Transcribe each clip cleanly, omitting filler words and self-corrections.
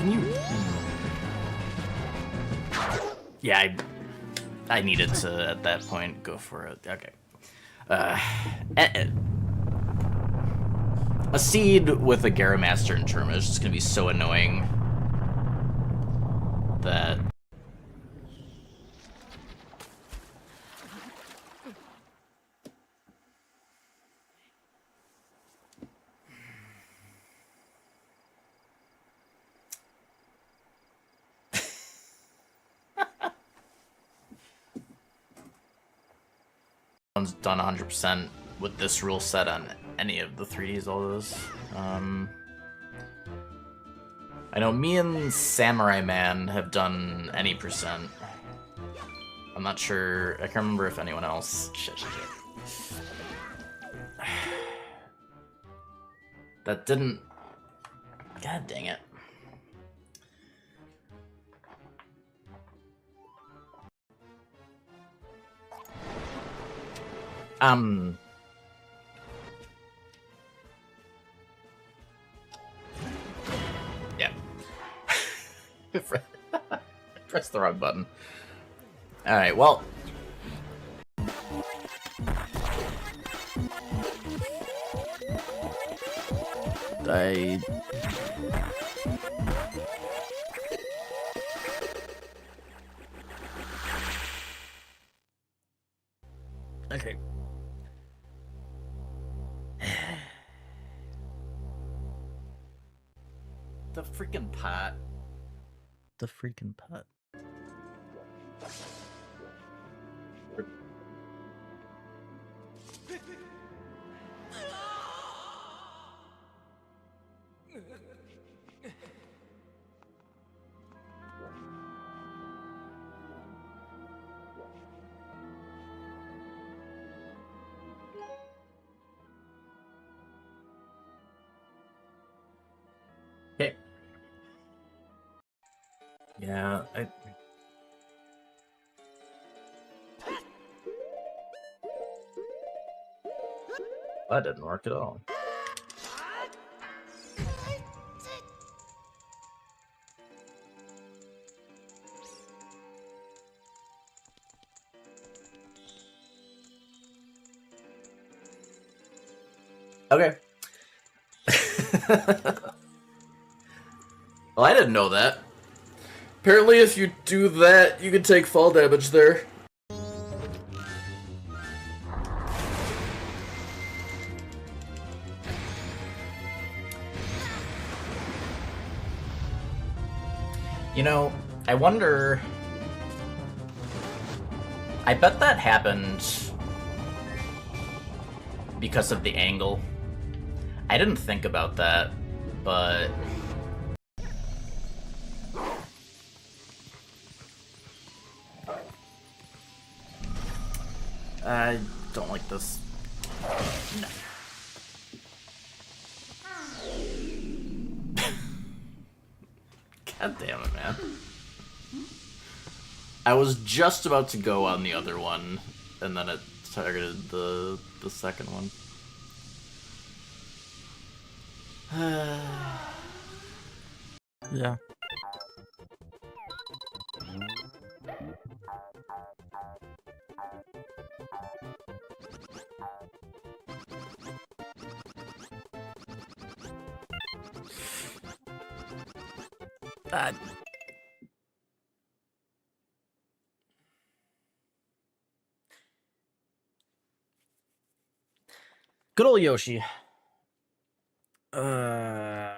Can you... Yeah, I needed to, at that point, go for it. Okay. A seed with a Garamaster and Terma is just going to be so annoying that... One's done 100% with this rule set on any of the 3D Zeldas. I know me and Samurai Man have done any percent. I'm not sure. I can't remember if anyone else. Shit. That didn't. God dang it. Yeah. Press the wrong button. Alright, well. Okay. The freaking pot. The freaking pot. Okay. Yeah, that didn't work at all. Okay. Well, I didn't know that. Apparently, if you do that, you can take fall damage there. You know, I wonder... I bet that happened because of the angle. I didn't think about that, but... I don't like this. No. God damn it, man. I was just about to go on the other one, and then it targeted the second one. Yeah. Good old Yoshi. Oh,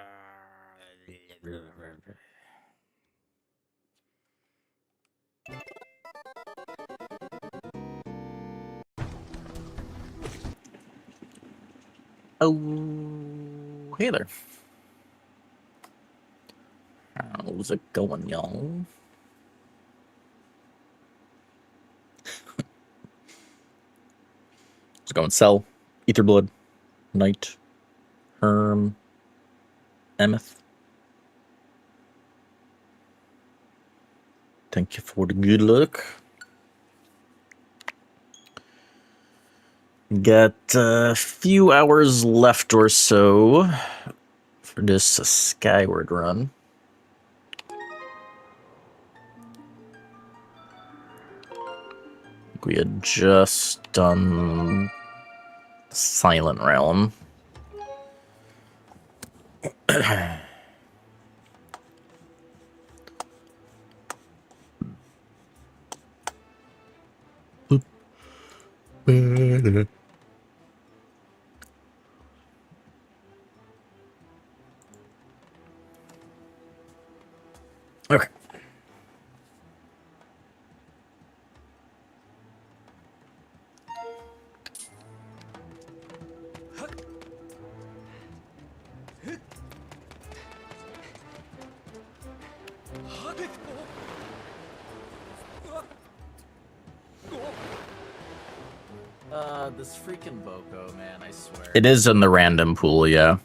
hey there. How's it going, y'all? It's going Cell, Aetherblood, Knight, Herm, Emeth. Thank you for the good luck. Got a few hours left or so for this Skyward run. We had just done Silent Realm. Okay. This freaking Boko, man, I swear. It is in the random pool, yeah.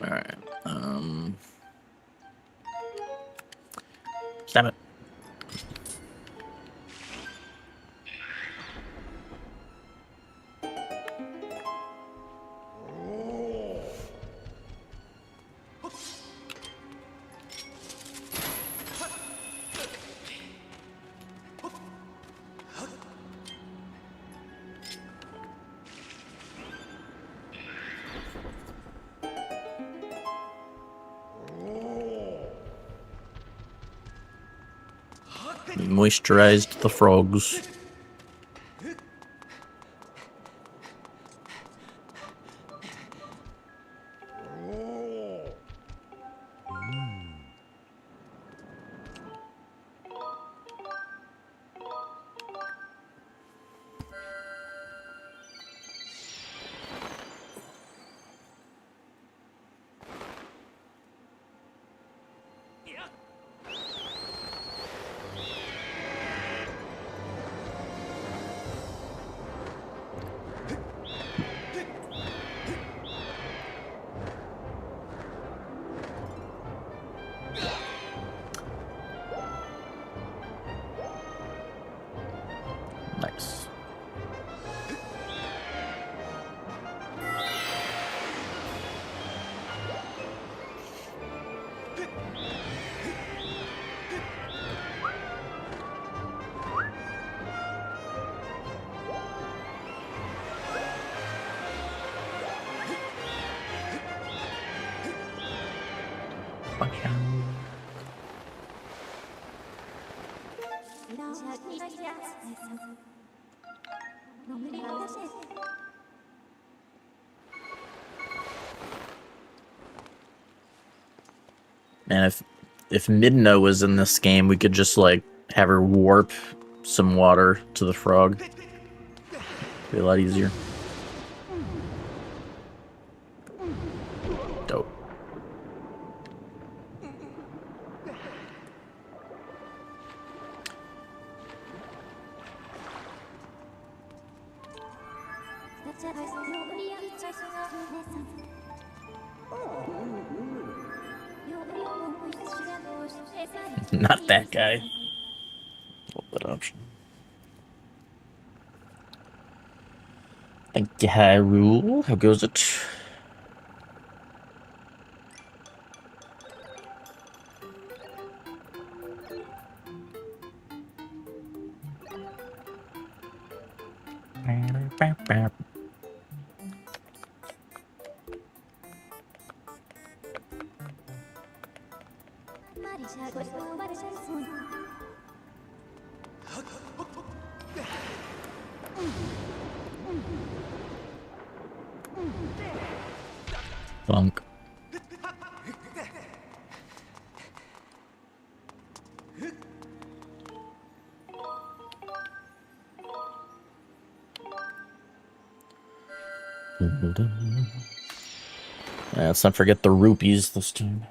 Alright, damn it. Moisturized the frogs. Nice. Man, if Midna was in this game, we could just like have her warp some water to the frog. Be a lot easier. Dope. Not that guy. That option. Thank you, Hyrule. How goes it? Bunk. Let's not forget the rupees this time.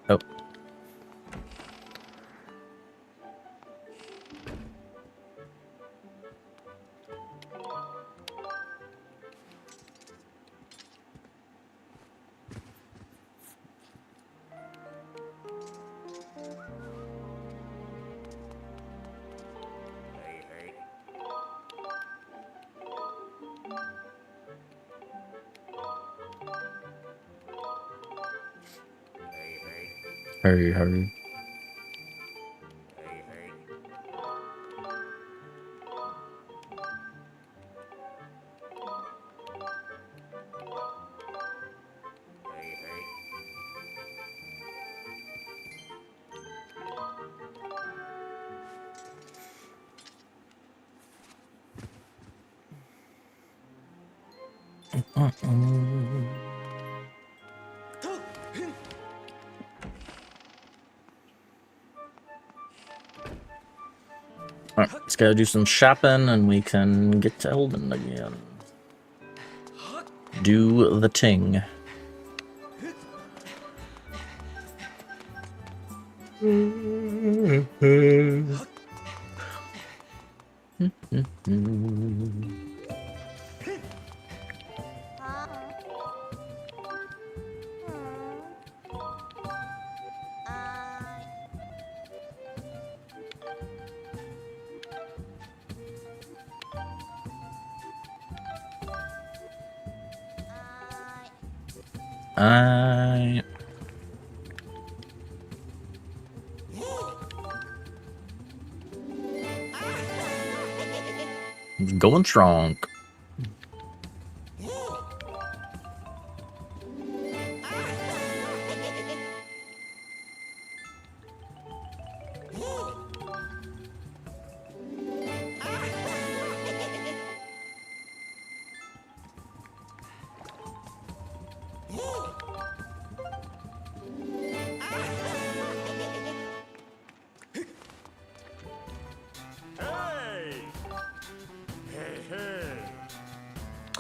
Oh. Hurry, hurry. Alright, let's go do some shopping and we can get to Elden again. Do the ting. Going strong.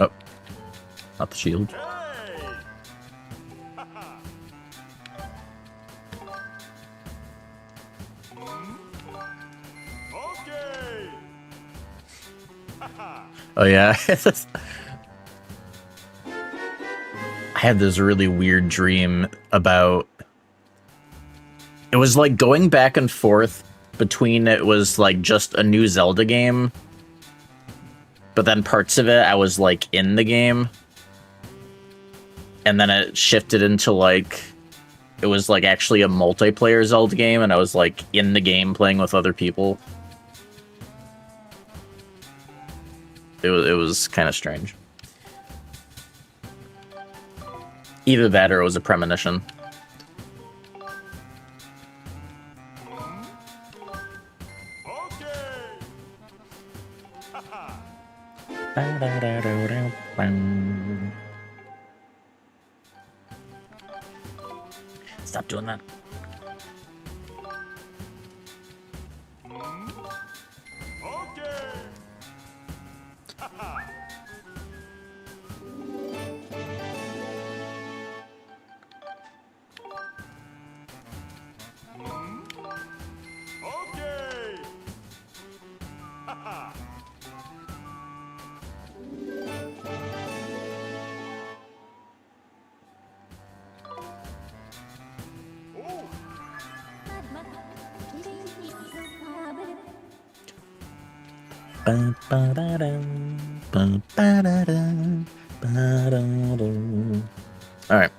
Oh, not the shield. Oh yeah. I had this really weird dream about... It was like going back and forth between it was like just a new Zelda game, but then parts of it I was like in the game, and then it shifted into like it was like actually a multiplayer Zelda game, and I was like in the game playing with other people. It was kind of strange. Either that or it was a premonition. Stop doing that. All right.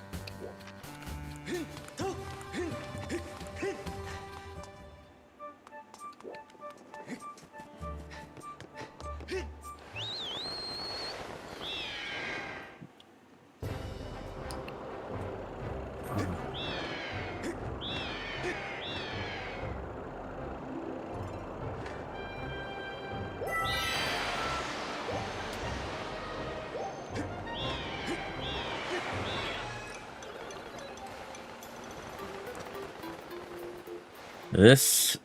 This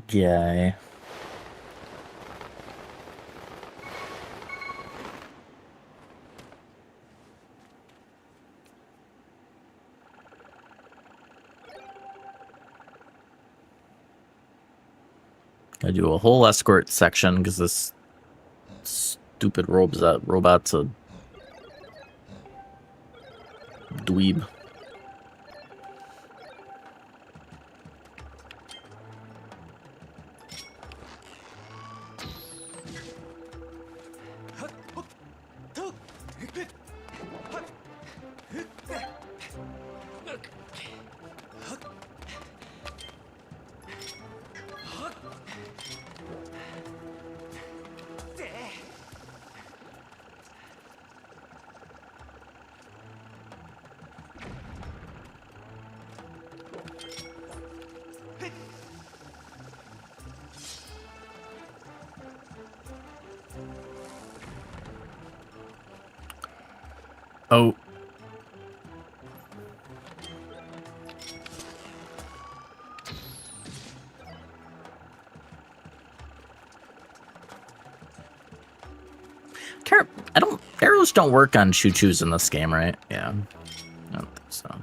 guy. I do a whole escort section because this stupid robot's a dweeb. Oh. Arrows don't work on choo-choos in this game, right? Yeah. I don't think so.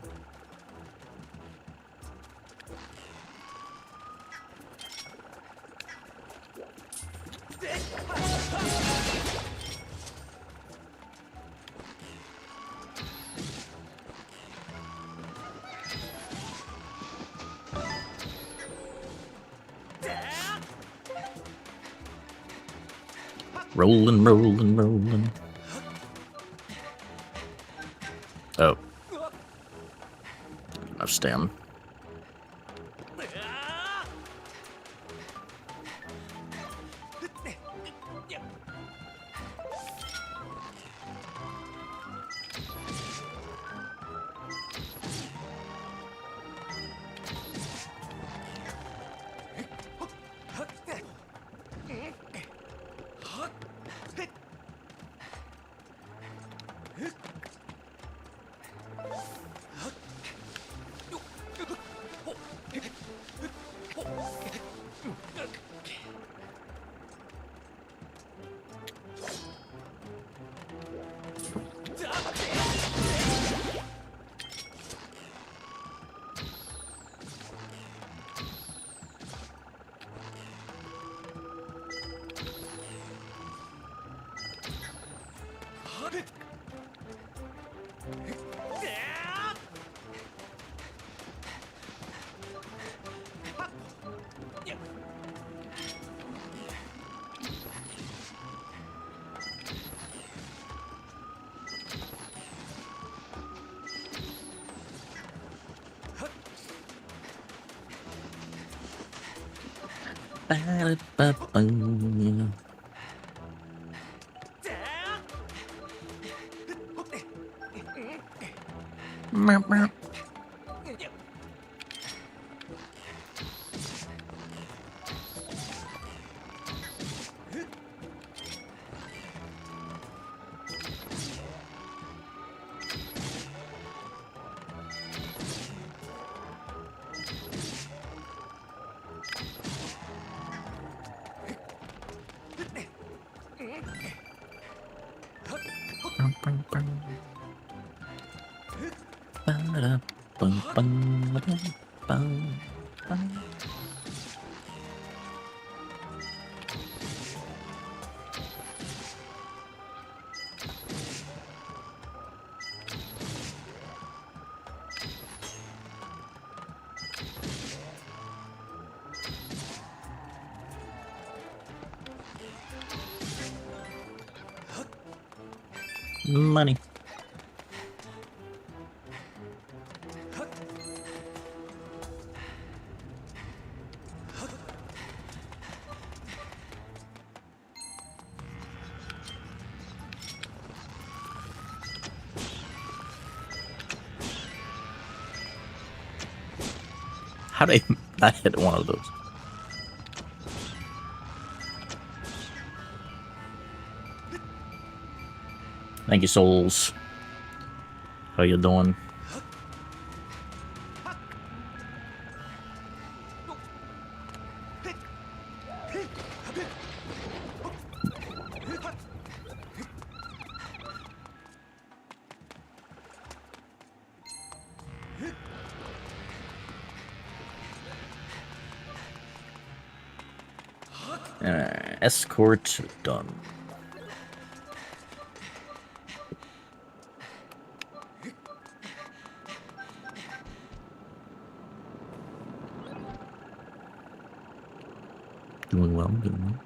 Rolling, rolling, rolling. Oh. Enough stam. Money. How did I not hit one of those? Thank you, souls. How you doing? Escort done. Doing well, doing well.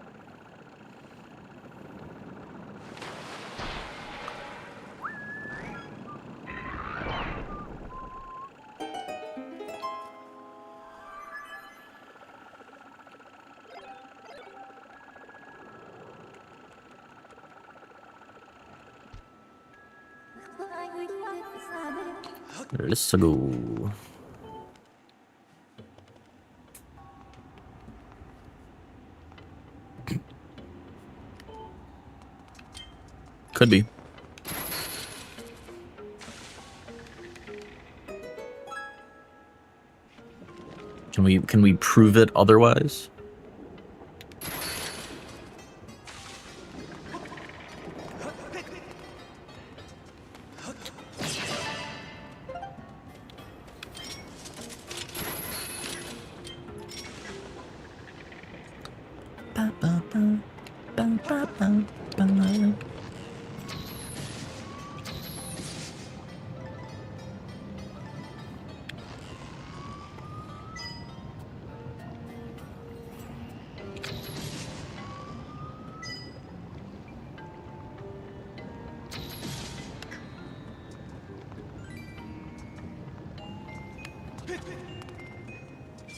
Let's go. Could be. Can we prove it otherwise?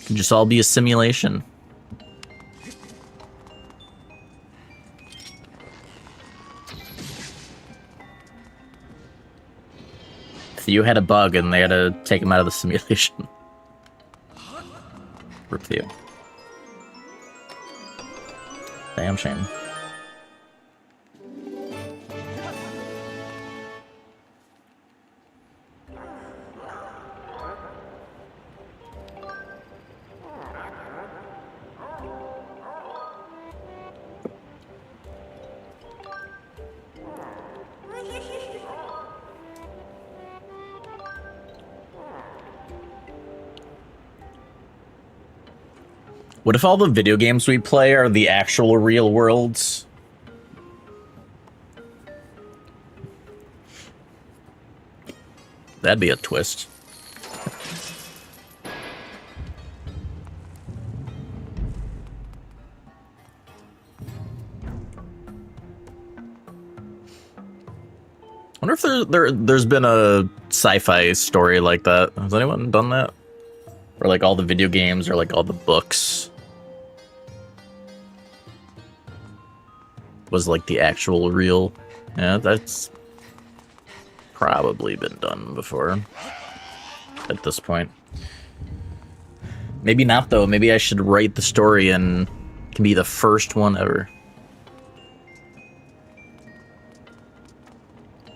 Could just all be a simulation. If you had a bug and they had to take him out of the simulation. Rip Theo. Damn shame. What if all the video games we play are the actual real worlds? That'd be a twist. I wonder if there's been a sci-fi story like that. Has anyone done that? Or like all the video games or like all the books was like the actual real. Yeah, that's probably been done before at this point. Maybe not though. Maybe I should write the story and can be the first one ever.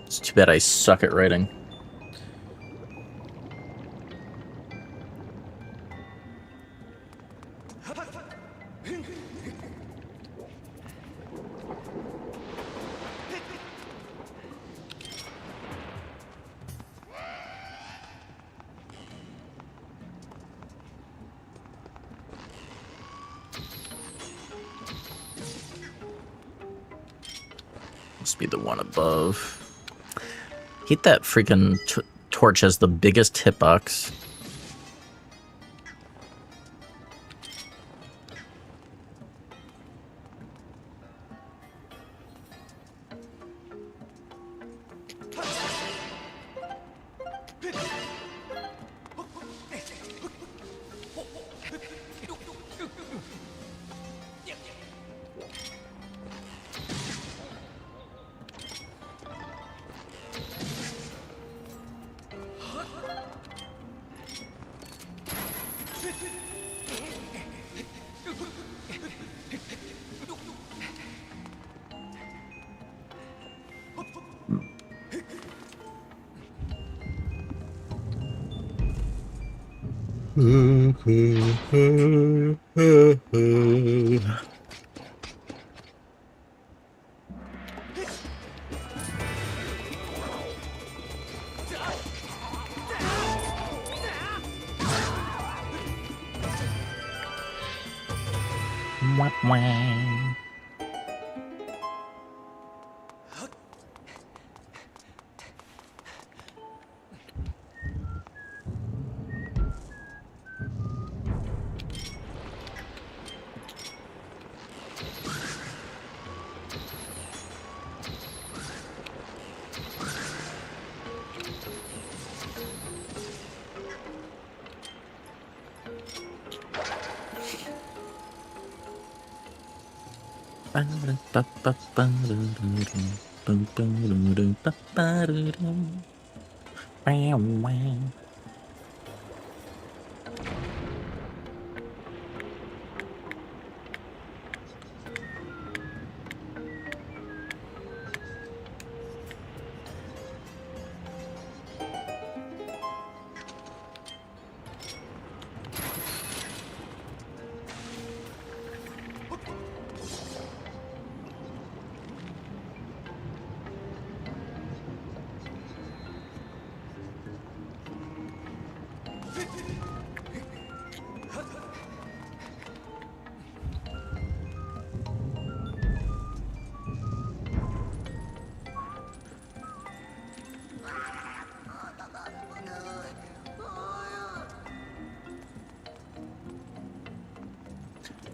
It's too bad I suck at writing. Must be the one above. Hate that freaking torch has the biggest hitbox.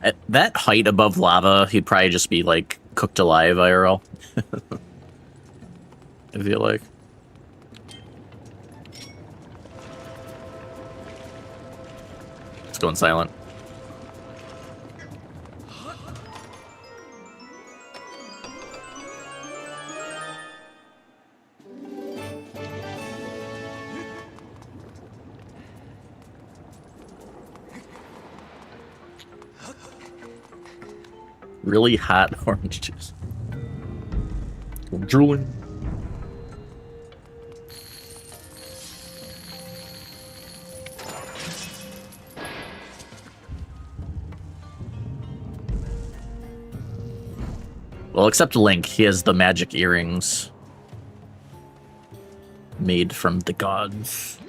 At that height above lava, he'd probably just be, like, cooked alive IRL. I feel like. It's going silent. Really hot orange juice. I'm drooling. Well, except Link, he has the magic earrings made from the gods.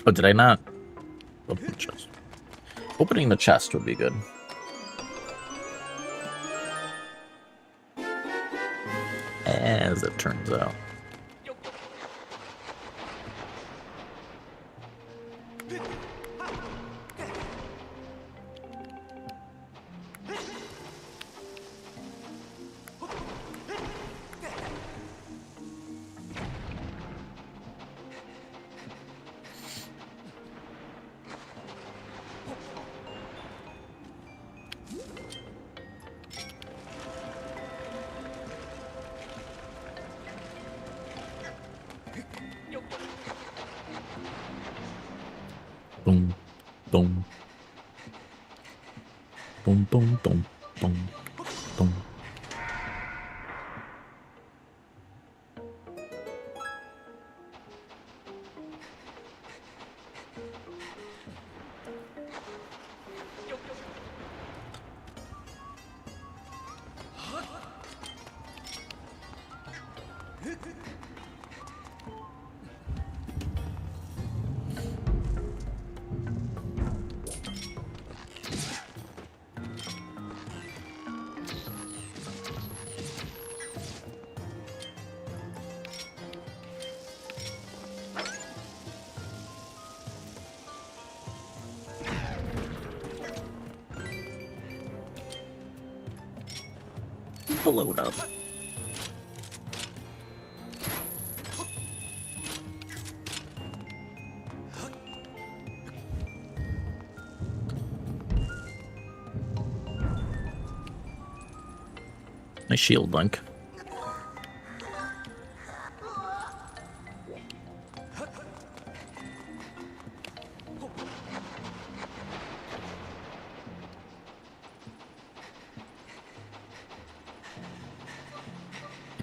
Oh, did I not open the chest? Opening the chest would be good. As it turns out. Boom, boom. Boom, boom, boom, boom, boom. Load up. Nice shield link.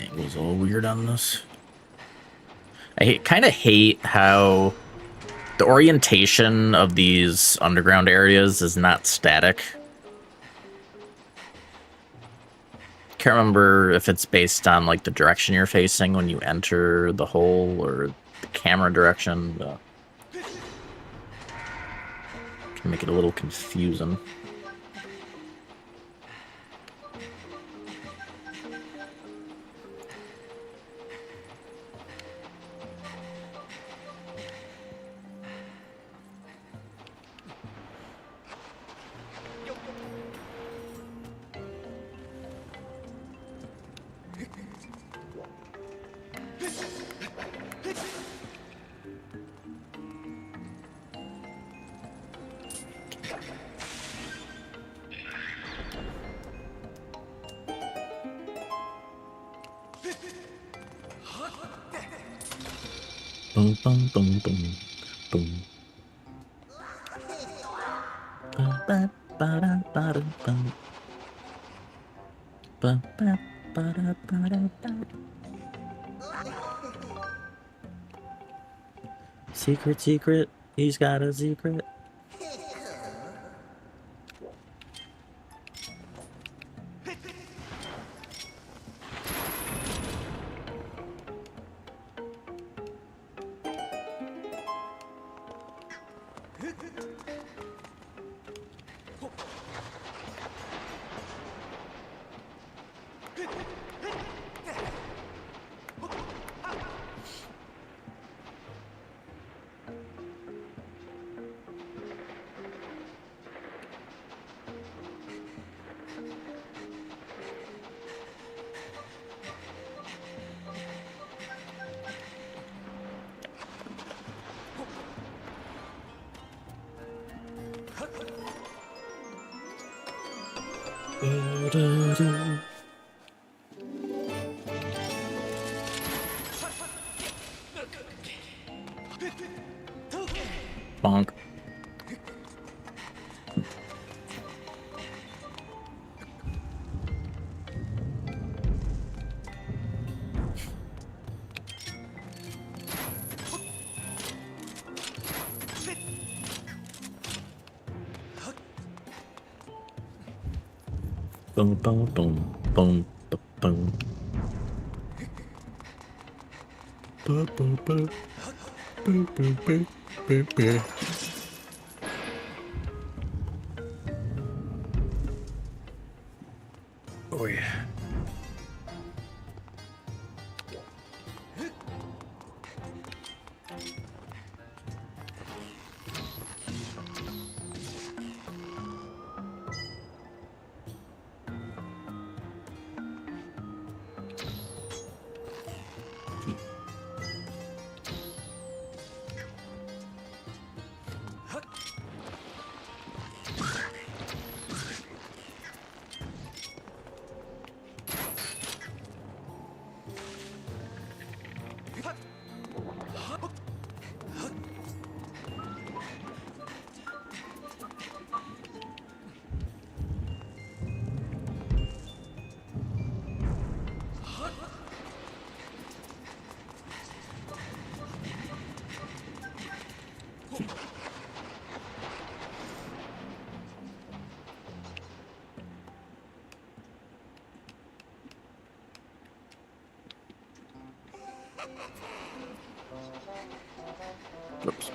Angle's all weird on this. I kind of hate how the orientation of these underground areas is not static. Can't remember if it's based on like the direction you're facing when you enter the hole or the camera direction, but can make it a little confusing. Boom, boom, boom, boom, boom. Secret, secret. He's got a secret. Bonk. Boom, boom, boom, boom, boom. Boom, boom, boom. Boom, boom, boom, boom, boom. Oh yeah. Oops.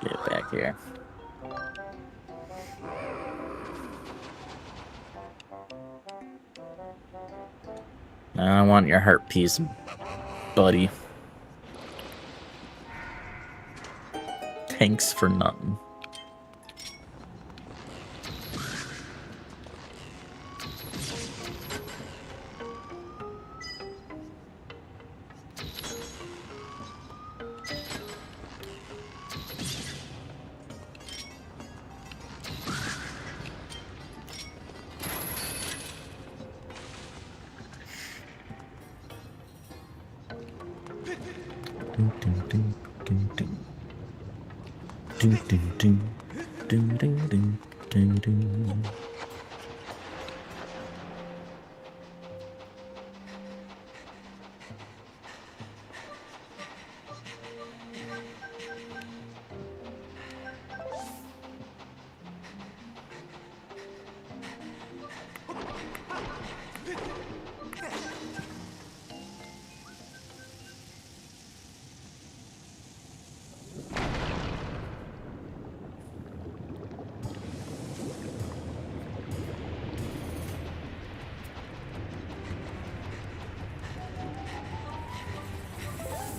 Get back here. I want your heart piece, buddy. Thanks for nothing.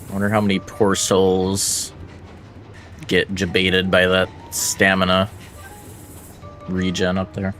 I wonder how many poor souls get jebaited by that stamina regen up there.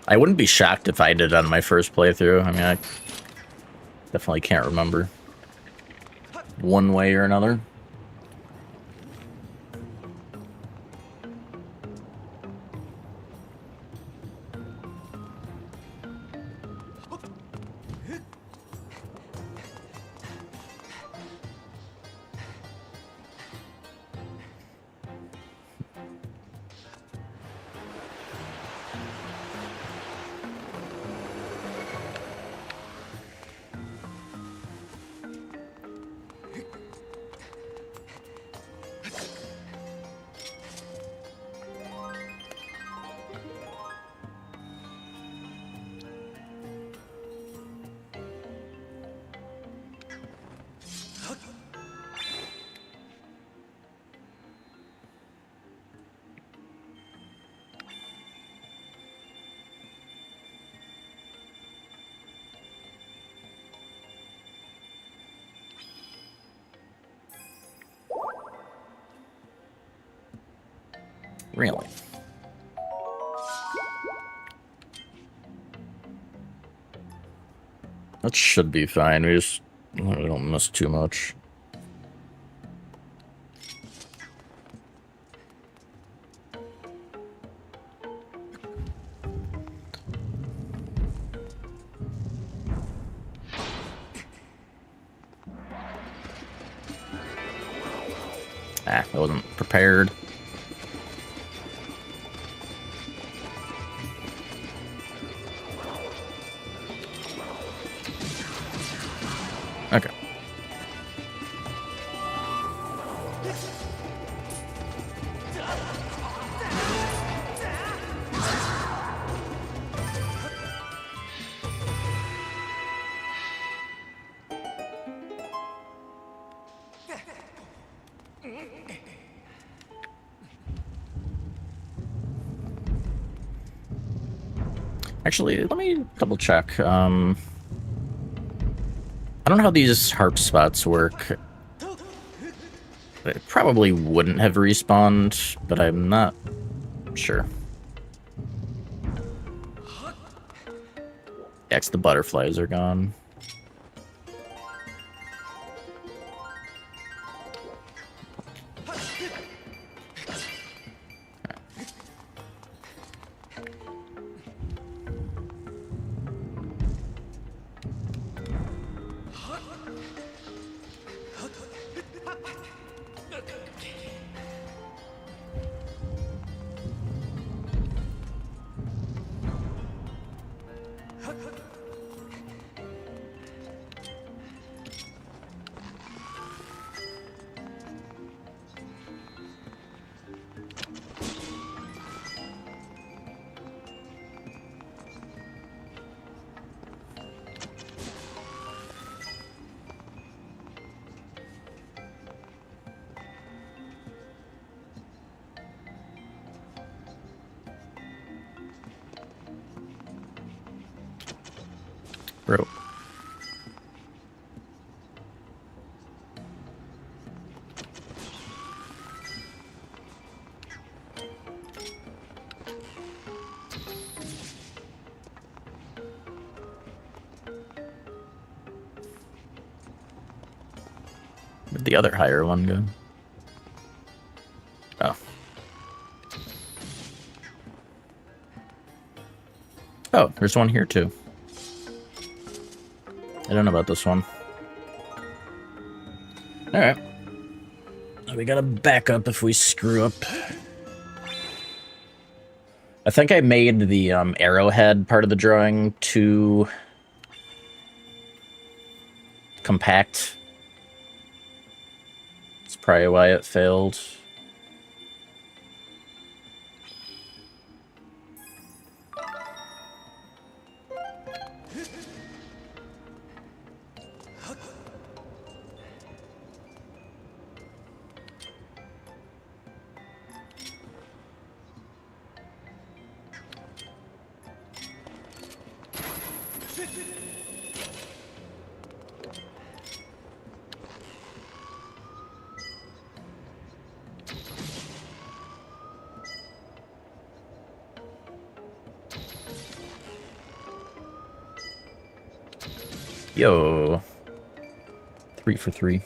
I wouldn't be shocked if I did on my first playthrough. I mean, I definitely can't remember one way or another. Really? That should be fine. We don't miss too much. I wasn't prepared. Okay. Actually, let me double check. I don't know how these harp spots work. It probably wouldn't have respawned, but I'm not sure. Yeah, 'cause the butterflies are gone. Bro. Where'd the other higher one go? Oh. Oh, there's one here too. I don't know about this one. Alright. We gotta back up if we screw up. I think I made the arrowhead part of the drawing too compact. That's probably why it failed. Yo. 3 for 3.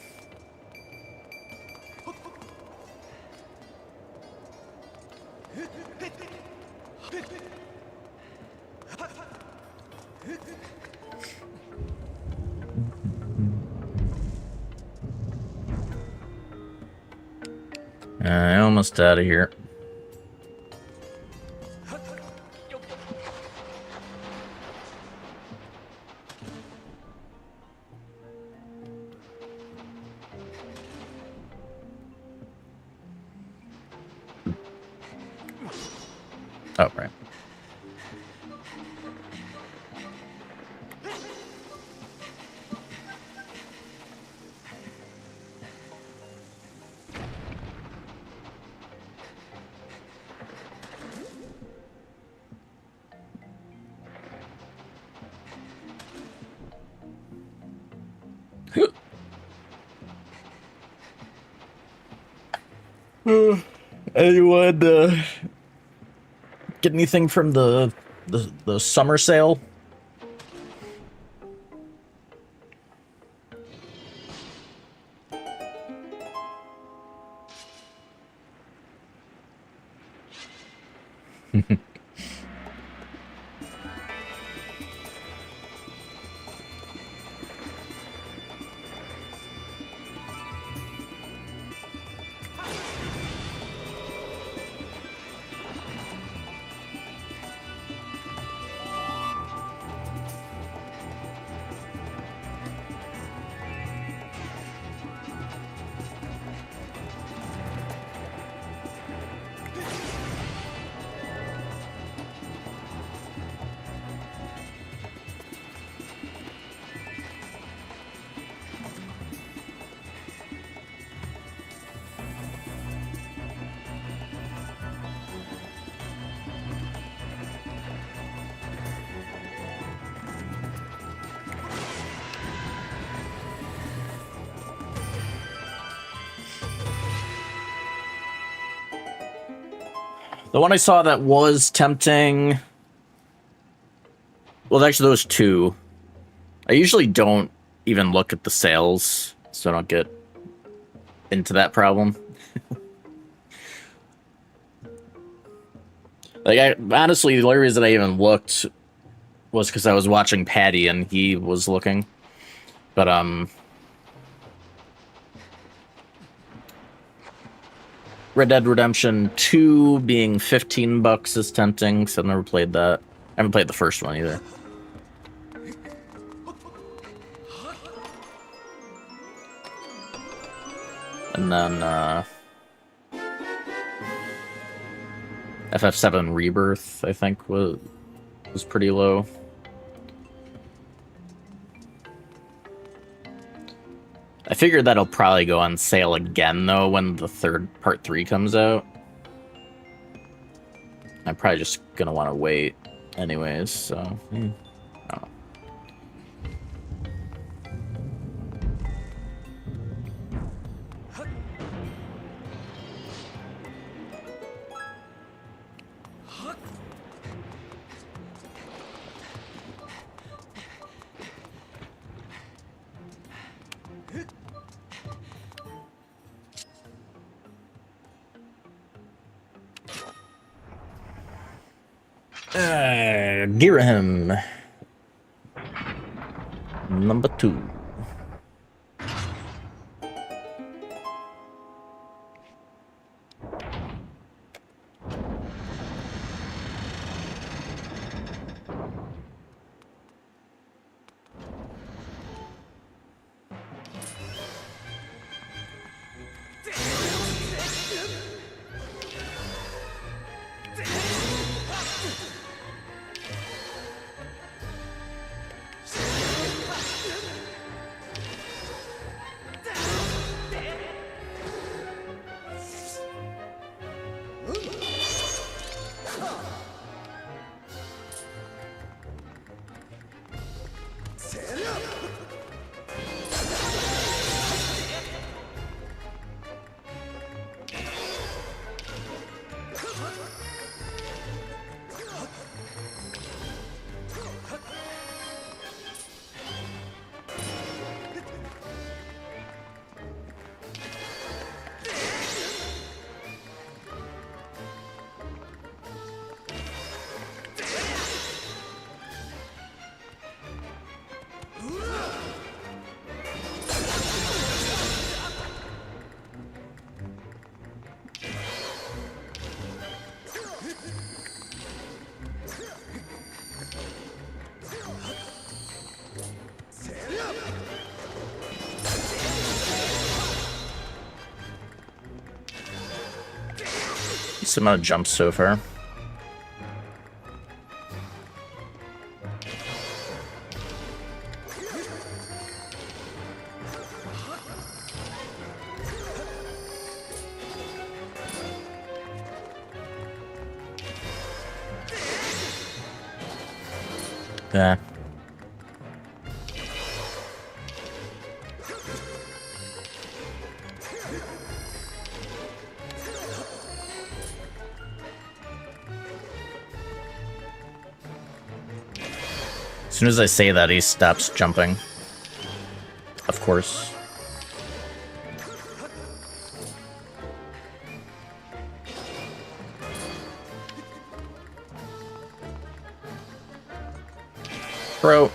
Almost out of here. Oh, right. Anyone Get anything from the summer sale? The one I saw that was tempting... Well, actually, those two. I usually don't even look at the sales, so I don't get into that problem. Like, honestly, the only reason I even looked was because I was watching Patty and he was looking. But, Red Dead Redemption 2 being $15 is tempting, so I've never played that. I haven't played the first one either. And then, FF7 Rebirth, I think, was pretty low. I figured that'll probably go on sale again, though, when the part 3 comes out. I'm probably just gonna want to wait anyways, so... I don't know. Girahim. Number 2. Decent amount of jumps so far. Yeah. soon as I say that, he stops jumping. Of course. Bro.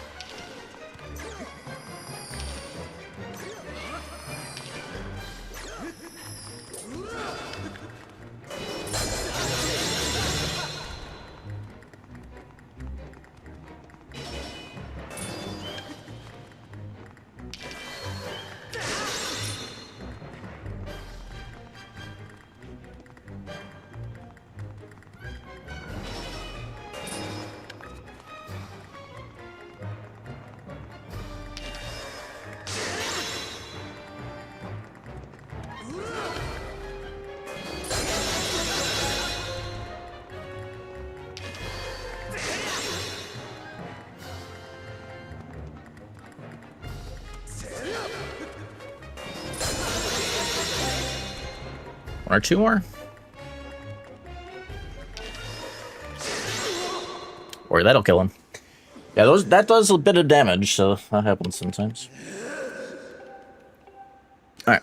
One or two more? Or that'll kill him. Yeah, that does a bit of damage, so that happens sometimes. Alright.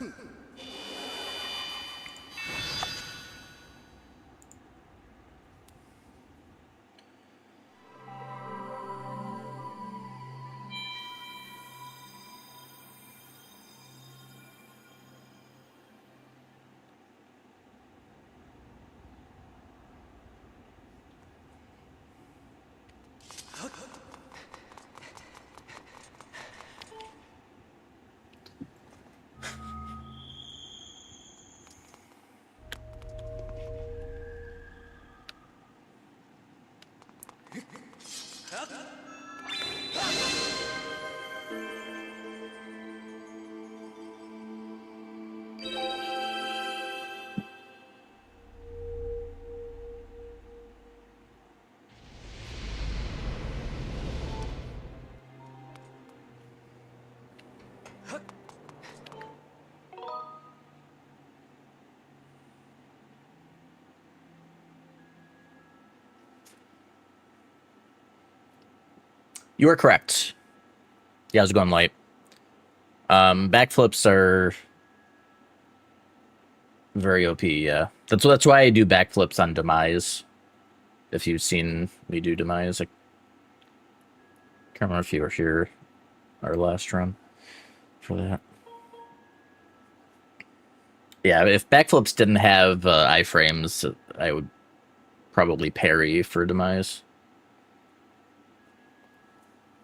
You are correct. Yeah, I was going light. Backflips are very OP, yeah. That's why I do backflips on Demise. If you've seen me do Demise. I can't remember if you were here our last run for that. Yeah, if backflips didn't have iframes, I would probably parry for Demise.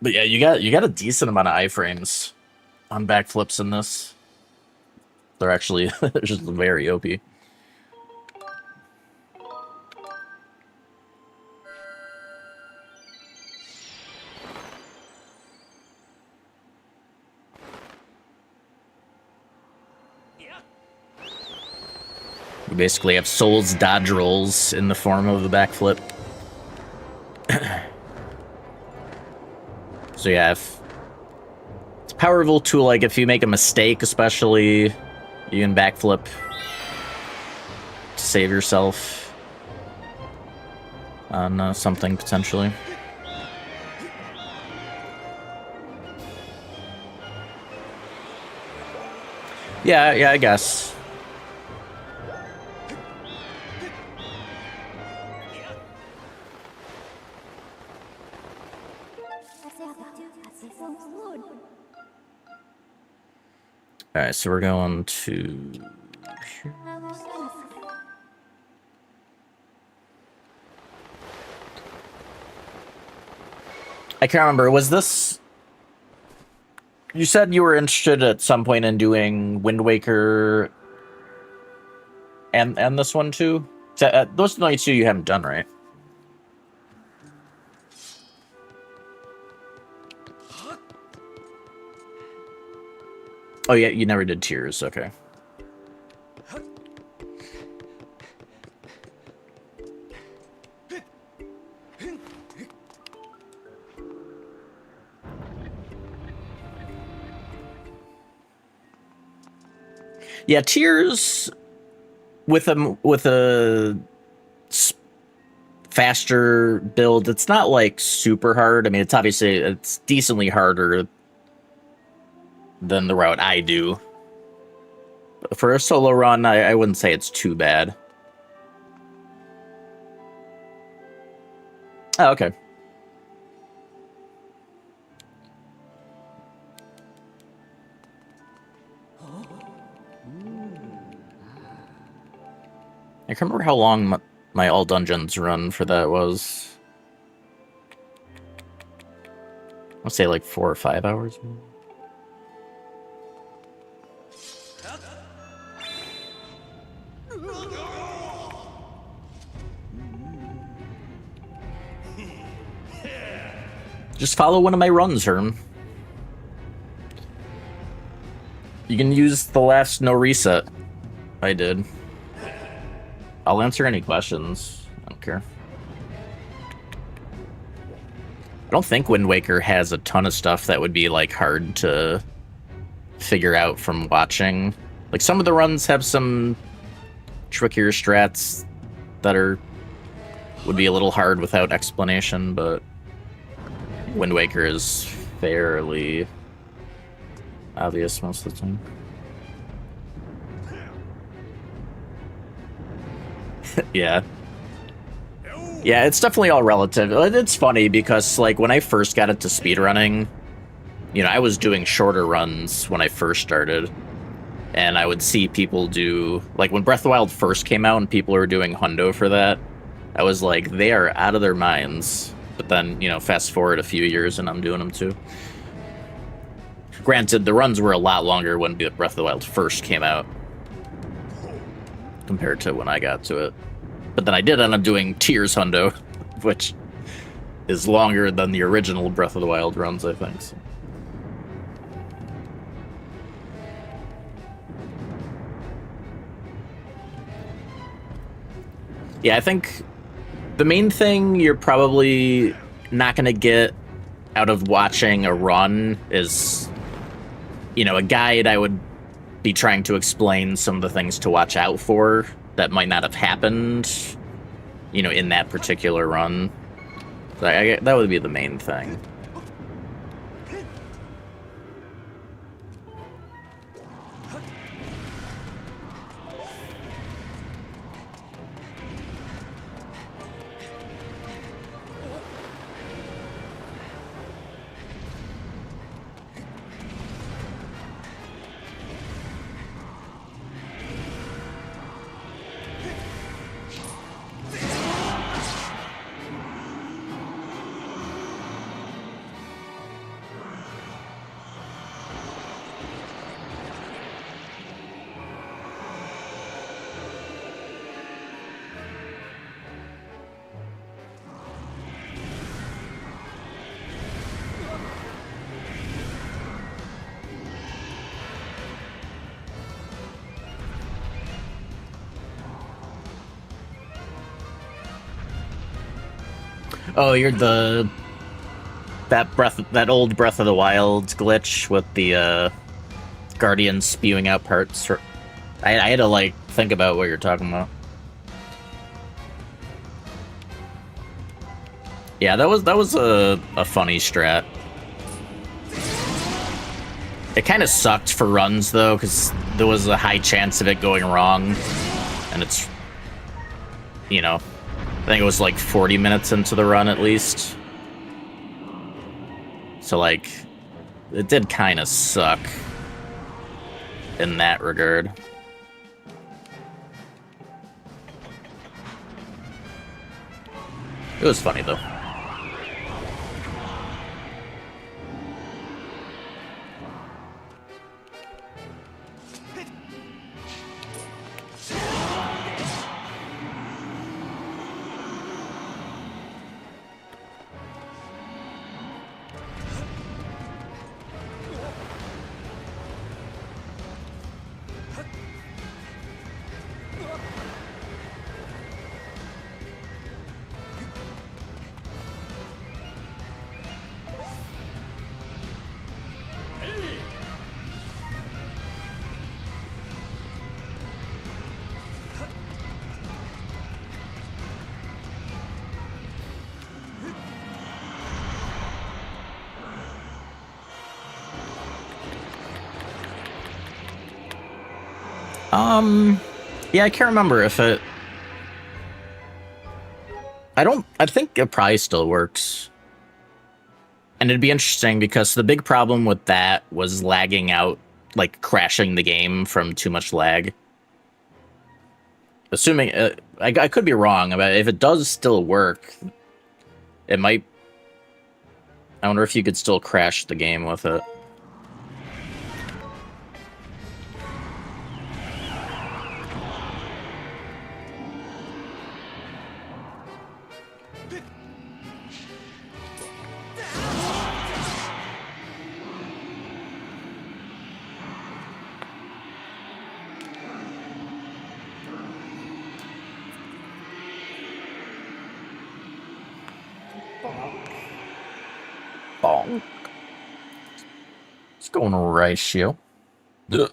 But yeah, you got a decent amount of iframes on backflips in this. They're actually just very OP. You basically have Soul's dodge rolls in the form of a backflip. So yeah, it's a powerful tool. Like if you make a mistake, especially, you can backflip to save yourself on something potentially. Yeah, I guess. Alright, so we're going to... I can't remember, was this... You said you were interested at some point in doing Wind Waker and this one too? Those are the only two you haven't done, right? Oh yeah, you never did Tears, okay. Yeah, Tears with a faster build. It's not like super hard. I mean, it's decently harder than the route I do. But for a solo run, I wouldn't say it's too bad. Oh, okay. I can't remember how long my all dungeons run for that was. I'll say like 4 or 5 hours. Just follow one of my runs, Herm. You can use the last no reset I did. I'll answer any questions. I don't care. I don't think Wind Waker has a ton of stuff that would be like hard to figure out from watching. Like some of the runs have some trickier strats that would be a little hard without explanation, but Wind Waker is fairly obvious most of the time. Yeah. Yeah, it's definitely all relative. It's funny because, like, when I first got into speedrunning, you know, I was doing shorter runs when I first started. And I would see people do... Like, when Breath of the Wild first came out and people were doing hundo for that, I was like, they are out of their minds. But then, you know, fast forward a few years and I'm doing them too. Granted, the runs were a lot longer when Breath of the Wild first came out compared to when I got to it. But then I did end up doing Tears Hundo, which is longer than the original Breath of the Wild runs, I think. So. Yeah, I think the main thing you're probably not going to get out of watching a run is, you know, a guide. I would be trying to explain some of the things to watch out for that might not have happened, you know, in that particular run. So that would be the main thing. Oh, you're that old Breath of the Wild glitch with the Guardians spewing out parts. I had to like think about what you're talking about. Yeah, that was a funny strat. It kind of sucked for runs though, because there was a high chance of it going wrong, and it's, you know, I think it was like 40 minutes into the run at least. So like, it did kind of suck in that regard. It was funny though. Yeah, I can't remember if it... I think it probably still works. And it'd be interesting because the big problem with that was lagging out, like crashing the game from too much lag. Assuming, I could be wrong, but if it does still work, it might... I wonder if you could still crash the game with it. Bonk. It's going ratio. Ugh.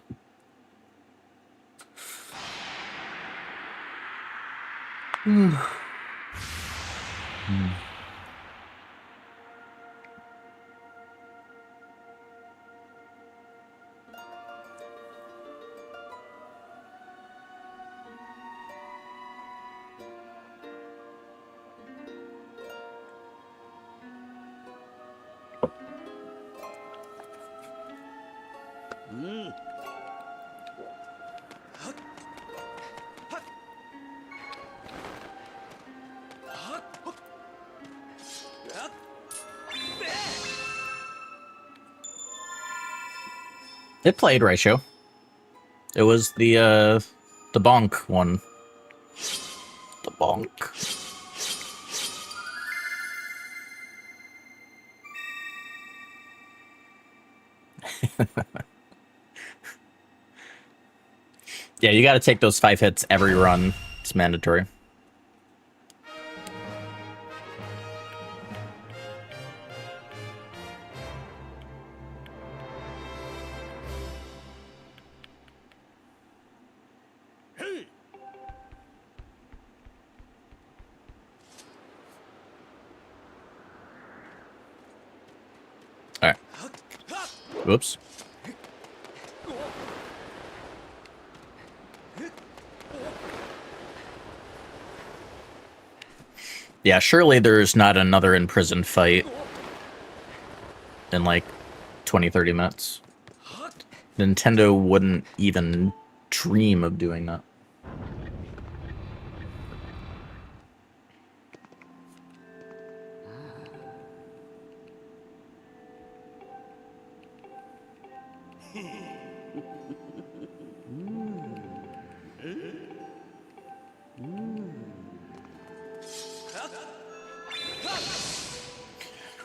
It played ratio. It was the bonk one. The bonk. Yeah, you gotta take those 5 hits every run. It's mandatory. Alright. Whoops. Yeah, surely there's not another imprisoned fight in like 20-30 minutes. Nintendo wouldn't even dream of doing that.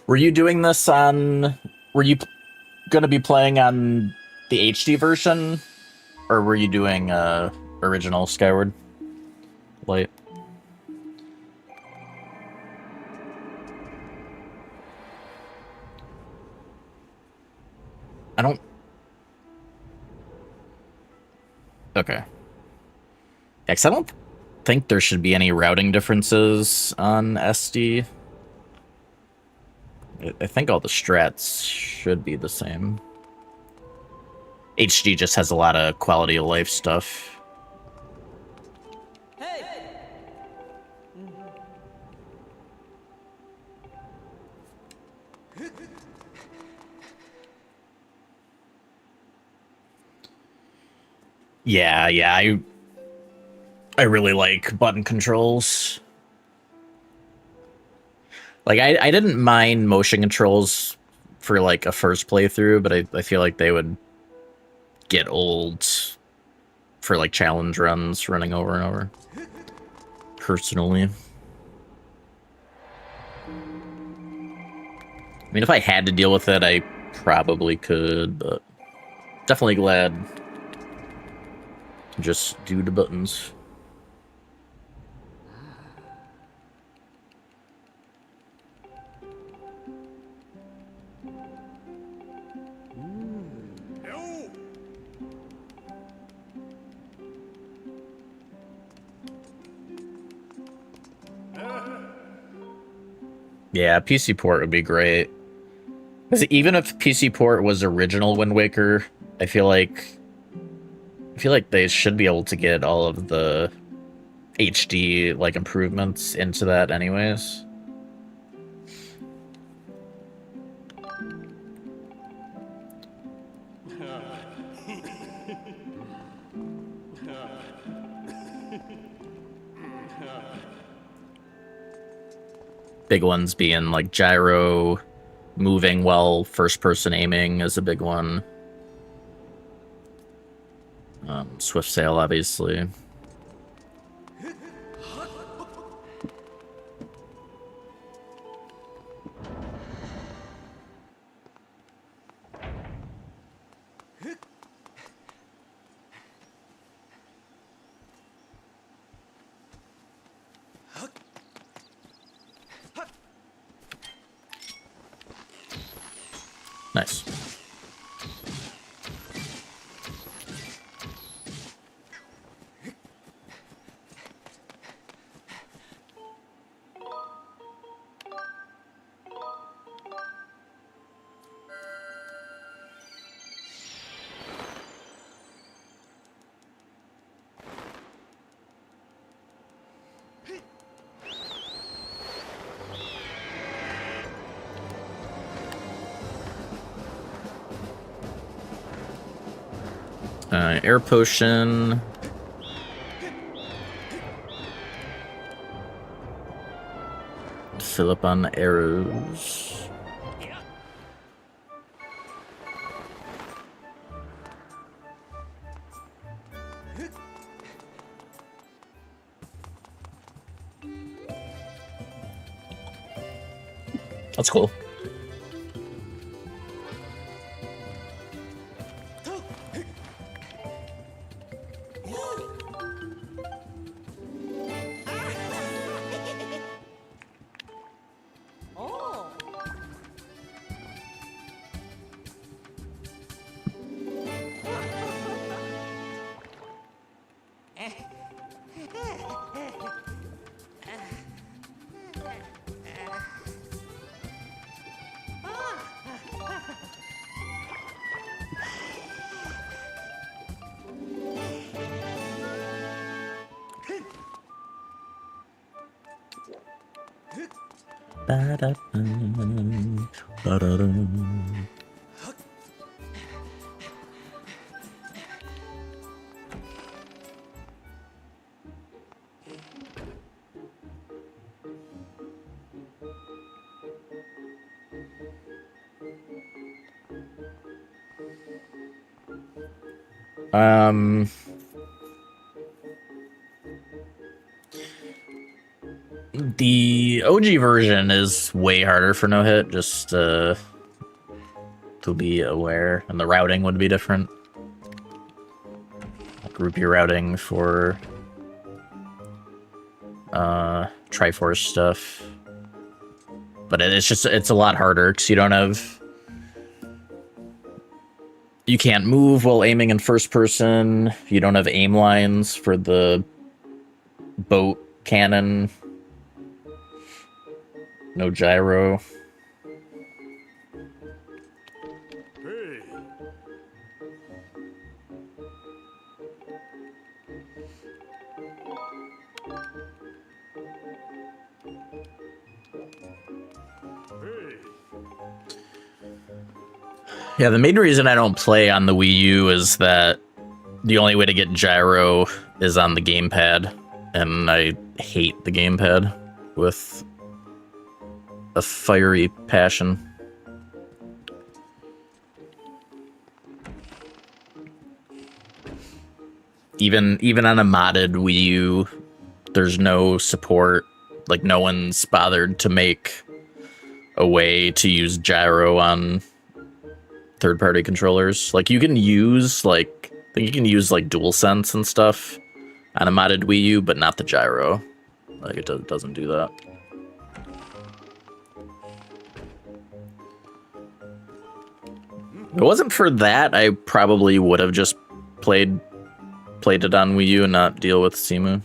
Were you doing this on... Were you going to be playing on the HD version? Or were you doing original Skyward Light? I don't... Okay. Yeah, 'cause I don't think there should be any routing differences on SD. I think all the strats should be the same. HD just has a lot of quality of life stuff. Hey. Yeah, I really like button controls. Like, I didn't mind motion controls for, like, a first playthrough, but I feel like they would get old for, like, challenge runs running over and over. Personally. I mean, if I had to deal with it, I probably could, but definitely glad to just do the buttons. Yeah, PC port would be great. Because even if PC port was original Wind Waker, I feel like feel like they should be able to get all of the HD like improvements into that anyways. Big ones being like gyro, moving while first-person aiming is a big one. Swift sail, obviously. Nice. Air potion. Fill up on arrows. That's cool. The OG version is way harder for no hit, just to be aware, and the routing would be different. Group your routing for Triforce stuff, but it's a lot harder because you can't move while aiming in first person. You don't have aim lines for the boat cannon. No gyro. Yeah, the main reason I don't play on the Wii U is that the only way to get gyro is on the gamepad, and I hate the gamepad with a fiery passion. Even on a modded Wii U, there's no support. Like, no one's bothered to make a way to use gyro on third-party controllers. Like, you can use like DualSense and stuff on a modded Wii U, but not the gyro. Like, it doesn't do that. If it wasn't for that, I probably would have just played it on Wii U and not deal with Simu.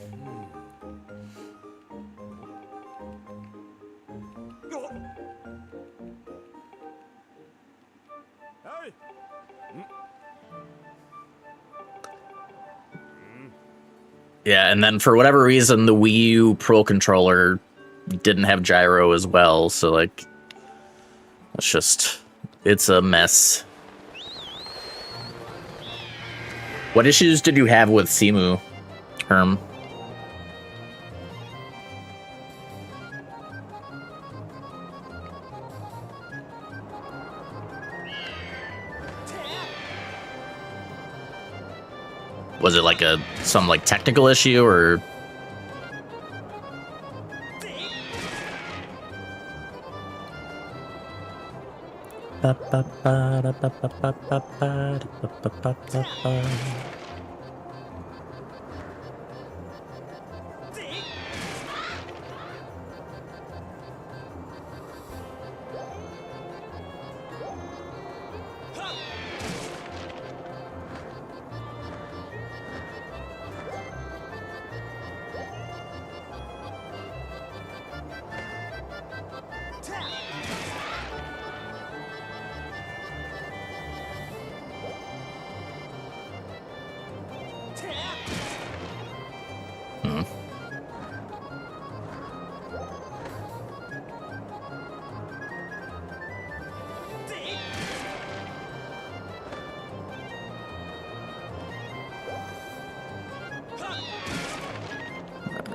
Yeah, and then for whatever reason, the Wii U Pro Controller didn't have gyro as well, so, like, it's a mess. What issues did you have with Simu, Herm? Was it like some like technical issue or?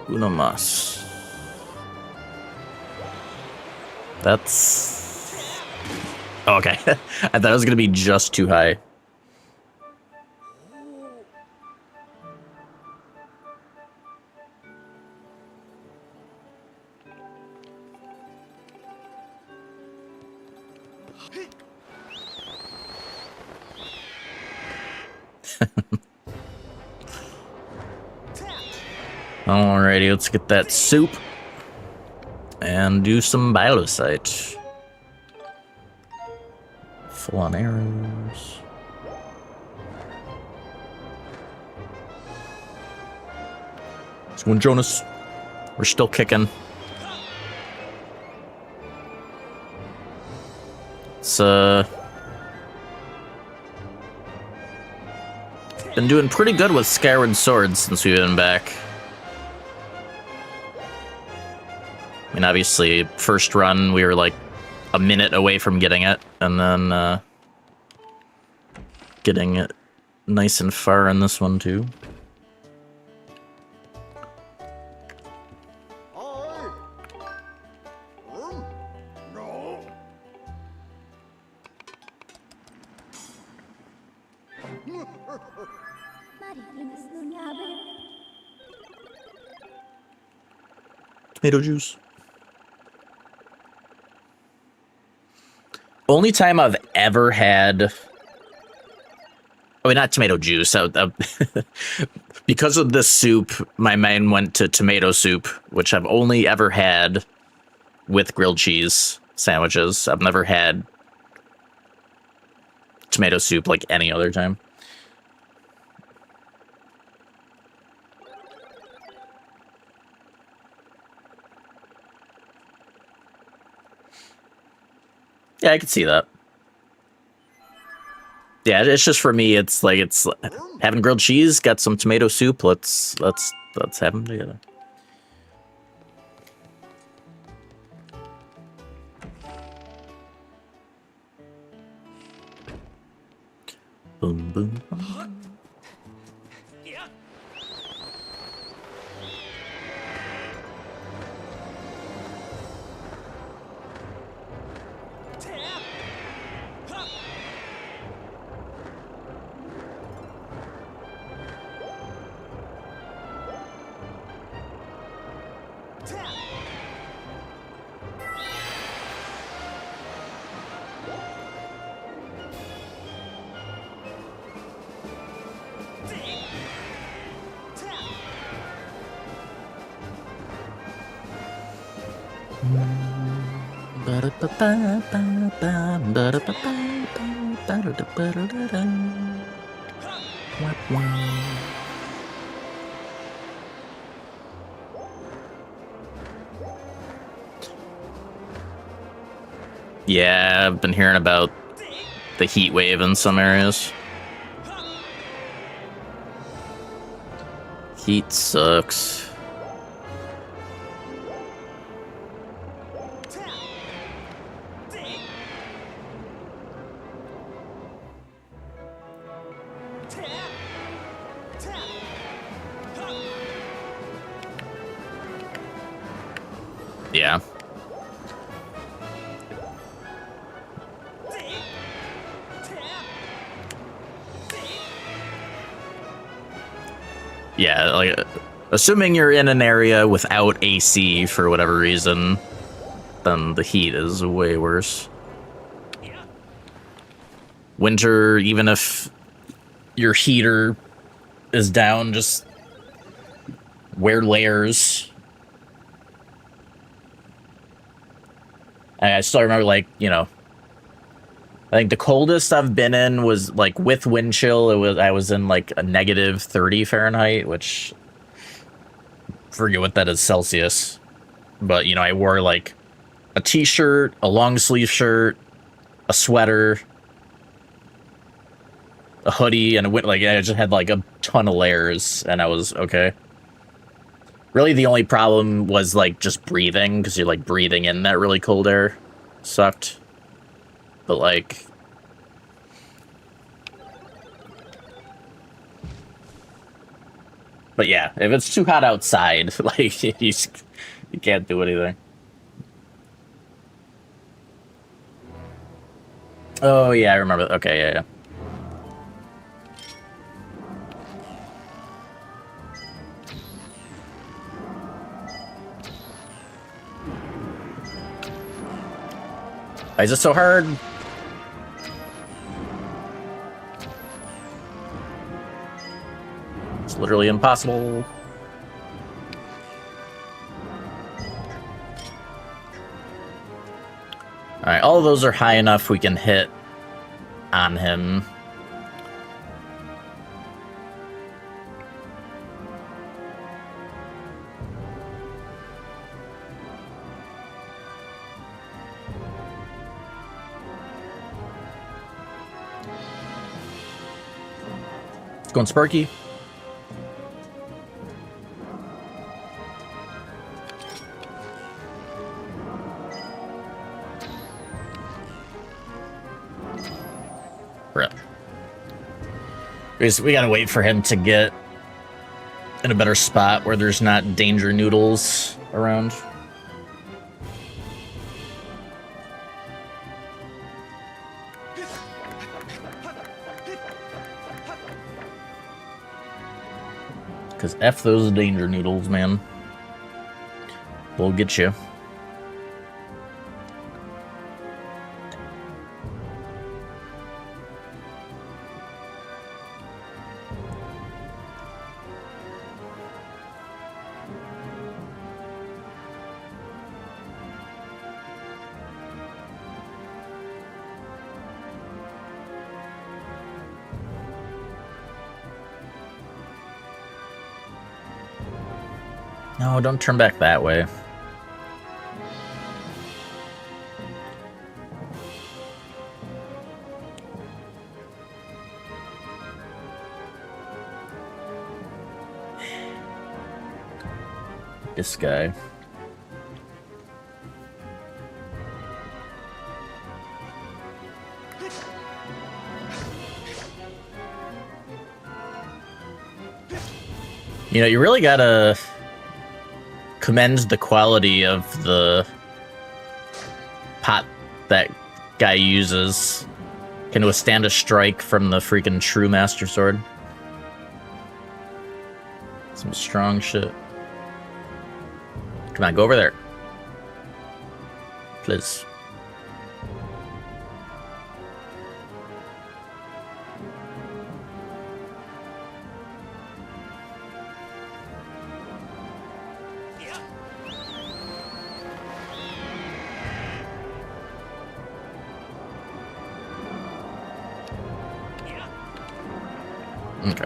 Uno mas. That's... Oh, okay. I thought it was going to be just too high. Alrighty, let's get that soup and do some Biolocite. Full on arrows. Let's go, Jonas. We're still kicking. It's been doing pretty good with Skyward Sword since we've been back. I mean, obviously, first run, we were like a minute away from getting it, and then getting it nice and far in this one, too. Tomato juice. Only time I've ever had... I mean, not tomato juice. Because of this soup, my mind went to tomato soup, which I've only ever had with grilled cheese sandwiches. I've never had tomato soup like any other time. Yeah, I could see that. Yeah, it's just for me. It's like it's having grilled cheese, got some tomato soup. Let's have them together. Boom, boom, boom. Yeah, I've been hearing about the heat wave in some areas. Heat sucks. Yeah. Yeah, like, assuming you're in an area without AC for whatever reason, then the heat is way worse. Winter, even if your heater is down, just wear layers. I still remember, like, you know, I think the coldest I've been in was, like, with wind chill, I was in, like, a negative 30 Fahrenheit, which, forget what that is Celsius. But, you know, I wore, like, a t-shirt, a long sleeve shirt, a sweater, a hoodie, and like, I just had, like, a ton of layers, and I was okay. Really, the only problem was, like, just breathing, because you're, like, breathing in that really cold air. Sucked. But, like... But yeah, if it's too hot outside, like, you can't do anything. Oh, yeah, I remember. Okay, yeah. Why is it so hard? It's literally impossible. Alright, all of those are high enough we can hit on him. It's going Sparky. We gotta wait for him to get in a better spot where there's not danger noodles around. Because F those danger noodles, man. They'll get you. No, don't turn back that way. This guy. You know, you really gotta commend the quality of the pot that guy uses. Can withstand a strike from the freaking true Master Sword. Some strong shit. Come on, go over there. Please. Okay.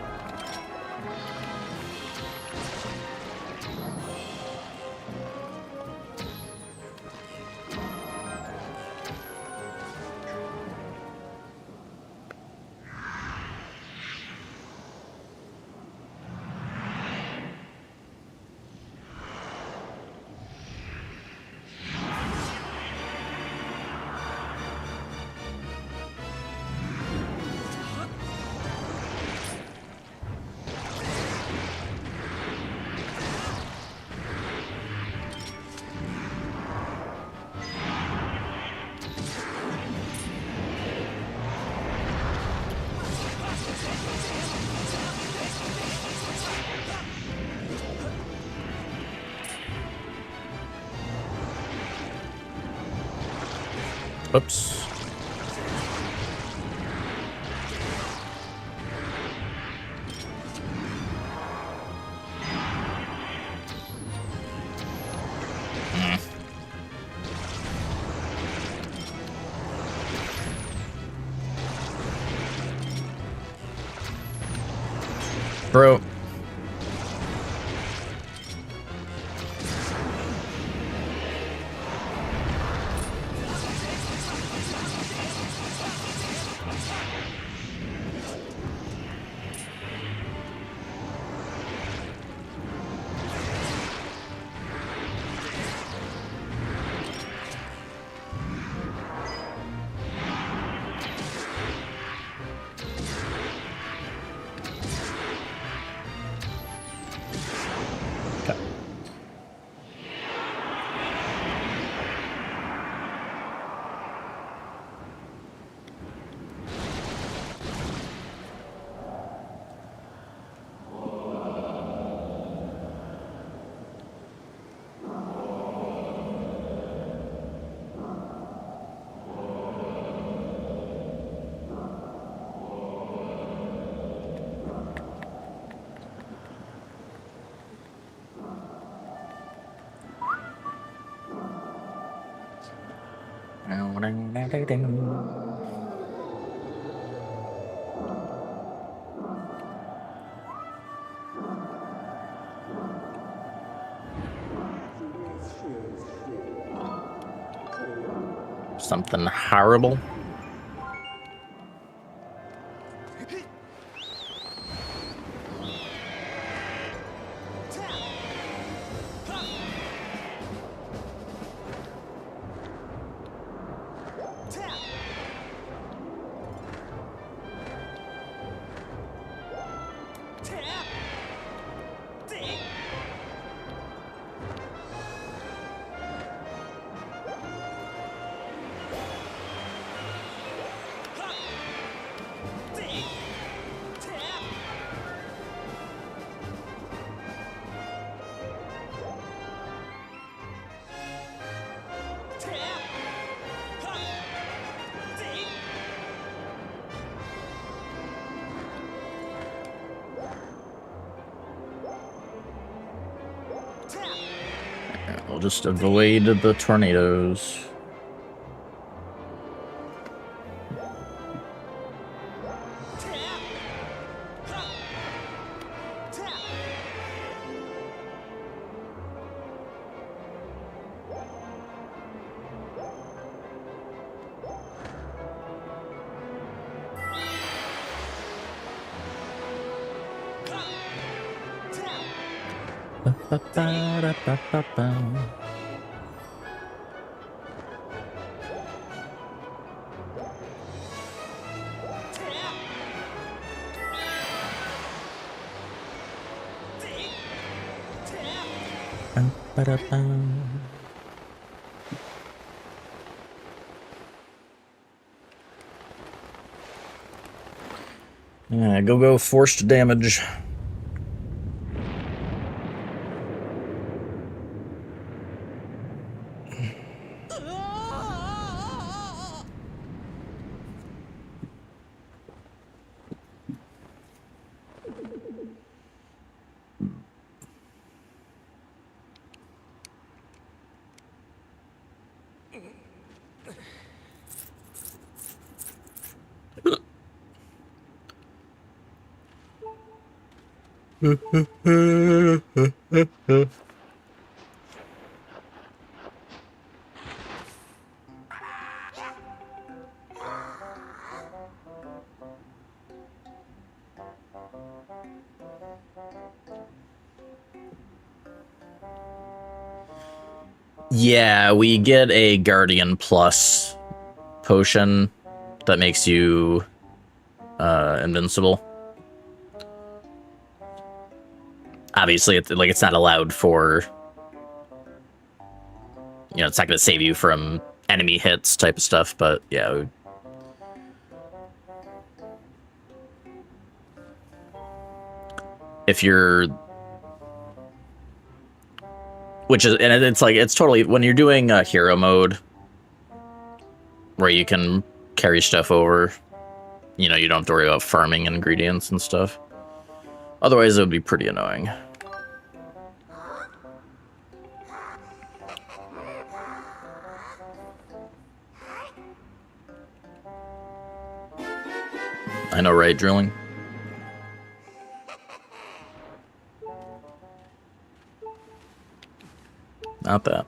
Oops. Bro. Something horrible. We'll just avoid the tornadoes. Yeah, go forced damage. Yeah, we get a Guardian Plus potion that makes you invincible. Obviously, it's not allowed for, it's not going to save you from enemy hits type of stuff, but yeah. If you're, which is, and it's totally, when you're doing hero mode, where you can carry stuff over. You know, you don't have to worry about farming ingredients and stuff. Otherwise, it would be pretty annoying. I know, right, drilling? Not that.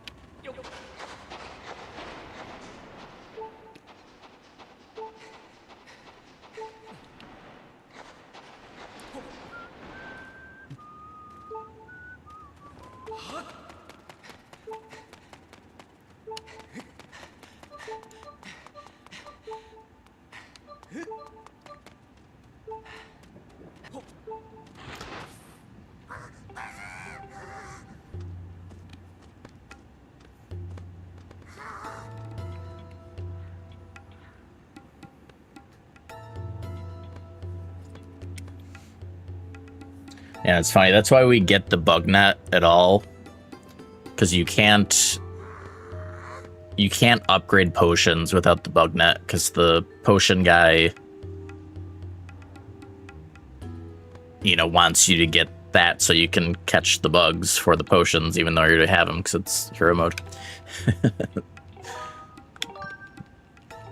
Yeah, it's funny. That's why we get the bug net at all, because you can't upgrade potions without the bug net, because the potion guy, you know, wants you to get that so you can catch the bugs for the potions, even though you already have them, because it's hero mode.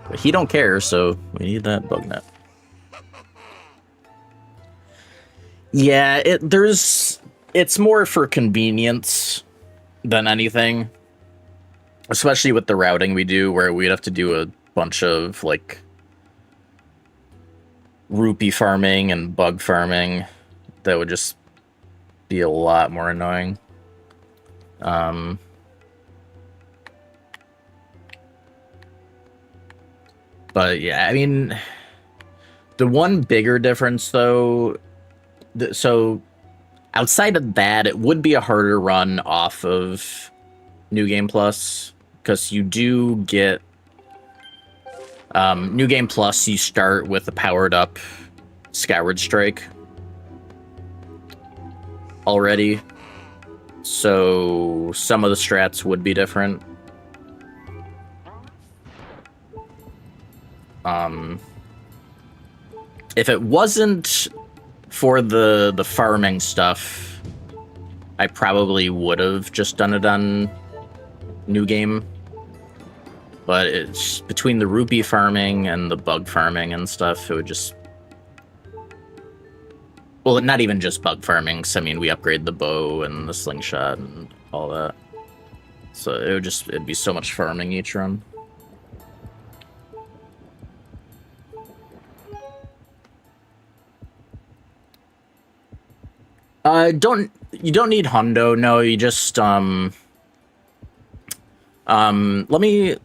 But he don't care, so we need that bug net. Yeah, it's more for convenience than anything. Especially with the routing we do, where we'd have to do a bunch of, like, rupee farming and bug farming. That would just be a lot more annoying. But yeah, I mean, the one bigger difference, though, so outside of that, it would be a harder run off of New Game Plus, because you do get New Game Plus. You start with a powered up Skyward Strike already, so some of the strats would be different. If it wasn't for the farming stuff, I probably would have just done it on New Game. But it's between the rupee farming and the bug farming and stuff, it would just... Well, not even just bug farming, because, I mean, we upgrade the bow and the slingshot and all that. So it'd be so much farming each run. You don't need hundo, no, you just let me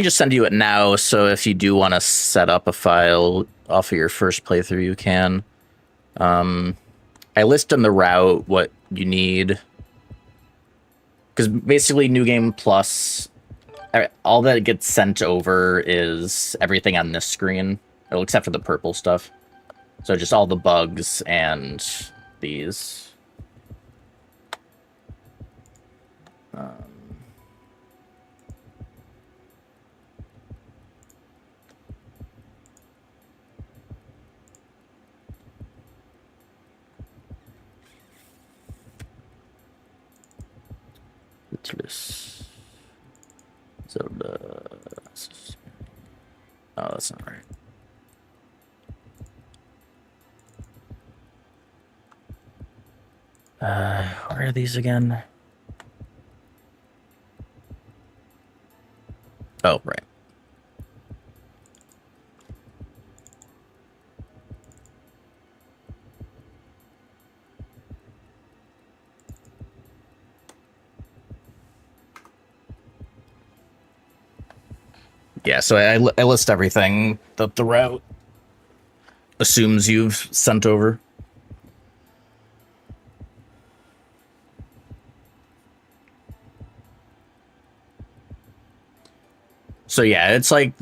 just send you it now, so if you do want to set up a file off of your first playthrough, you can. I list in the route what you need, because basically New Game Plus, all that gets sent over is everything on this screen, well, except for the purple stuff. So just all the bugs and these. Zelda. Oh, that's not right. Where are these again? Oh, right. Yeah, so I list everything that the route assumes you've sent over. So yeah, it's like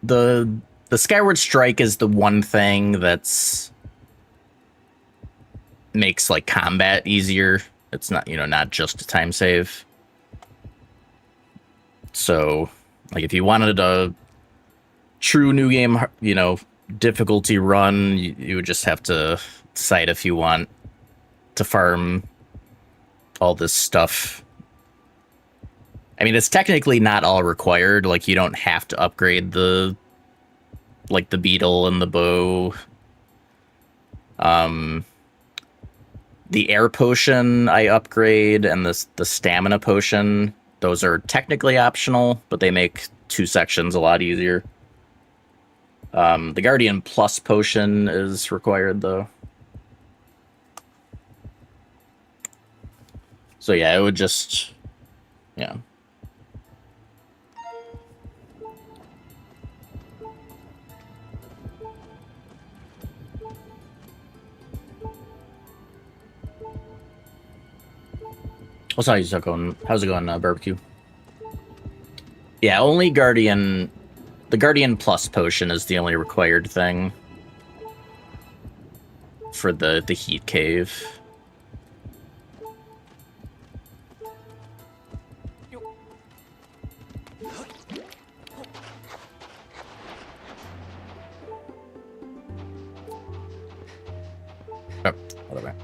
the Skyward Strike is the one thing that's makes like combat easier. It's not, you know, not just a time save. So Like if you wanted a true new game, you know, difficulty run, you would just have to decide if you want to farm all this stuff. I mean, it's technically not all required. Like you don't have to upgrade the beetle and the bow. The air potion I upgrade and the stamina potion, those are technically optional, but they make 2 sections a lot easier. The Guardian Plus potion is required, though. So yeah, it would just... yeah. How's it going, barbecue? Yeah, only Guardian... the Guardian Plus potion is the only required thing for the heat cave. Oh, whatever.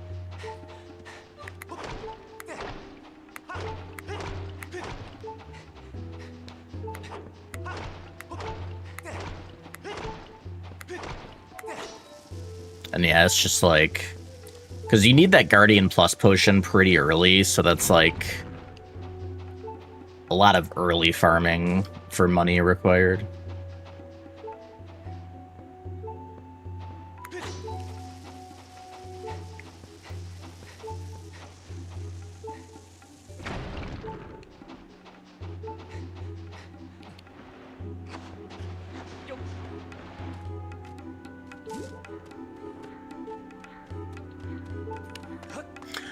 And yeah, it's just like... because you need that Guardian Plus potion pretty early, so that's like... a lot of early farming for money required.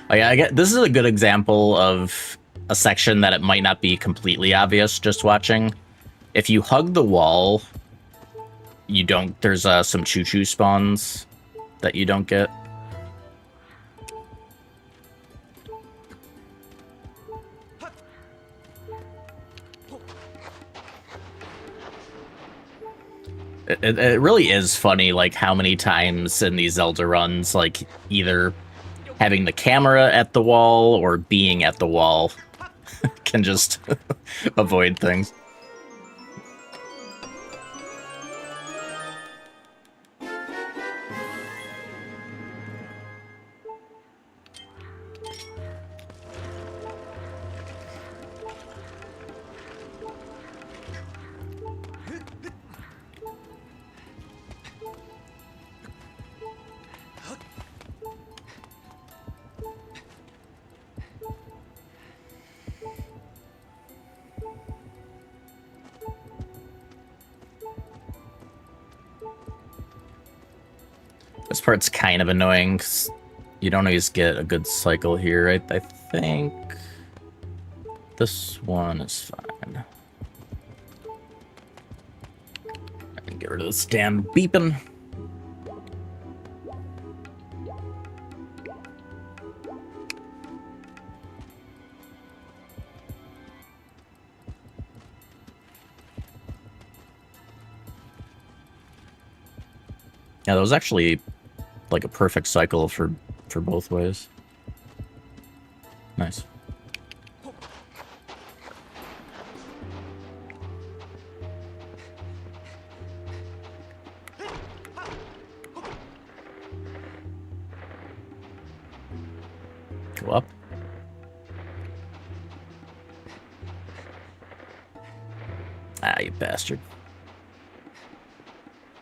Oh, yeah, I get, this is a good example of a section that it might not be completely obvious just watching. If you hug the wall, you don't... there's some choo-choo spawns that you don't get. It really is funny, like, how many times in these Zelda runs, like, either having the camera at the wall or being at the wall can just avoid things. This part's kind of annoying, because you don't always get a good cycle here. I think this one is fine. I can get rid of this damn beeping. Yeah, that was actually like a perfect cycle for both ways. Nice. Go up. Ah, you bastard.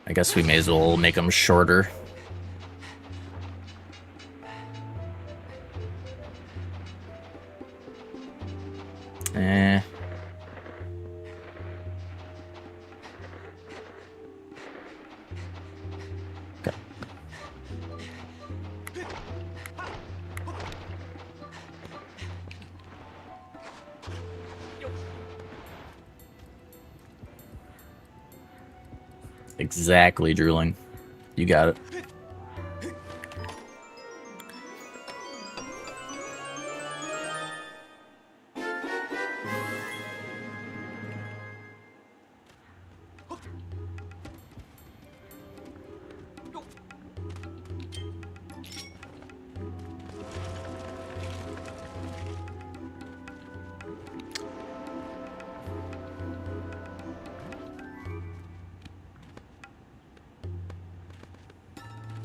I guess we may as well make them shorter. Eh. Okay. Exactly, drooling. You got it.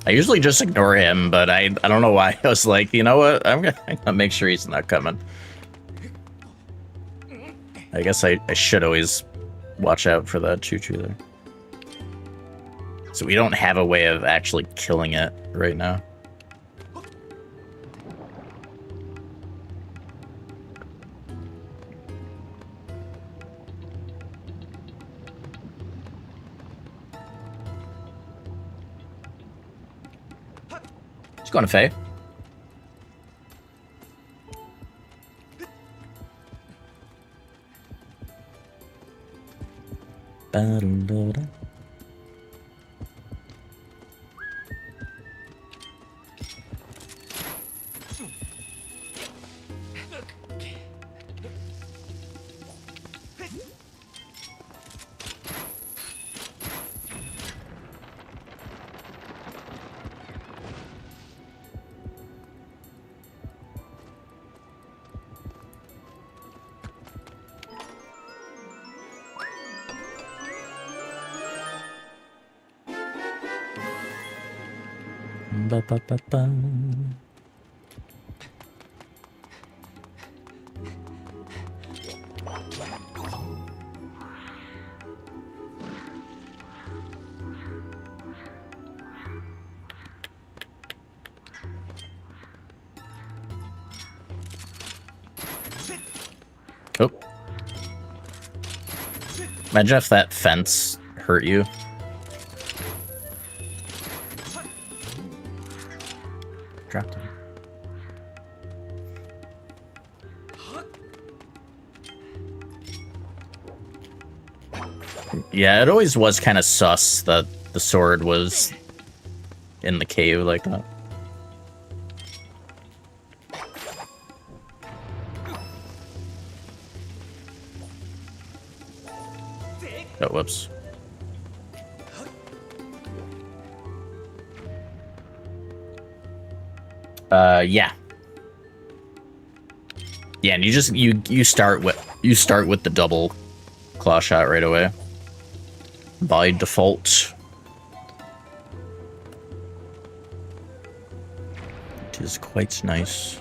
I usually just ignore him, but I don't know why. I was like, you know what? I'm gonna make sure he's not coming. I guess I should always watch out for that choo-choo there. So we don't have a way of actually killing it right now. Just going to Faye. Ba, ba, ba, ba. Oh. Imagine if that fence hurt you. Dropped him. Yeah, it always was kind of sus that the sword was in the cave like that. Oh, whoops. Yeah. Yeah, and you start with the double claw shot right away. By default. It is quite nice.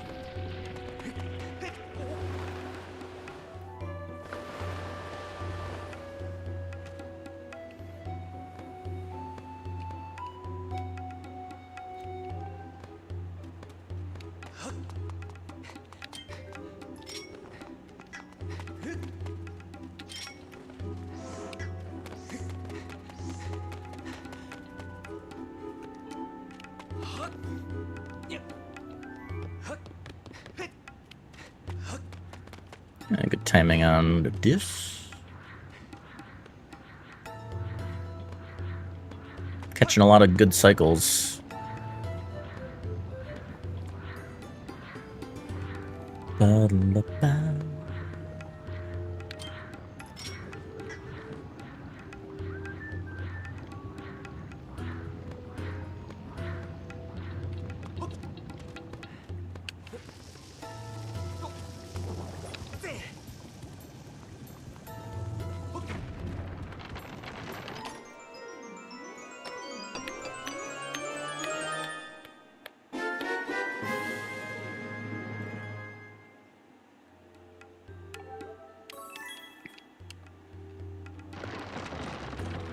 Good timing on this. Catching a lot of good cycles. Ba-da-ba-ba.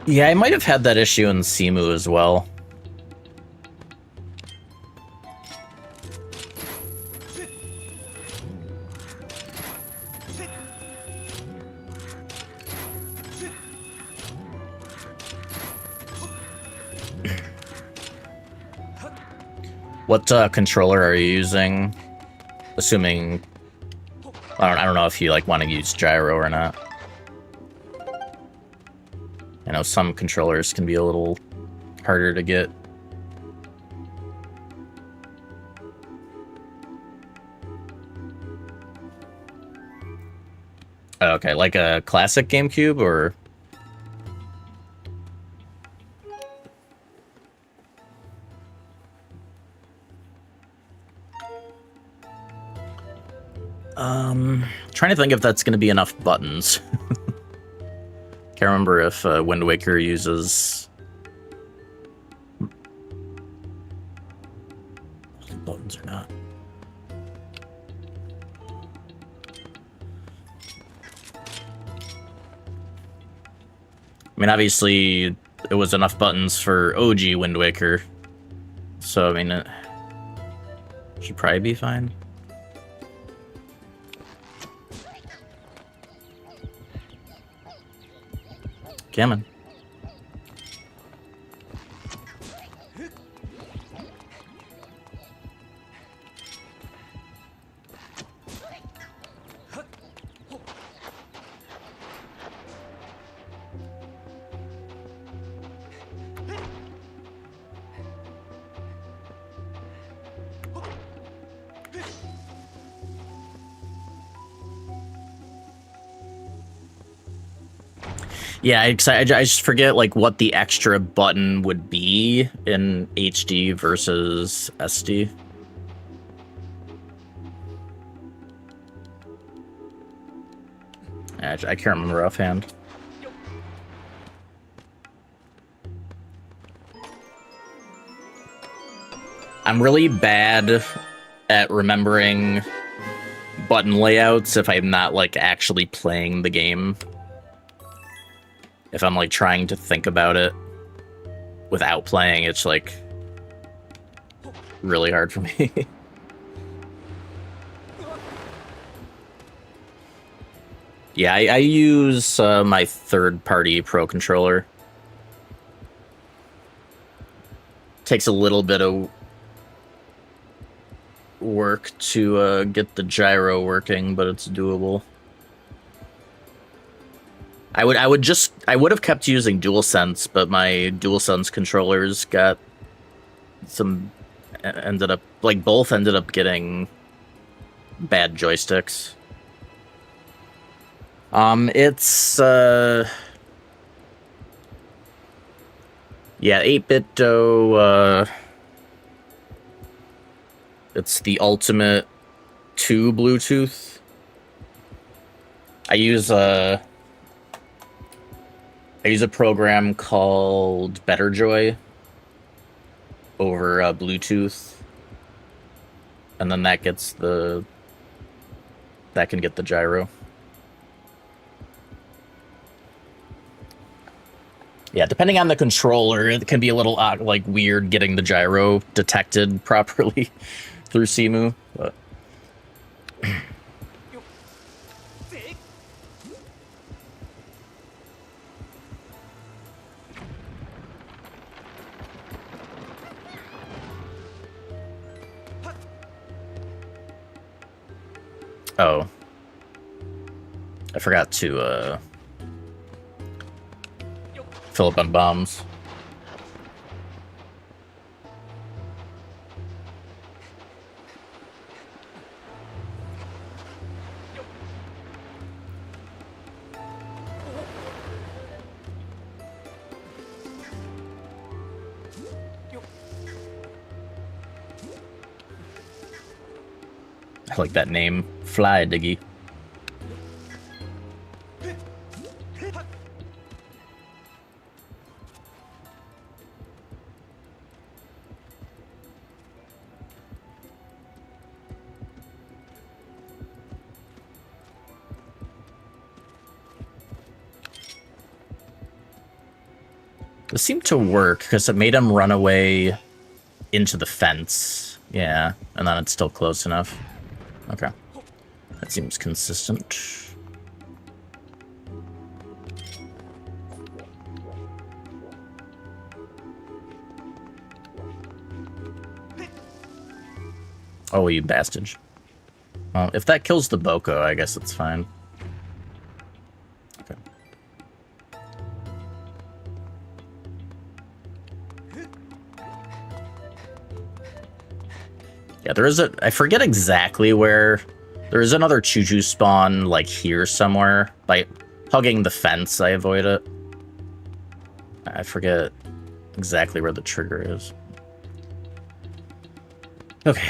Yeah, I might have had that issue in Simu as well. What controller are you using? Assuming I don't know if you like want to use gyro or not. I know some controllers can be a little harder to get. Okay, like a classic GameCube or? Trying to think if that's going to be enough buttons. Can't remember if Wind Waker uses I mean, obviously, it was enough buttons for OG Wind Waker. So, I mean, it should probably be fine. Come on. Yeah, I just forget like what the extra button would be in HD versus SD. I can't remember offhand. I'm really bad at remembering button layouts if I'm not like actually playing the game. If I'm like trying to think about it without playing, it's like really hard for me. Yeah, I use my third-party Pro controller. Takes a little bit of work to get the gyro working, but it's doable. I would have kept using DualSense, but my DualSense controllers got both ended up getting bad joysticks. It's yeah, 8BitDo, it's the ultimate 2 Bluetooth. I use a program called BetterJoy over Bluetooth, and then that can get the gyro. Yeah, depending on the controller, it can be a little like weird getting the gyro detected properly through Cemu, but oh, I forgot to fill up on bombs. I like that name, Fly Diggy. It seemed to work because it made him run away into the fence. Yeah, and then it's still close enough. Okay. That seems consistent. Oh, you bastard. Well, if that kills the Boko, I guess it's fine. Okay. Yeah, there is I forget exactly where. There is another choo-choo spawn, like, here somewhere. By hugging the fence, I avoid it. I forget exactly where the trigger is. Okay.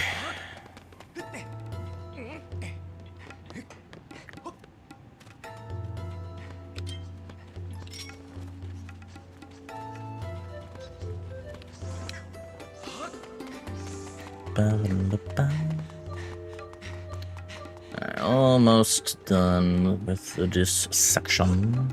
Almost done with this section.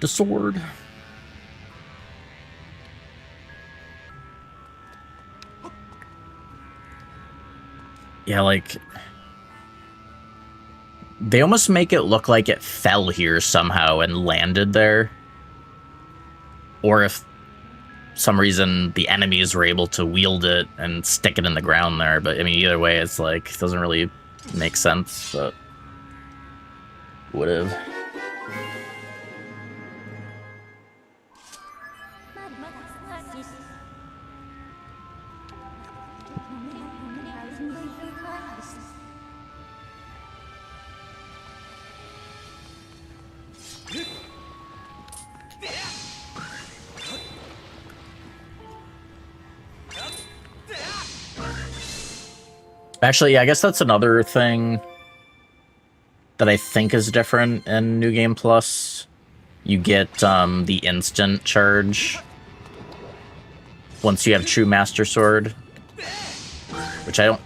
the sword. Yeah, like... They almost make it look like it fell here somehow and landed there. Or if some reason the enemies were able to wield it and stick it in the ground there. But, I mean, either way, it's like, it doesn't really make sense, but... Would've. Actually, yeah, I guess that's another thing that I think is different in New Game Plus. You get the instant charge once you have True Master Sword, which I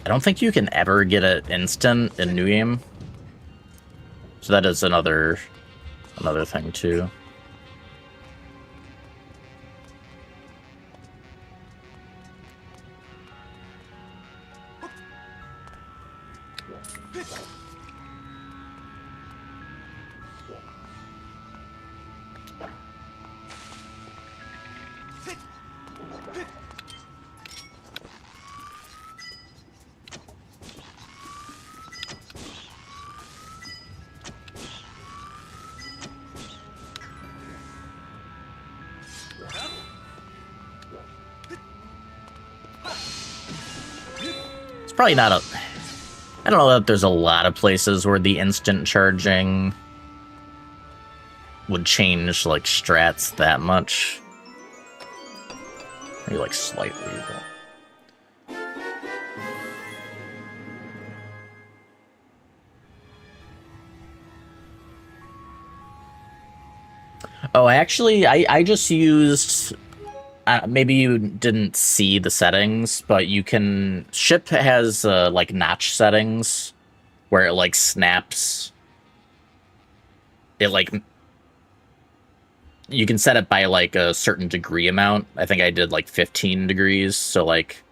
don't think you can ever get it instant in New Game. So that is another thing too. Probably not a... I don't know that there's a lot of places where the instant charging would change, like, strats that much. Maybe, like, slightly, but... Oh, actually, I just used... maybe you didn't see the settings, but you can... Ship has, like, notch settings where it, like, snaps. It, like... You can set it by, like, a certain degree amount. I think I did, like, 15 degrees. So, like,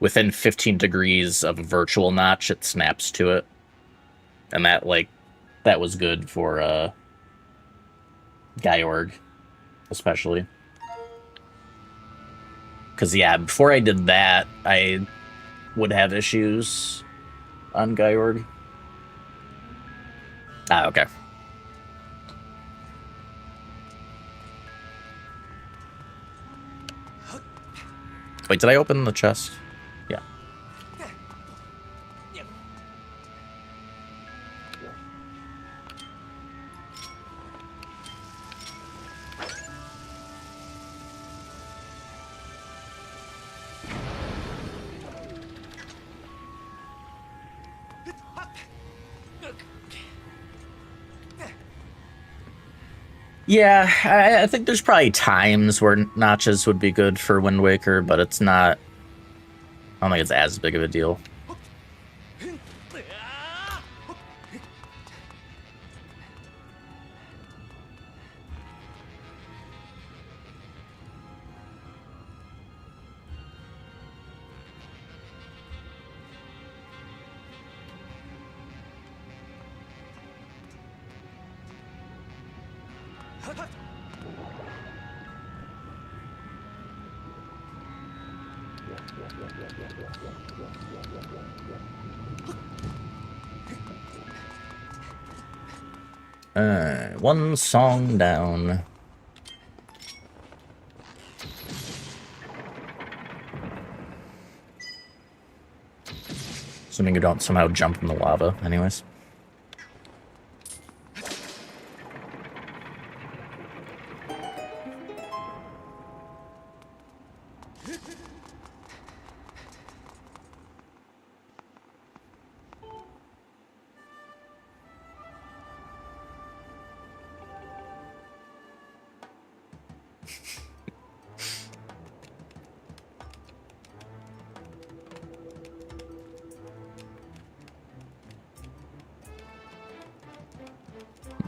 within 15 degrees of a virtual notch, it snaps to it. And that, like, that was good for, Georg, especially. Because, yeah, before I did that, I would have issues on Georg. Ah, okay. Wait, did I open the chest? Yeah. Yeah, I think there's probably times where notches would be good for Wind Waker, but it's not... I don't think it's as big of a deal. One song down. Assuming you don't somehow jump in the lava, anyways.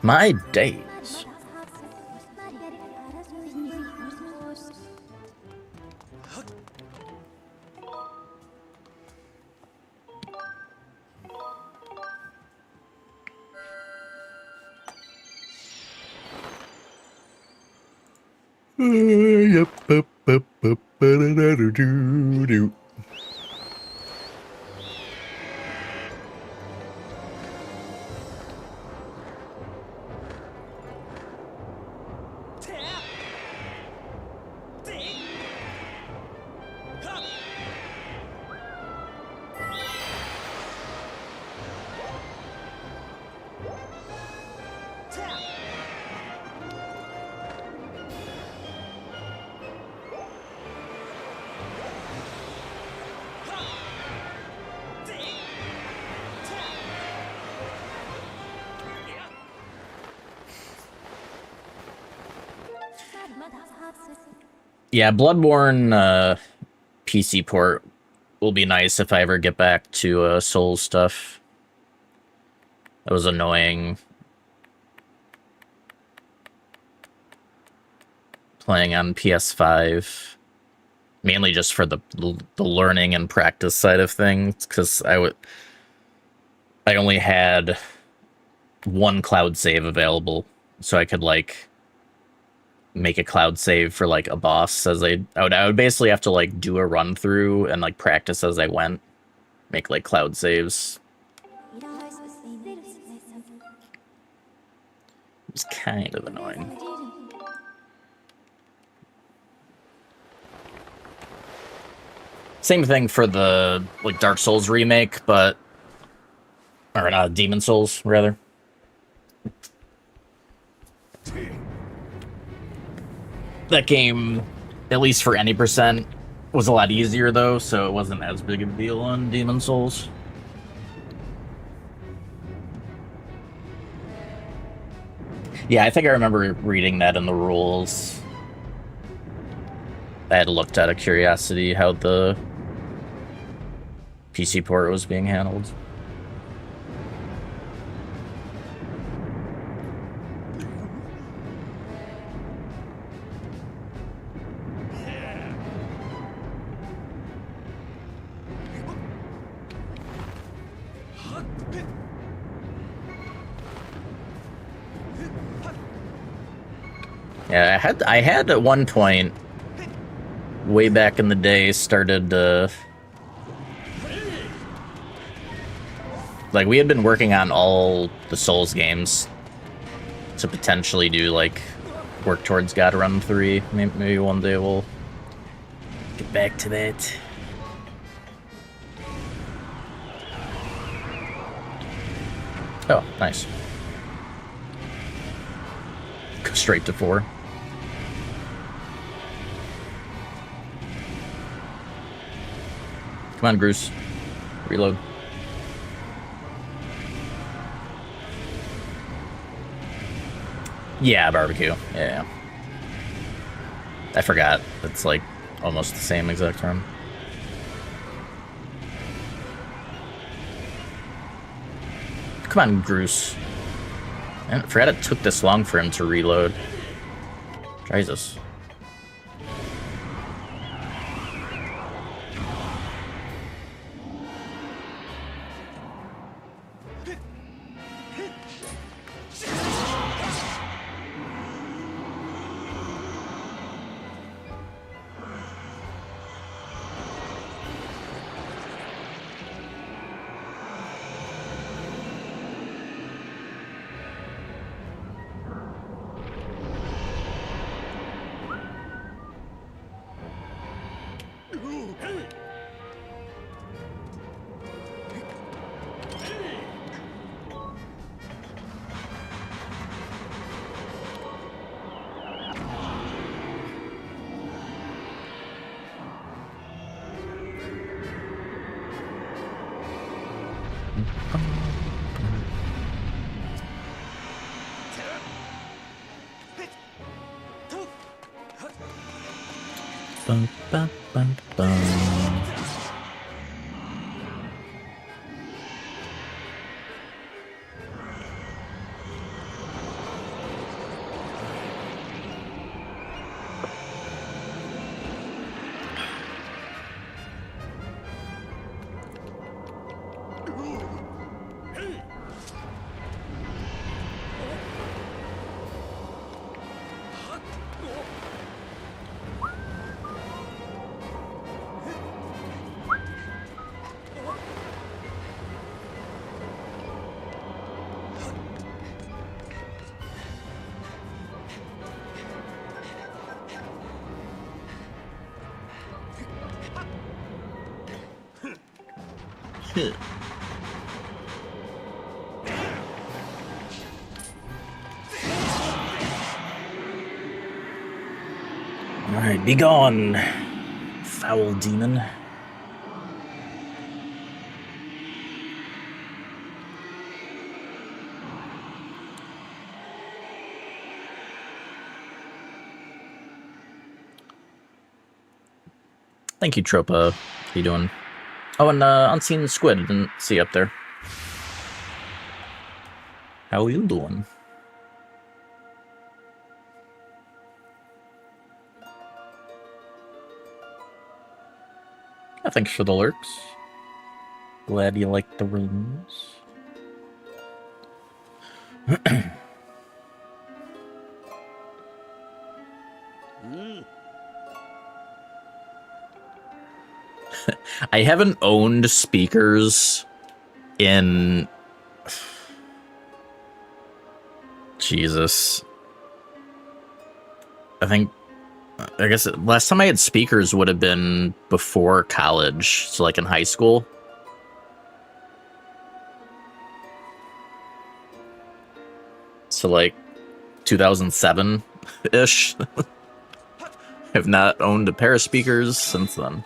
My days. Yeah, Bloodborne PC port will be nice if I ever get back to Souls stuff. That was annoying. Playing on PS5, mainly just for the learning and practice side of things, because I only had one cloud save available, so I could like make a cloud save for like a boss as I would basically have to like do a run through and like practice as I went, make like cloud saves. It's kind of annoying. Same thing for the like Dark Souls remake, or not, Demon Souls rather. That game, at least for any percent, was a lot easier though, so it wasn't as big of a deal on Demon Souls. Yeah, I think I remember reading that in the rules. I had looked out of curiosity how the PC port was being handled. Yeah, I had at one point, way back in the day, started like we had been working on all the Souls games to potentially do like work towards God Run 3. Maybe one day we'll get back to that. Oh, nice. Go straight to 4. Come on, Bruce. Reload. Yeah, barbecue. Yeah. I forgot. It's like almost the same exact term. Come on, Bruce. I forgot it took this long for him to reload. Jesus. Bum, bum, bum, bum. Alright, be gone, foul demon. Thank you, Tropa. How you doing? Oh, and Unseen Squid, I didn't see up there. How you doing? Yeah, thanks for the lurks. Glad you like the rooms. I haven't owned speakers in... Jesus. I guess last time I had speakers would have been before college, so like in high school. So like 2007-ish. I've not owned a pair of speakers since then.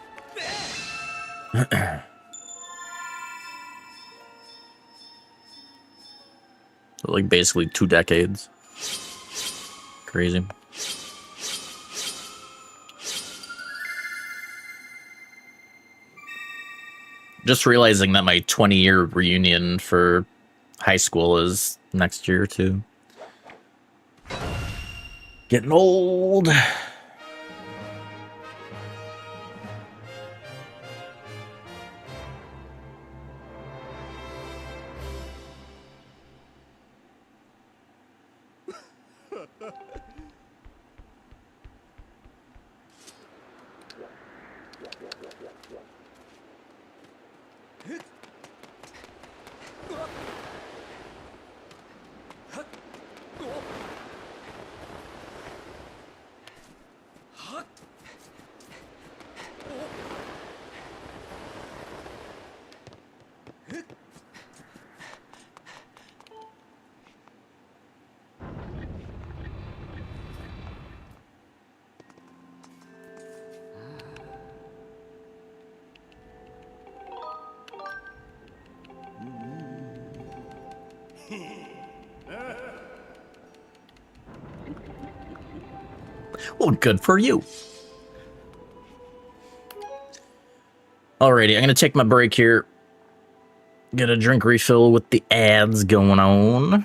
Like basically 2 decades. Crazy. Just realizing that my 20-year reunion for high school is next year too. Getting old. Well, good for you. Alrighty, I'm gonna take my break here. Get a drink refill with the ads going on.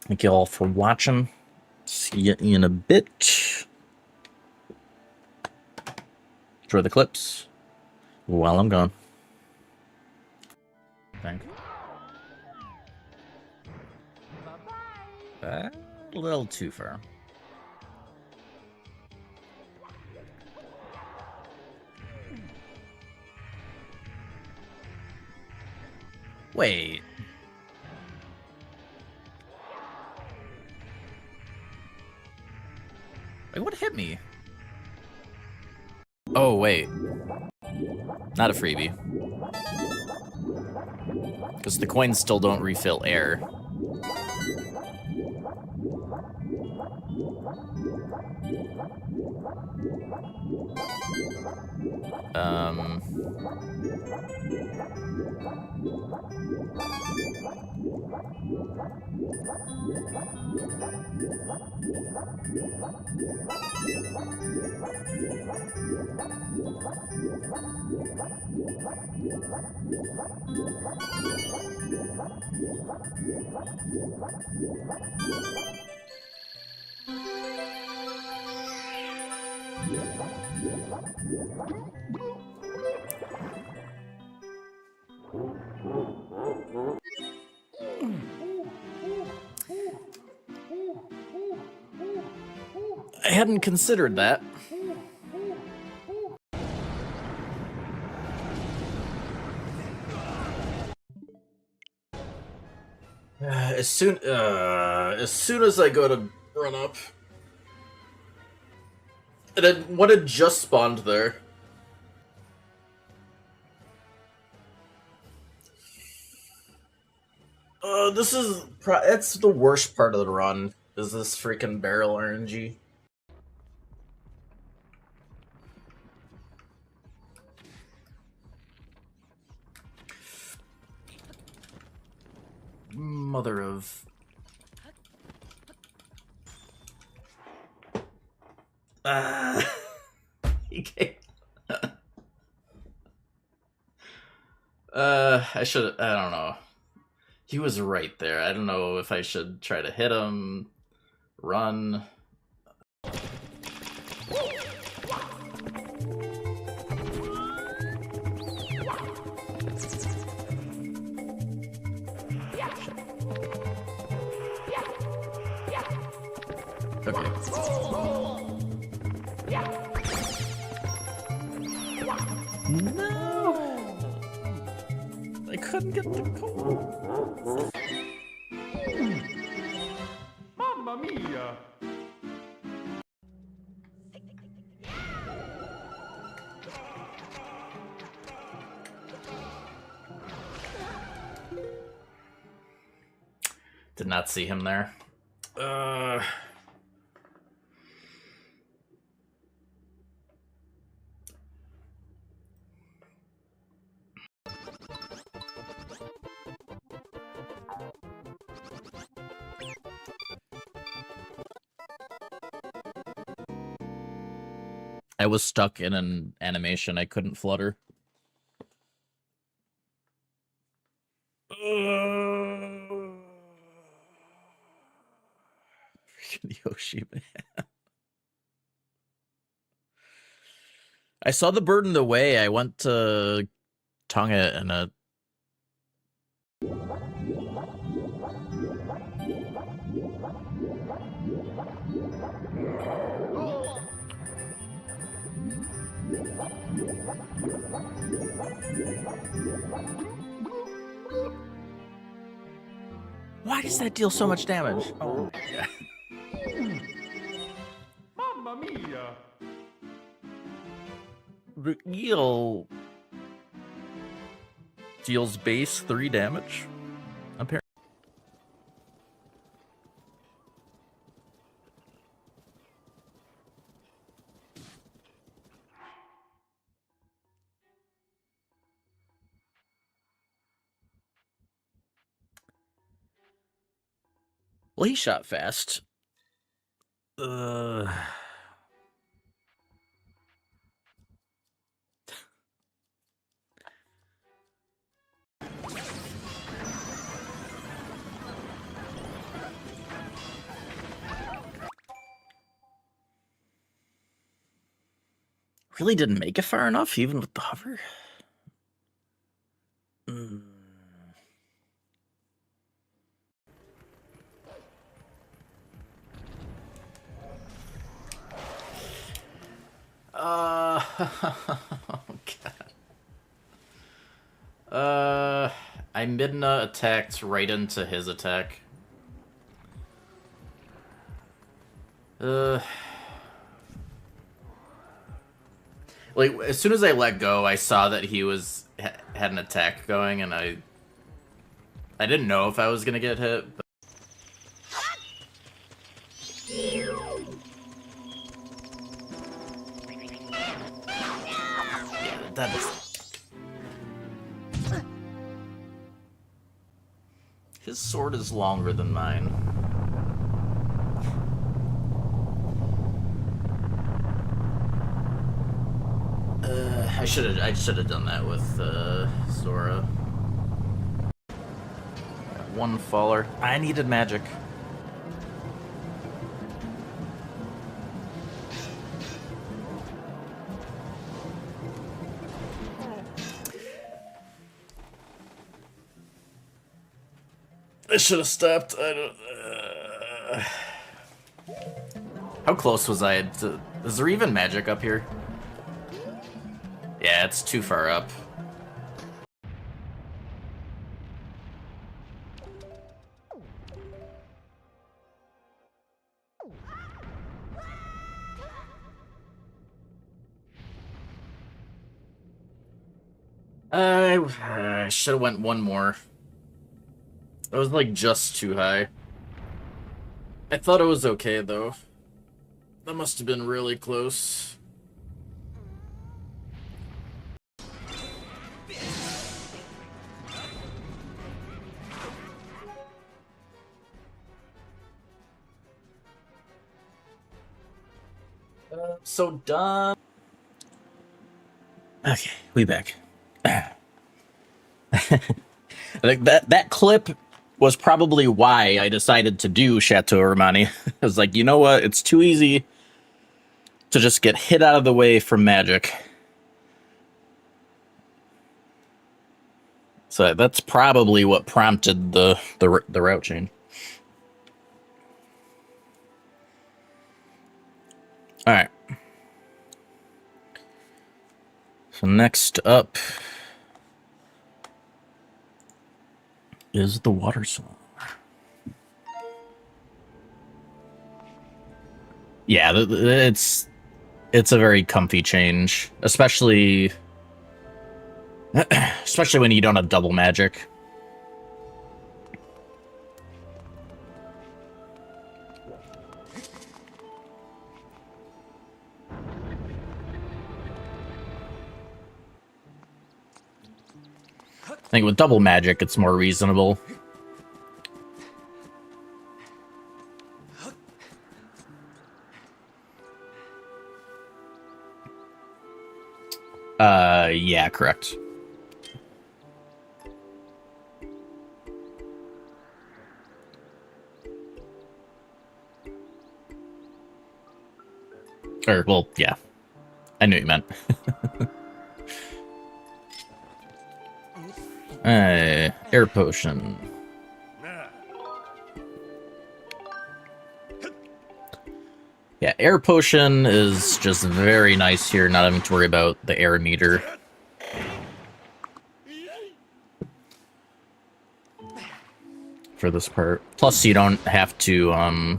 Thank you all for watching. See you in a bit. Enjoy the clips while I'm gone. Thank you. A little too far. Wait. Like, what hit me? Oh, wait. Not a freebie. Because the coins still don't refill air. I hadn't considered that. As soon as I go to run up, what had just spawned there? This is it's the worst part of the run. Is this freaking barrel RNG? Mother of. He can't. I should. I don't know. He was right there. I don't know if I should try to hit him, run. Okay. No! I couldn't get the code. Mamma mia! Did not see him there. I was stuck in an animation. I couldn't flutter. Freaking Yoshi, man. I saw the bird in the way. I went to tongue it and why does that deal so much damage? Oh my god. Mamma mia! The eel deals base 3 damage. Apparently. Well, he shot fast. Really didn't make it far enough, even with the hover. Oh god. I Midna attacked right into his attack. Like, as soon as I let go, I saw that he had an attack going, and I didn't know if I was gonna get hit, but... Yeah, that is... His sword is longer than mine. I should have done that with Zora. One faller. I needed magic. I should have stopped. I don't. How close was I to? Is there even magic up here? Yeah, it's too far up. I should have went one more. It was like just too high. I thought it was okay though. That must have been really close. So done. Okay, we back. I think that clip was probably why I decided to do Chateau Romani. I was like, you know what? It's too easy to just get hit out of the way from magic. So that's probably what prompted the route change. All right. So next up is the water song. Yeah, it's a very comfy change, especially when you don't have double magic. I think with double magic, it's more reasonable. Yeah, correct. Or, well, yeah. I knew what you meant. Air potion. Yeah, air potion is just very nice here, not having to worry about the air meter. For this part. Plus, you don't have to,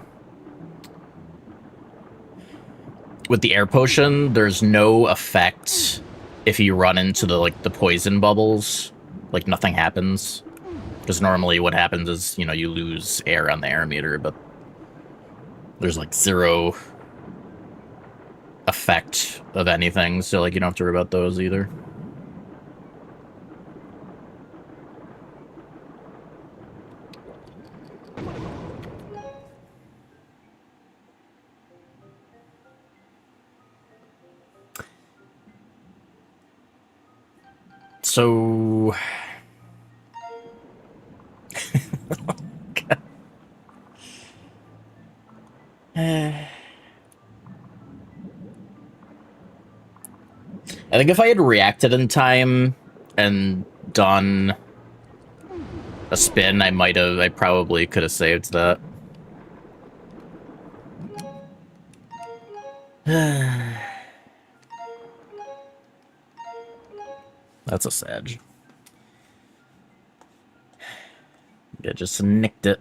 with the air potion, there's no effect if you run into the poison bubbles. Like, nothing happens. Because normally what happens is, you know, you lose air on the air meter, but there's, like, zero effect of anything, so, like, you don't have to worry about those either. So... I think if I had reacted in time and done a spin, I probably could have saved that. That's a Sag. Yeah, just nicked it.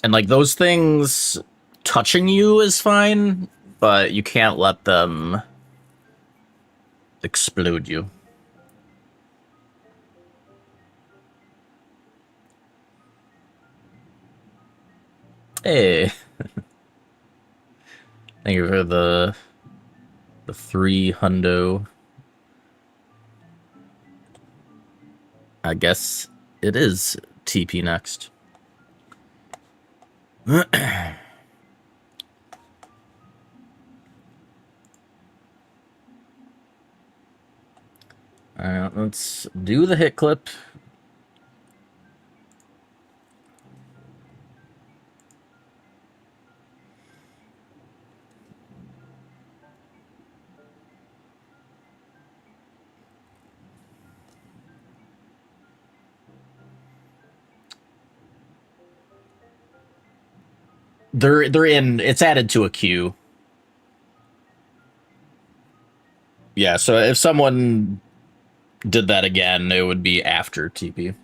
And, like, those things touching you is fine, but you can't let them explode you. Hey. Thank you for the 3 hundo. I guess it is TP next. Alright, let's do the hit clip. They're in. It's added to a queue. Yeah, so if someone did that again, it would be after TP.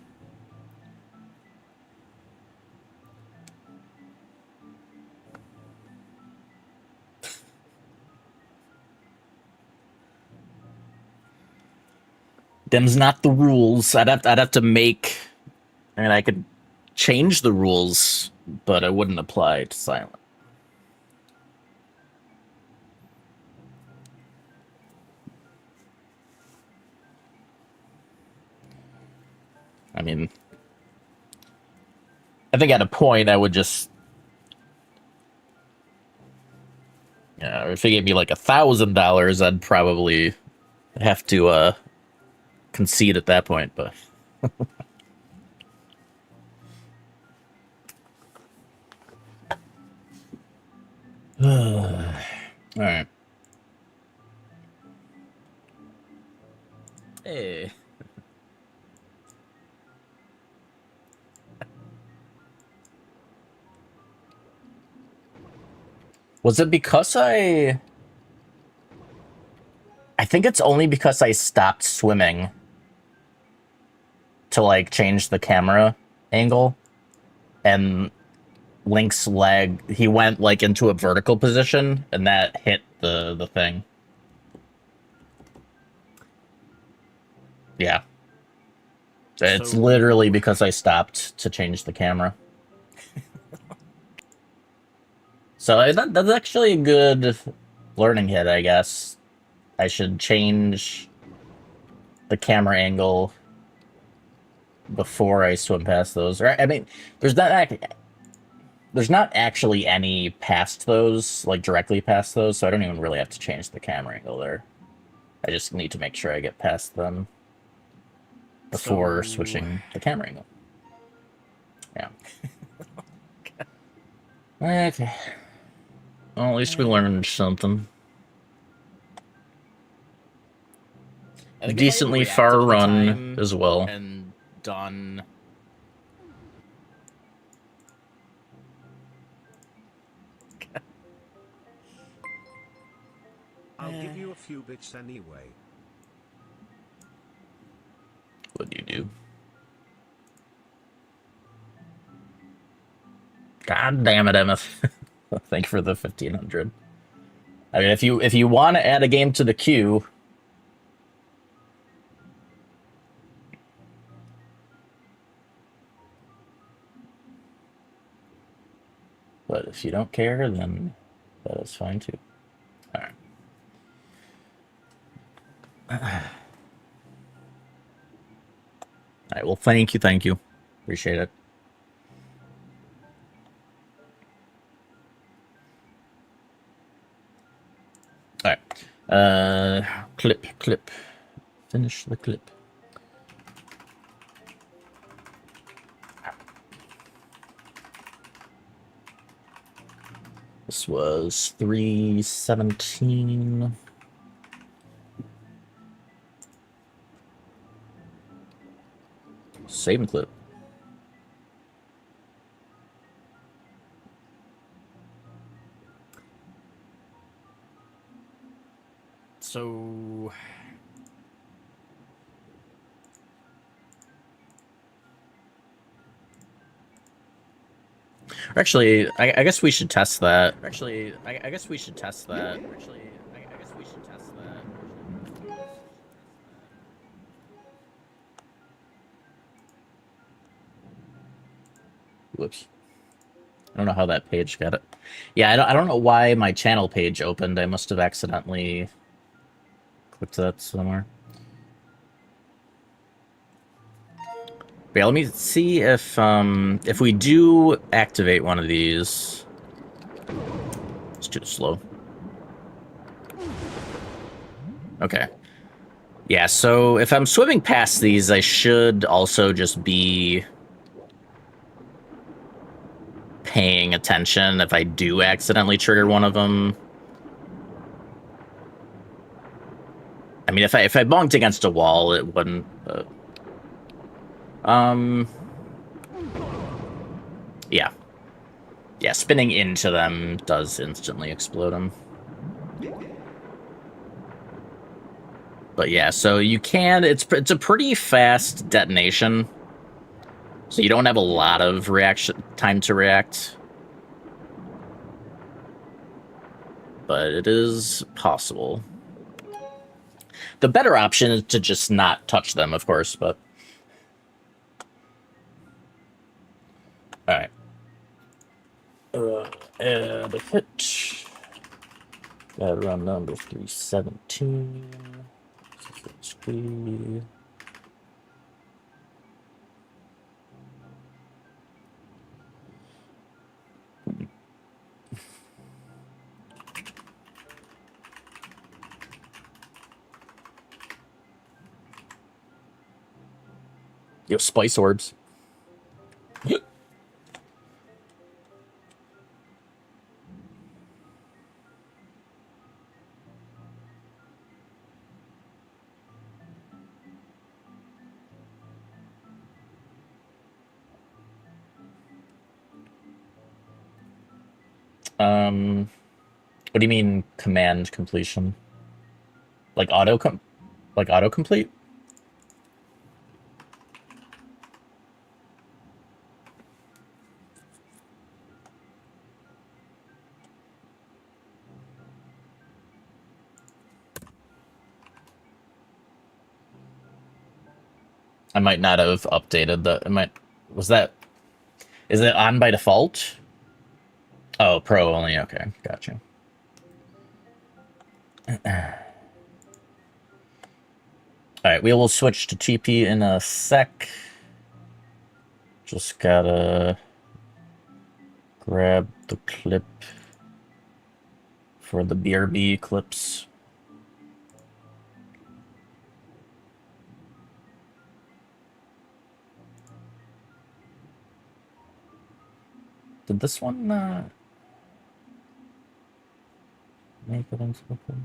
Them's not the rules. I'd have to make I mean, I could change the rules, but it wouldn't apply to silent. I mean, I think at a point I would just, yeah, if they gave me like $1,000, I'd probably have to concede at that point. But all right. Hey. Was it because I think it's only because I stopped swimming to like change the camera angle, and Link's leg, he went like into a vertical position, and that hit the thing. Yeah. It's literally because I stopped to change the camera. So that's actually a good learning hit, I guess. I should change the camera angle before I swim past those. Or I mean, there's not actually any past those, like directly past those, so I don't even really have to change the camera angle there. I just need to make sure I get past them before switching the camera angle. Yeah. Okay. Well, at least we learned something. Decently far run as well. And done. I'll give you a few bits anyway. What do you do? God damn it, Emma. Thank you for the 1,500. I mean, if you want to add a game to the queue, but if you don't care, then that is fine too. All right. All right. Well, thank you. Appreciate it. All right. Clip. Finish the clip. This was 317. Save and clip. So actually, I guess we should test that. Actually, I guess we should test that. Whoops. I don't know how that page got it. Yeah, I don't know why my channel page opened. I must have accidentally clicked that somewhere. But yeah, let me see if we do activate one of these. It's too slow. Okay. Yeah, so if I'm swimming past these, I should also just be paying attention if I do accidentally trigger one of them. I mean, if I bumped against a wall, it wouldn't. Yeah. Yeah, spinning into them does instantly explode them. But yeah, so you can. It's a pretty fast detonation. So you don't have a lot of time to react. But it is possible. The better option is to just not touch them, of course, but And a hit. God Run number 317. Yo, spice orbs. What do you mean command completion? Like autocomplete? I might not have updated that. It might was that is it on by default? Oh, pro only. Okay, gotcha. All right, we will switch to TP in a sec. Just gotta grab the clip for the BRB clips. Did this one make it into the clip?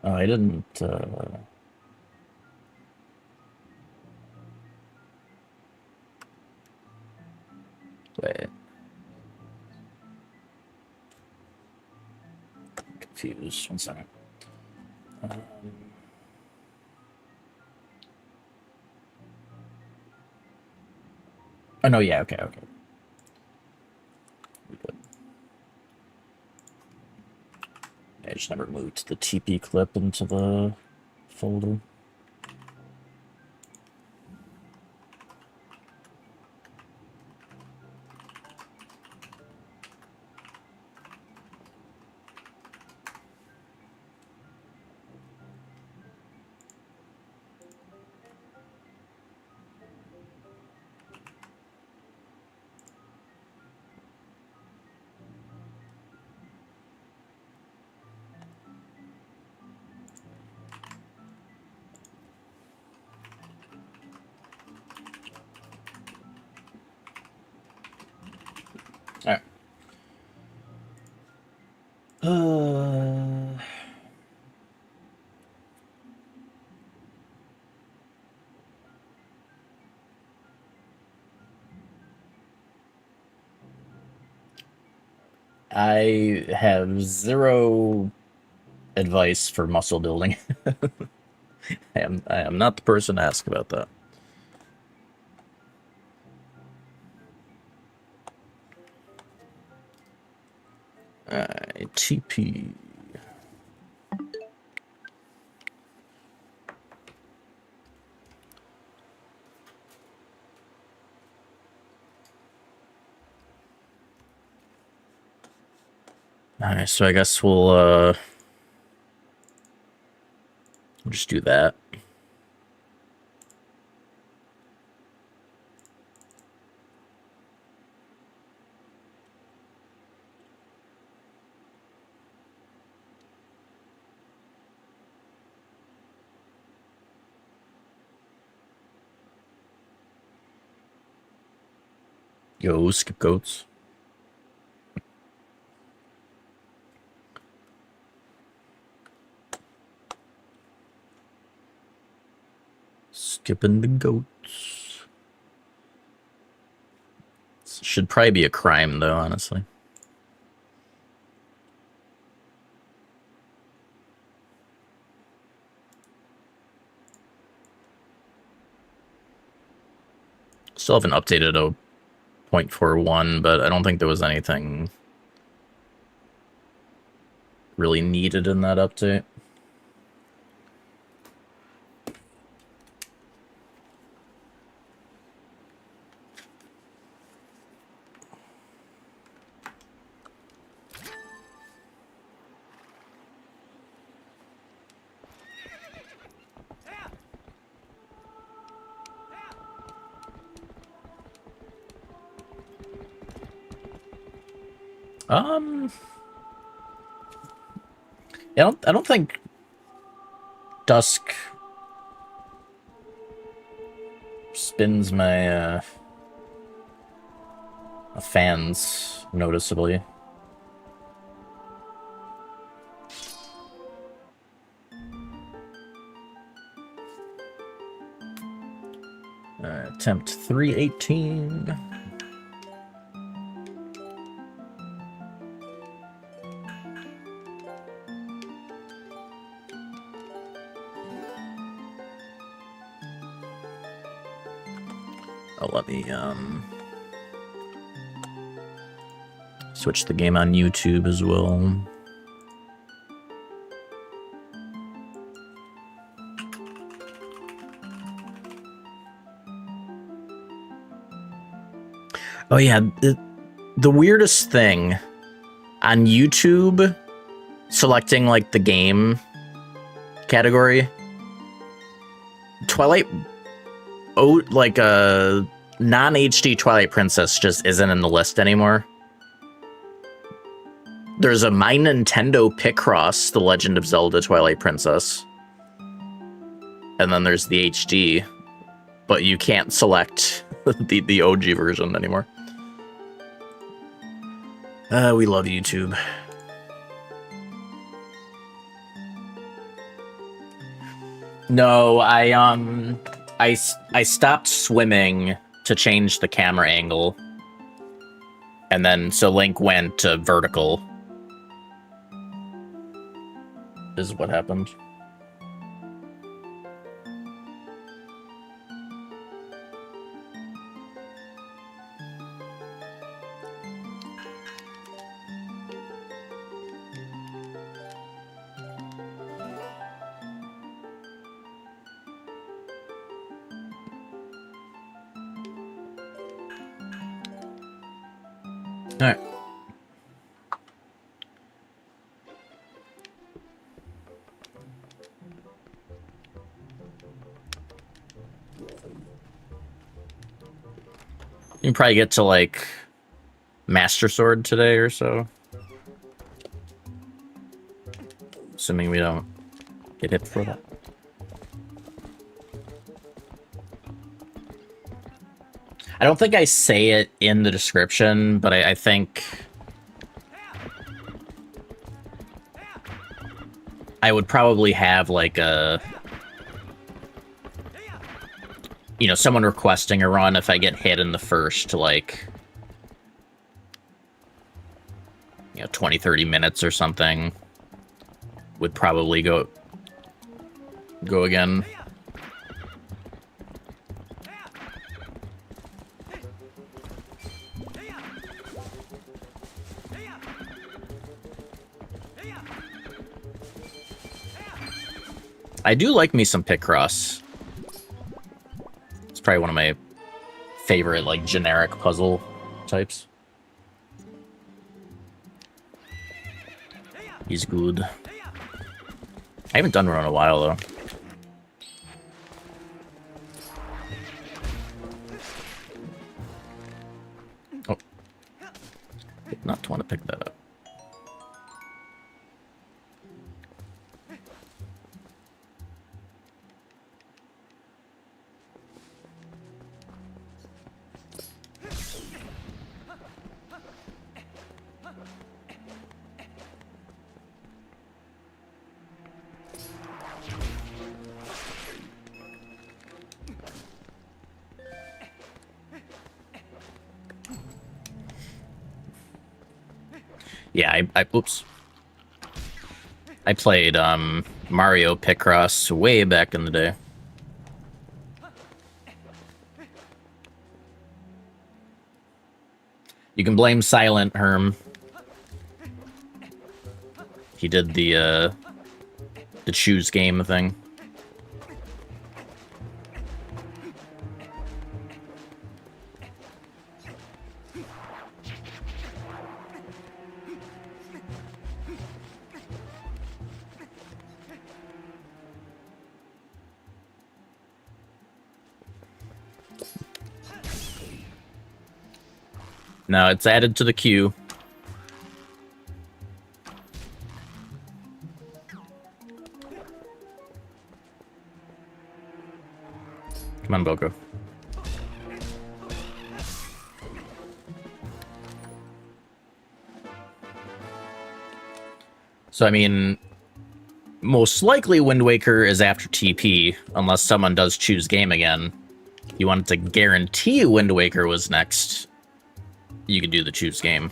Oh, I didn't. Wait. Confused. 1 second. Oh no, yeah, okay. We good. I just never moved the TP clip into the folder. All right. I have zero advice for muscle building. I am not the person to ask about that. TP. Alright, so I guess we'll just do that. Yo, skip goats. Skipping the goats. Should probably be a crime, though, honestly. Still haven't updated 0.41, but I don't think there was anything really needed in that update. Yeah, I don't think Dusk spins my fans noticeably. Attempt 318. Oh, let me switch the game on YouTube as well. Oh yeah, the weirdest thing on YouTube, selecting like the game category, Twilight, like a non-HD Twilight Princess just isn't in the list anymore. There's a My Nintendo Picross, The Legend of Zelda Twilight Princess, and then there's the HD, but you can't select the OG version anymore. We love YouTube. No, I stopped swimming to change the camera angle, and then so Link went to vertical. Is what happened. All right. You can probably get to like Master Sword today or so. Assuming we don't get hit for that. I don't think I say it in the description, but I think I would probably have like a, you know, someone requesting a run if I get hit in the first, like, you know, 20, 30 minutes or something, would probably go again. I do like me some Picross. It's probably one of my favorite, like, generic puzzle types. He's good. I haven't done one in a while, though. Oh. Did not want to pick that up. Yeah, oops. I played Mario Picross way back in the day. You can blame Silent Herm. He did the choose game thing. No, it's added to the queue. Come on, Boko. So, I mean, most likely Wind Waker is after TP, unless someone does choose game again. You wanted to guarantee Wind Waker was next, you could do the choose game.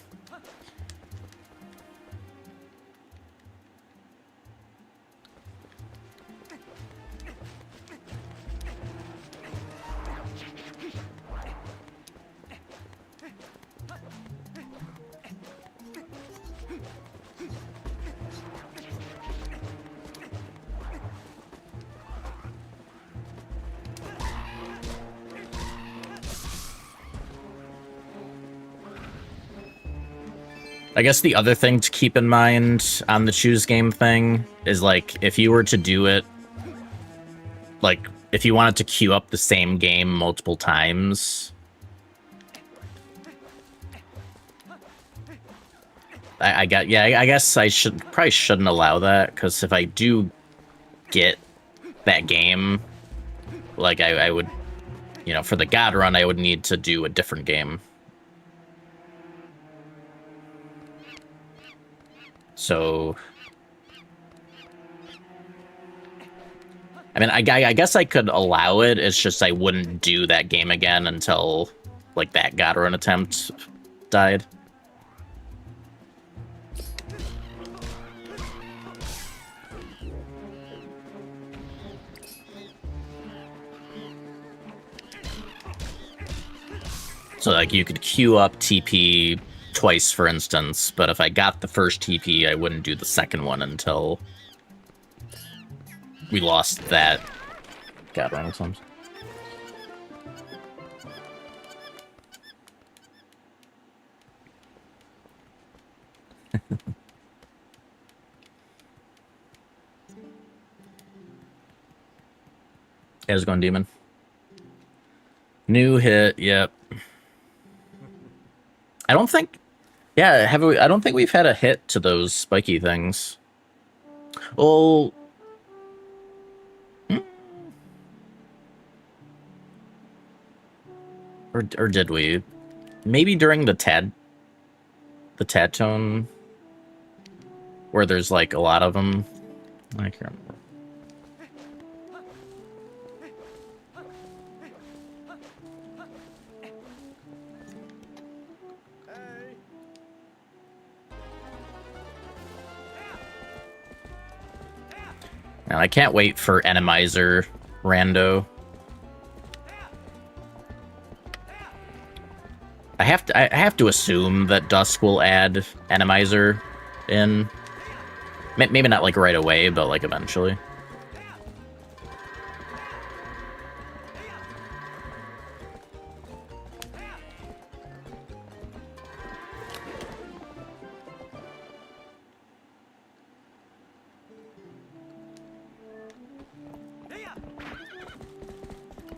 I guess the other thing to keep in mind on the choose game thing is, like, if you were to do it, like, if you wanted to queue up the same game multiple times, I guess I probably shouldn't allow that, because if I do get that game, like, I would, you know, for the God Run, I would need to do a different game. So, I mean, I guess I could allow it. It's just I wouldn't do that game again until, like, that God Run attempt died. So, like, you could queue up TP twice, for instance, but if I got the first TP, I wouldn't do the second one until we lost that God Run attempt. How's it going, Demon? New hit, yep. I don't think... Yeah, have we? I don't think we've had a hit to those spiky things. Well... Or did we? Maybe during the Tad tone, where there's, like, a lot of them. I can't remember. And I can't wait for Enemizer Rando. I have to assume that Dusk will add Enemizer in. Maybe not, like, right away, but, like, eventually.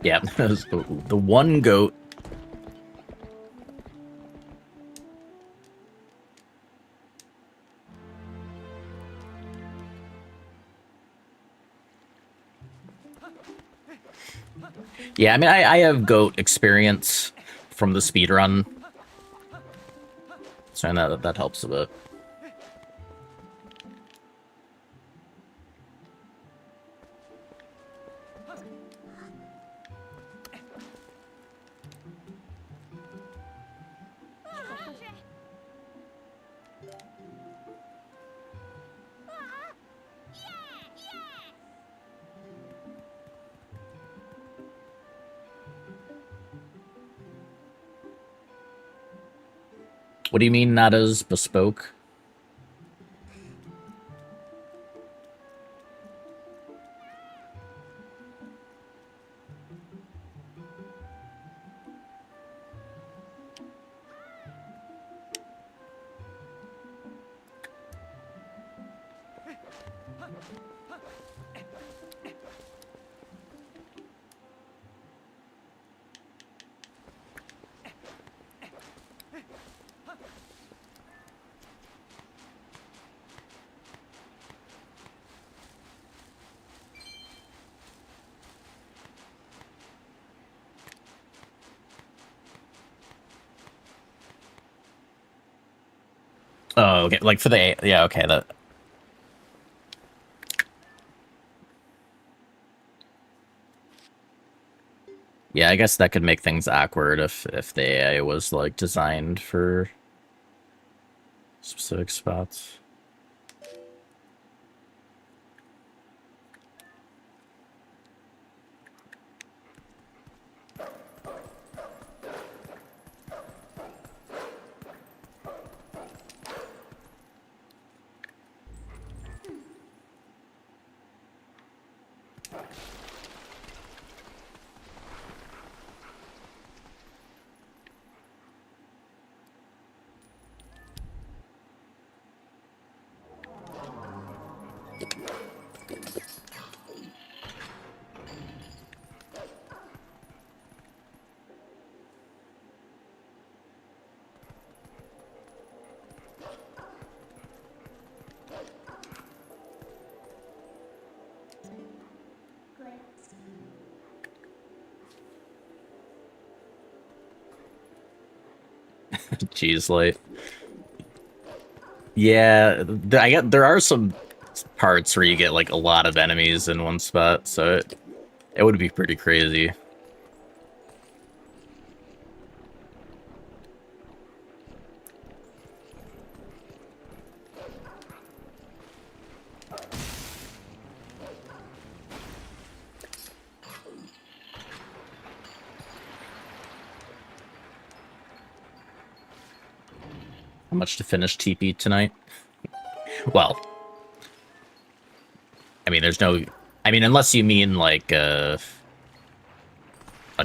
Yeah, the one goat. Yeah, I mean, I have goat experience from the speedrun, so I know that helps a bit. What do you mean not as bespoke? Oh, okay. Like for the yeah, okay. That yeah, I guess that could make things awkward if the AI was like designed for specific spots. Jeez, like yeah, I get there are some parts where you get like a lot of enemies in one spot, so it would be pretty crazy. How much to finish TP tonight? Well, I mean, there's no. I mean, unless you mean like a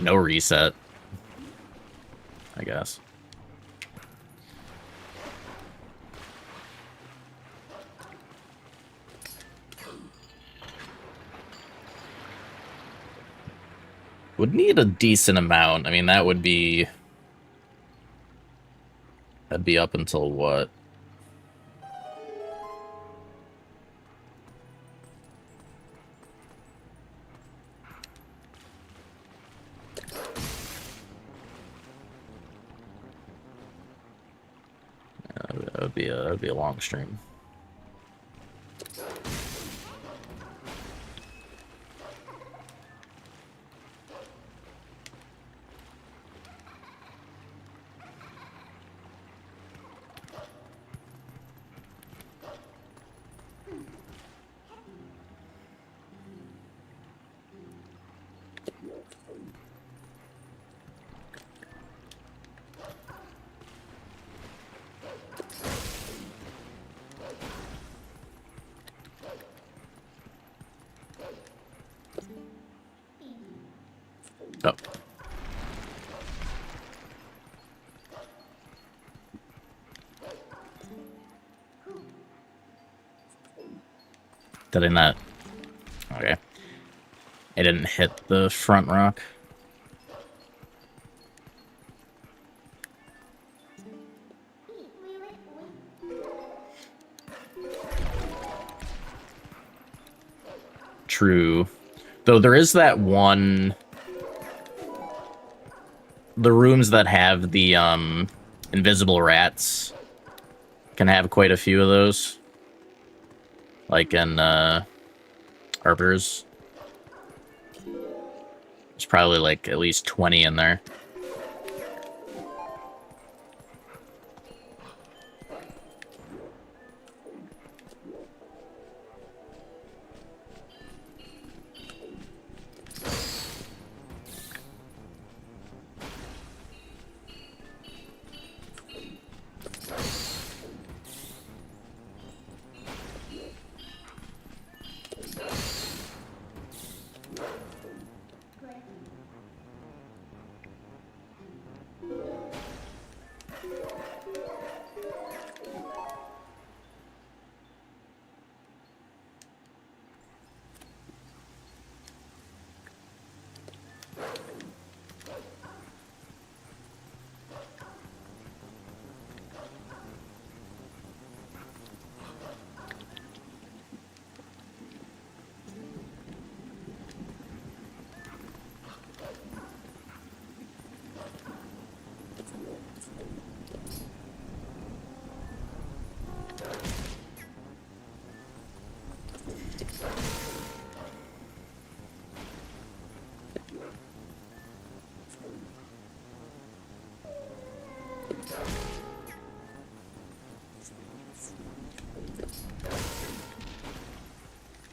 no reset, I guess. Would need a decent amount. I mean, that'd be up until what? That would be a long stream. Oh. Did I not? Okay. I didn't hit the front rock. True. Though there is that one... The rooms that have the invisible rats can have quite a few of those. Like in Arbors. There's probably like at least 20 in there.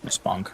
Spunk.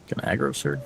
Can I aggro Surd?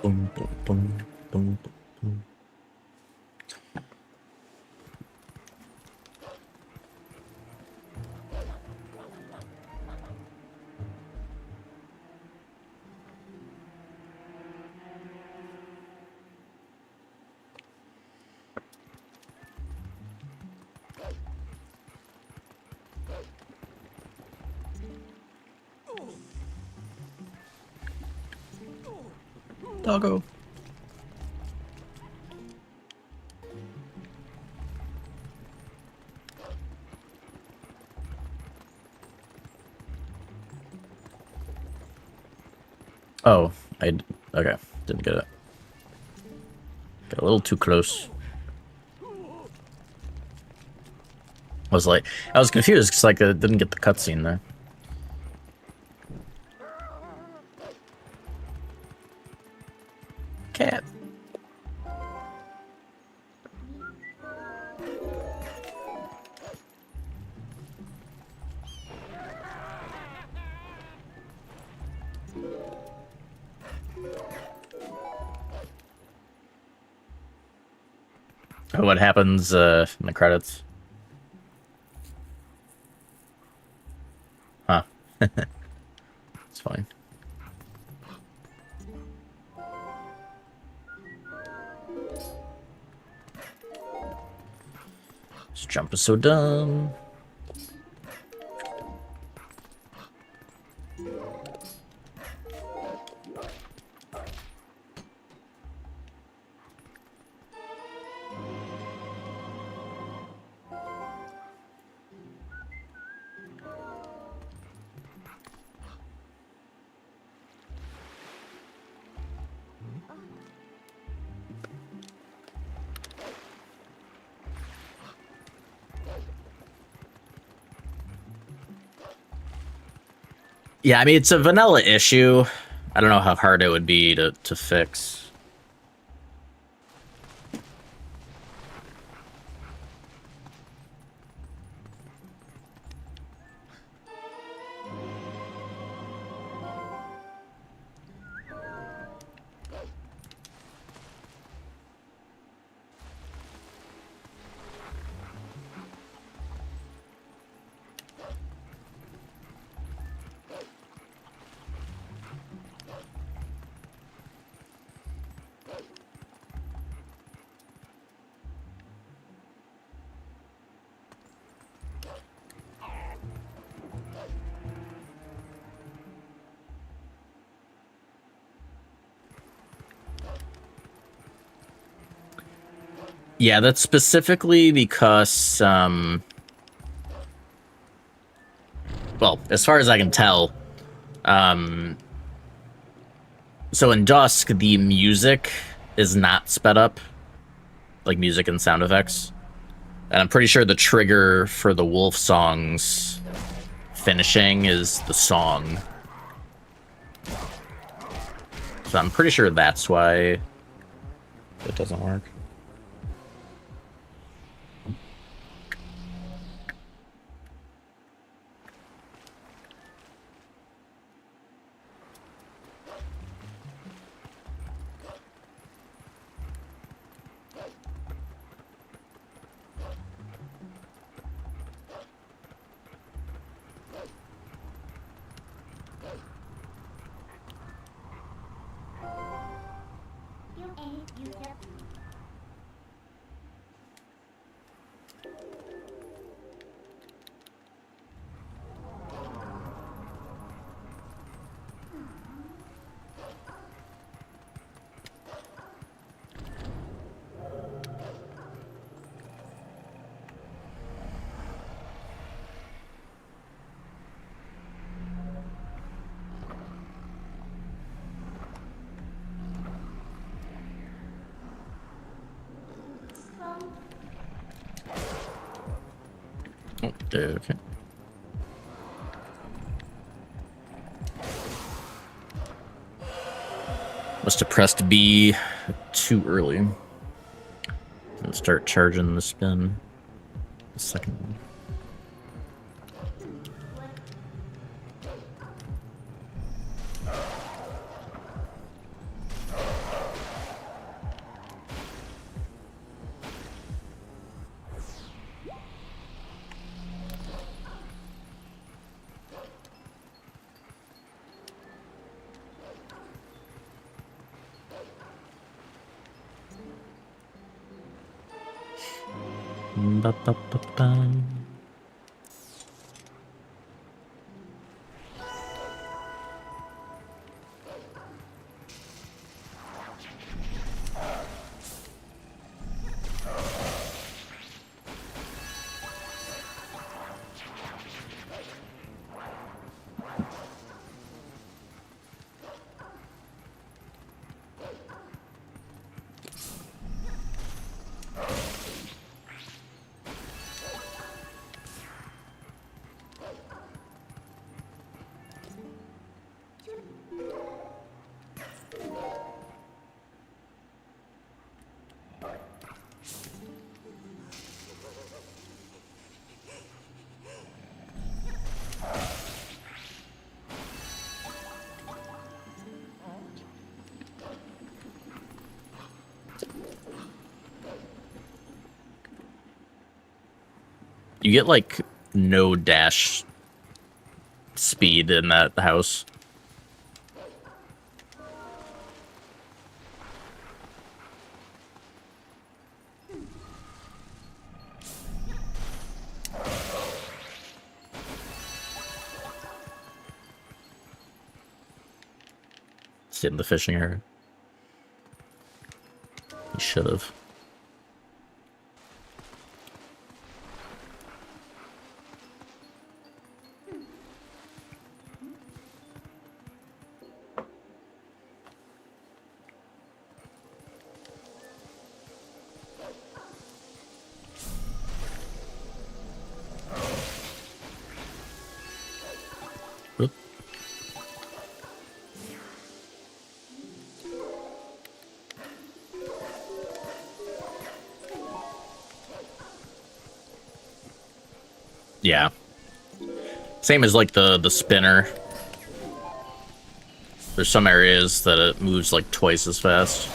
Boom, boom, boom, boom, boom. Doggo. Oh, okay, didn't get it. Got a little too close. I was confused because like I didn't get the cutscene there. Cat. What happens in the credits? Huh. It's fine. This jump is so dumb. Yeah, I mean, it's a vanilla issue. I don't know how hard it would be to fix. Yeah, that's specifically because, well, as far as I can tell, So in Dusk, the music is not sped up, like music and sound effects. And I'm pretty sure the trigger for the wolf song's finishing is the song. So I'm pretty sure that's why it doesn't work. Oh, okay. Must have pressed B too early. And start charging the spin. The second one. Ba, ba, ba, ba. You get like no dash speed in that house. Sit in the fishing area. You should have. Oop. Yeah. Same as like the spinner. There's some areas that it moves like twice as fast.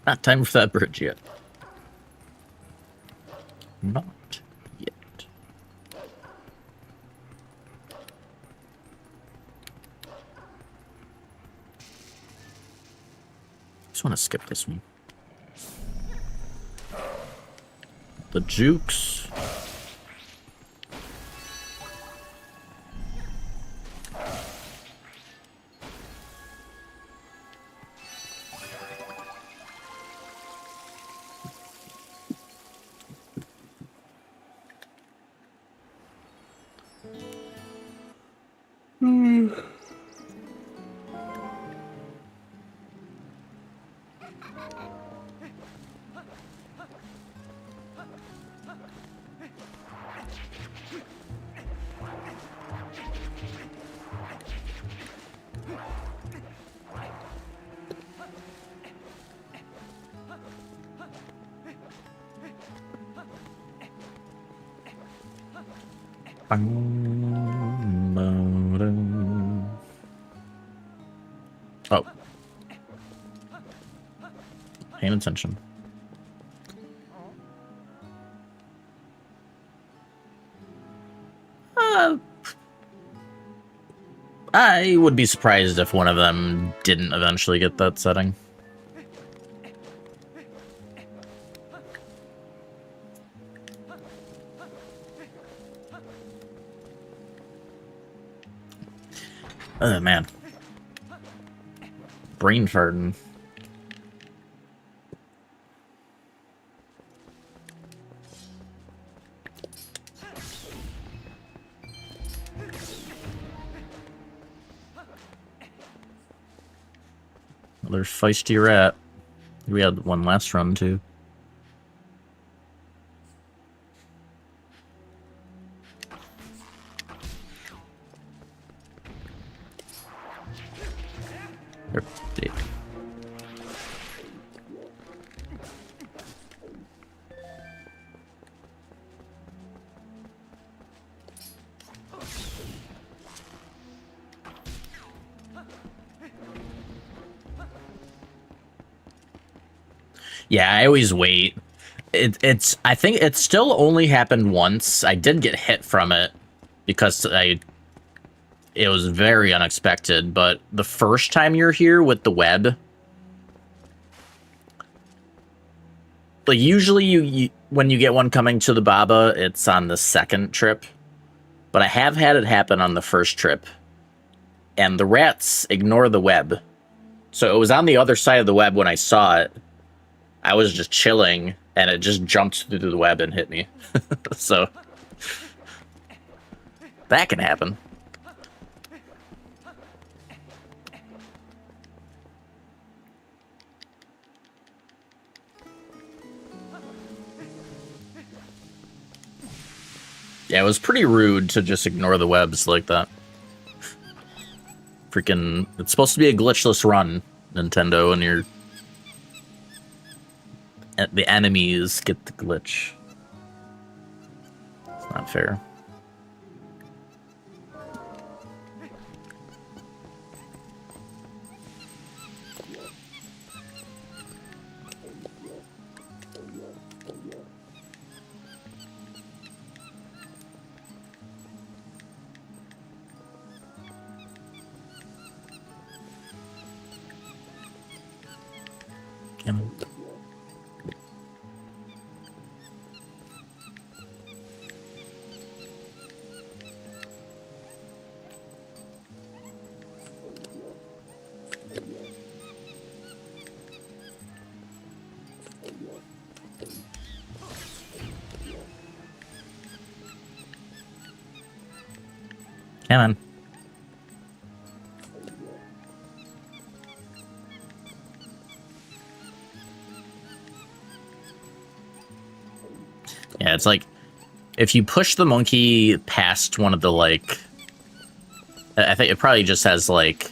Not time for that bridge yet. Not yet. Just want to skip this one. The jukes. Oh. Paying attention. I would be surprised if one of them didn't eventually get that setting. Oh, man. Brain farting. Another feisty rat. We had one last run, too. Yeah, I always wait. I think it still only happened once. I did get hit from it because it was very unexpected, but the first time you're here with the web, like usually you when you get one coming to the Baba, it's on the second trip, but I have had it happen on the first trip, and the rats ignore the web. So it was on the other side of the web when I saw it. I was just chilling, and it just jumped through the web and hit me. So that can happen. Yeah, it was pretty rude to just ignore the webs like that. Freaking, it's supposed to be a glitchless run, Nintendo, and the enemies get the glitch. It's not fair. Come on. Yeah, it's like, if you push the monkey past one of the, like, I think it probably just has, like,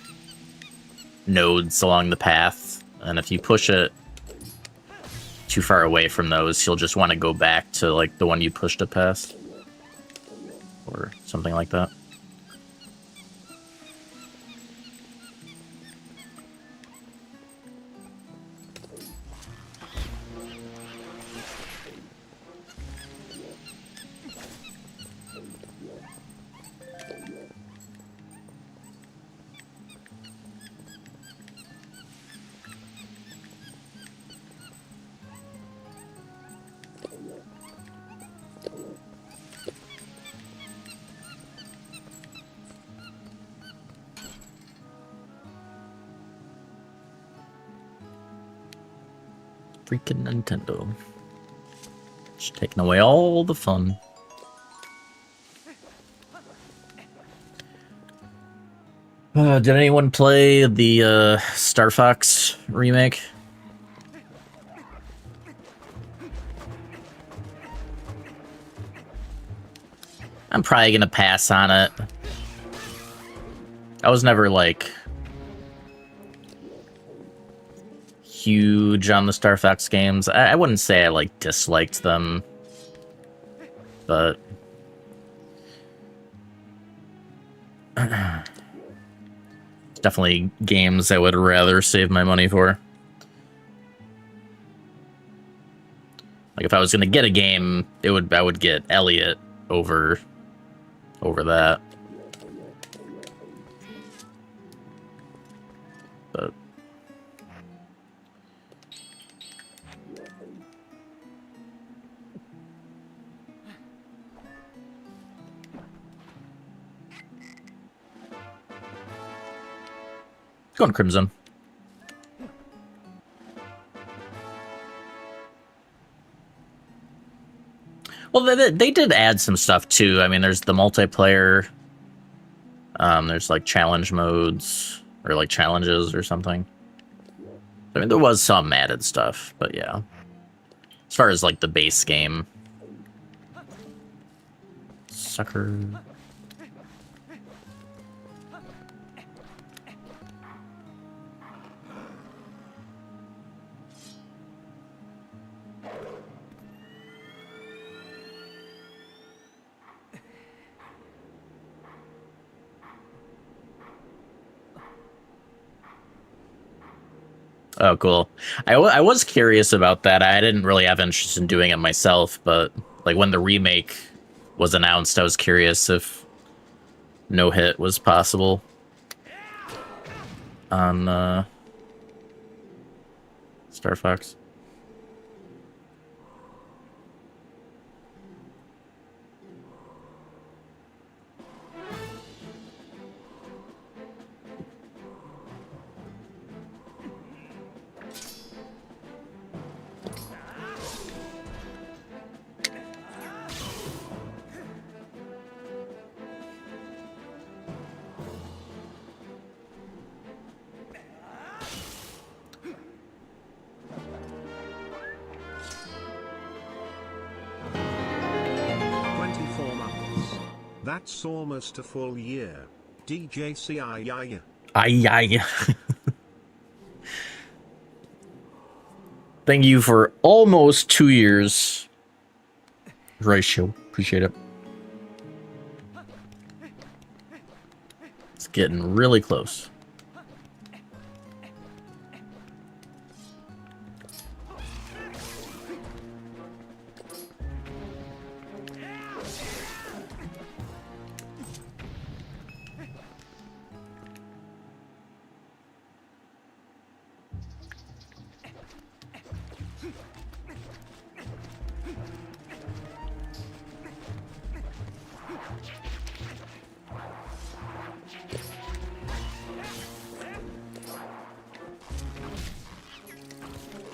nodes along the path, and if you push it too far away from those, you'll just want to go back to, like, the one you pushed it past. Or something like that. Freaking Nintendo. Just taking away all the fun. Did anyone play the Star Fox remake? I'm probably gonna pass on it. I was never, like, huge on the Star Fox games. I wouldn't say I, like, disliked them, but definitely games I would rather save my money for. Like, if I was gonna get a game, I would get Elliot over that. But going Crimson. Well, they did add some stuff too. I mean, there's the multiplayer. There's like challenge modes or like challenges or something. I mean, there was some added stuff, but yeah. As far as like the base game. Sucker. Oh, cool. I was curious about that. I didn't really have interest in doing it myself, but like when the remake was announced, I was curious if no hit was possible on Star Fox. That's almost a full year. DJCII. Aye. Thank you for almost 2 years. Ratio. Appreciate it. It's getting really close.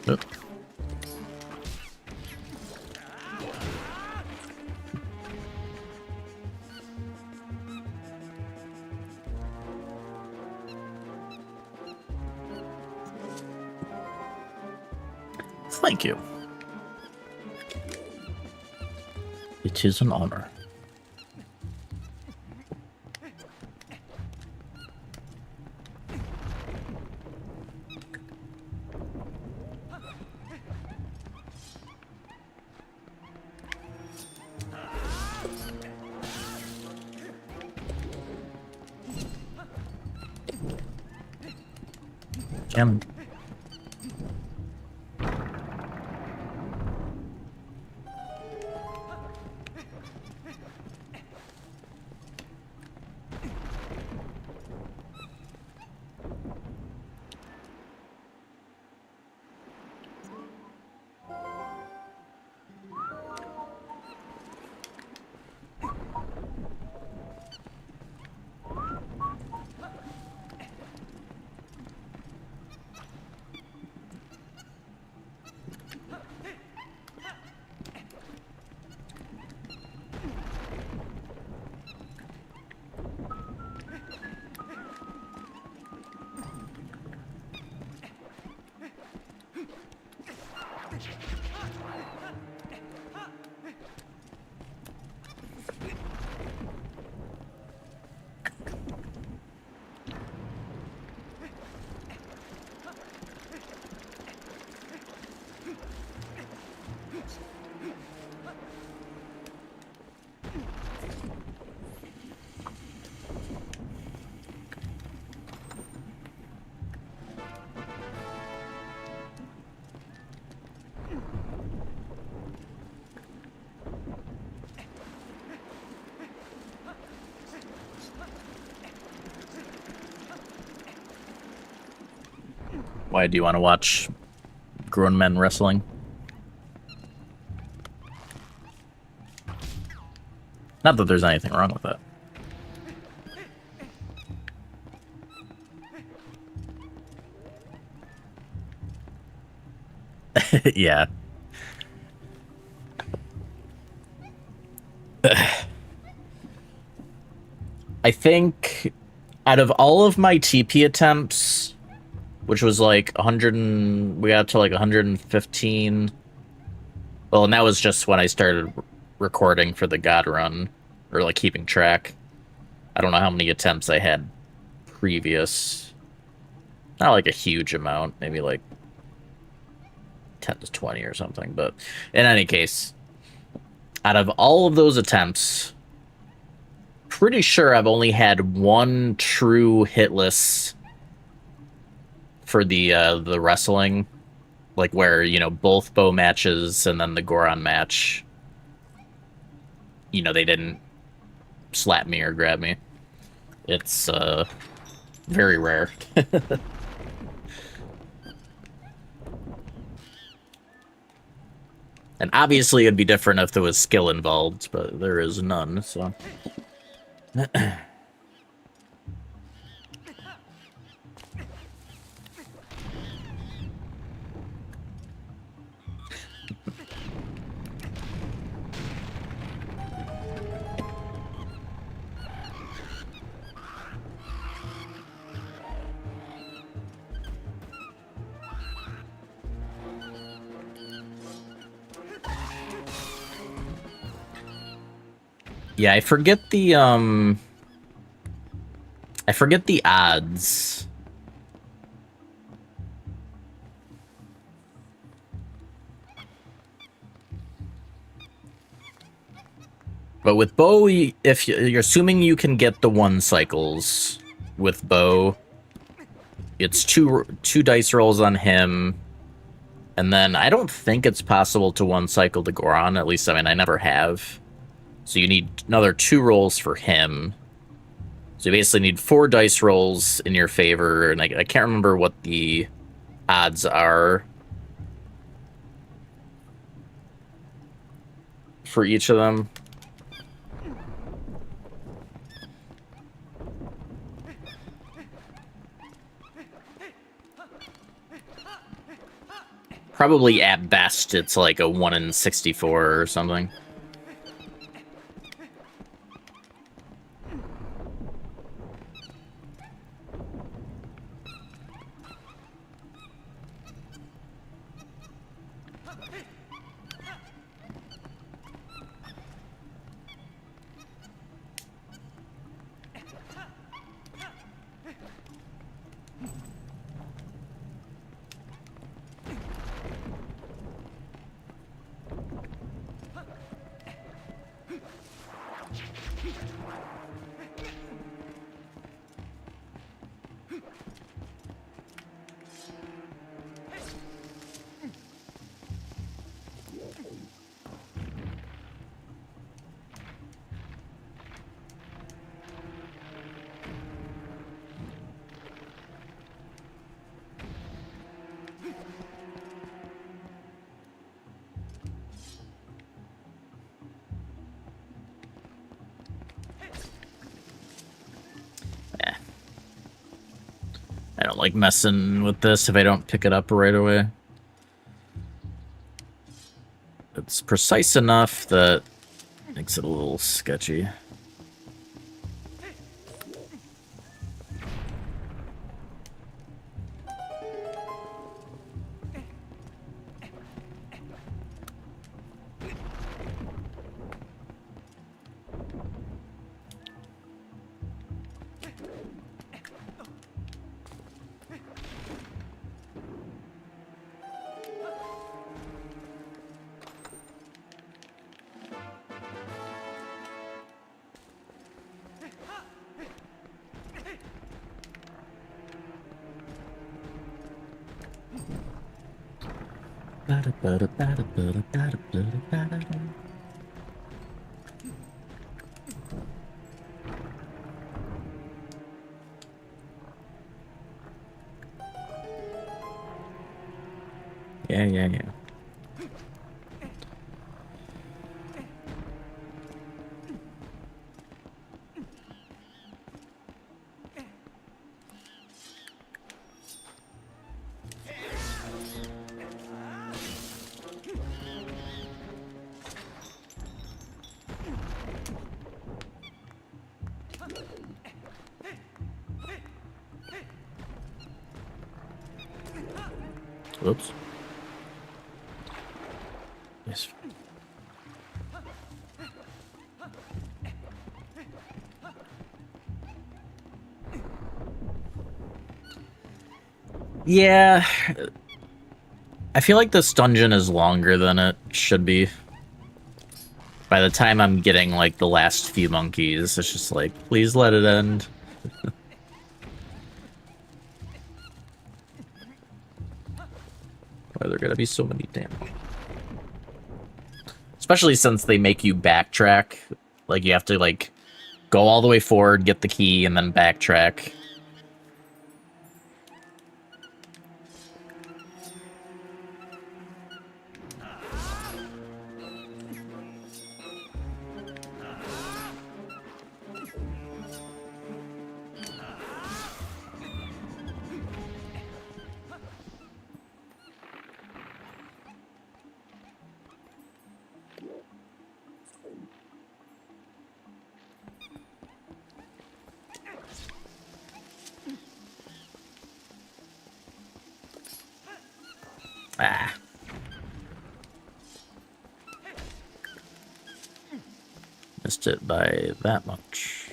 Oop. Thank you. It is an honor. Jam. Why do you want to watch grown men wrestling? Not that there's anything wrong with that. Yeah. I think out of all of my TP attempts, which was like 100 and we got to like 115. Well, and that was just when I started recording for the God Run, or like keeping track. I don't know how many attempts I had previous. Not like a huge amount, maybe like 10 to 20 or something, but in any case, out of all of those attempts, pretty sure I've only had one true hitless for the wrestling, like where, you know, both bow matches and then the Goron match, you know, they didn't slap me or grab me. It's very rare. And obviously it'd be different if there was skill involved, but there is none, so. Yeah, I forget the odds. But with bow, if you're assuming you can get the 1 cycles with bow, it's two dice rolls on him, and then I don't think it's possible to 1 cycle the Goron. At least, I mean, I never have. So you need another 2 rolls for him. So you basically need 4 dice rolls in your favor, and I can't remember what the odds are for each of them. Probably at best, it's like a 1 in 64 or something. I don't like messing with this if I don't pick it up right away. It's precise enough that makes it a little sketchy. Yeah. Whoops. Yes. Yeah. I feel like this dungeon is longer than it should be. By the time I'm getting, like, the last few monkeys, it's just like, please let it end. Why are there gonna be so many damn... Especially since they make you backtrack. Like, you have to, like, go all the way forward, get the key, and then backtrack. Ah. Missed it by that much.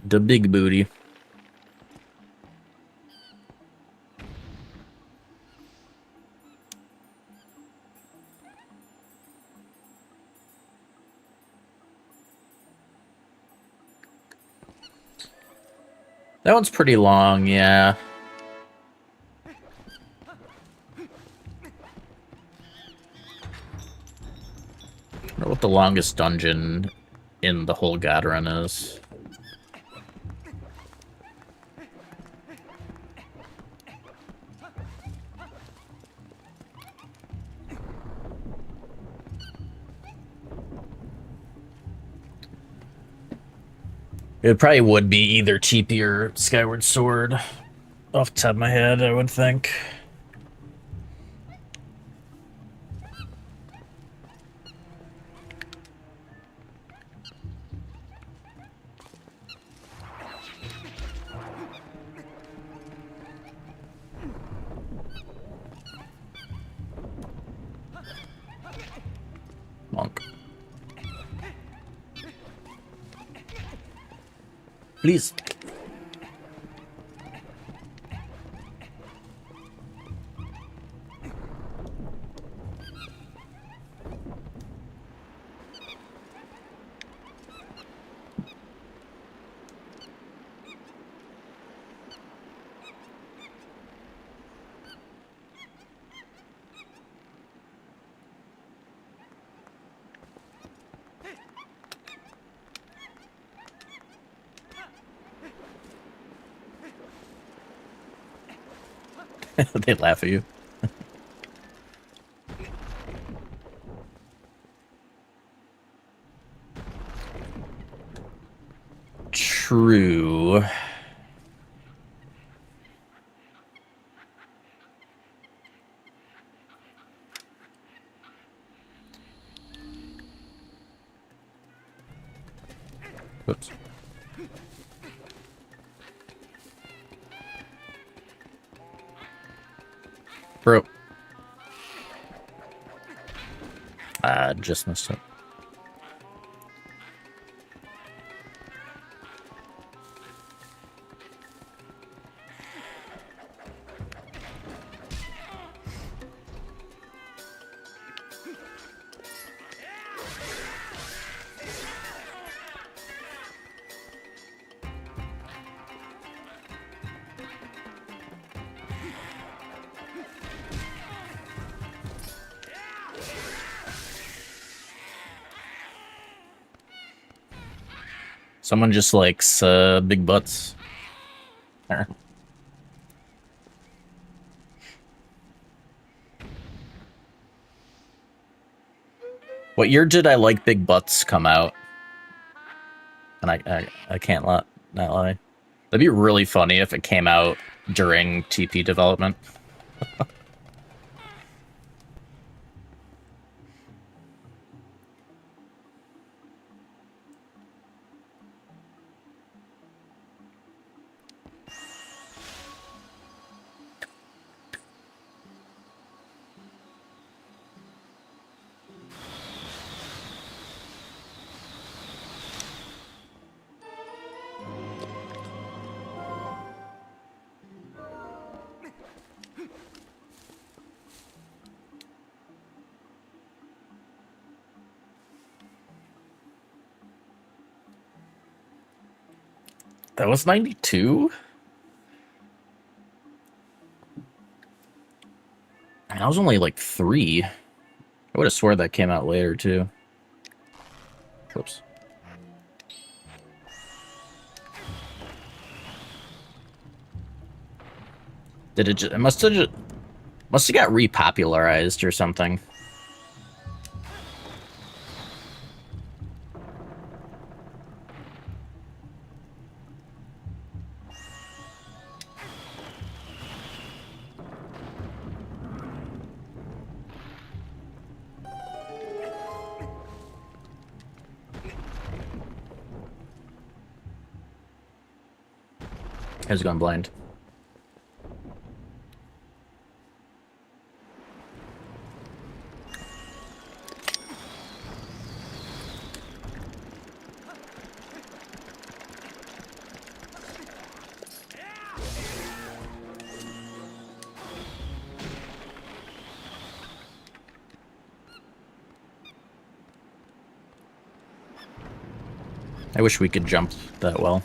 The big booty. That one's pretty long, yeah. I wonder what the longest dungeon in the whole God Run is. It probably would be either TP or Skyward Sword. Off the top of my head, I would think. Monk. Please. They laugh at you. True. Whoops. Bro. Just missed it. Someone just likes big butts. What year did I Like Big Butts come out? And I can't not lie. That'd be really funny if it came out during TP development. That was 92? I was only like 3. I would have swore that came out later too. Whoops. Did it just... It must have got repopularized or something. Has gone blind. I wish we could jump that well.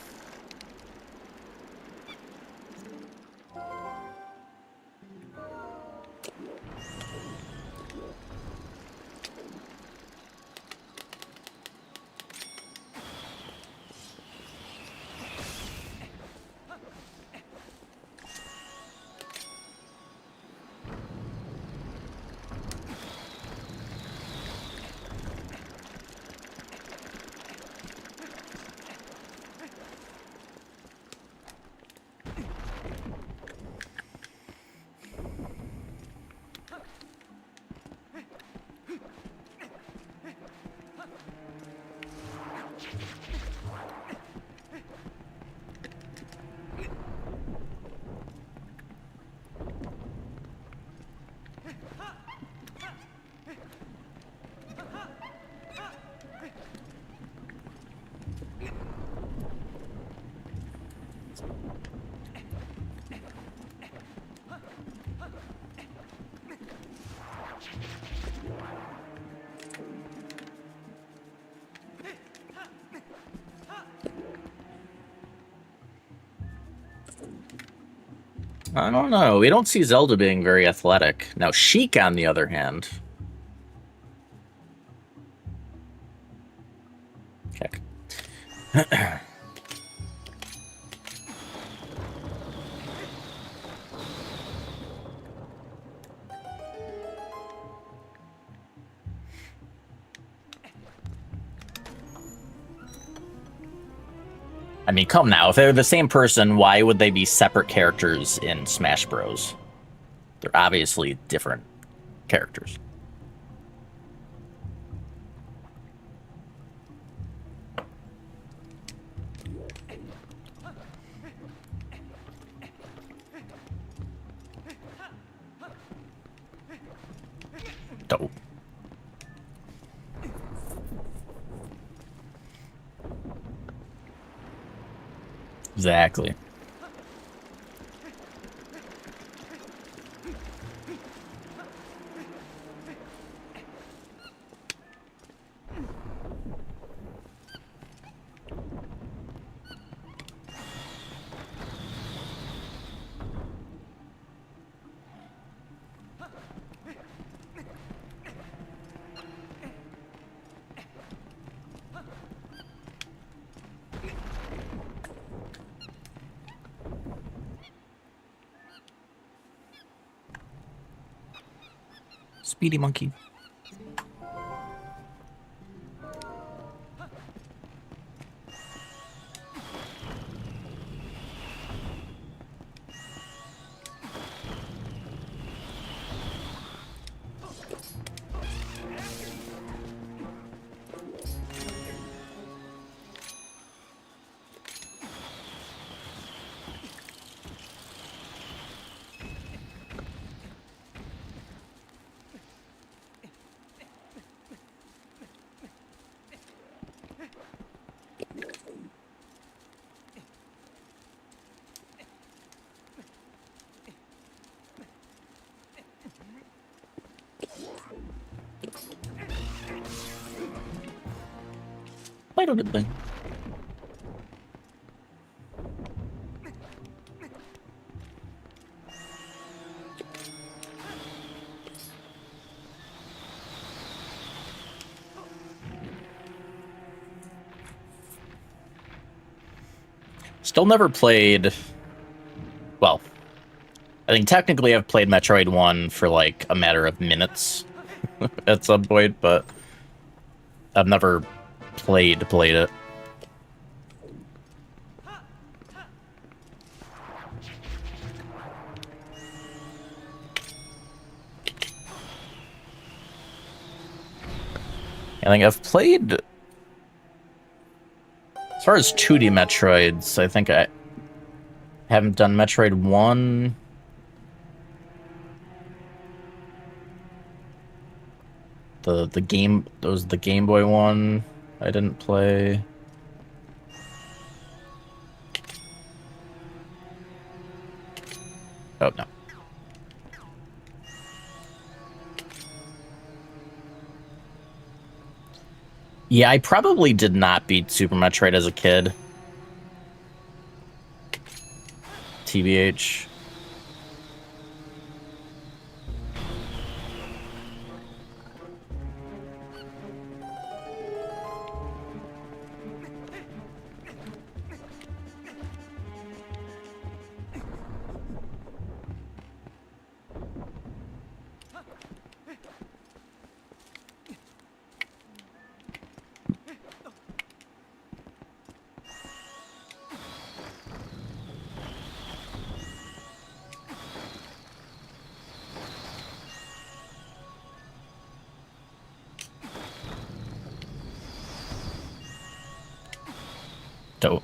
I don't know. We don't see Zelda being very athletic. Now, Sheik, on the other hand... Check. I mean, come now. If they're the same person, why would they be separate characters in Smash Bros? They're obviously different characters. Dope. Exactly. Speedy monkey. Quite a good thing. Still never played... Well, I think technically I've played Metroid 1 for like a matter of minutes at some point, but I've never played it. I think I've played... As far as 2D Metroids, I think I haven't done Metroid 1. The Game Boy one I didn't play. Oh no. Yeah, I probably did not beat Super Metroid as a kid. TBH. Dope.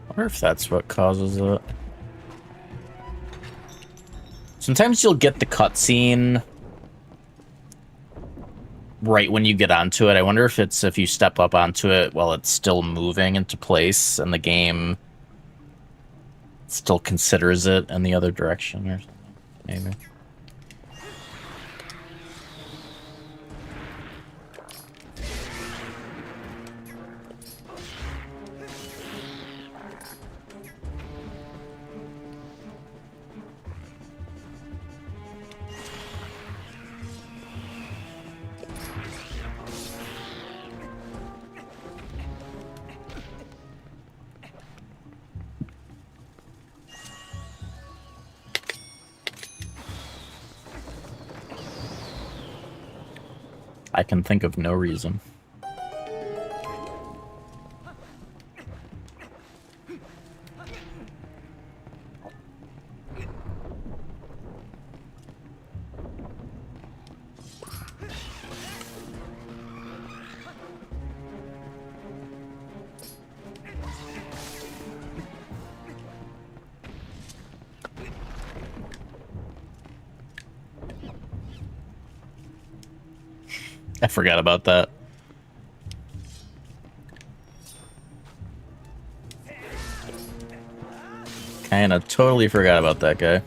I wonder if that's what causes it. Sometimes you'll get the cutscene right when you get onto it. I wonder if it's if you step up onto it while it's still moving into place and the game still considers it in the other direction or something. Maybe. I can think of no reason. I forgot about that. Kinda totally forgot about that guy.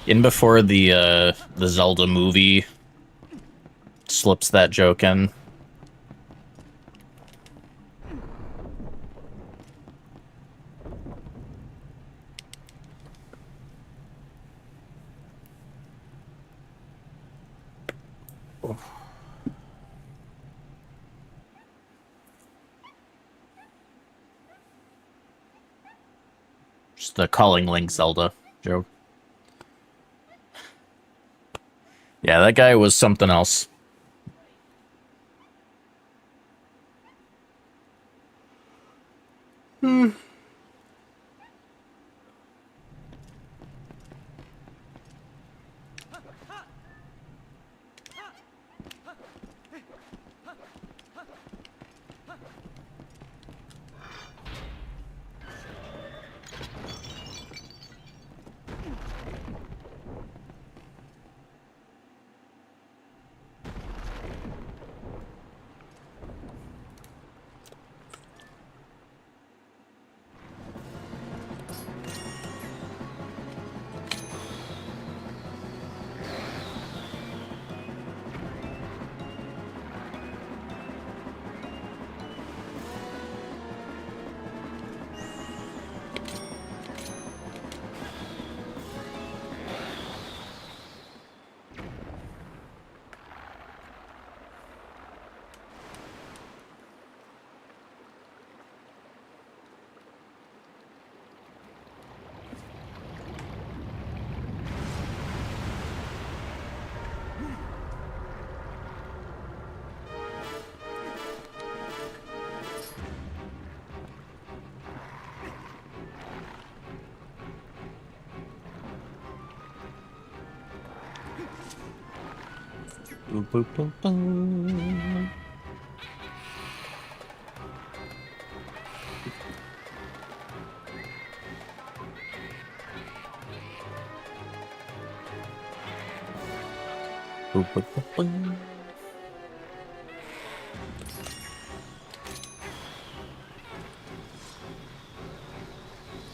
In before the Zelda movie slips that joke in. Just the calling Link Zelda joke. Yeah, that guy was something else. Boop, boop, boop, boop. Boop, boop, boop, boop.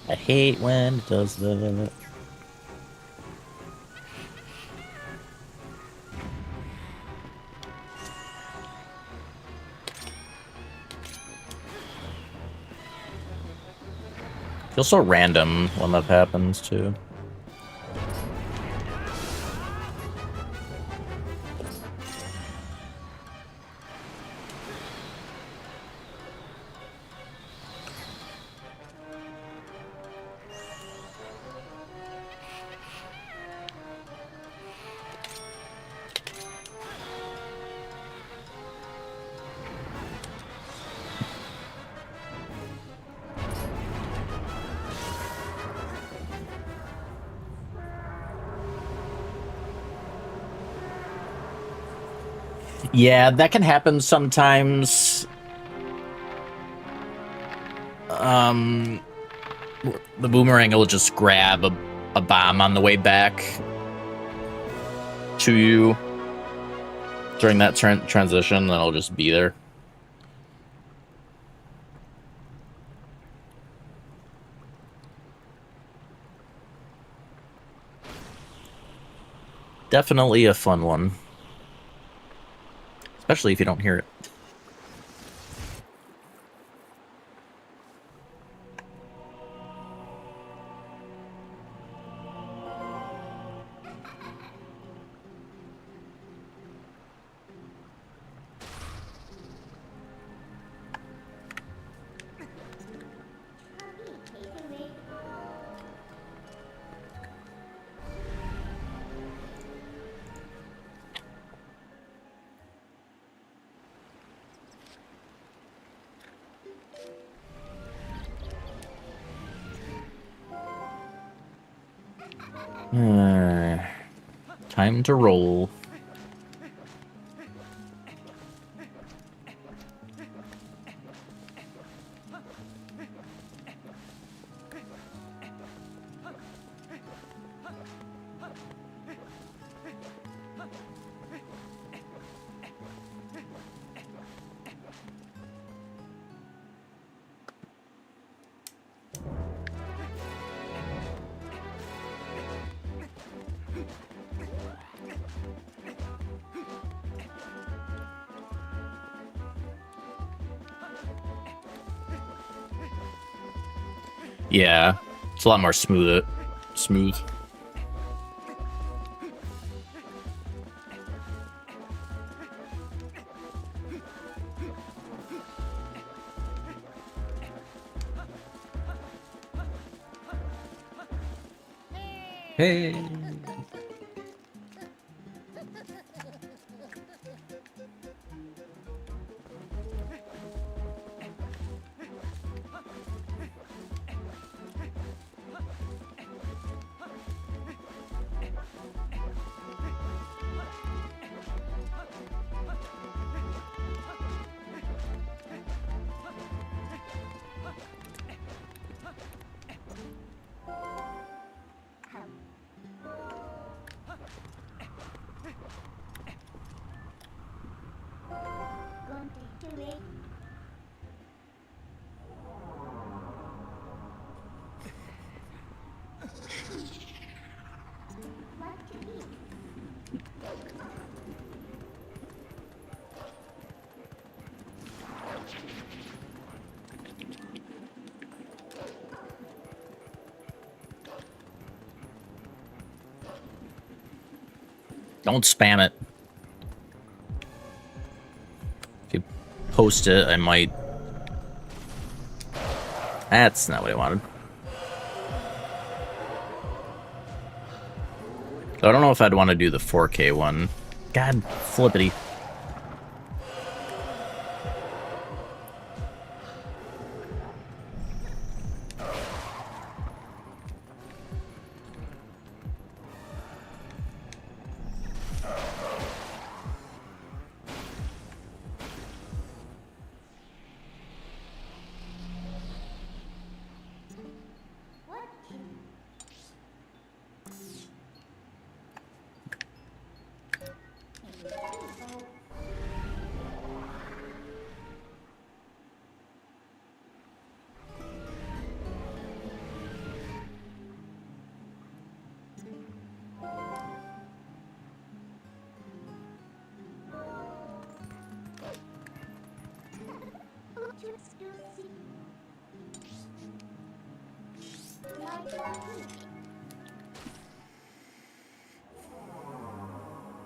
I hate when it does that. Feels so random when that happens too. Yeah, that can happen sometimes. The boomerang will just grab a bomb on the way back to you during that transition, and it'll just be there. Definitely a fun one. Especially if you don't hear it. Time to roll. Yeah, it's a lot more smooth. Smooth. Hey. Don't spam it. If you post it, I might... That's not what I wanted. So I don't know if I'd want to do the 4K one. God, flippity.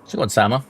So what's Sama?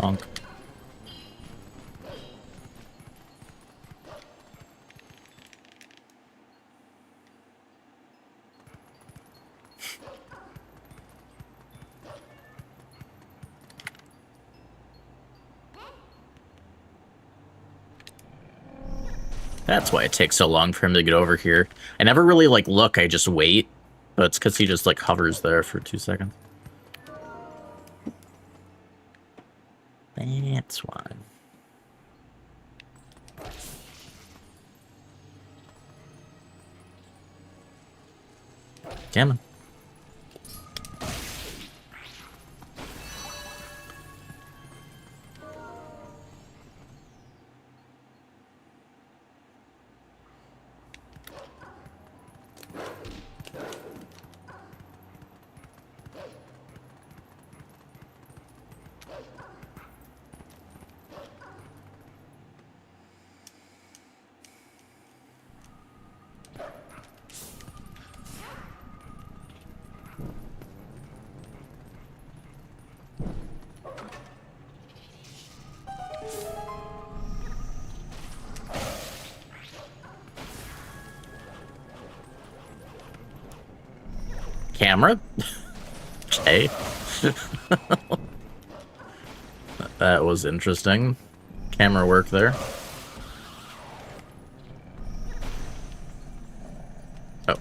Honk. That's why it takes so long for him to get over here. I never really, like, look, I just wait. But it's because he just, like, hovers there for 2 seconds. That's why. Damn it. Camera? Okay. That was interesting. Camera work there. Oh.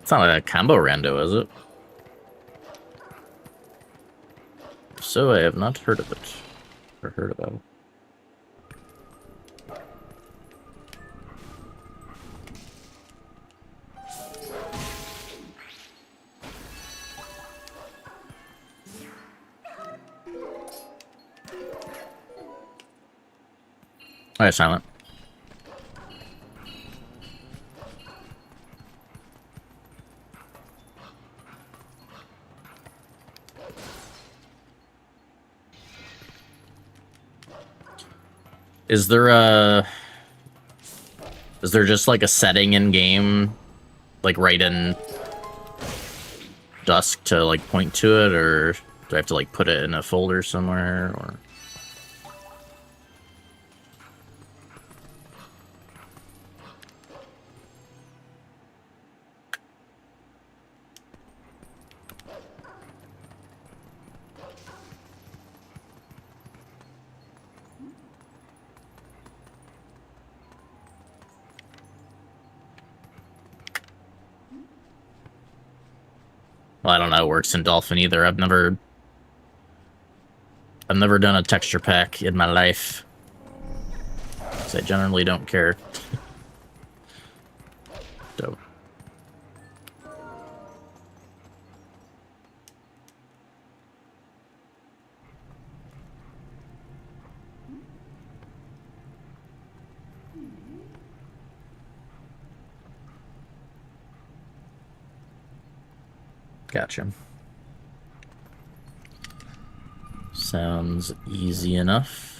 It's not a combo rando, is it? So I have not heard of it. Or heard about it. Alright, silent. Is there just like a setting in game, like right in Dusk to like point to it, or do I have to like put it in a folder somewhere, or? Well, I don't know how it works in Dolphin either. I've never done a texture pack in my life, because I generally don't care. Dope. Gotcha. Sounds easy enough.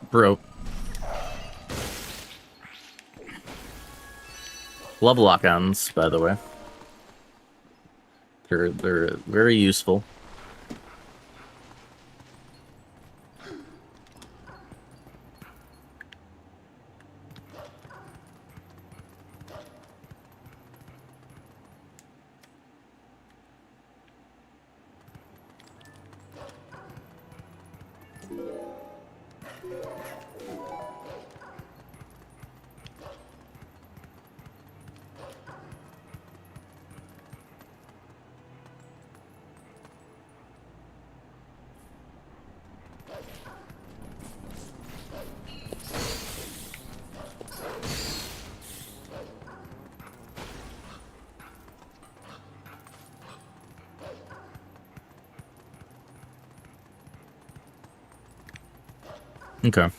Bro. Love lock-ons, by the way. They're very useful. Okay.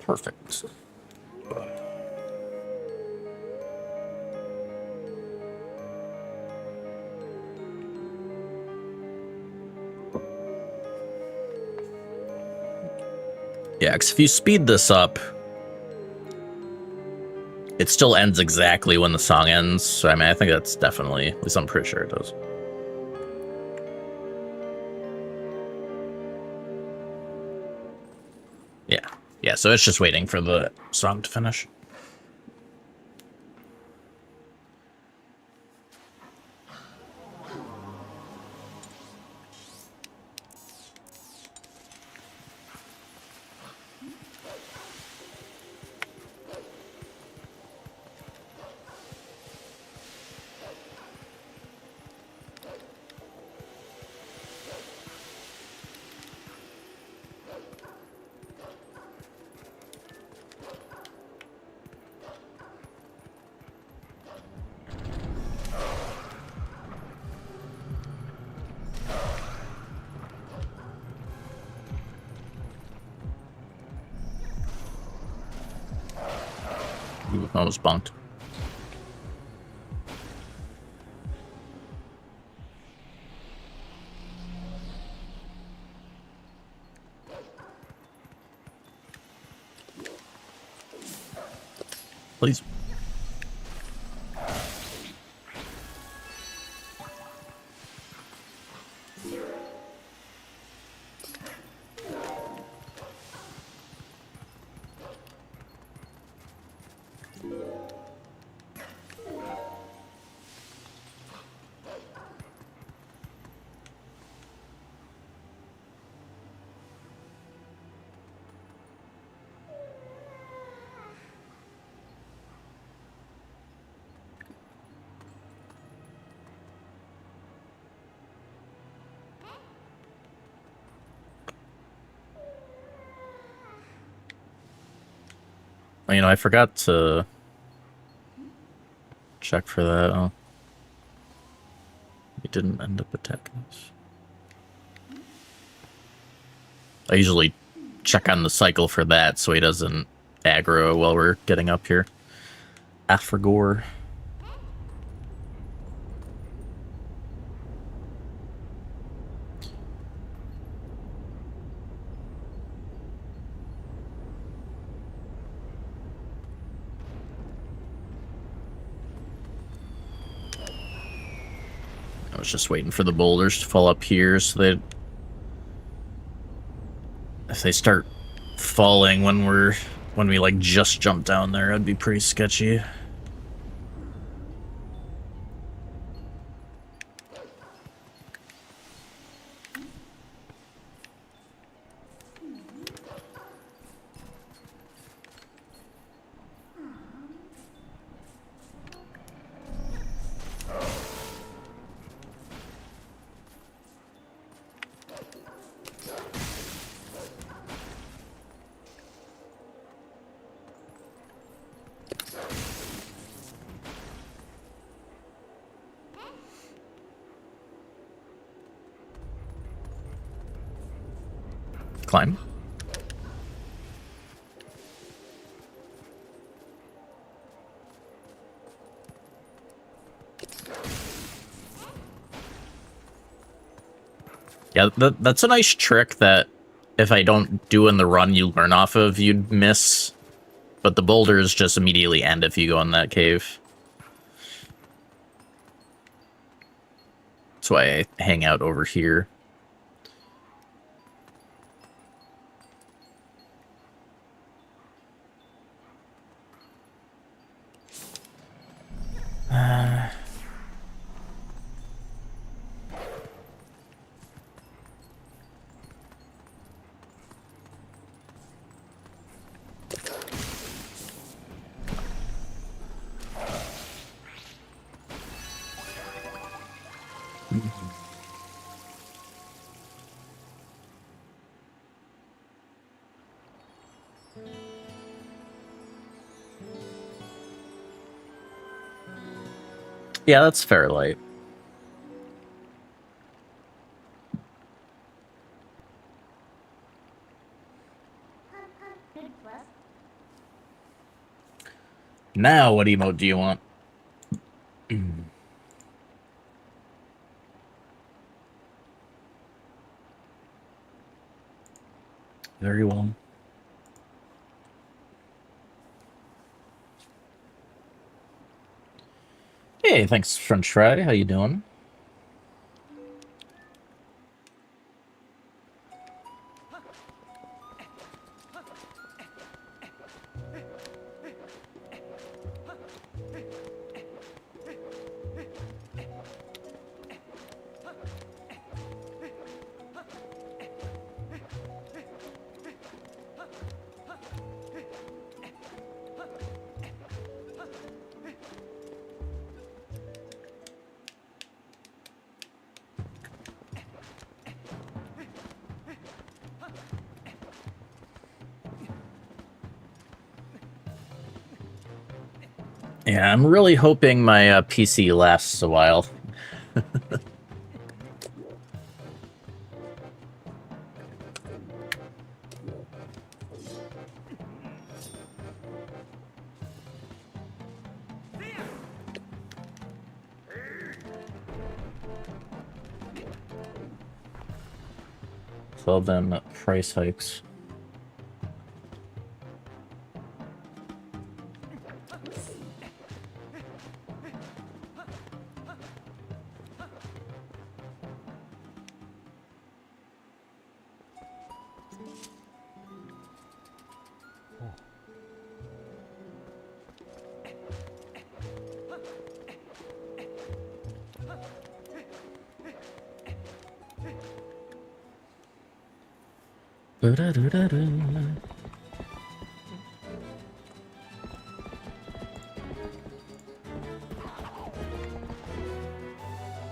Perfect. Yeah, because if you speed this up, it still ends exactly when the song ends. So, I mean, I think that's definitely, at least I'm pretty sure it does. Yeah. Yeah, so it's just waiting for the song to finish. Ooh, almost bunked. Please. You know, I forgot to check for that. Oh. He didn't end up attacking us. I usually check on the cycle for that so he doesn't aggro while we're getting up here. Afragor. I was just waiting for the boulders to fall up here so they, if they start falling when we like just jump down there, it'd be pretty sketchy. climb. Yeah, that's a nice trick that if I don't do in the run you learn off of, you'd miss. But the boulders just immediately end if you go in that cave. That's why I hang out over here. Yeah, that's fair light. Now, what emote do you want? Very well. Hey, thanks, French Fry. How you doing? Yeah, I'm really hoping my PC lasts a while. So then price hikes.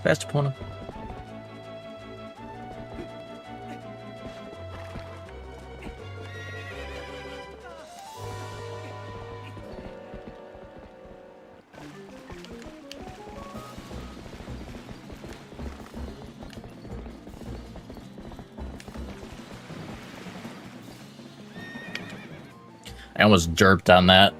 Fast opponent. I almost derped on that.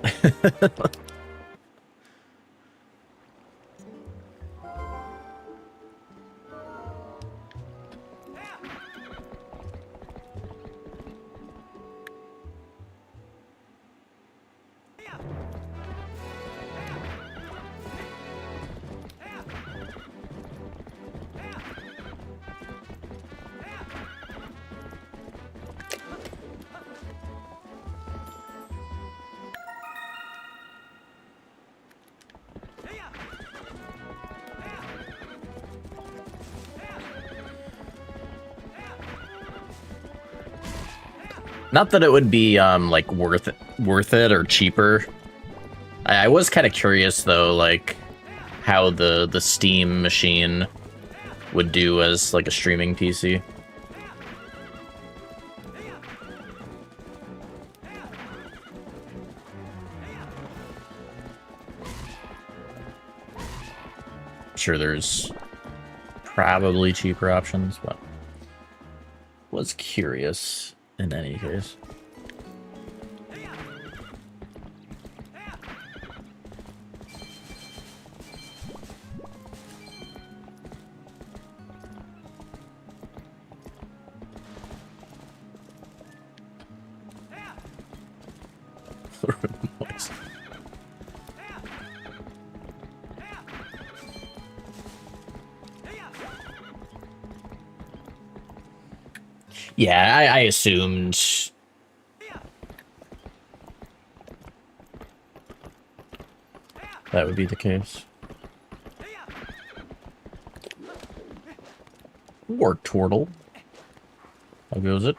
Not that it would be like worth it or cheaper. I was kind of curious though, like how the Steam machine would do as like a streaming PC. I'm sure there's probably cheaper options, but was curious. in any case. Yeah, I assumed that would be the case. War turtle. How goes it?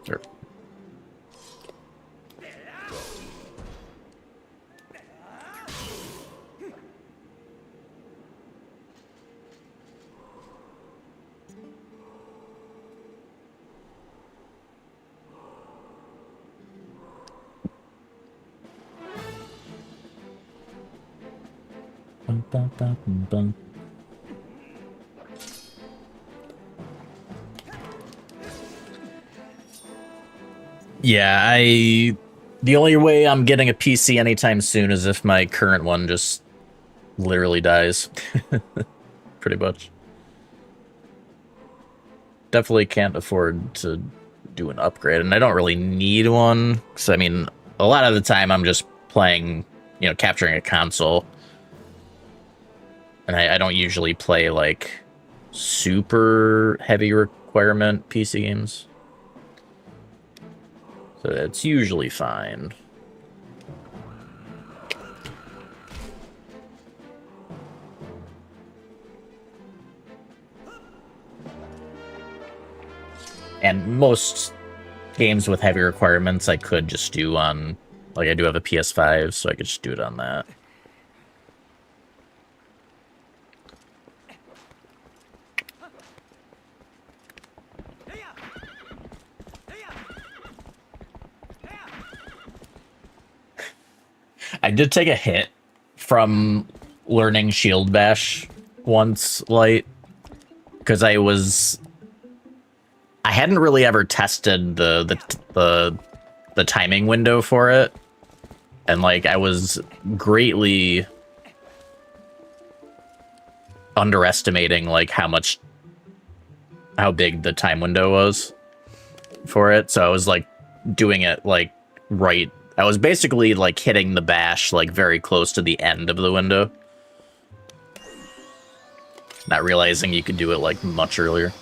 Sure. Bum, bum, bum, bum, bum. Yeah, the only way I'm getting a PC anytime soon is if my current one just literally dies. Pretty much. Definitely can't afford to do an upgrade, and I don't really need one, because I mean, a lot of the time I'm just playing, you know, capturing a console, and I don't usually play like super heavy requirement PC games, so it's usually fine. And most games with heavy requirements I could just do on, like, I do have a PS5, so I could just do it on that. I did take a hit from learning Shield Bash once, light, because I hadn't really ever tested the timing window for it, and like I was greatly underestimating like how big the time window was for it. So I was like doing it like right. I was basically like hitting the bash like very close to the end of the window, not realizing you could do it like much earlier.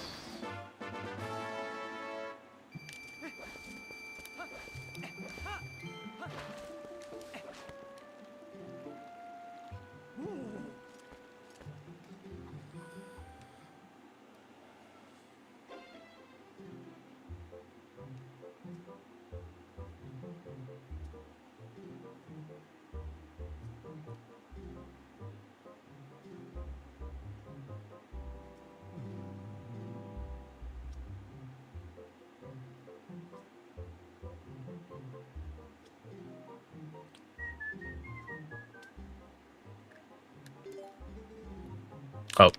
Oh.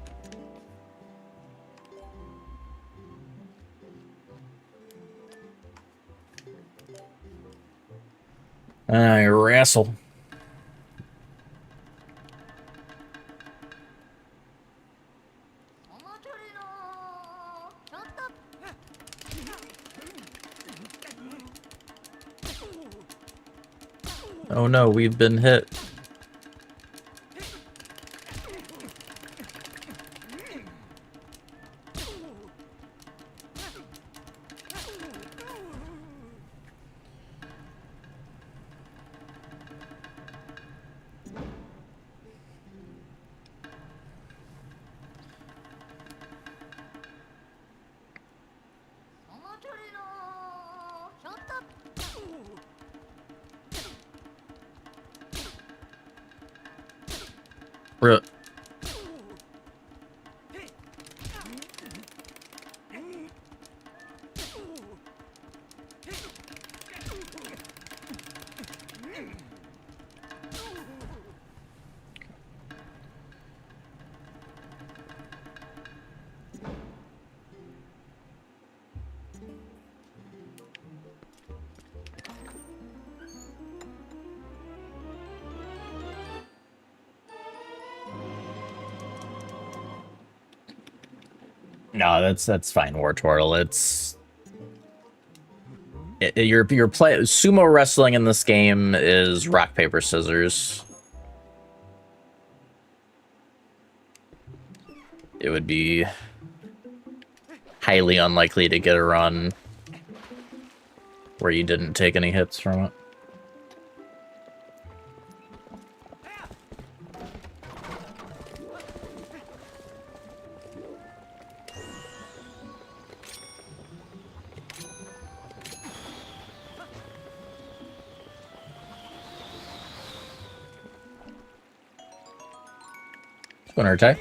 I wrestle. Oh no, we've been hit. No, that's fine, War Turtle. Your play sumo wrestling in this game is rock paper scissors. It would be highly unlikely to get a run where you didn't take any hits from it. Winner tie.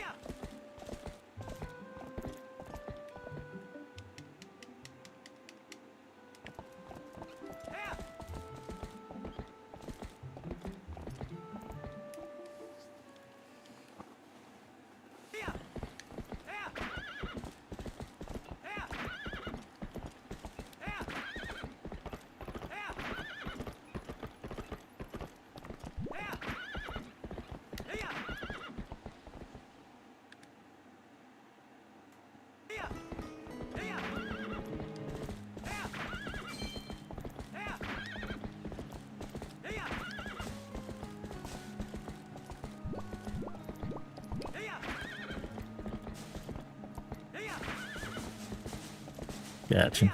Gotcha.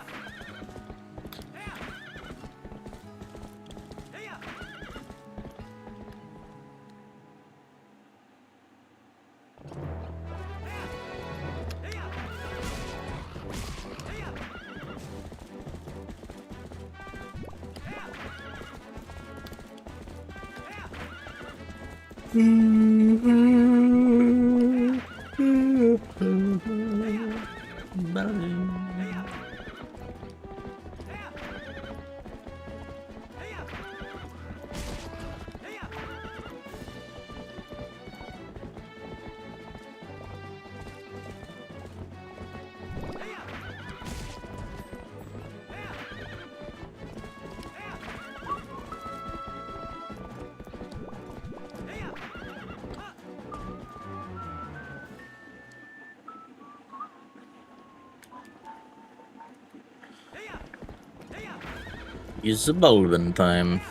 Use the Bulbin time.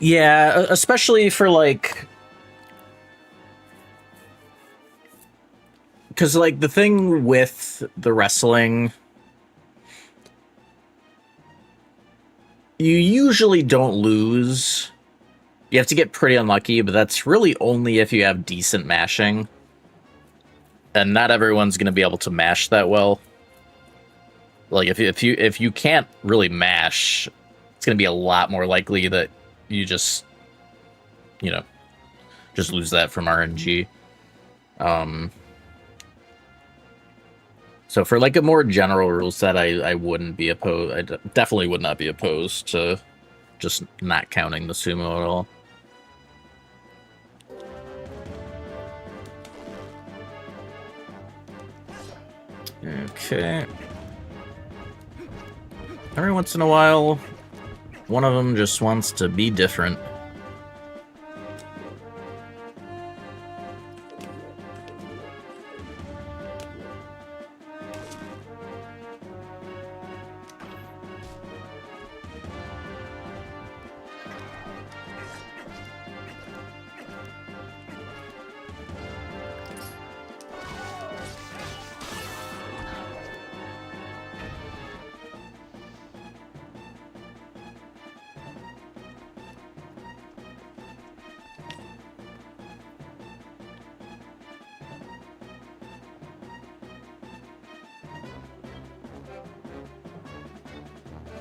Yeah, especially for like, because like the thing with the wrestling, you usually don't lose. You have to get pretty unlucky, but that's really only if you have decent mashing. And not everyone's going to be able to mash that well. Like if you can't really mash, it's going to be a lot more likely that you just, you know, just lose that from RNG. So for like a more general rule set, I wouldn't be opposed. I definitely would not be opposed to just not counting the sumo at all. Okay. Every once in a while, one of them just wants to be different.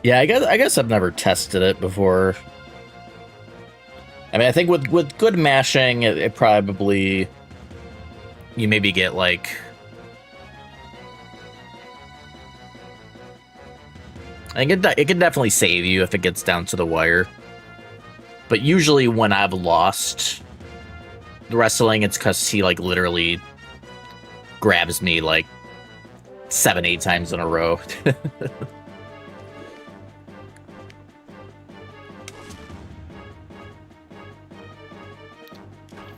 Yeah, I guess I've never tested it before. I mean, I think with good mashing, it probably you maybe get like I think it can definitely save you if it gets down to the wire. But usually when I've lost the wrestling, it's because he like literally grabs me like 7-8 times in a row.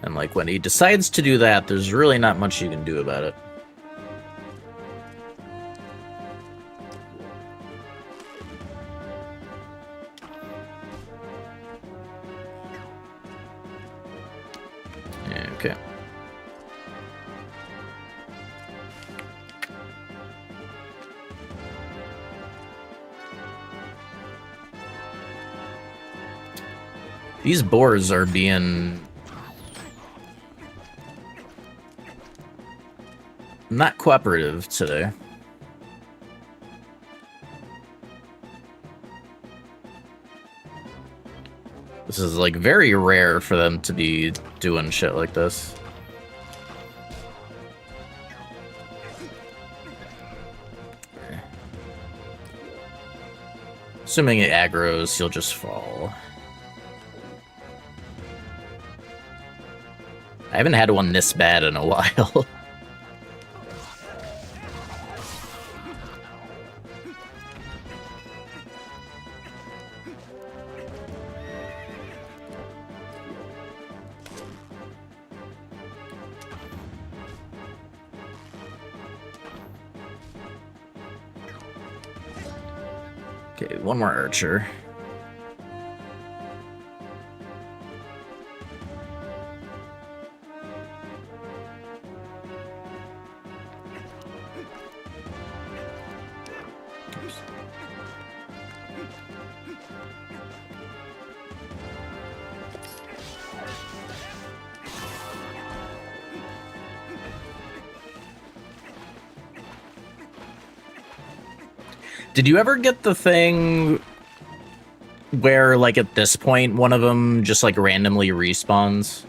And like when he decides to do that, there's really not much you can do about it. Okay. These boars are being not cooperative today. This is like very rare for them to be doing shit like this. Assuming it aggroes, he'll just fall. I haven't had one this bad in a while. Okay, one more archer. Did you ever get the thing where, like, at this point, one of them just, like, randomly respawns?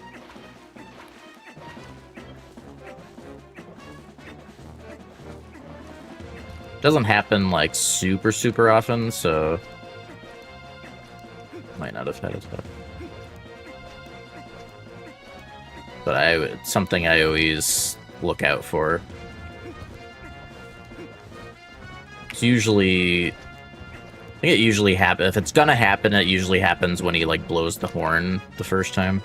Doesn't happen, like, super often, so... Might not have had it. But it's something I always look out for. It's usually... I think it usually happens... If it's gonna happen, it usually happens when he, like, blows the horn the first time.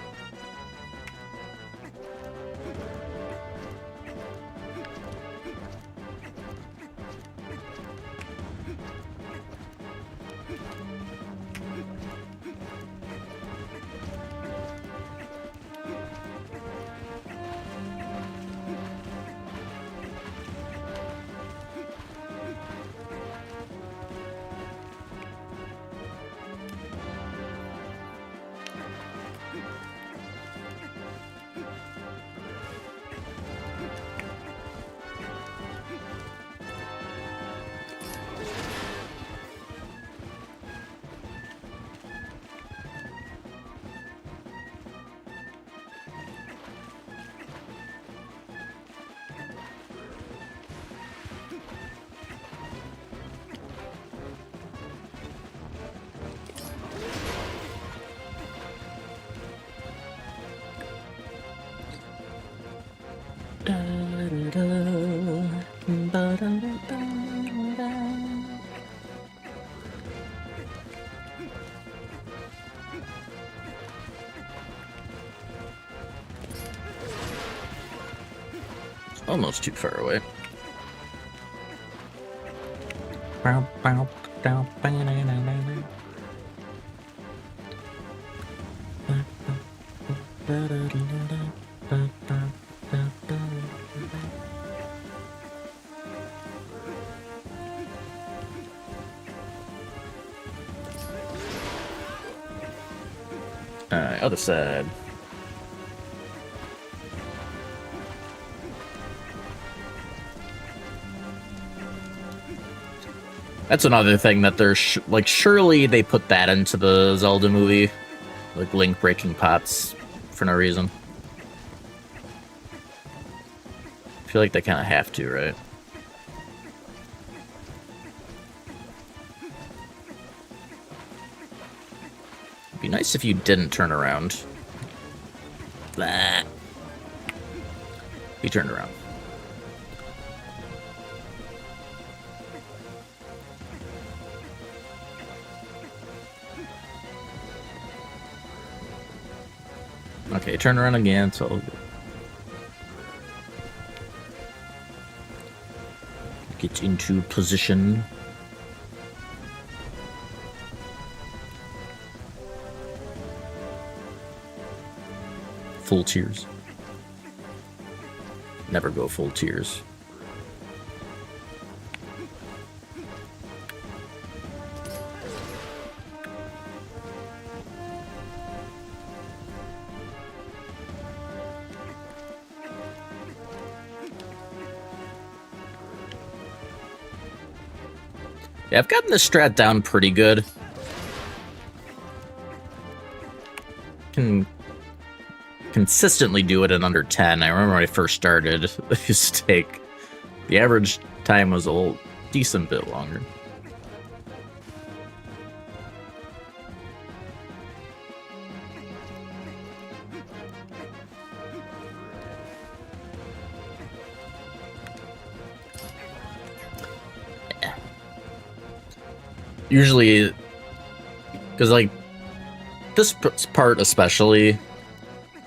Almost too far away. Other side. That's another thing that they're like, surely they put that into the Zelda movie, like Link breaking pots for no reason. I feel like they kind of have to, right? It'd be nice if you didn't turn around. Blah. He turned around. Okay, turn around again, it's all good. Get into position. Full tears. Never go full tears. Yeah, I've gotten this strat down pretty good. Can consistently do it in under 10. I remember when I first started, I used to take... The average time was a little decent bit longer. Usually, because like this part especially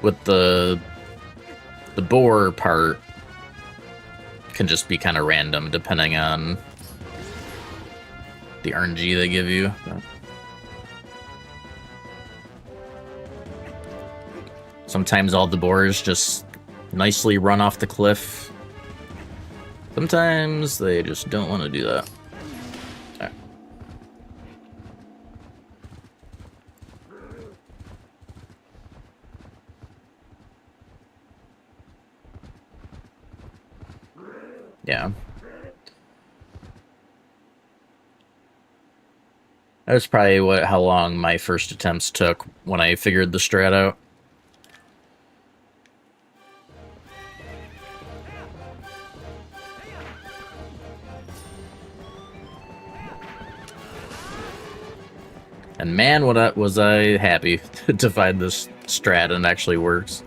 with the boar part can just be kind of random depending on the RNG they give you. Sometimes all the boars just nicely run off the cliff. Sometimes they just don't want to do that. Yeah. That was probably how long my first attempts took when I figured the strat out. And man, was I happy to find this strat and it actually works.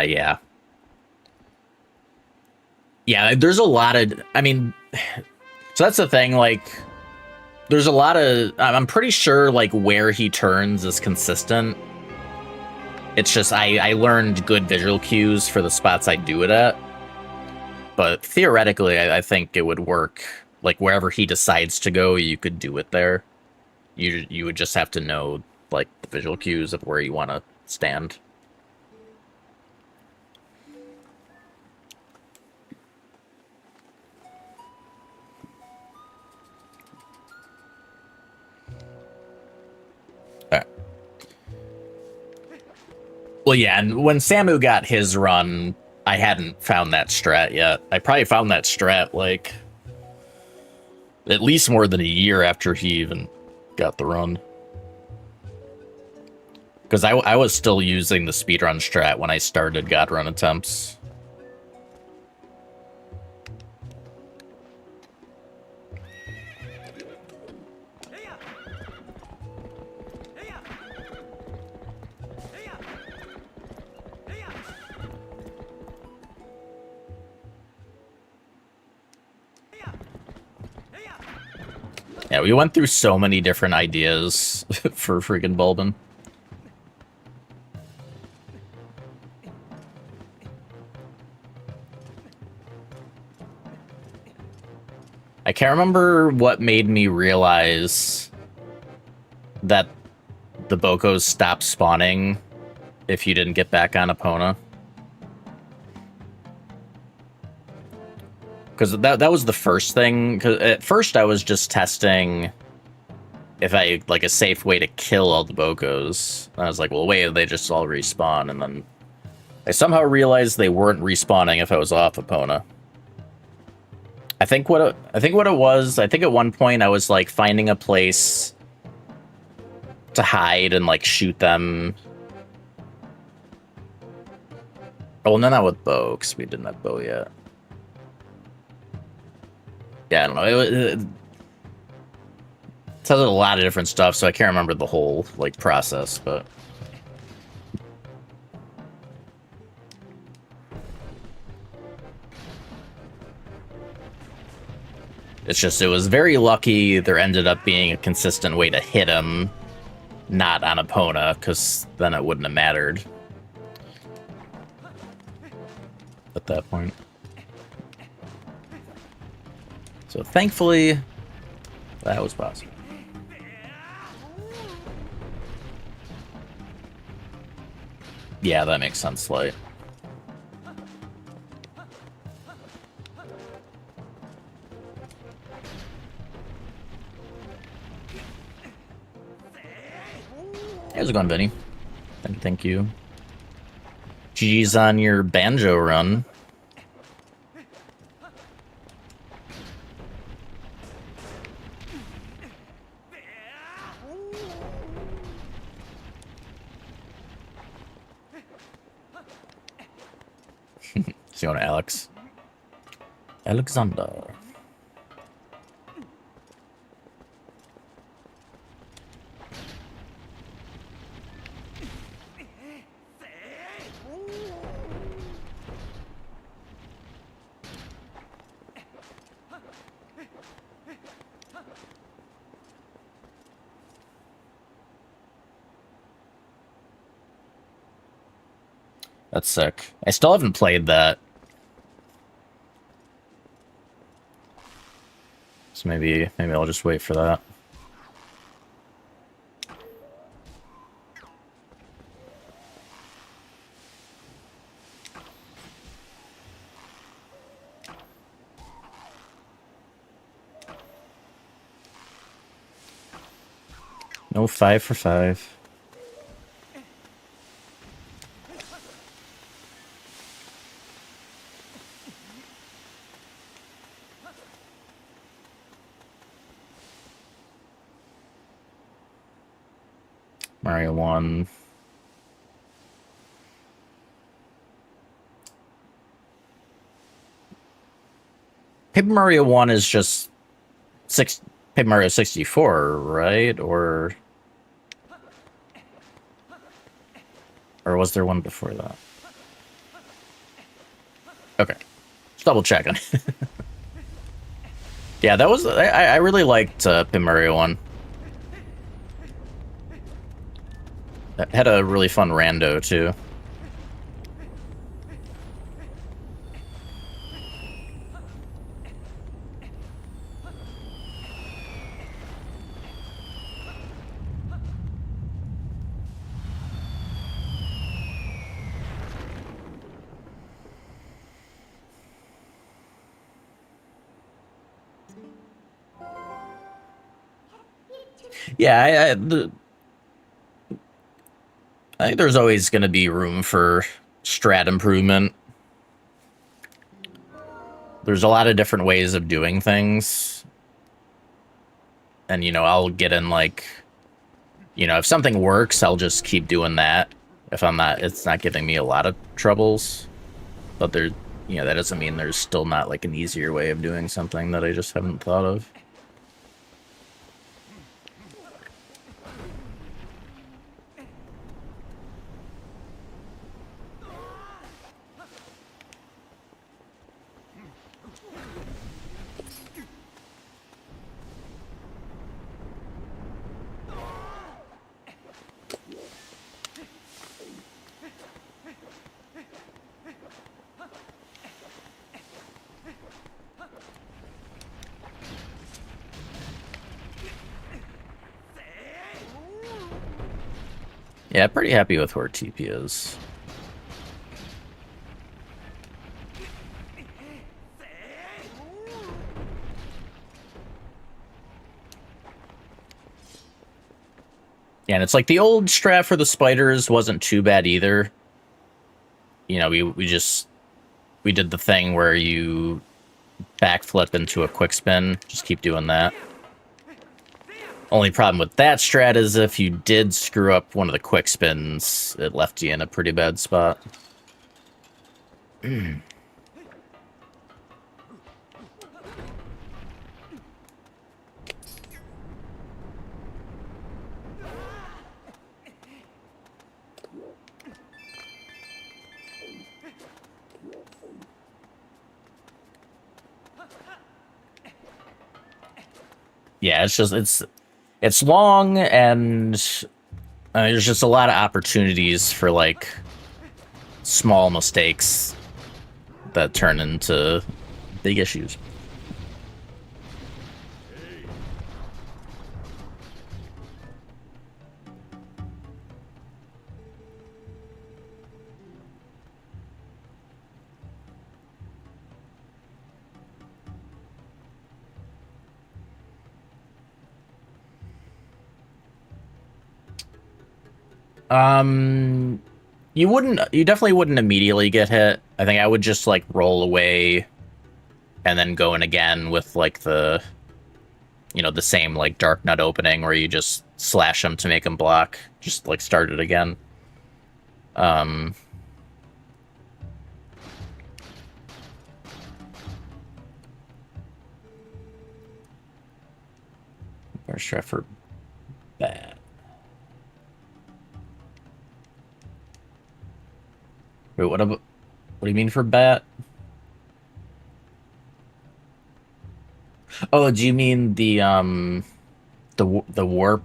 Yeah. Yeah, there's a lot of... I mean, so that's the thing, like... There's a lot of... I'm pretty sure, like, where he turns is consistent. It's just, I learned good visual cues for the spots I do it at. But theoretically, I think it would work. Like, wherever he decides to go, you could do it there. You would just have to know, like, the visual cues of where you want to stand. Well, yeah, and when Samu got his run, I hadn't found that strat yet. I probably found that strat, like, at least more than a year after he even got the run. Because I was still using the speedrun strat when I started God Run attempts. Yeah, we went through so many different ideas for freaking Bulbin. I can't remember what made me realize that the Bokos stopped spawning if you didn't get back on Epona. Because that was the first thing. 'Cause at first I was just testing if I like a safe way to kill all the Bokos. And I was like, well, wait, they just all respawn, and then I somehow realized they weren't respawning if I was off Epona. I think what it was, I think at one point I was like finding a place to hide and like shoot them. Oh, no, not with bow, because we didn't have bow yet. Yeah, I don't know. It says a lot of different stuff, so I can't remember the whole like process, but it's just, it was very lucky there ended up being a consistent way to hit him, not on Epona, because then it wouldn't have mattered at that point. So thankfully, that was possible. Yeah, that makes sense, Light. How's it going, Vinny? Thank you. GG's on your banjo run. See you on Alex. Alexander. That's sick. I still haven't played that. So maybe I'll just wait for that. No 5 for 5. Mario 1. Paper Mario 1 is just Paper Mario 64, right? Or was there one before that? Okay. Just double checking. Yeah, that was... I really liked Paper Mario 1. It had a really fun rando, too. Yeah, I think there's always going to be room for strat improvement. There's a lot of different ways of doing things. And, you know, I'll get in, like, you know, if something works, I'll just keep doing that. If it's not giving me a lot of troubles. But there, you know, that doesn't mean there's still not, like, an easier way of doing something that I just haven't thought of. Yeah, pretty happy with where TP is. Yeah, and it's like the old strat for the spiders wasn't too bad either. You know, we did the thing where you backflip into a quick spin. Just keep doing that. Only problem with that strat is if you did screw up one of the quick spins, it left you in a pretty bad spot. Yeah, it's long, and there's just a lot of opportunities for like small mistakes that turn into big issues. You definitely wouldn't immediately get hit. I think I would just like roll away and then go in again with like the, you know, the same like dark nut opening where you just slash them to make them block. Just like start it again. Where's try for bat? Wait, what do you mean for bat? Oh, do you mean the warp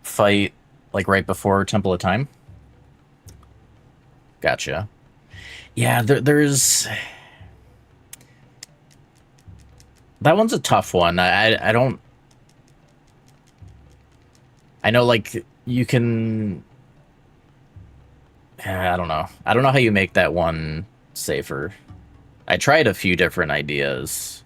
fight like right before Temple of Time? Gotcha. Yeah, there's that one's a tough one. I don't. I know, like you can. I don't know. I don't know how you make that one safer. I tried a few different ideas.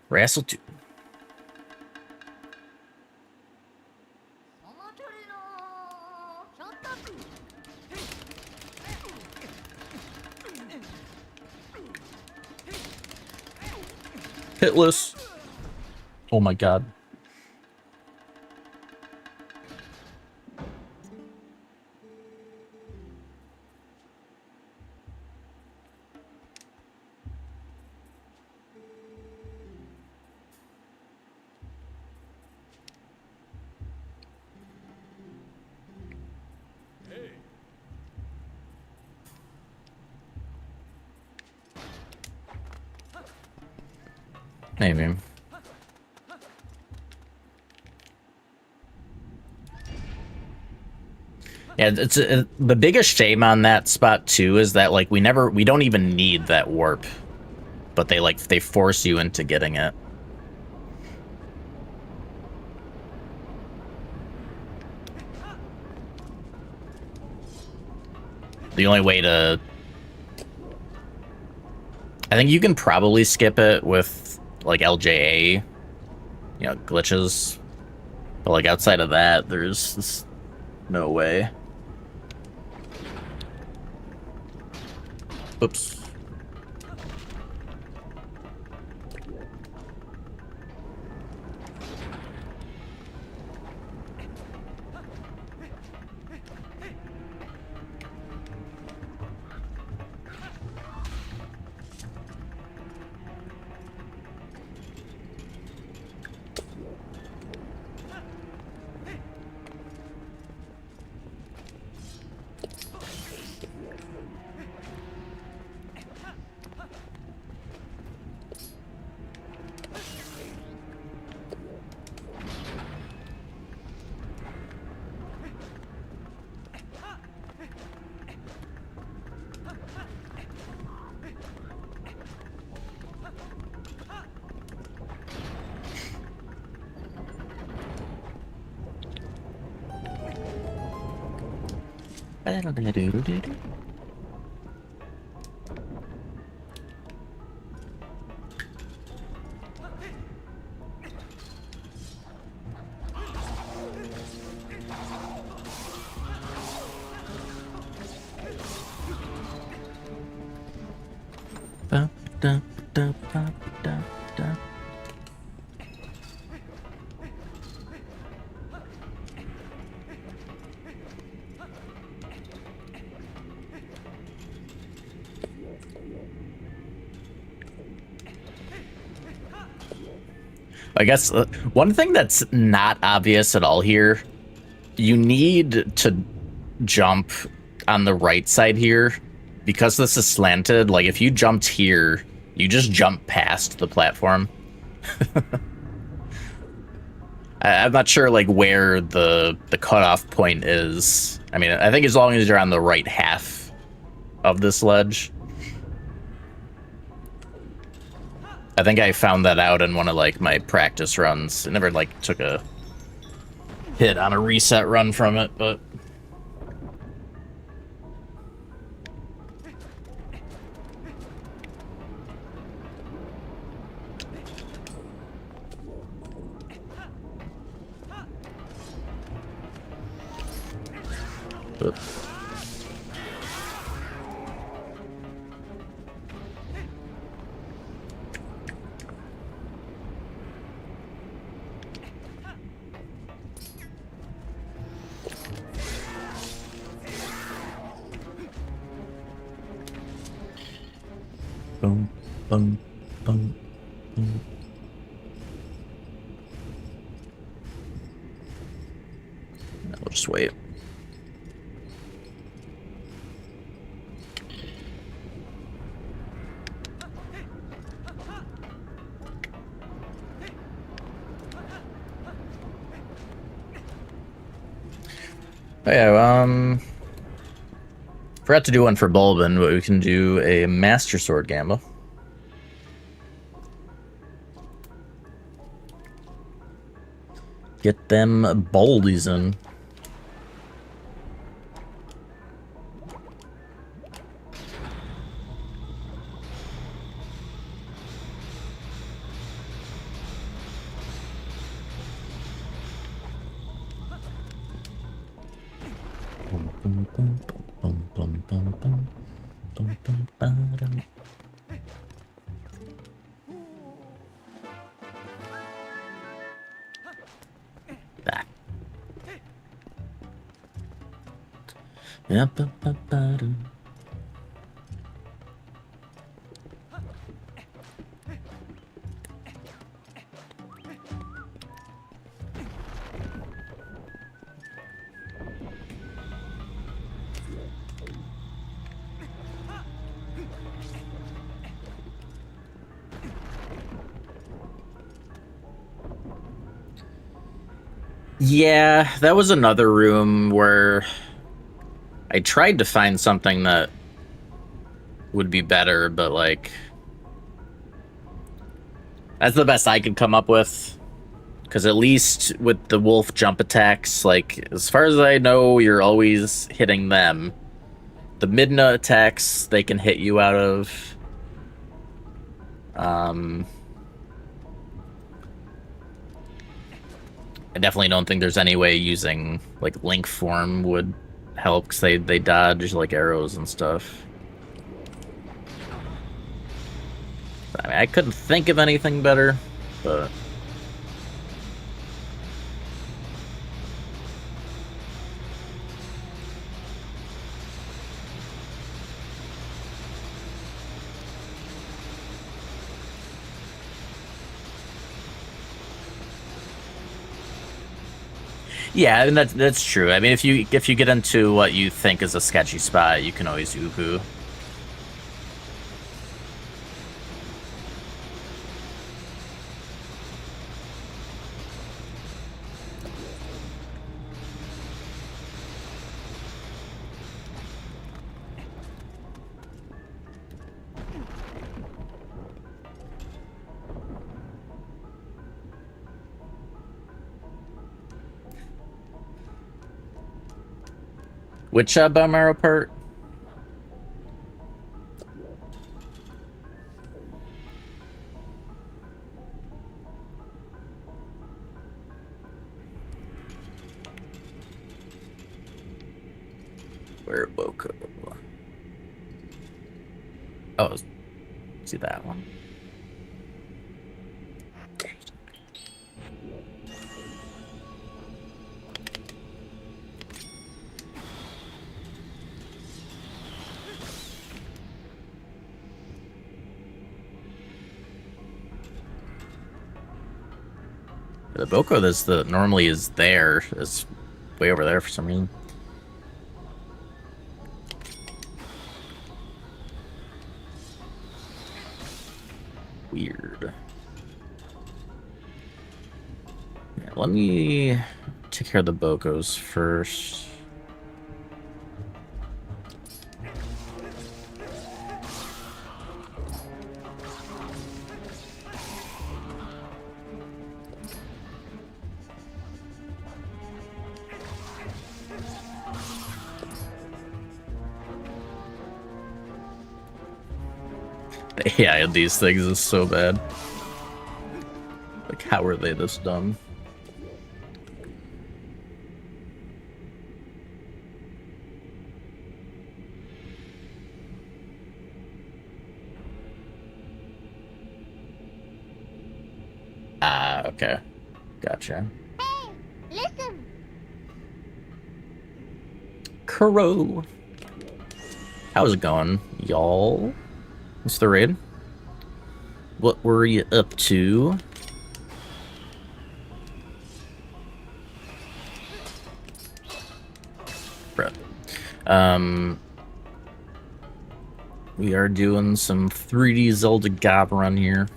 Wrestle 2. Hitless. Oh my god. Maybe. Yeah, the biggest shame on that spot too is that like we don't even need that warp, but they force you into getting it. The only way to, I think you can probably skip it with like LJA, you know, glitches, but like outside of that, there's no way. Oops. I guess one thing that's not obvious at all here, you need to jump on the right side here because this is slanted. Like if you jumped here, you just jump past the platform. I'm not sure like where the cutoff point is. I mean, I think as long as you're on the right half of this ledge. I think I found that out in one of like my practice runs. I never like took a hit on a reset run from it, but boom, boom, boom, boom. No, we'll just wait. Oh, yeah, forgot to do one for Bulbin, but we can do a Master Sword Gamble. Get them boldies in. Yeah, yeah, that was another room where I tried to find something that would be better, but like that's the best I could come up with. Because at least with the wolf jump attacks, like as far as I know, you're always hitting them. The Midna attacks they can hit you out of. I definitely don't think there's any way using like link form would help because they dodge like arrows and stuff. I mean, I couldn't think of anything better, but yeah, and that's true. I mean, if you get into what you think is a sketchy spot, you can always uhu. Which bone marrow part? Where Boko? Oh, see that one. The Boko that's normally is there is way over there for some reason. Weird. Yeah, let me take care of the Bokos first. The AI of these things is so bad. Like, how are they this dumb? Ah, okay. Gotcha. Hey, listen. Crow. How's it going, y'all? What's the raid? What were you up to? Bruh. We are doing some 3D Zelda God Run here.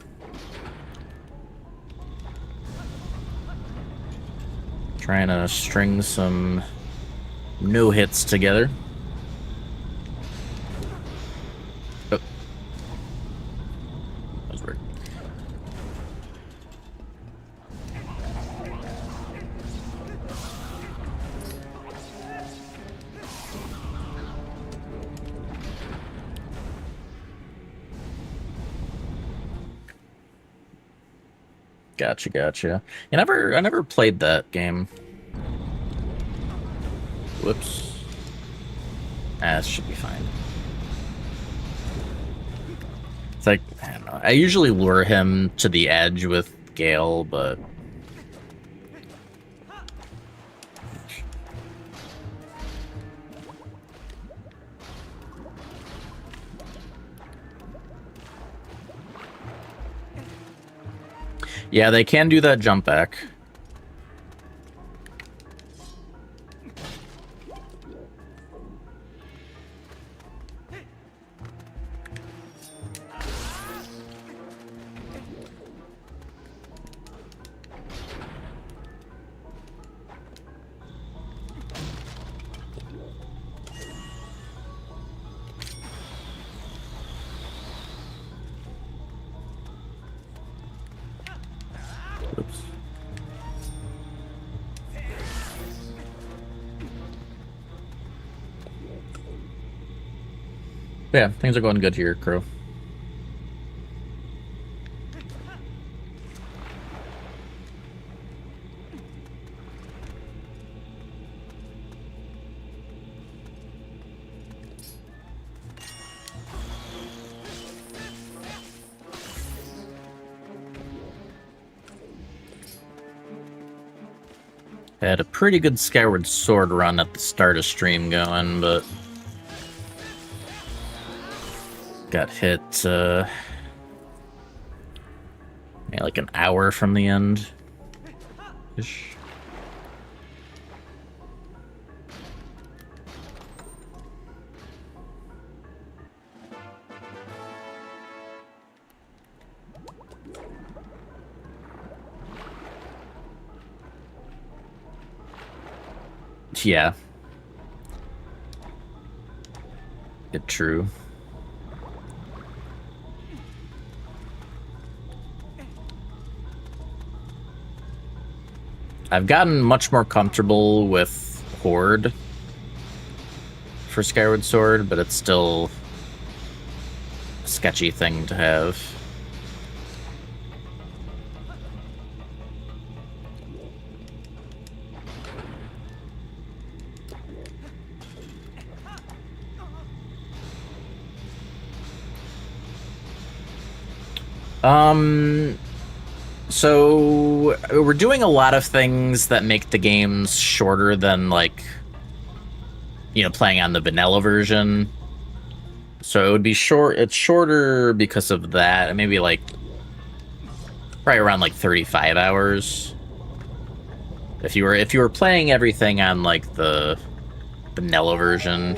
Trying to string some no hits together. Oh. That was weird. Gotcha. I never played that game. Whoops. Ah, this should be fine. It's like, I don't know. I usually lure him to the edge with Gale, but... Yeah, they can do that jump back. Oops. Yeah, things are going good here, Crow. Had a pretty good Skyward Sword run at the start of stream going, but got hit yeah, like an hour from the end. Ish. Yeah. It's true. I've gotten much more comfortable with Horde. for Skyward Sword, but it's still a sketchy thing to have. So we're doing a lot of things that make the games shorter than, like, you know, playing on the vanilla version. So it would be short. It's shorter because of that. And maybe like probably around like 35 hours. If you were playing everything on like the vanilla version,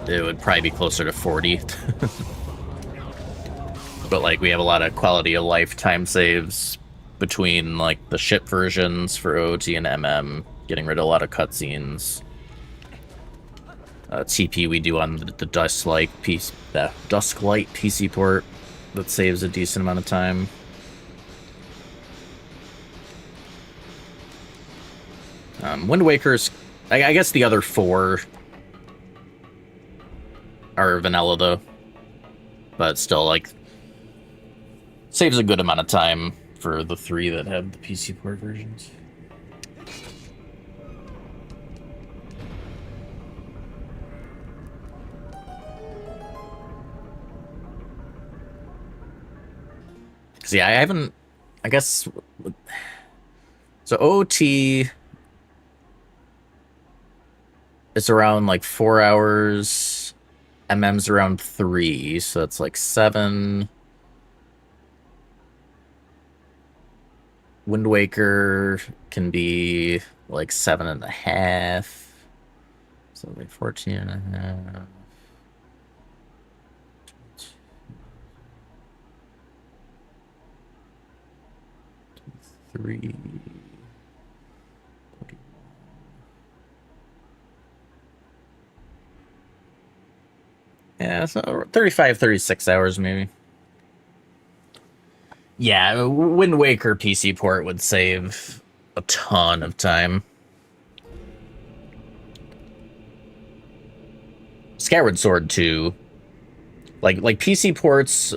it would probably be closer to 40. But like we have a lot of quality of life time saves between like the ship versions for OOT and MM, getting rid of a lot of cutscenes. TP we do on the Dusklight PC port that saves a decent amount of time. Wind Waker's, I guess the other 4 are vanilla though, but still like saves a good amount of time for the 3 that have the PC port versions. Cause yeah, I haven't, I guess, so OT, it's around like 4 hours, MM's around 3, so that's like 7. Wind Waker can be like 7.5, so like 14.5. 3. Yeah, so 35, 36 hours maybe. Yeah, Wind Waker PC port would save a ton of time. Skyward Sword too. Like PC ports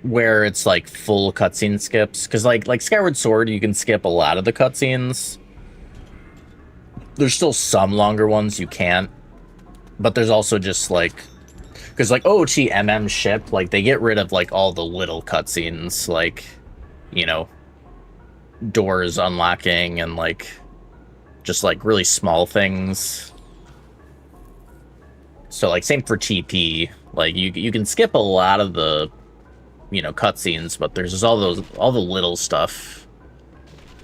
where it's like full cutscene skips, because like Skyward Sword you can skip a lot of the cutscenes. There's still some longer ones you can't, but there's also just like, because like OOT MM ship, like they get rid of like all the little cutscenes, like, you know, doors unlocking and like just like really small things. So like same for TP, like you can skip a lot of the, you know, cutscenes, but there's just all the little stuff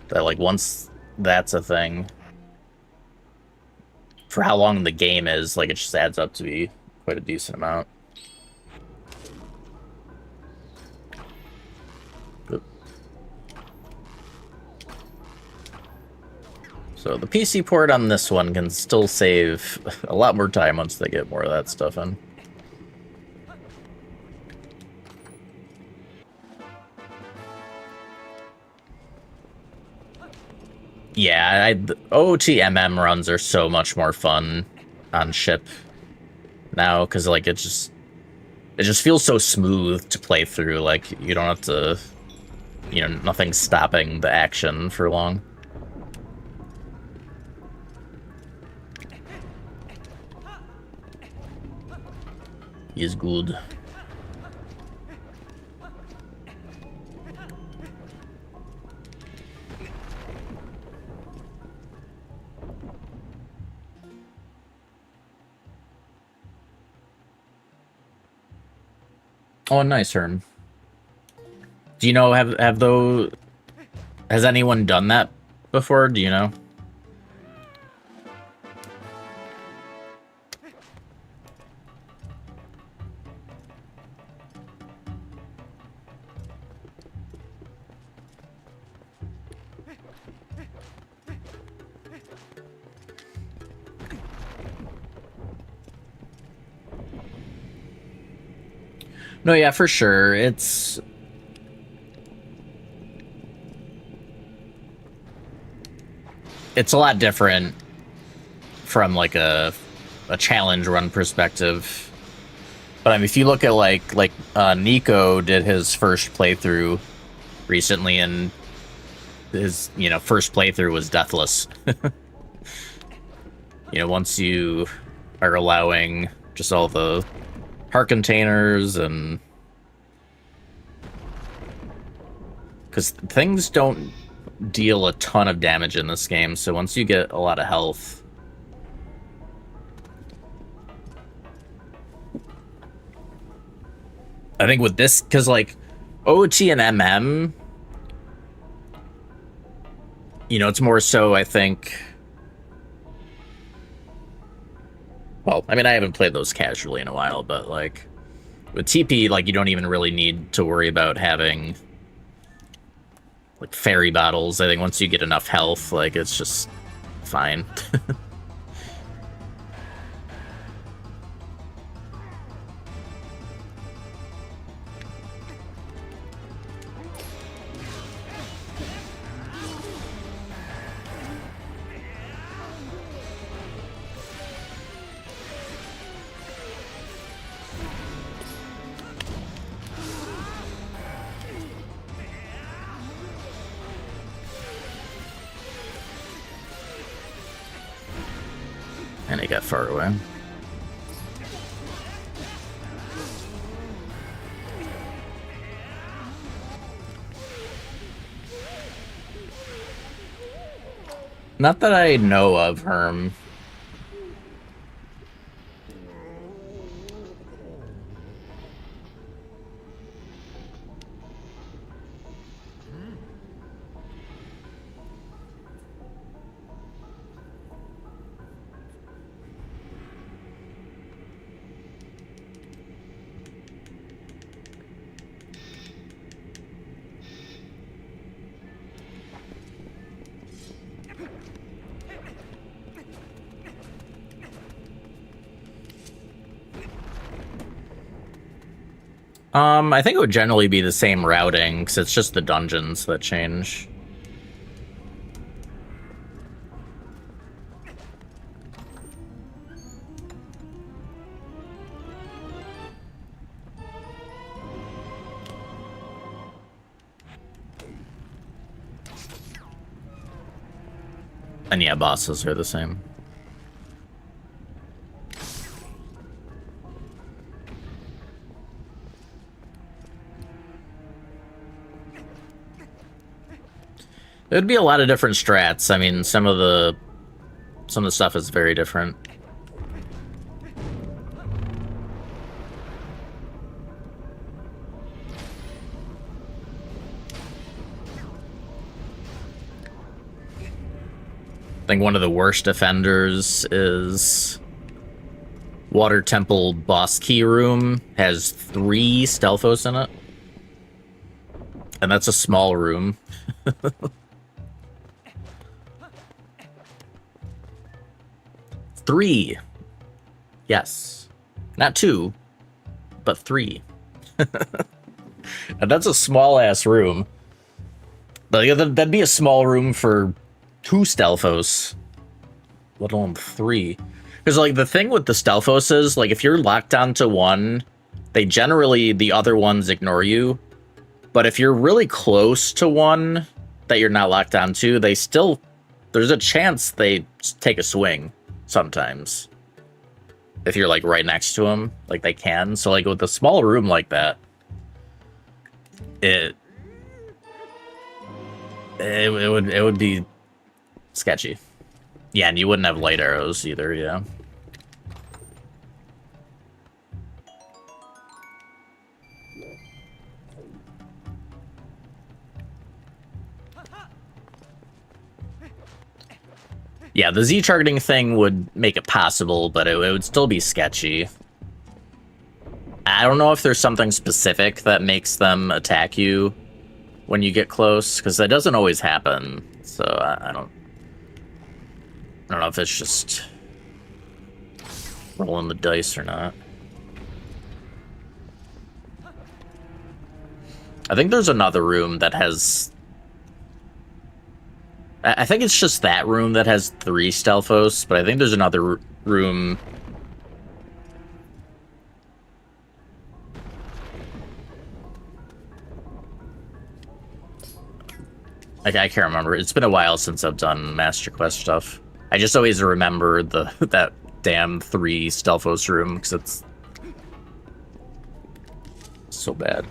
that like once that's a thing, for how long the game is, like it just adds up to be quite a decent amount. So the PC port on this one can still save a lot more time once they get more of that stuff in. Yeah, OOTMM runs are so much more fun on ship now, because like it just feels so smooth to play through. Like you don't have to, you know, nothing's stopping the action for long. He is good. Oh, nice, Hearn. Do you know, have those, has anyone done that before? Do you know? No, yeah, for sure. It's a lot different from like a challenge run perspective. But I mean, if you look at like Nico did his first playthrough recently, and his first playthrough was deathless. Once you are allowing just all the heart containers, and because things don't deal a ton of damage in this game, so once you get a lot of health, I think with this, because like OT and MM, it's more so, I think. Well, I mean, I haven't played those casually in a while, but like with TP, like you don't even really need to worry about having like fairy battles. I think once you get enough health, like it's just fine. And he got far away. Not that I know of, Herm. I think it would generally be the same routing, because it's just the dungeons that change. And yeah, bosses are the same. There'd be a lot of different strats. I mean, some of the stuff is very different. I think one of the worst offenders is Water Temple Boss Key Room. Has 3 Stealthos in it. And that's a small room. 3. Yes. Not 2, but 3. And that's a small-ass room. But that'd be a small room for 2 Stealthos, let alone 3. Because, like, the thing with the Stealthos is, like, if you're locked onto one, the other ones ignore you. But if you're really close to one that you're not locked onto, there's a chance they take a swing. Sometimes, if you're like right next to them, like they can. So like with a small room like that, it would be sketchy. Yeah, and you wouldn't have light arrows either. Yeah. Yeah, the Z targeting thing would make it possible, but it would still be sketchy. I don't know if there's something specific that makes them attack you when you get close, because that doesn't always happen. So I don't know if it's just rolling the dice or not. I think there's another room that has I think it's just that room that has 3 Stelphos, but I think there's another room. I can't remember. It's been a while since I've done Master Quest stuff. I just always remember that damn 3 Stelphos room because it's so bad.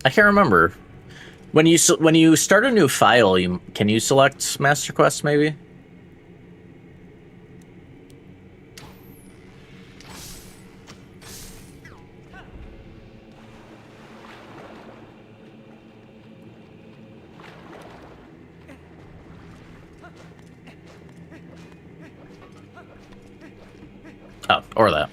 I can't remember. When you start a new file, can you select Master Quest maybe? Oh, or that.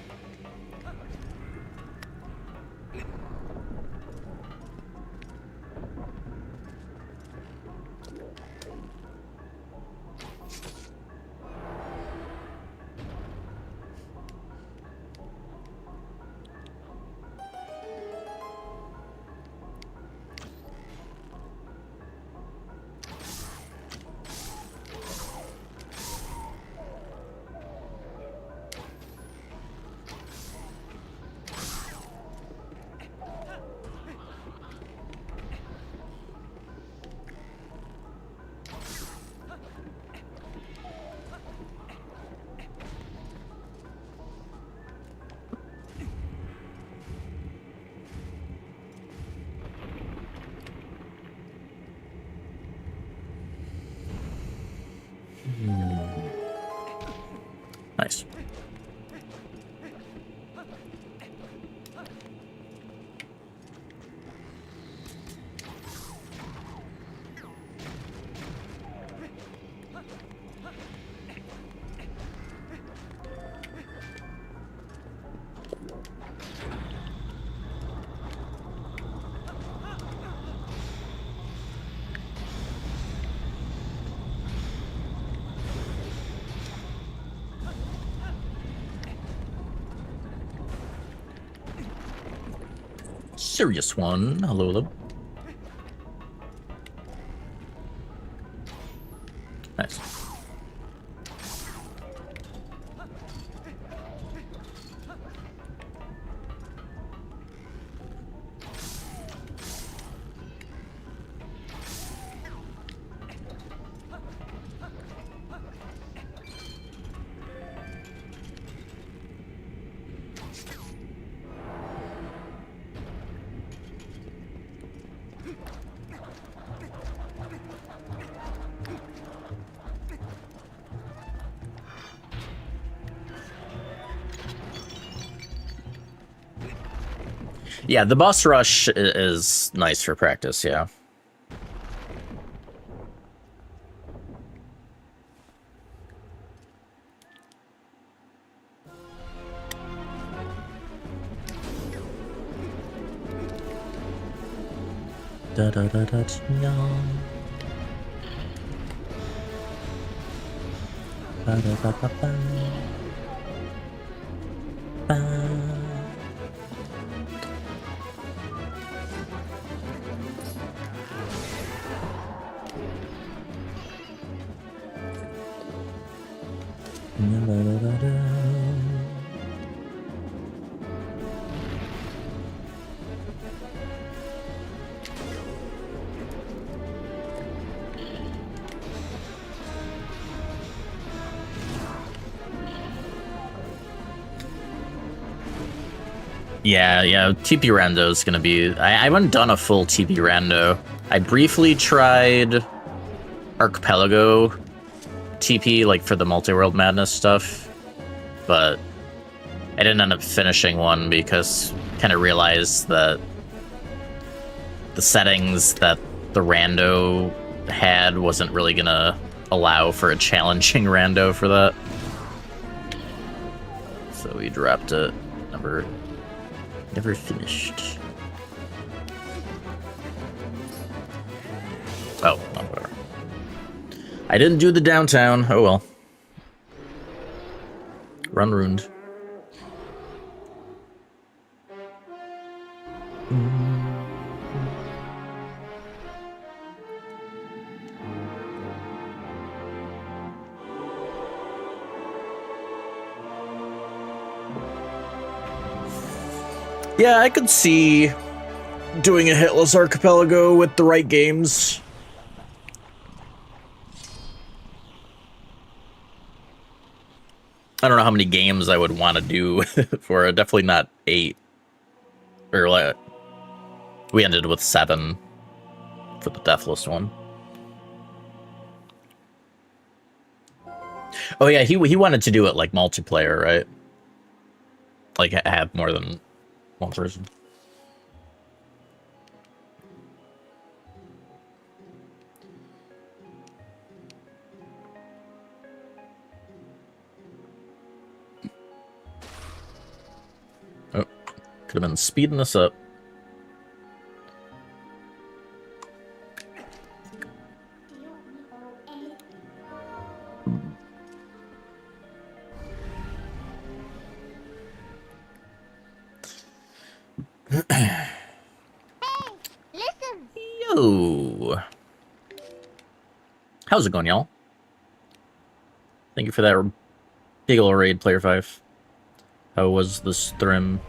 Nice. Serious one. Hello, hello. Nice. Yeah, the boss rush is nice for practice, yeah. Da da da da da. Ba da ba ba ba. Ba. Yeah, TP Rando is gonna be... I haven't done a full TP Rando. I briefly tried Archipelago TP, like, for the Multi-World Madness stuff, but I didn't end up finishing one because kind of realized that the settings that the Rando had wasn't really gonna allow for a challenging Rando for that. So we dropped it. Never finished. Oh, whatever. I didn't do the downtown. Oh well. Run ruined. Yeah, I could see doing a hitless archipelago with the right games. I don't know how many games I would want to do for it. Definitely not 8. Or like, we ended with 7 for the deathless one. Oh yeah, he wanted to do it like multiplayer, right? Like have more than one person. Oh, could have been speeding this up. Listen. Yo. How's it going, y'all? Thank you for that big ol' raid, Player 5. How was the stream?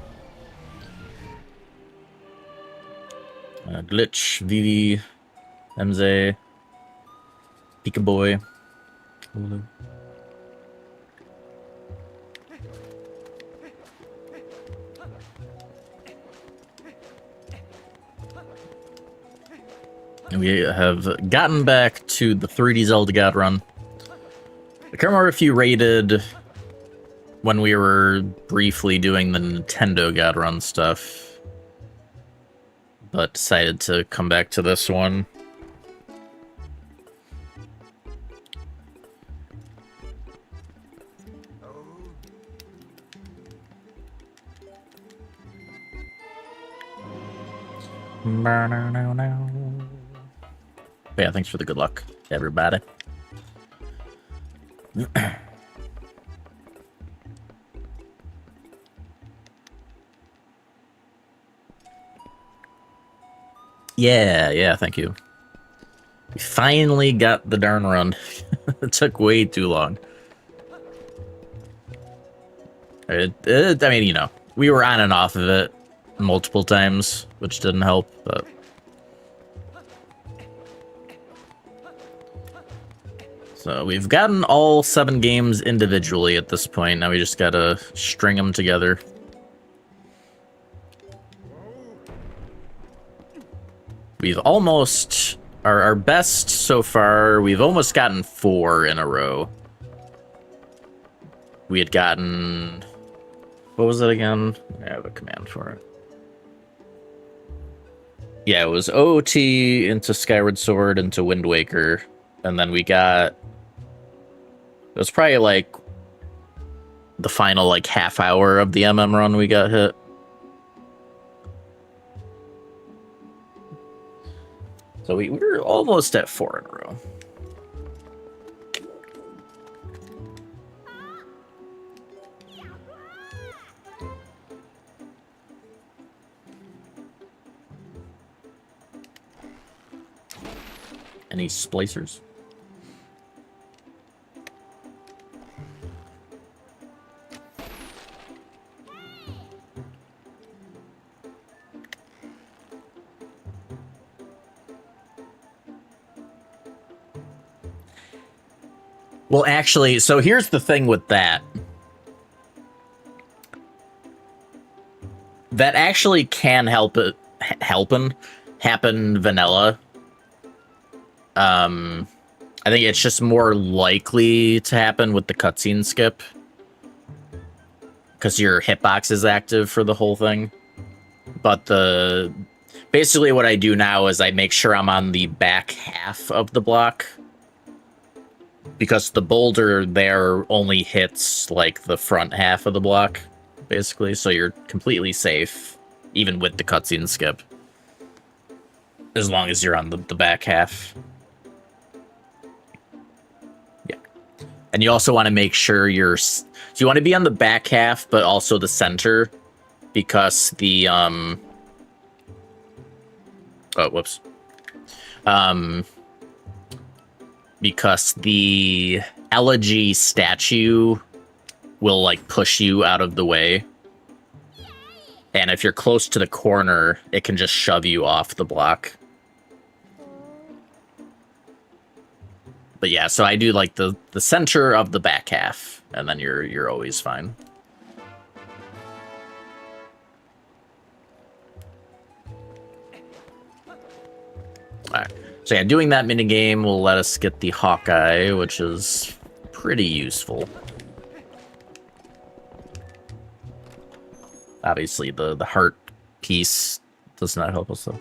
Glitch, Vivi, MZ, Pika Boy. Hulu. We have gotten back to the 3D Zelda God Run. I can't remember if you rated when we were briefly doing the Nintendo God Run stuff, but decided to come back to this one. But yeah, thanks for the good luck, everybody. Yeah, thank you. We finally got the darn run. It took way too long. I mean, you know, we were on and off of it multiple times, which didn't help, but... So we've gotten all 7 games individually at this point. Now we just gotta string them together. We've almost... Our best so far, we've almost gotten 4 in a row. We had gotten... What was it again? I have a command for it. Yeah, it was OOT into Skyward Sword into Wind Waker. And then we got... It was probably like the final like half hour of the MM run we got hit. So we were almost at 4 in a row. Any splicers? Well, actually, so here's the thing with that. That actually can happen vanilla. I think it's just more likely to happen with the cutscene skip. Because your hitbox is active for the whole thing. But basically what I do now is I make sure I'm on the back half of the block. Because the boulder there only hits, like, the front half of the block, basically. So you're completely safe, even with the cutscene skip. As long as you're on the back half. Yeah. And you also want to make sure so you want to be on the back half, but also the center, because the oh, whoops. Because the elegy statue will like push you out of the way. And if you're close to the corner, it can just shove you off the block. But yeah, so I do like the center of the back half, and then you're always fine. Alright. So yeah, doing that minigame will let us get the Hawkeye, which is pretty useful. Obviously, the heart piece does not help us, though.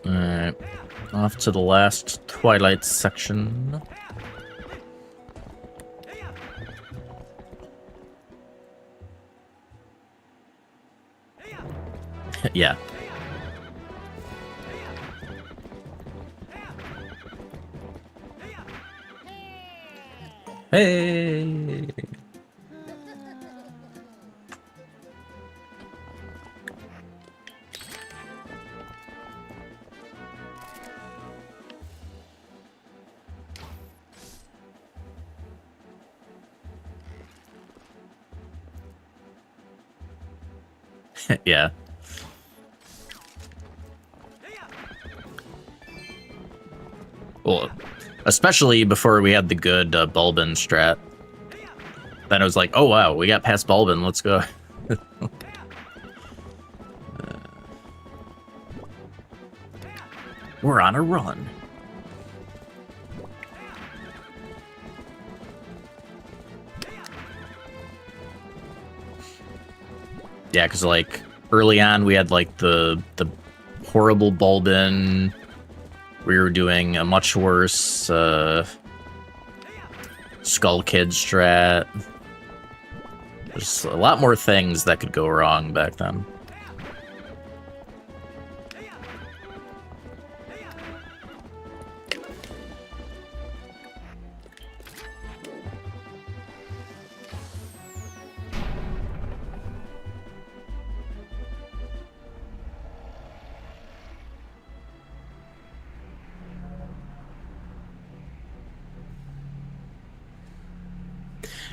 Alright, off to the last Twilight section. Yeah. Hey! Yeah. Well, especially before we had the good Bulbin strat. Then it was like, oh wow, we got past Bulbin, let's go. We're on a run. Yeah, because like early on we had like the horrible Bulbin. We were doing a much worse Skull Kid strat. There's a lot more things that could go wrong back then.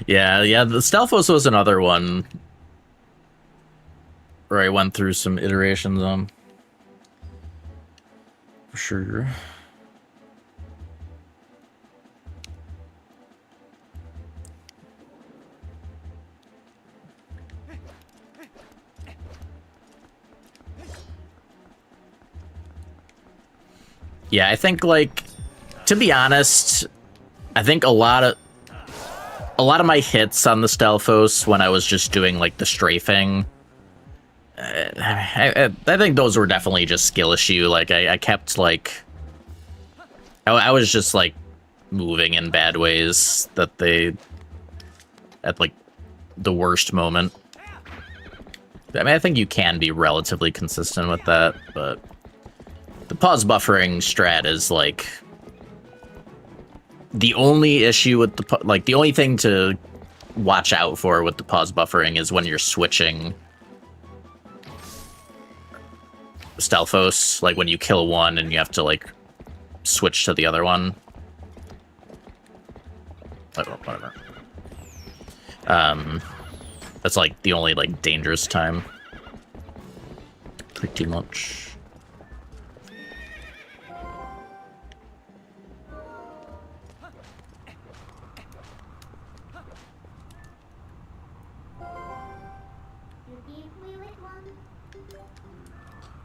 Yeah, the Stalfos was another one where I went through some iterations on. For sure. Yeah, I think, like, to be honest, I think a lot of my hits on the Stalfos when I was just doing like the strafing, I think those were definitely just skill issue. Like I kept like I was just like moving in bad ways that they at like the worst moment. I mean, I think you can be relatively consistent with that, but the pause buffering strat is like the only issue with the only thing to watch out for with the pause buffering is when you're switching Stalfos, like when you kill one and you have to like switch to the other one. Oh, whatever. That's like the only like dangerous time. Pretty much.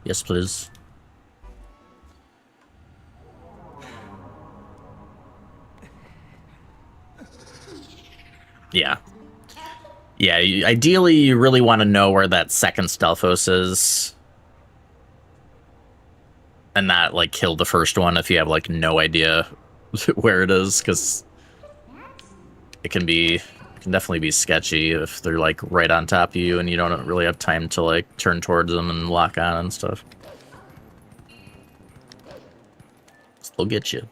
Yes, please. Yeah. Yeah, ideally you really want to know where that second Stelphos is. And not, like, kill the first one if you have, like, no idea where it is, because it can definitely be sketchy if they're, like, right on top of you and you don't really have time to, like, turn towards them and lock on and stuff. They'll get you.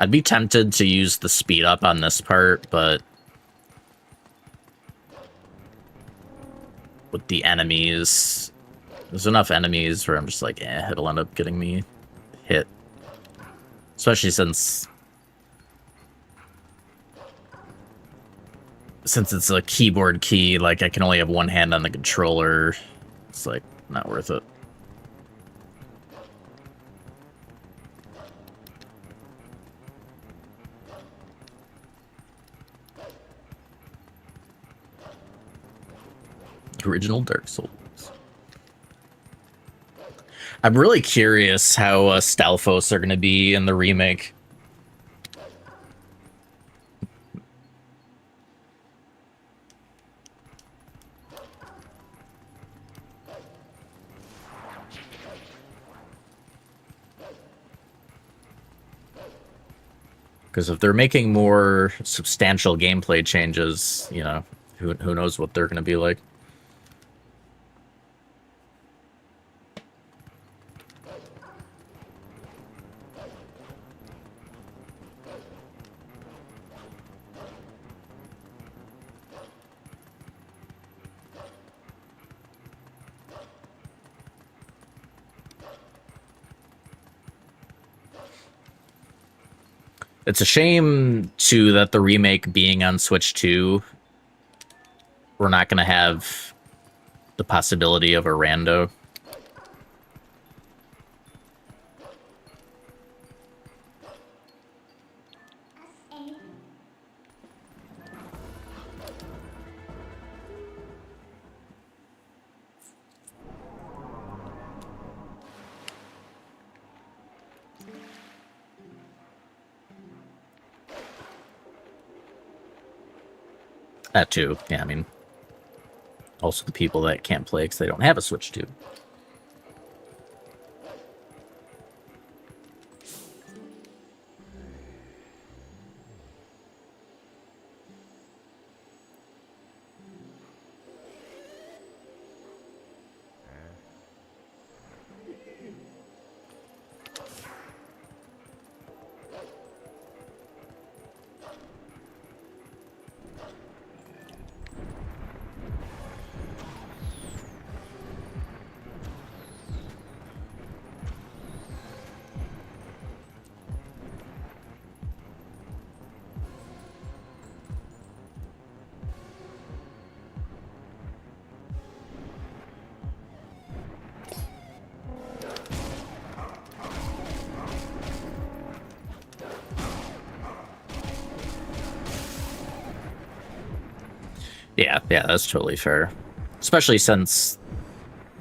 I'd be tempted to use the speed up on this part, but with the enemies, there's enough enemies where I'm just like, it'll end up getting me hit. Especially since it's a keyboard key, like I can only have one hand on the controller. It's like not worth it. Original Dark Souls. I'm really curious how Stelphos are going to be in the remake. Because if they're making more substantial gameplay changes, you know, who knows what they're going to be like. It's a shame, too, that the remake being on Switch 2, we're not going to have the possibility of a rando. That too, yeah, I mean, also the people that can't play because they don't have a Switch 2. Yeah, that's totally fair. Especially since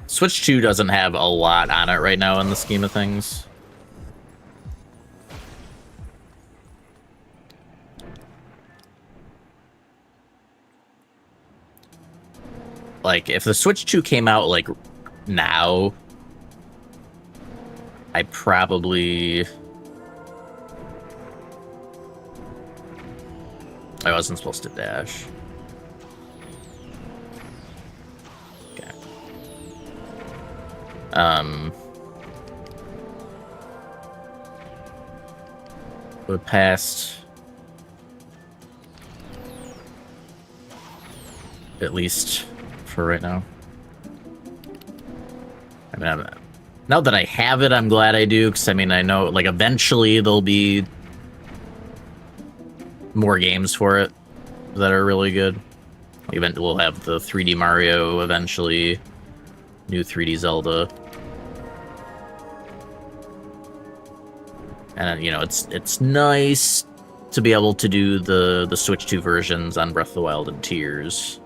Switch 2 doesn't have a lot on it right now in the scheme of things. Like, if the Switch 2 came out, like, now, I probably... I wasn't supposed to dash. We're past at least for right now. I mean, now that I have it, I'm glad I do, because I mean, I know, like, eventually there'll be more games for it that are really good. We'll have the 3D Mario eventually, new 3D Zelda. And you know, it's nice to be able to do the Switch 2 versions on Breath of the Wild and Tears.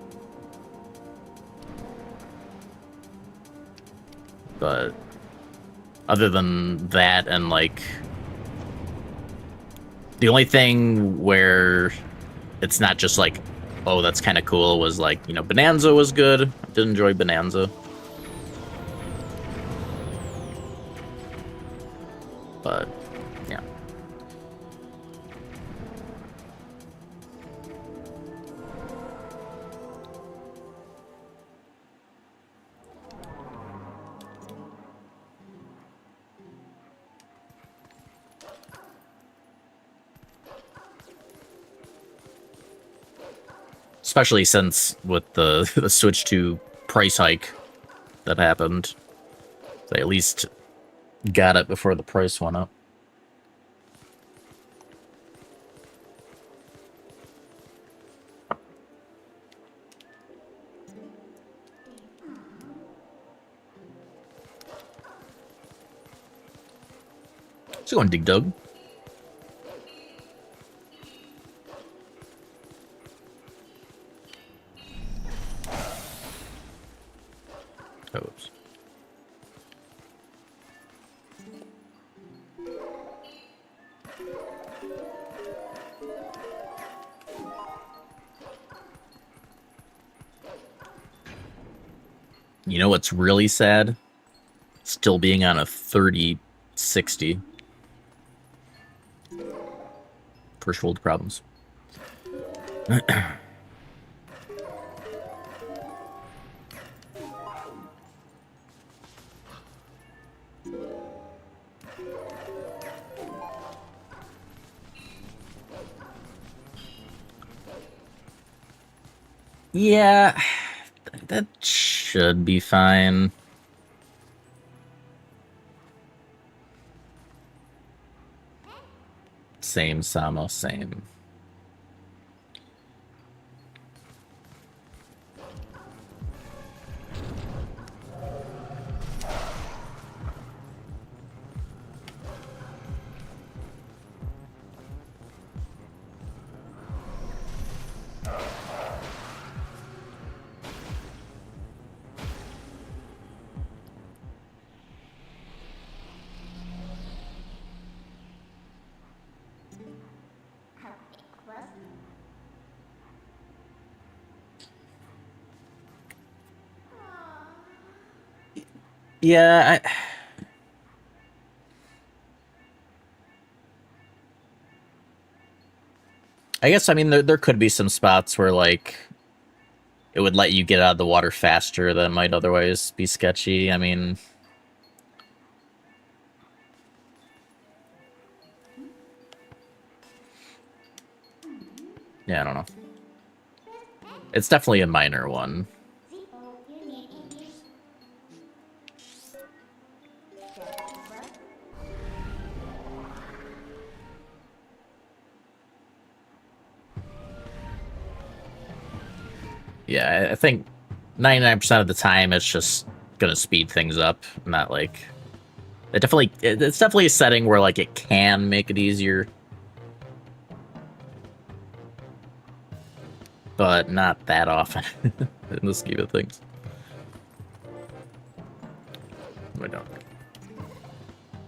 But other than that, and like the only thing where it's not just like, oh, that's kind of cool, was like, you know, Bonanza was good. I did enjoy Bonanza. But yeah. Especially since with the, the Switch 2 price hike that happened. They at least got it before the price went up. Let's go and dig dug. Oops. You know what's really sad? Still being on a 3060. First world problems. Yeah, that should be fine. Same, Samo, same. Yeah, I guess, I mean, there could be some spots where, like, it would let you get out of the water faster than might otherwise be sketchy. I mean, yeah, I don't know. It's definitely a minor one. Yeah, I think 99% of the time it's just gonna speed things up, not like it's definitely a setting where like it can make it easier, but not that often in the scheme of things. I don't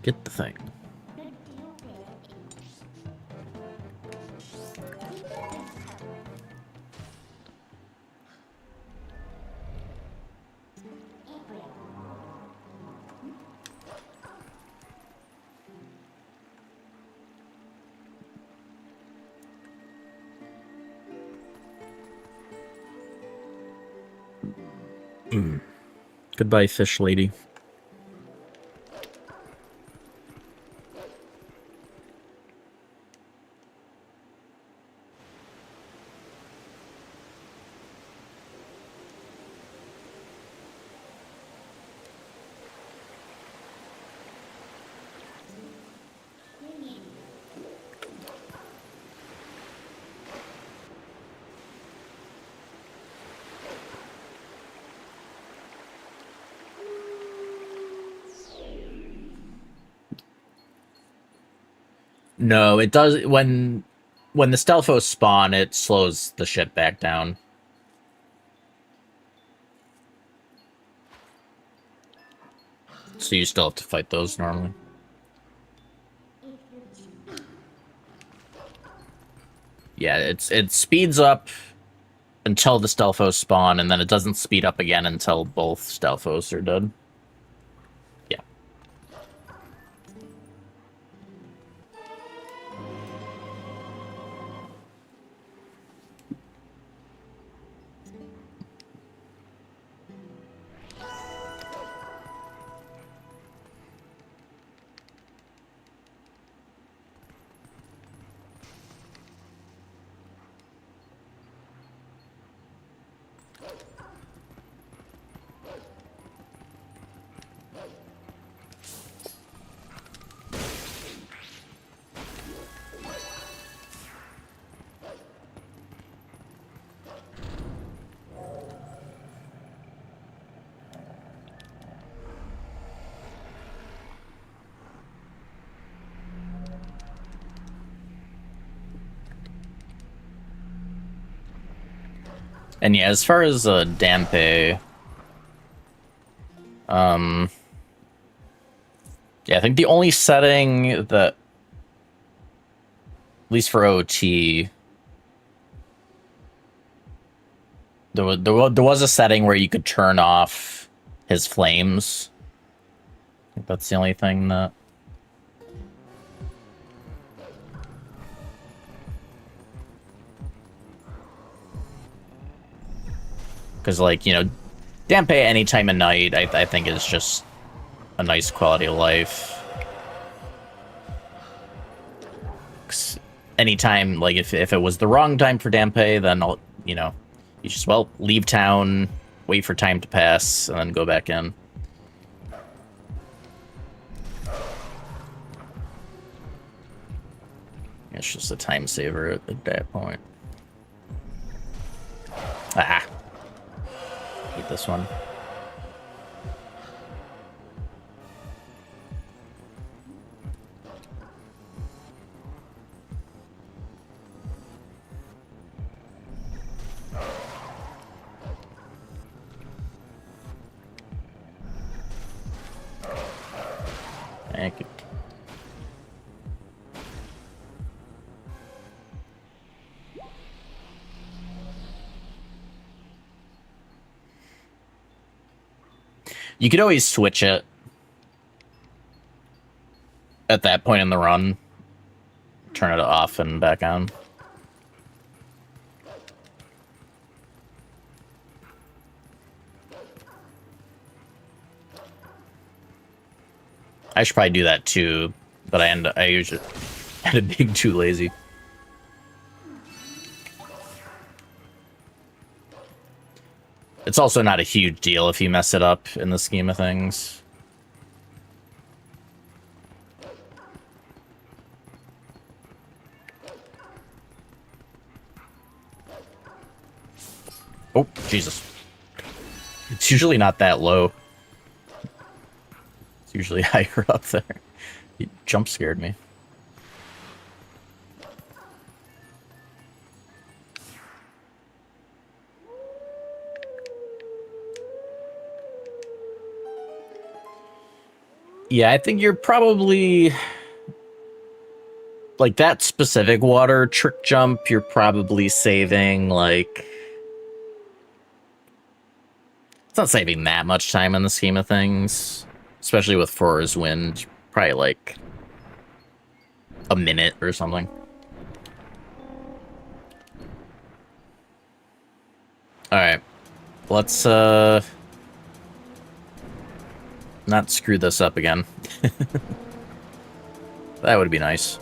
get the thing. Goodbye, fish lady. No, it does when the Stelphos spawn, it slows the ship back down. So you still have to fight those normally. Yeah, it speeds up until the Stelphos spawn, and then it doesn't speed up again until both Stelphos are dead. Yeah. And yeah, as far as Dampe, yeah, I think the only setting that, at least for OT, there was a setting where you could turn off his flames. I think that's the only thing that. Because, like, you know, Dampe any time of night, I think is just a nice quality of life. 'Cause anytime, like, if it was the wrong time for Dampe, then, you know, you just, well, leave town, wait for time to pass, and then go back in. It's just a time saver at that point. Ah. Hate this one. Thank you. You could always switch it at that point in the run. Turn it off and back on. I should probably do that too, but I usually end up being too lazy. It's also not a huge deal if you mess it up in the scheme of things. Oh, Jesus. It's usually not that low. It's usually higher up there. He jump scared me. Yeah, I think you're probably... Like, that specific water trick jump, you're probably saving, like... It's not saving that much time in the scheme of things. Especially with For's Wind. Probably, like... a minute or something. Alright. Let's, not screw this up again. That would be nice.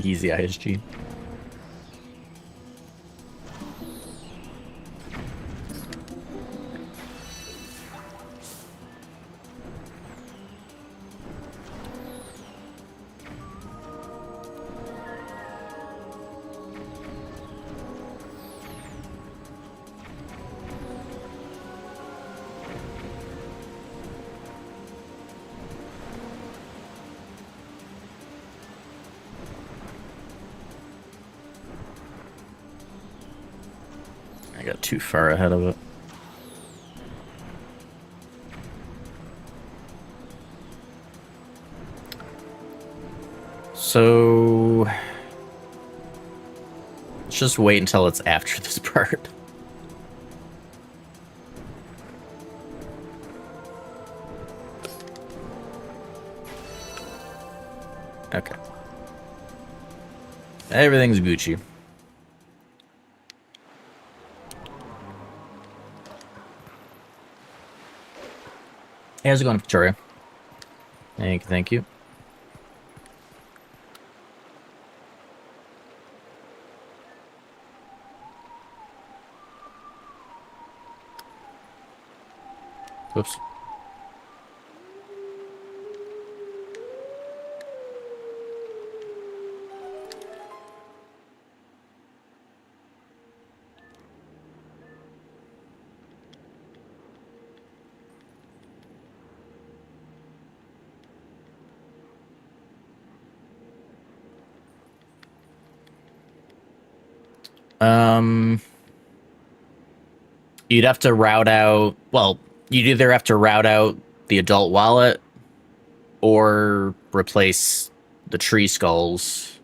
Easy ISG. too far ahead of it. So let's just wait until it's after this part. Okay. Everything's Gucci. Hey, how's it going, Victoria? Thank you. Oops. You'd have to route out, well, you'd either have to route out the adult wallet or replace the tree skulls.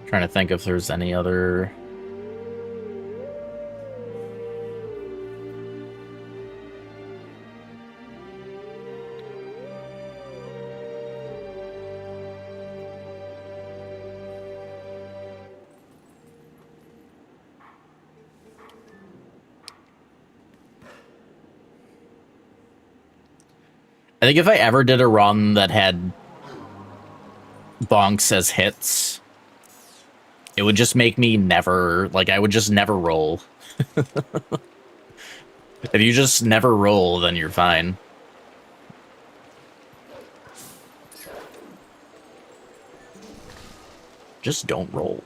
Trying to think if there's any other. I think if I ever did a run that had bonks as hits, it would just make me never, like, I would just never roll. If you just never roll, then you're fine. Just don't roll.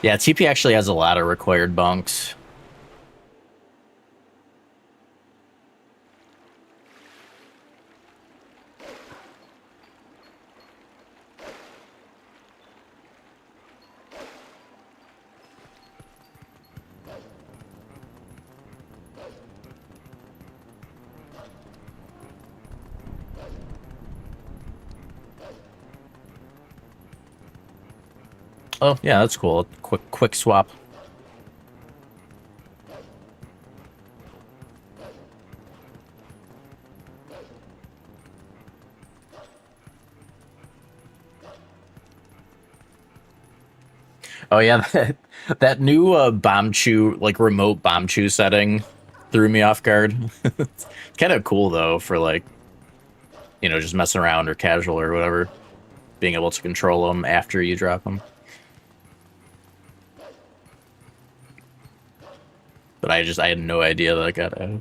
Yeah, TP actually has a lot of required bonks. Oh, yeah, that's cool. Quick swap. Oh yeah, that new bomb chew, like remote bomb chew setting threw me off guard. Kind of cool though for like, you know, just messing around or casual or whatever. Being able to control them after you drop them. But I had no idea that I got out.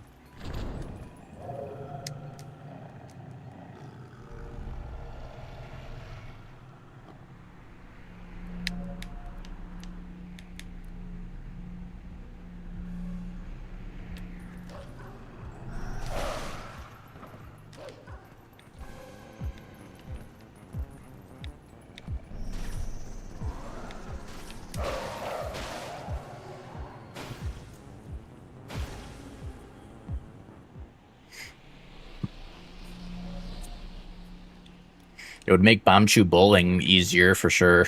It would make bomb chew bowling easier for sure.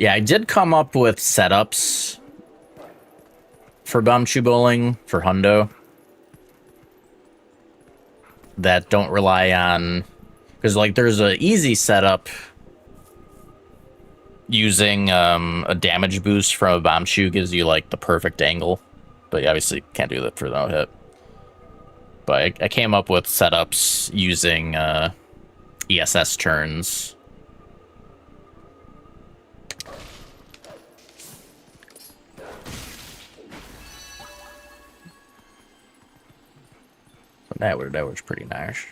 Yeah, I did come up with setups for Bumshoe Bowling for Hundo that don't rely on, because like there's a easy setup using a damage boost from a Bombshoe gives you like the perfect angle, but you obviously can't do that for no hit. But I came up with setups using ESS turns. That was pretty nice.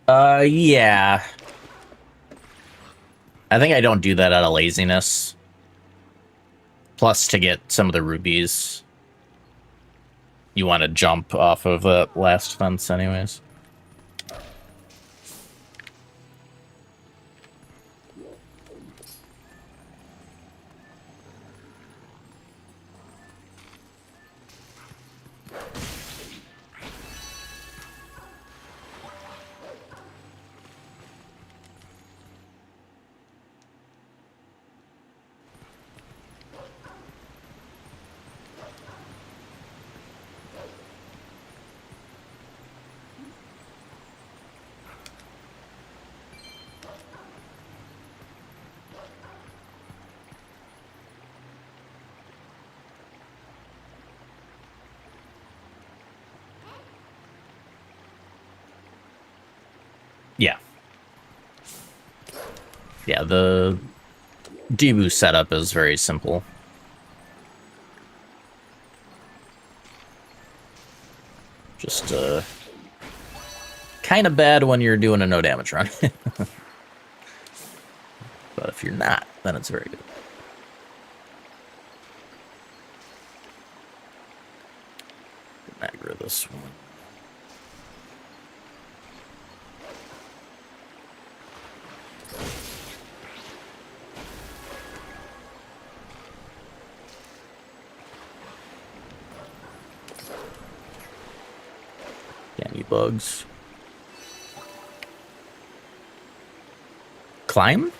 Yeah. I think I don't do that out of laziness. Plus, to get some of the rubies, you want to jump off of that last fence anyways. Yeah. Yeah, the deboost setup is very simple. Just kind of bad when you're doing a no damage run. But if you're not, then it's very good. Aggro this one. Candy bugs. Climb?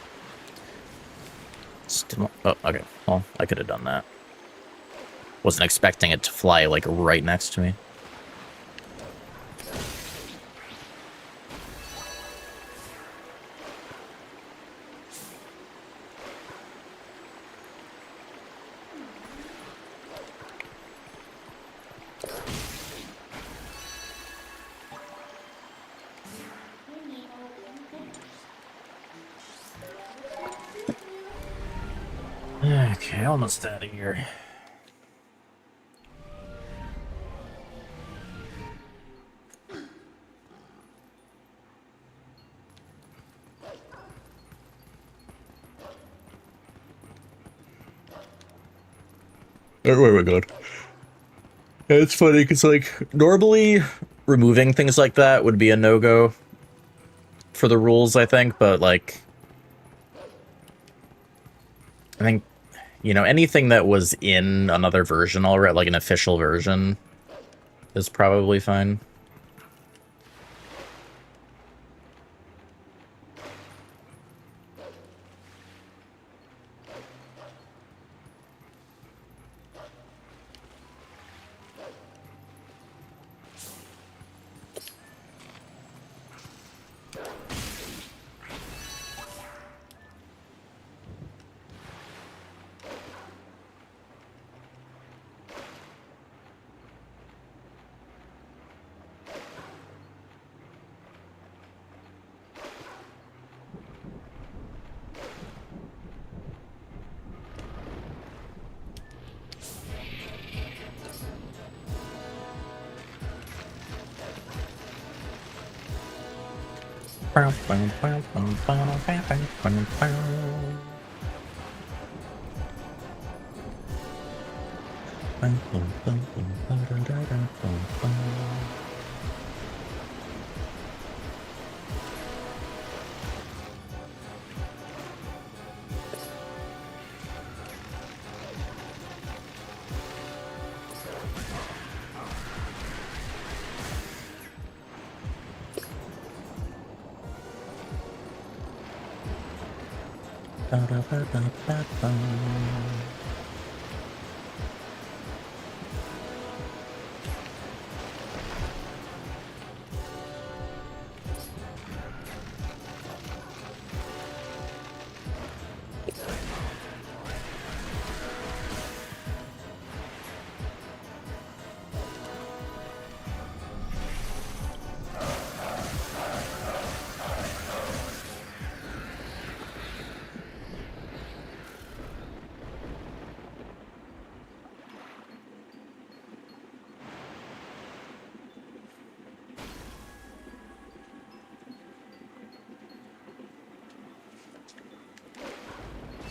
Still, oh, okay. Well, I could have done that. Wasn't expecting it to fly, like, right next to me. Okay, almost out of here. Oh my god. Yeah, it's funny because, like, normally removing things like that would be a no-go for the rules, I think, but, like, I think, you know, anything that was in another version already, like an official version, is probably fine.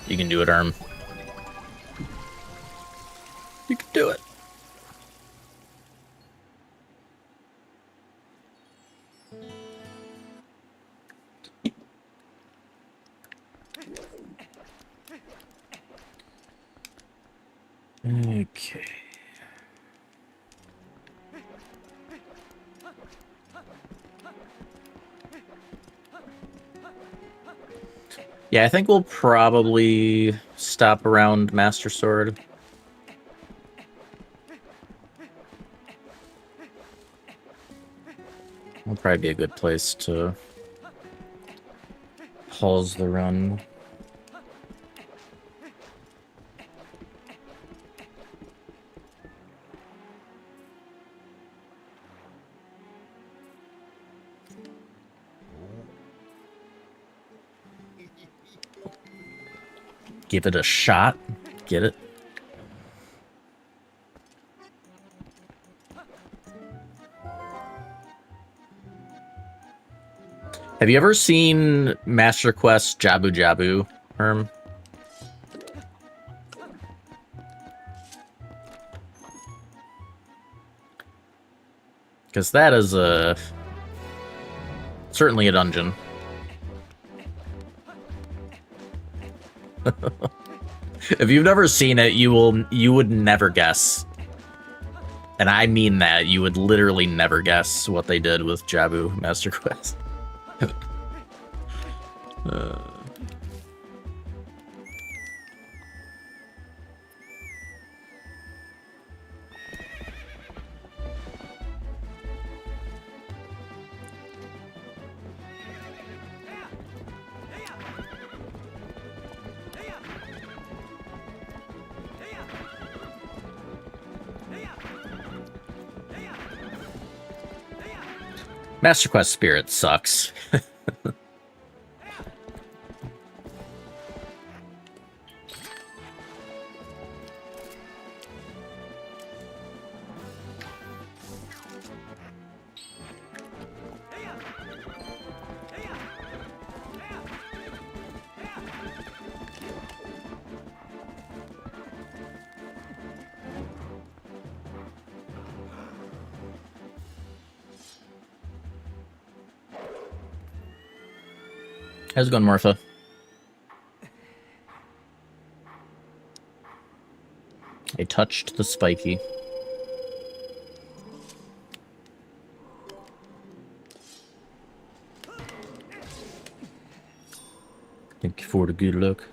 You can do it, Arm. You can do it. Okay. Yeah, I think we'll probably stop around Master Sword. Will probably be a good place to pause the run. Give it a shot. Get it? Have you ever seen Master Quest Jabu Jabu, Herm? Because that is certainly a dungeon. If you've never seen it, you would never guess. And I mean that. You would literally never guess what they did with Jabu Master Quest. Master Quest Spirit sucks. How's it going, Martha? I touched the spiky. Thank you for the good luck.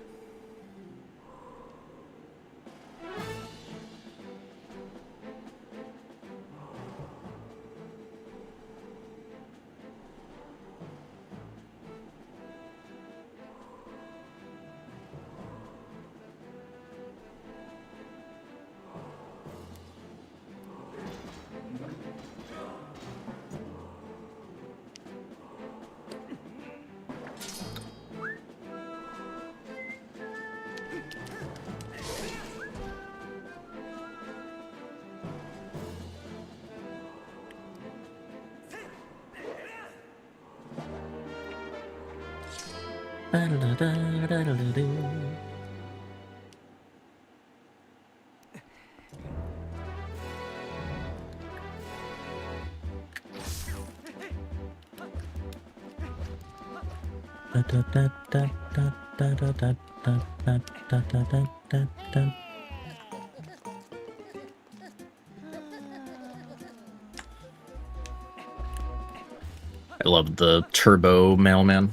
I love the turbo mailman.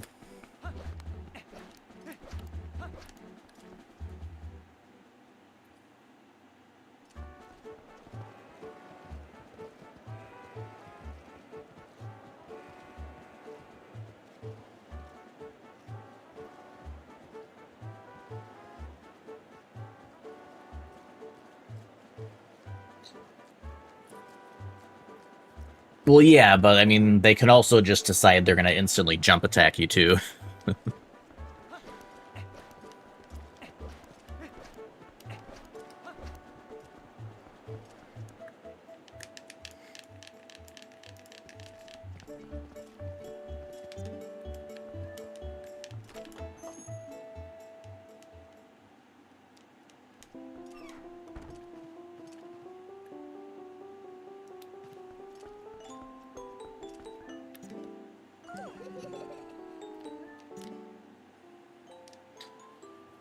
Well, yeah, but I mean, they can also just decide they're gonna instantly jump attack you too.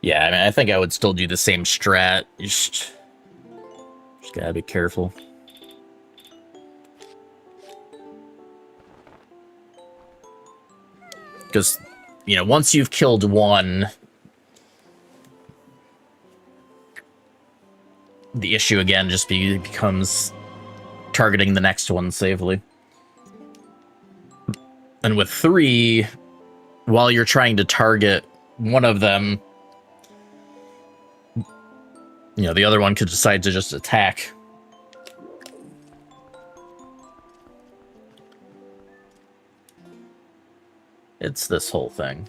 Yeah, I mean, I think I would still do the same strat. You just gotta be careful. Because, you know, once you've killed one, the issue again just becomes targeting the next one safely. And with 3, while you're trying to target one of them, you know, the other one could decide to just attack. It's this whole thing.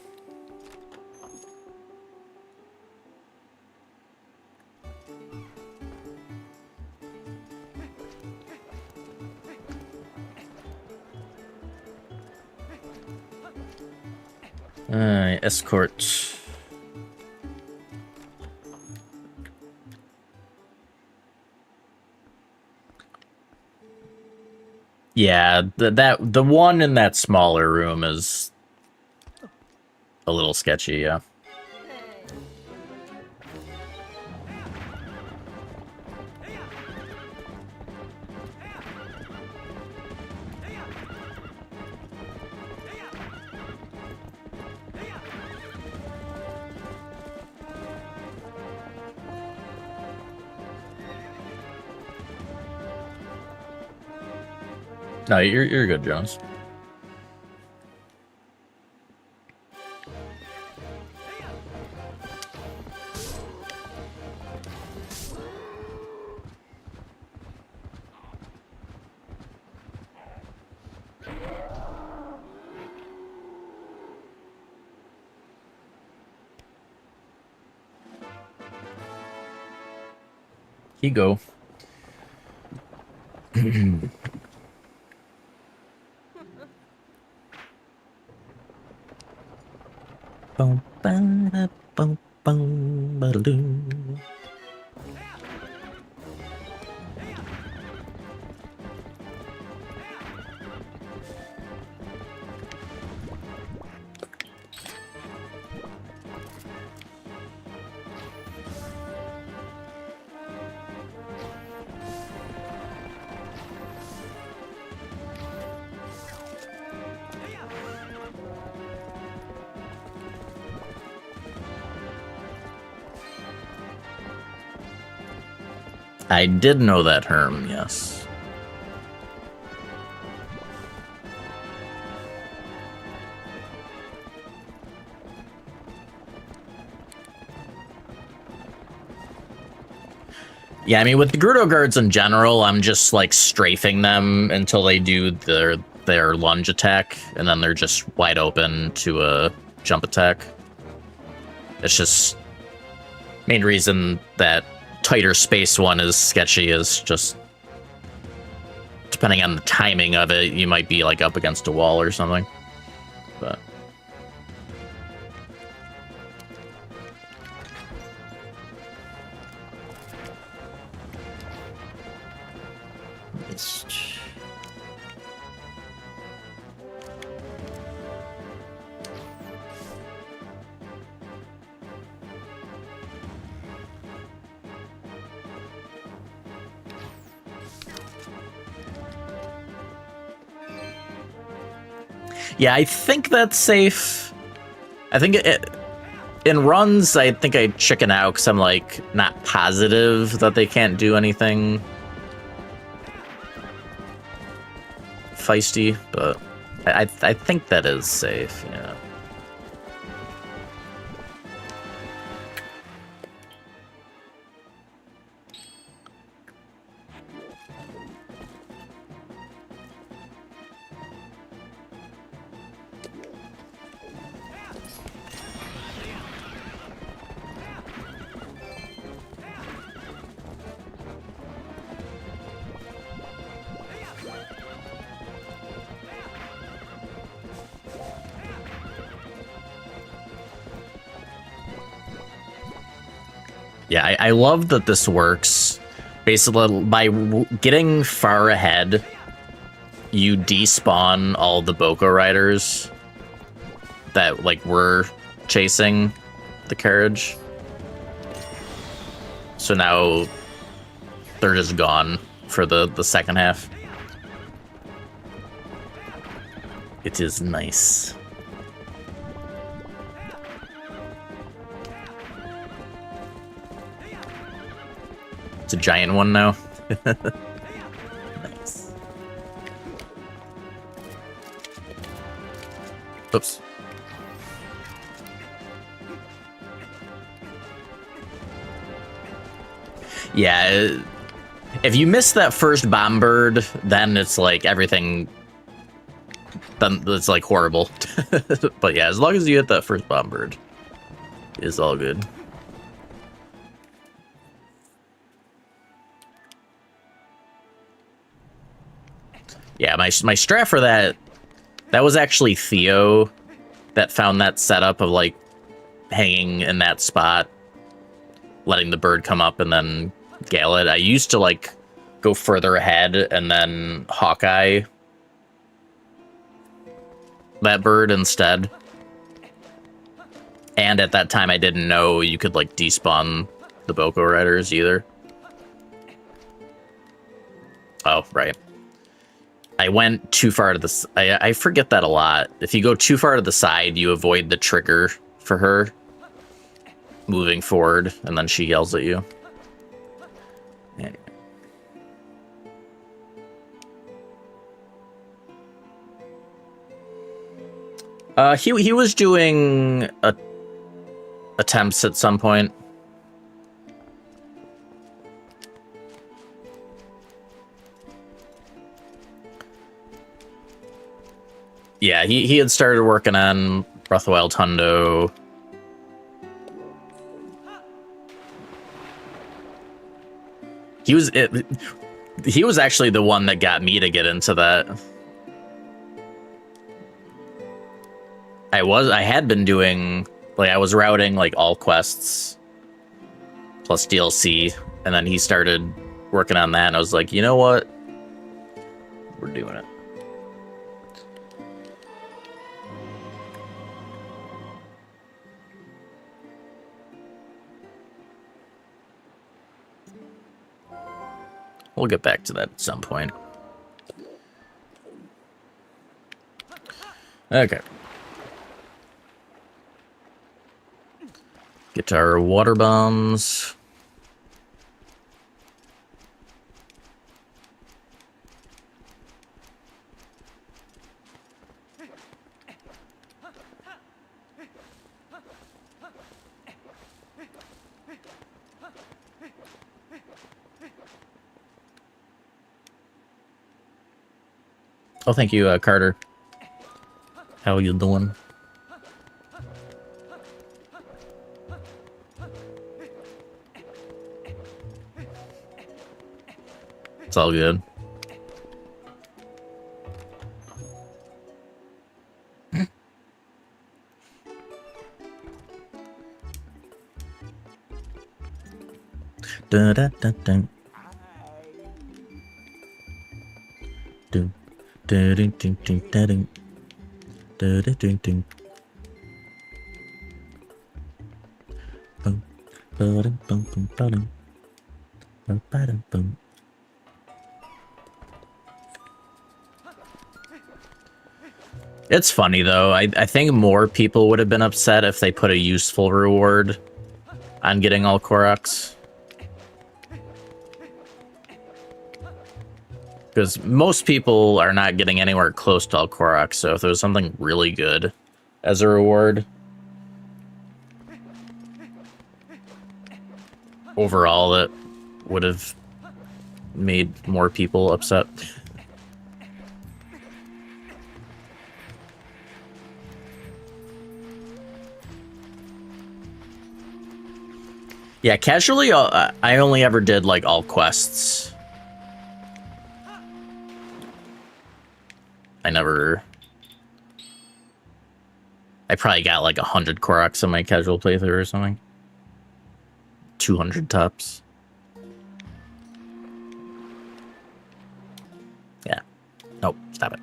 Escort. Yeah, the one in that smaller room is a little sketchy, yeah. No, you're good, Jones. He go. Bum, ba-da, bum, bum, ba-da-doo. I did know that Herm, yes. Yeah, I mean, with the Grudo guards in general, I'm just, like, strafing them until they do their lunge attack, and then they're just wide open to a jump attack. It's just... main reason that tighter space one is sketchy is just... depending on the timing of it, you might be, like, up against a wall or something. But... yeah, I think that's safe. I think in runs, I think I chicken out because I'm, like, not positive that they can't do anything feisty, but I think that is safe, yeah. Yeah, I love that this works. Basically, by getting far ahead, you despawn all the Boko riders that like were chasing the carriage. So now they're just gone for the second half. It is nice. It's a giant one now. Nice. Oops. Yeah, if you miss that first bomb bird, then it's like everything. Then it's like horrible. But yeah, as long as you hit that first bomb bird, it's all good. Yeah, my strat for that was actually Theo that found that setup of like hanging in that spot, letting the bird come up and then gale it. I used to like go further ahead and then Hawkeye that bird instead. And at that time I didn't know you could like despawn the Boko riders either. Oh, right. I went too far to the... I forget that a lot. If you go too far to the side, you avoid the trigger for her moving forward, and then she yells at you. He was doing attempts at some point. Yeah, he had started working on Breath of the Wild Hundo. He was actually the one that got me to get into that. I had been doing, like, I was routing like all quests plus DLC, and then he started working on that, and I was like, you know what? We're doing it. We'll get back to that at some point. Okay. Get to our water bombs. Oh, thank you, Carter. How you doing? It's all good. Da da da da. Do. Do do do do do do. Do do do do. Boom. Boom boom boom boom. Boom boom boom. It's funny though. I think more people would have been upset if they put a useful reward on getting all Koroks. Because most people are not getting anywhere close to all Koroks, so if there was something really good as a reward, overall it would have made more people upset. Yeah, casually, I only ever did like all quests. I probably got like 100 Koroks in my casual playthrough or something. 200 tops. Yeah. Nope, stop it.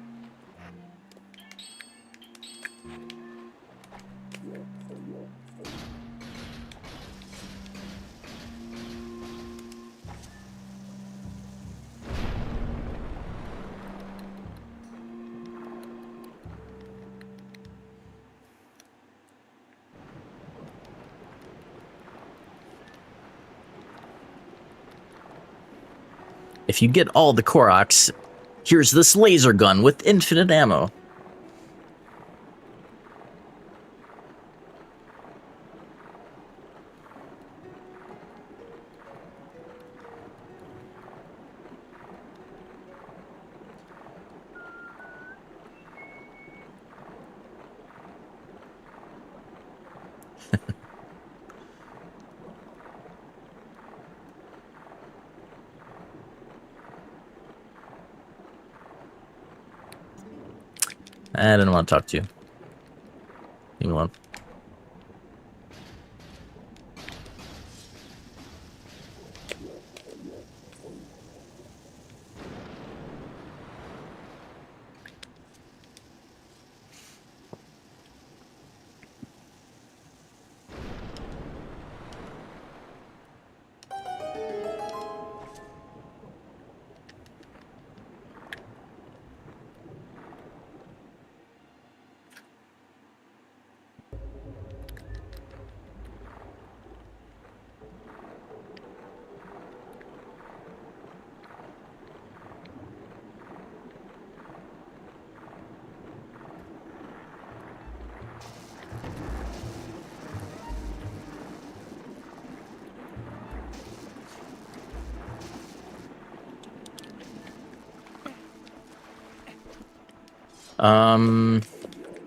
If you get all the Koroks, here's this laser gun with infinite ammo. I didn't want to talk to you. Leave me alone.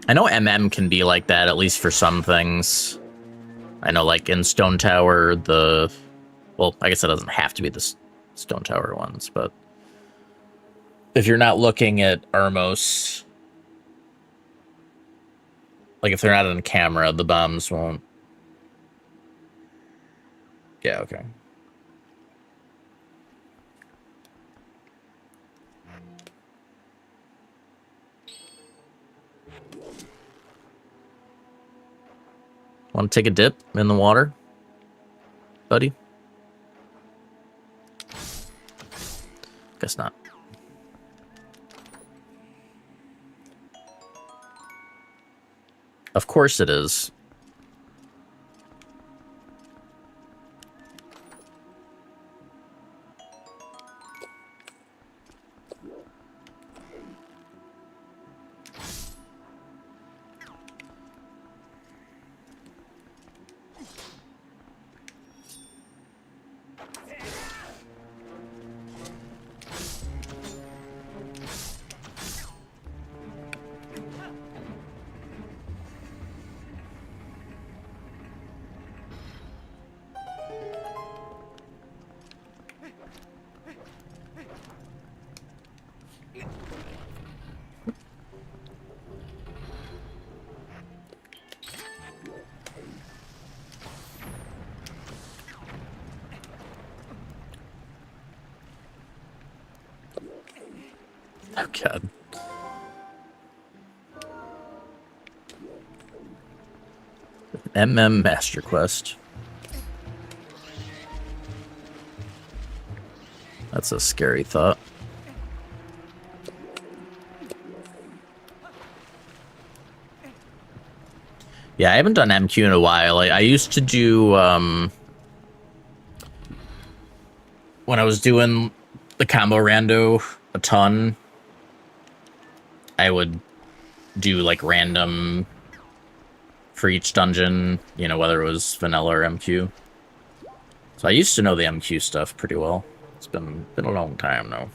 I know MM can be like that, at least for some things. I know, like, in Stone Tower, well, I guess it doesn't have to be the Stone Tower ones, but if you're not looking at Armos, like, if they're not on camera, the bombs won't. Yeah, okay. Want to take a dip in the water, buddy? Guess not. Of course it is. Oh, God. MM Master Quest. That's a scary thought. Yeah, I haven't done MQ in a while. I used to do, when I was doing the combo rando a ton, I would do, like, random for each dungeon, you know, whether it was vanilla or MQ. So I used to know the MQ stuff pretty well. It's been a long time now.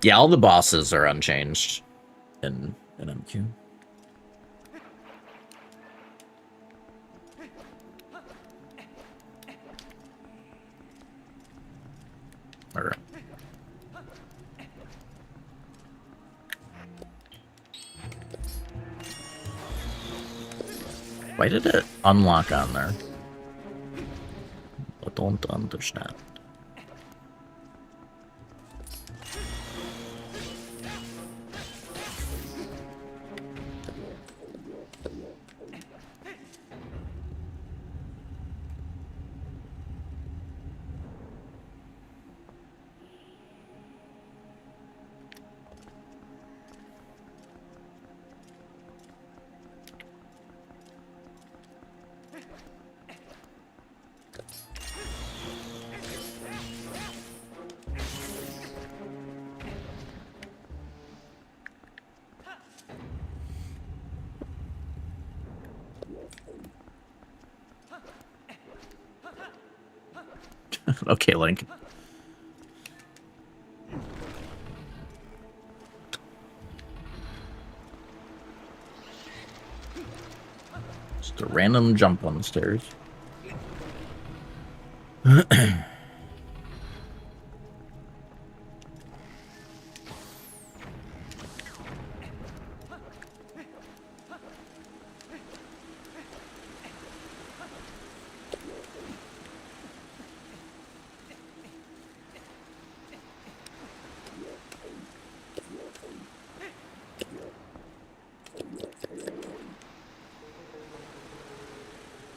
Yeah, all the bosses are unchanged in MQ. All right. Why did it unlock on there? don't understand. Okay, Link. Just a random jump on the stairs.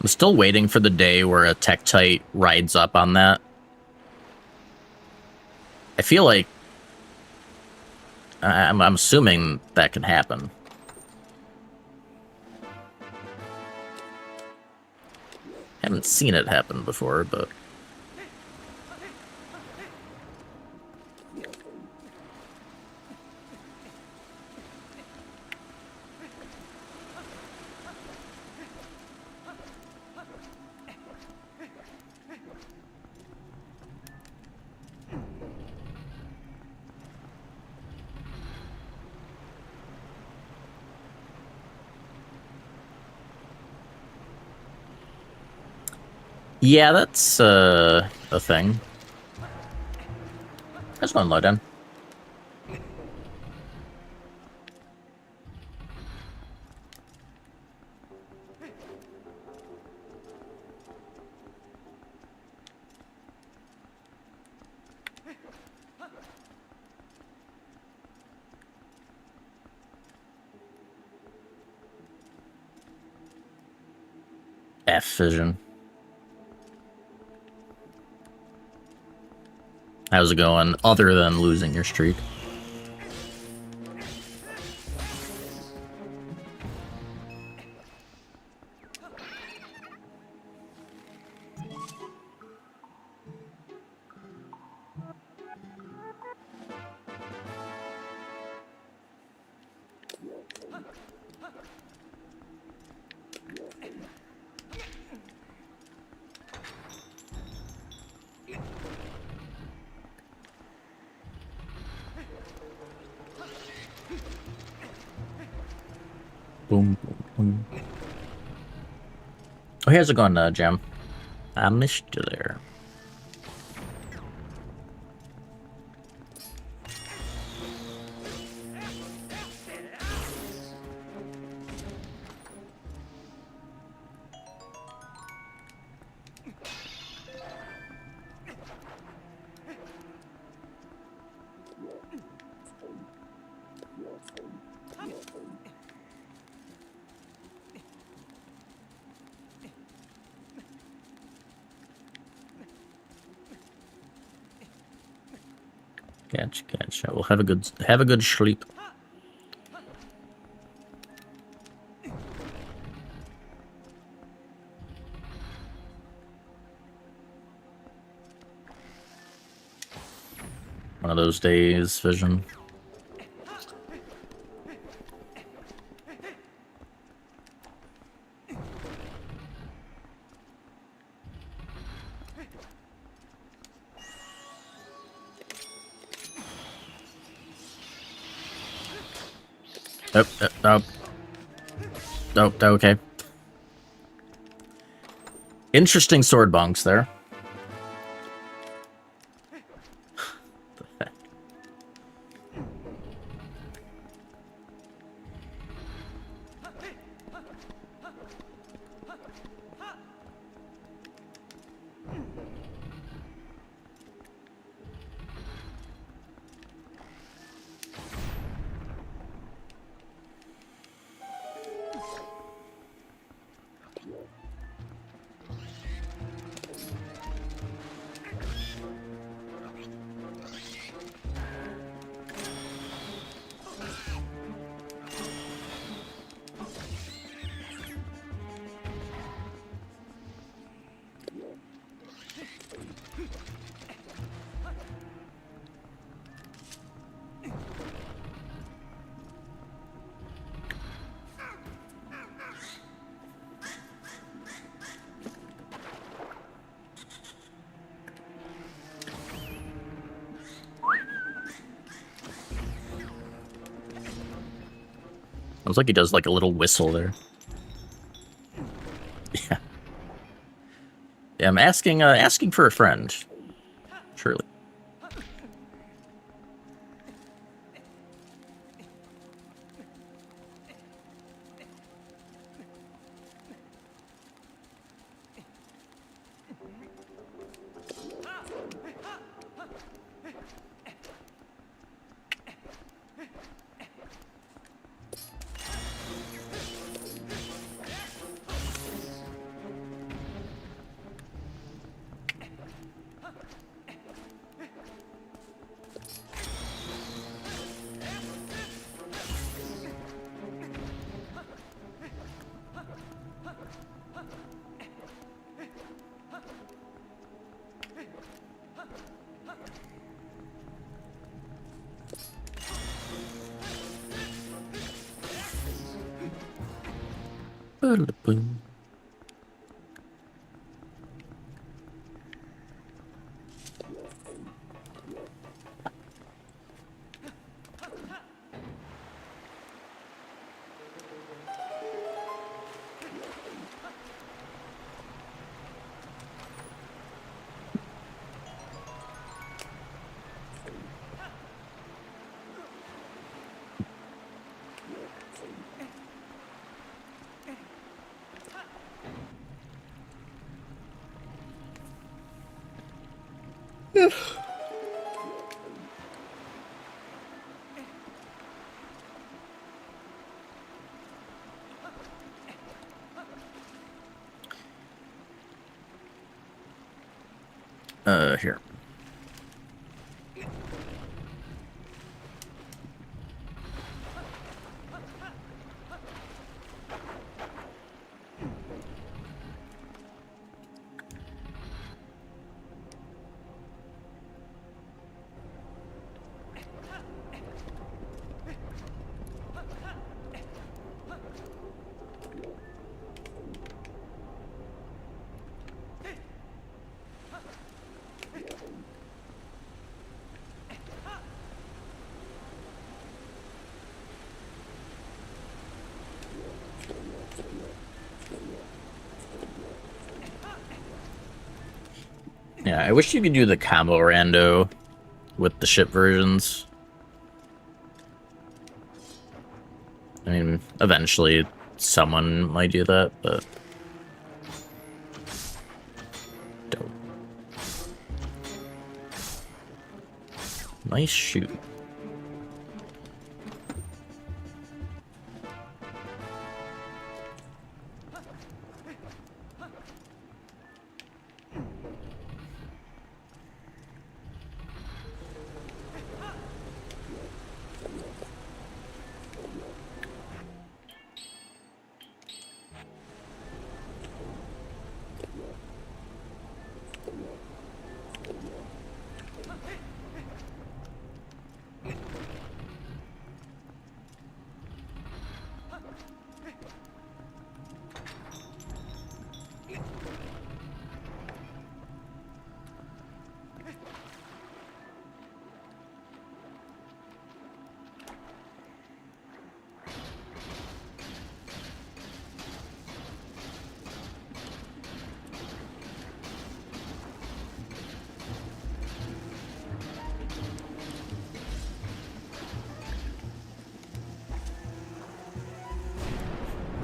I'm still waiting for the day where a Tektite rides up on that. I feel like I'm assuming that can happen. Haven't seen it happen before, but yeah, that's a thing. That's one low down. F vision. How's it going, other than losing your streak? Boom, boom, boom. Oh, here's it going, Jam. I missed you there. Catch. We'll have a good sleep. One of those days, Vision. Oh, okay. Interesting sword bonks there. Sounds like he does like a little whistle there. Yeah. Yeah, I'm asking for a friend. Surely. Boom. Here. Yeah, I wish you could do the combo rando with the ship versions. I mean, eventually someone might do that, but dope. Nice shoot.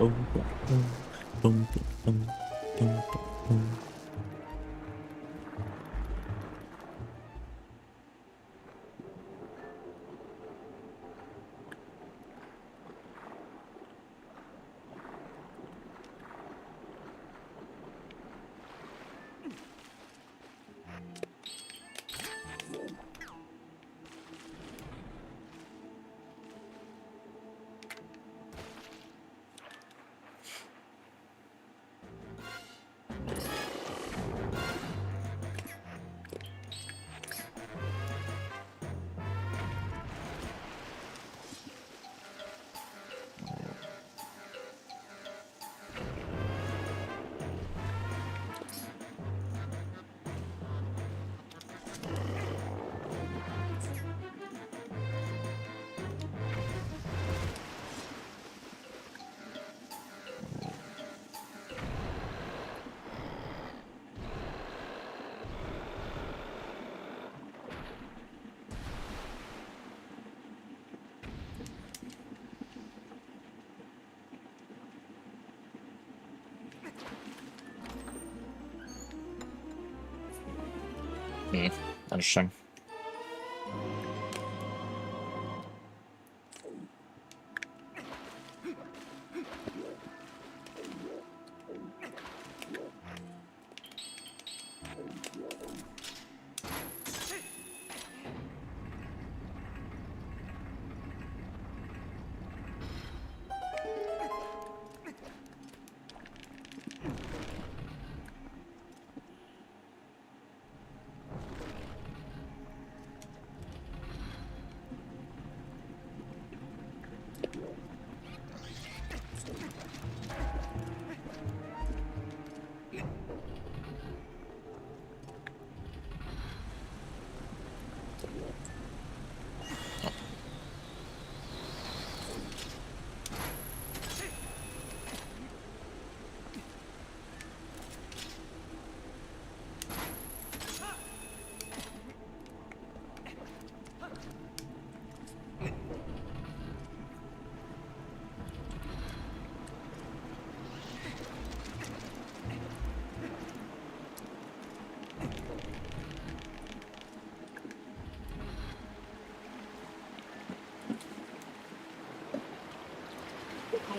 Boom, boom, boom, boom, boom, boom, boom, boom. Hmm. Interesting.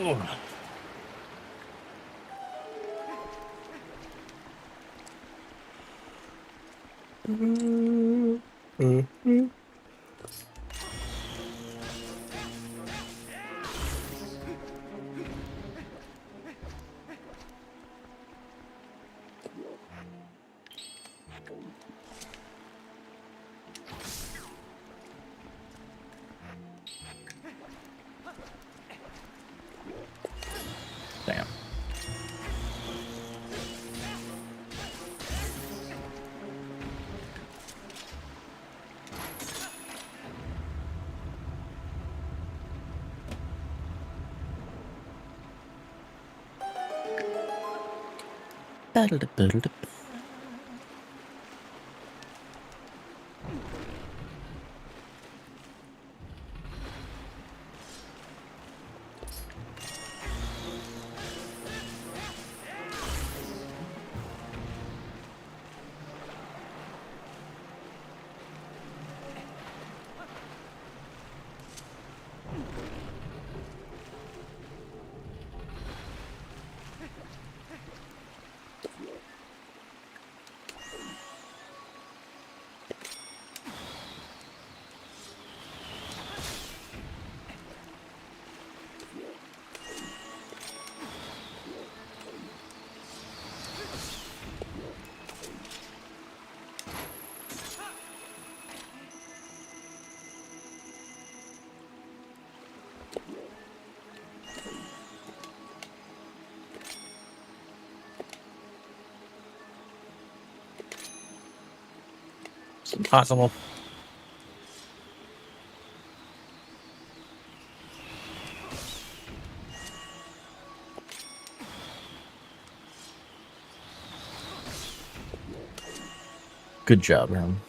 Oh. Damn. It's impossible. Good job, Ram.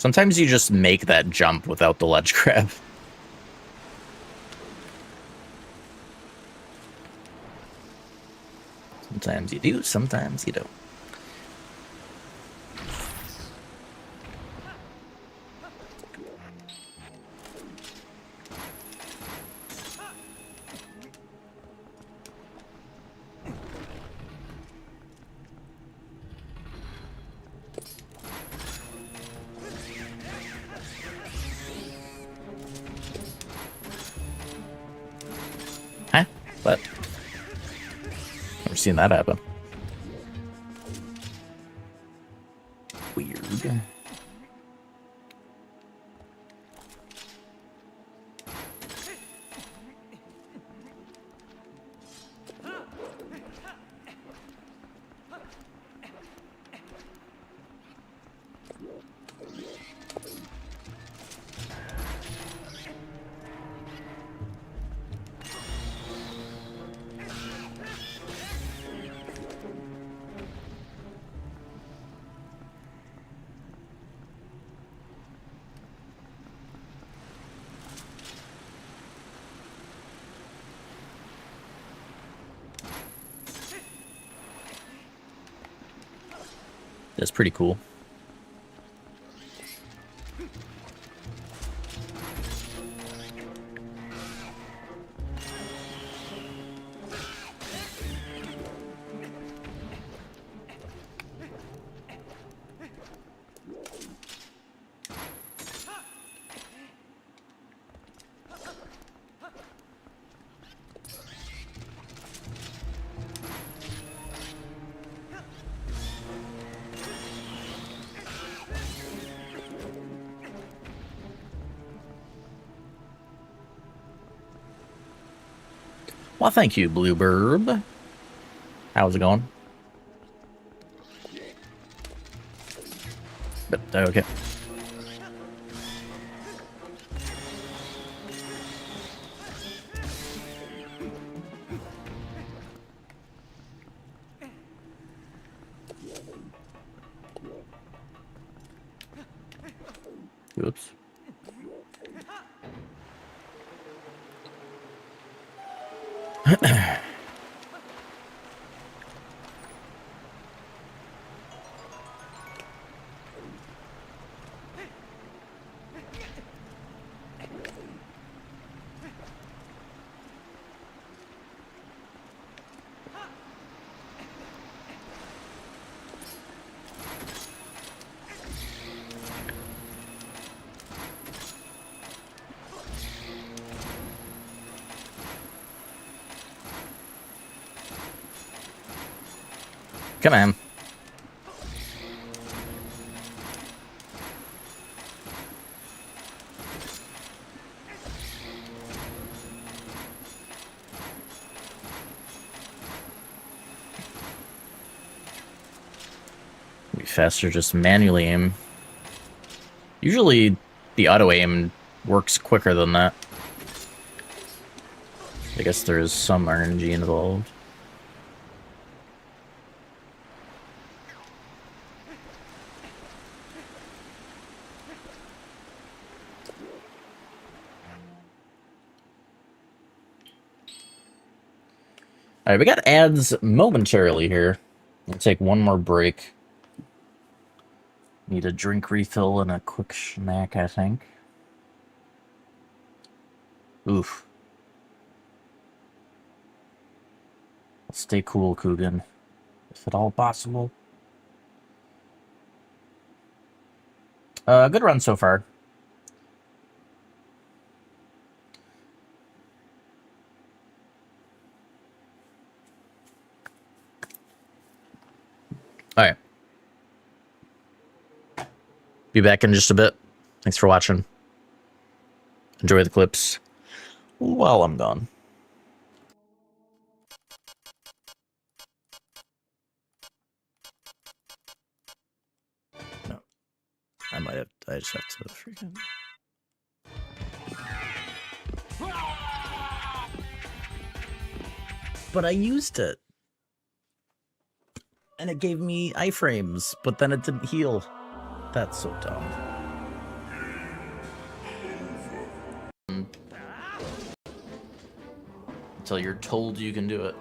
Sometimes you just make that jump without the ledge grab. Sometimes you do, sometimes you don't. seen that happen. Weird. That's pretty cool. Well, thank you, Bluebird. How's it going? But okay. Oops. Come on. Be faster, just manually aim. Usually, the auto aim works quicker than that. I guess there is some RNG involved. Alright, we got ads momentarily here. We'll take one more break. Need a drink refill and a quick snack, I think. Oof. Stay cool, Coogan. If at all possible. Good run so far. Alright. Be back in just a bit. Thanks for watching. Enjoy the clips while I'm gone. No. I just have to freaking... But I used it. And it gave me iframes, but then it didn't heal. That's so dumb. Until you're told you can do it.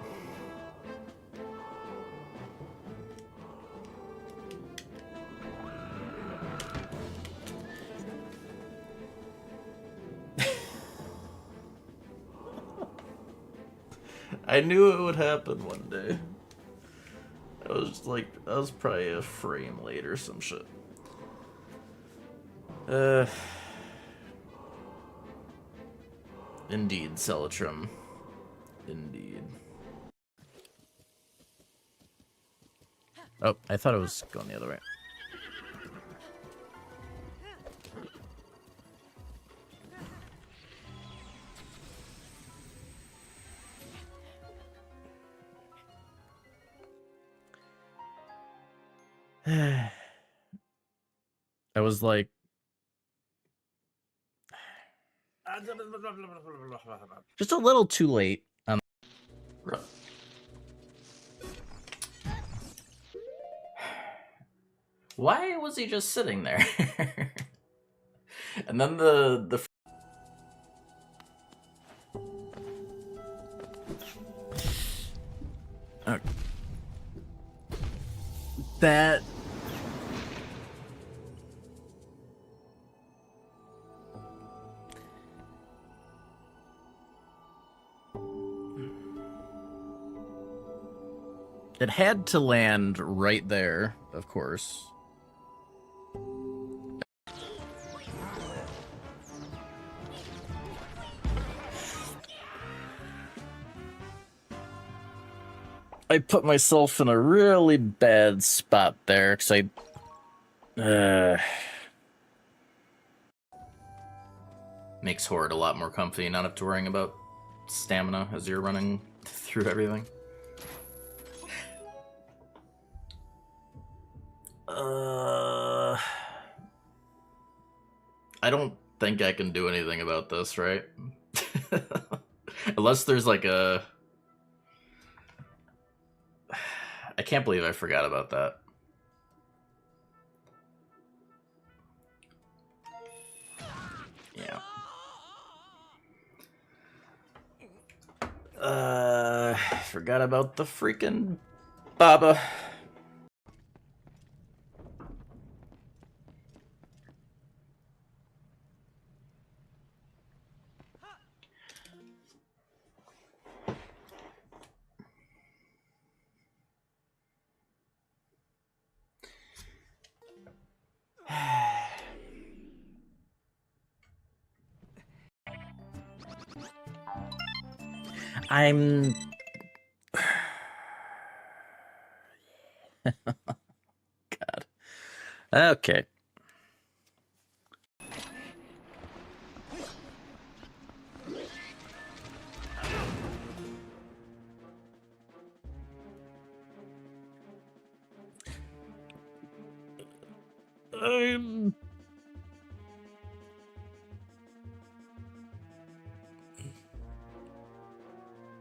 I knew it would happen one day. I was probably a frame late or some shit. Indeed, Celatrum. Indeed. Oh, I thought it was going the other way. I was like, just a little too late. Why was he just sitting there? And then the that it had to land right there, of course. I put myself in a really bad spot there because makes Horde a lot more comfy, not have to worrying about stamina as you're running through everything. I don't think I can do anything about this, right? Unless there's like a... I can't believe I forgot about that. Yeah. Forgot about the freaking Baba. I'm... God. Okay.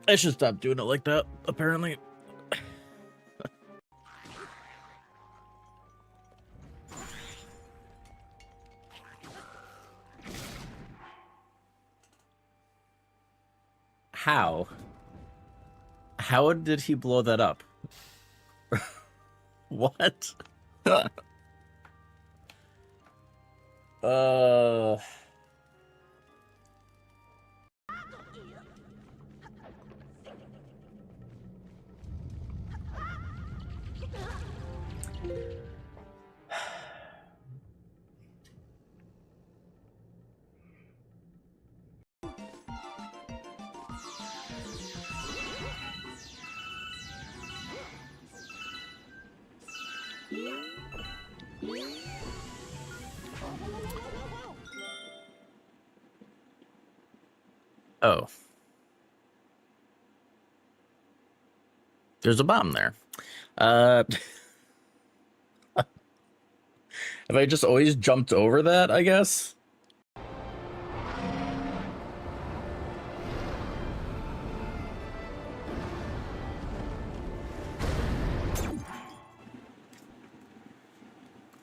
I should stop doing it like that, apparently. How? How did he blow that up? What? uh... Oh. There's a bomb there. Have I just always jumped over that, I guess?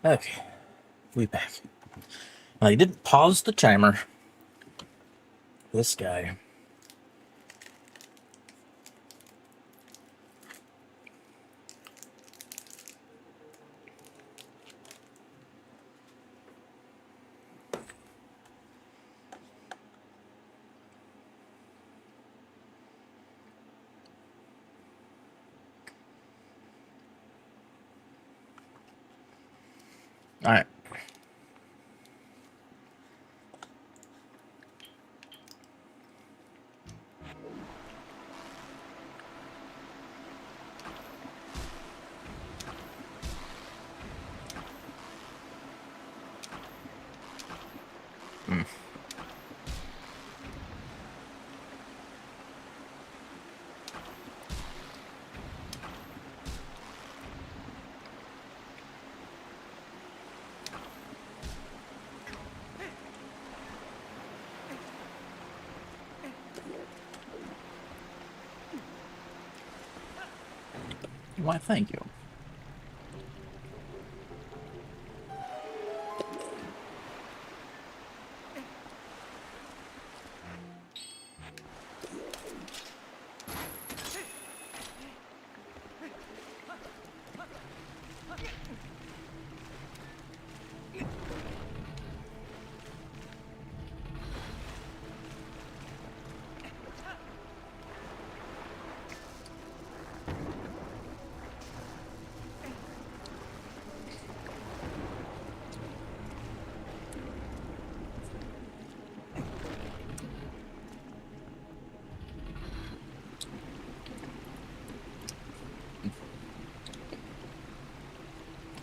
Okay. We back. I didn't pause the timer. This guy. All right. Why, thank you.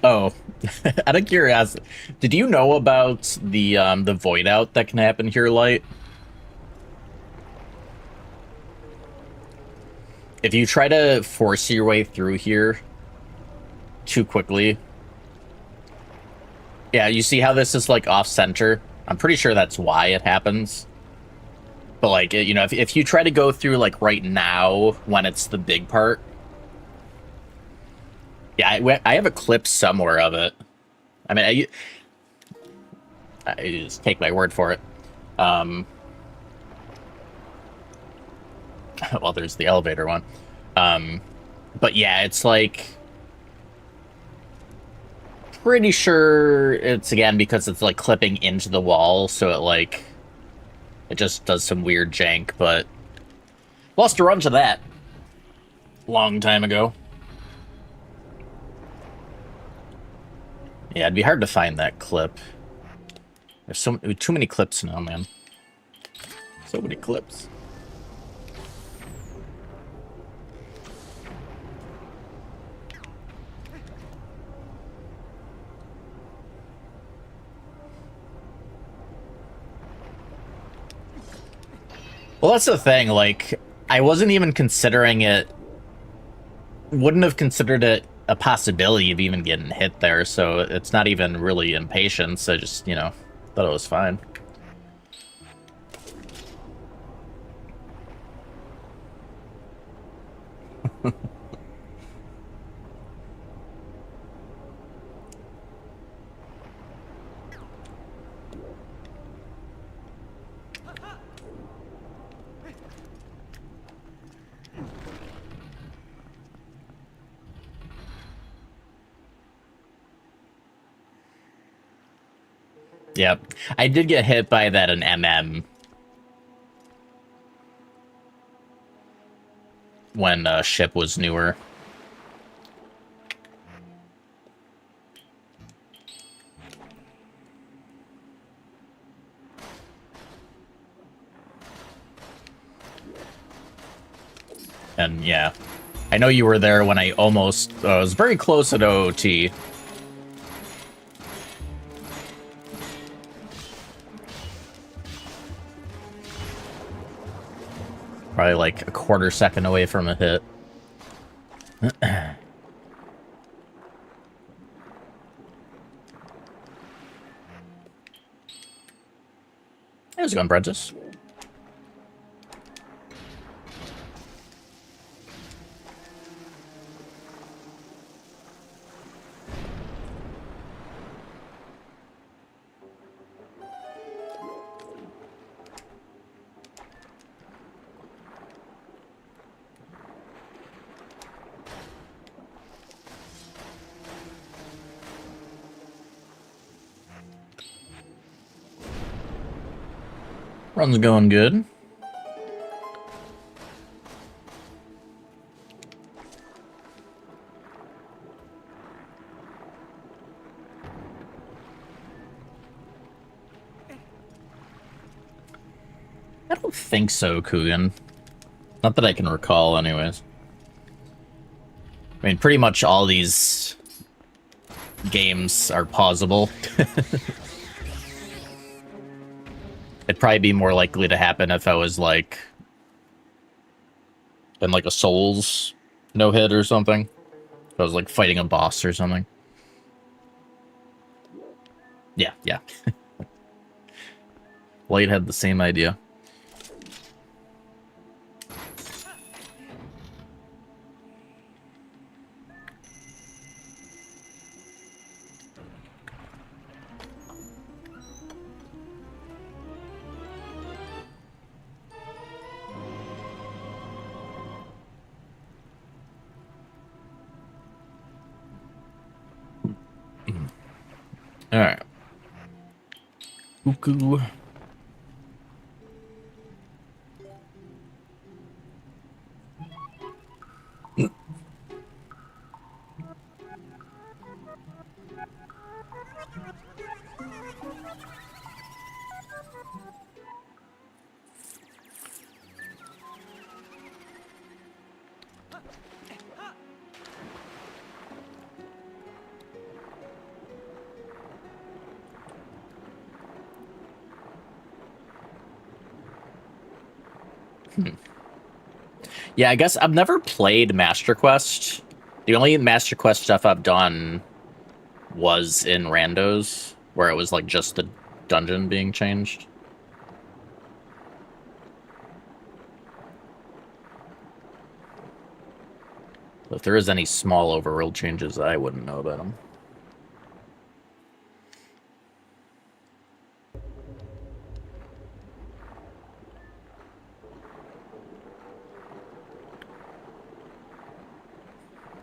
Oh, out of curiosity, did you know about the void out that can happen here, Light? If you try to force your way through here too quickly, yeah, you see how this is like off center? I'm pretty sure that's why it happens. But like, you know, if you try to go through like right now when it's the big part, yeah, I have a clip somewhere of it. I mean, I just take my word for it. Well, there's the elevator one. But yeah, it's like pretty sure it's again because it's like clipping into the wall, so it just does some weird jank. But lost a run to that long time ago. Yeah, it'd be hard to find that clip. There's too many clips now, man. So many clips. Well, that's the thing, like, I wasn't even considering it, wouldn't have considered it a possibility of even getting hit there, so it's not even really impatience, I just, you know, thought it was fine. Yep. I did get hit by that in MM. When ship was newer. And yeah. I know you were there when I almost was very close at OOT. Probably like a quarter second away from a hit. How's it going, Prentice? Run's going good. I don't think so, Coogan. Not that I can recall, anyways. I mean, pretty much all these games are pausable. It'd probably be more likely to happen if I was like in like a Souls no-hit or something. If I was like fighting a boss or something. Yeah, yeah. Light had the same idea. Alright. Cuckoo. Yeah, I guess I've never played Master Quest. The only Master Quest stuff I've done was in Randos, where it was like just the dungeon being changed. If there is any small overworld changes, I wouldn't know about them.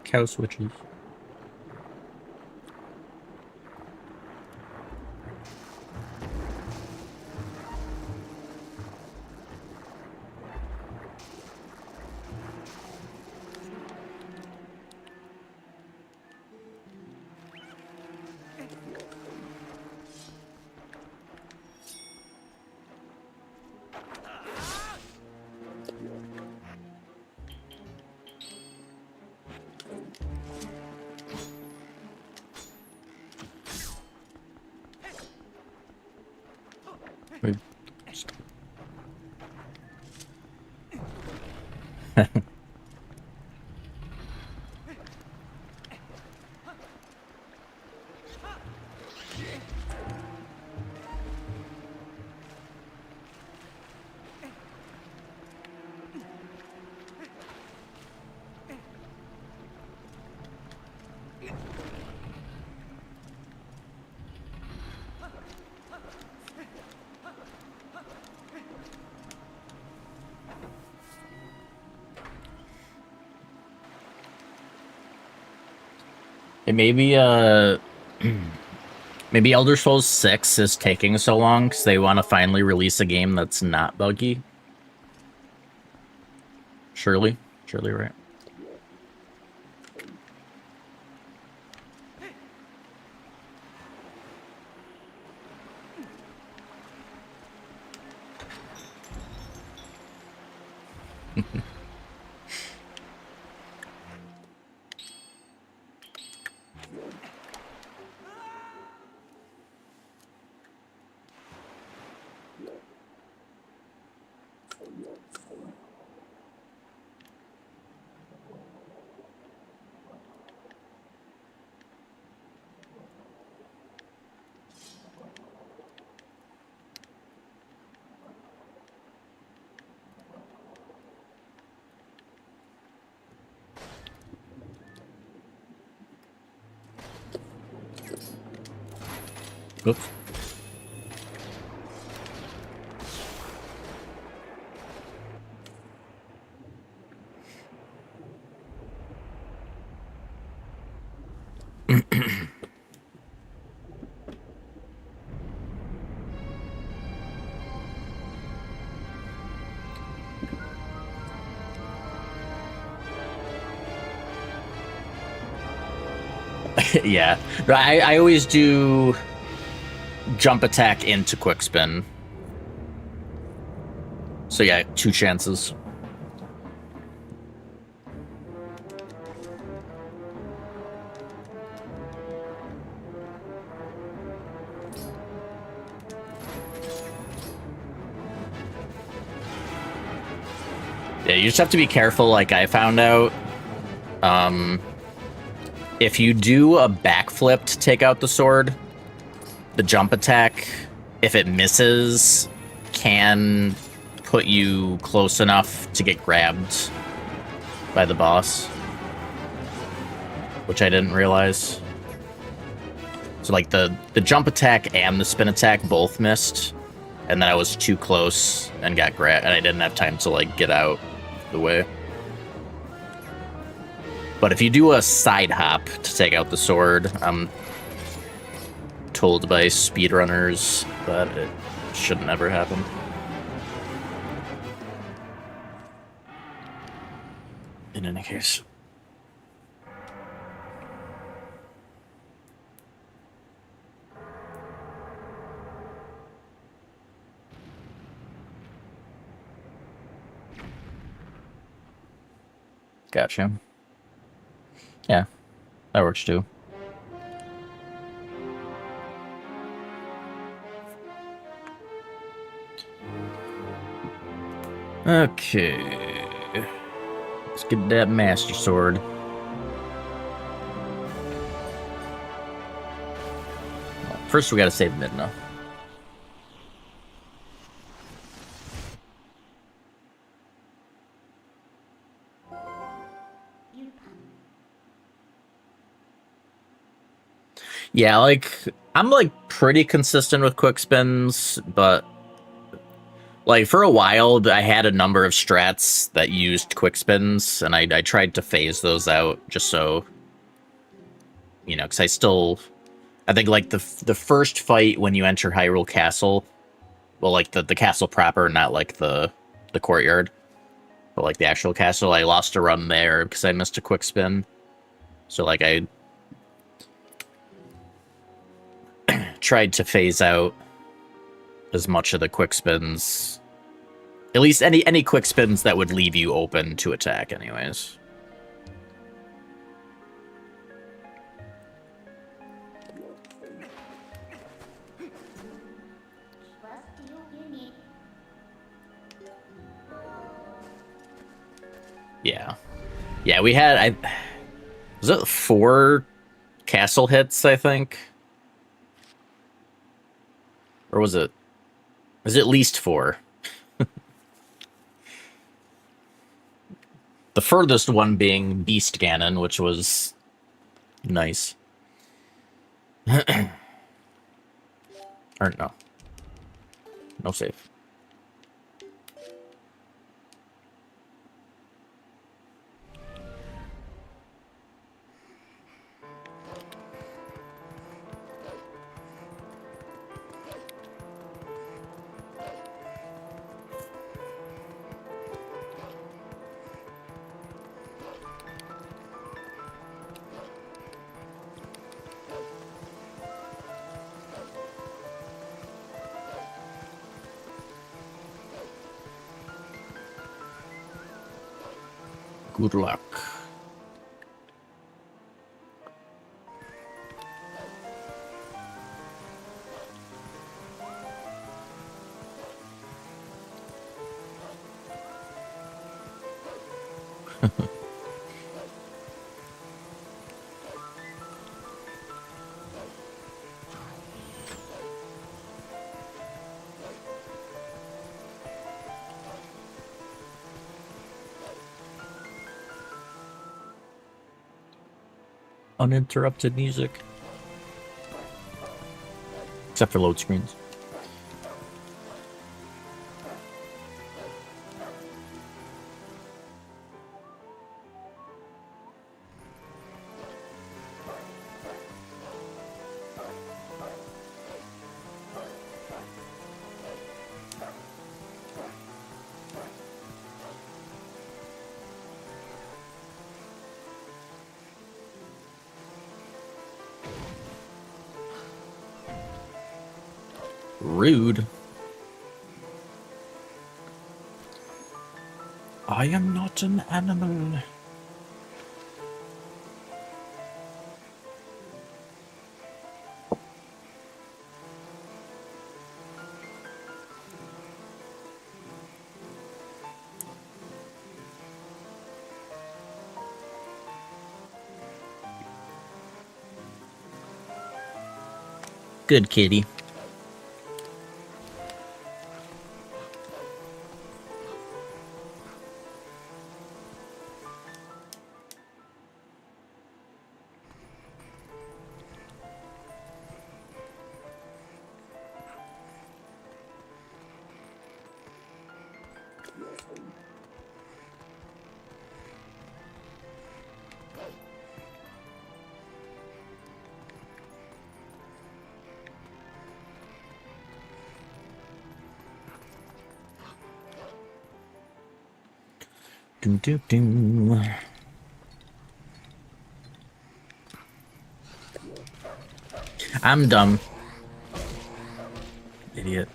Cow switches. Wait. Hey, maybe maybe Elder Scrolls 6 is taking so long because they want to finally release a game that's not buggy. Surely, right? Oops. Yeah, I always do jump attack into quick spin. So yeah, 2 chances. Yeah, you just have to be careful, like I found out. If you do a backflip to take out the sword, the jump attack, if it misses, can put you close enough to get grabbed by the boss, which I didn't realize. So like the jump attack and the spin attack both missed, and then I was too close and got grabbed, and I didn't have time to like get out the way. But if you do a side hop to take out the sword, told by speedrunners that it should never happen. In any case. Gotcha. Yeah, that works too. Okay. Let's get that Master Sword. Well, first, we gotta save Midna. Yeah, like, I'm, like, pretty consistent with quick spins, but, like, for a while, I had a number of strats that used quick spins, and I tried to phase those out, just so, you know, because I think, like, the first fight when you enter Hyrule Castle, well, like, the castle proper, not, like, the courtyard, but, like, the actual castle, I lost a run there because I missed a quick spin. So, like, I tried to phase out as much of the quick spins, at least any quick spins that would leave you open to attack anyways. Yeah, we had, was it 4 castle hits, I think? Or was it at least 4? The furthest one being Beast Ganon, which was nice. Or no. No save. Good luck. Uninterrupted music. Except for load screens. Rude. I am not an animal. Good kitty. Doo, doo, doo. I'm dumb. Idiot.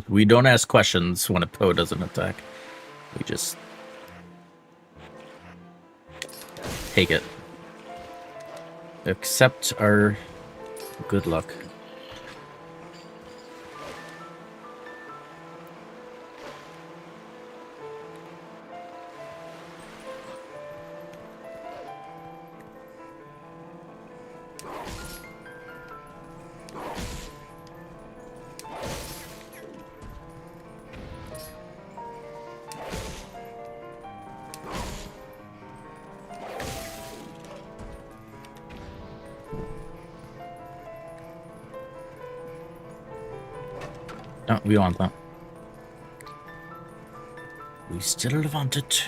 We don't ask questions when a Poe doesn't attack. We just take it. Accept our good luck. No, we want that. We still want it.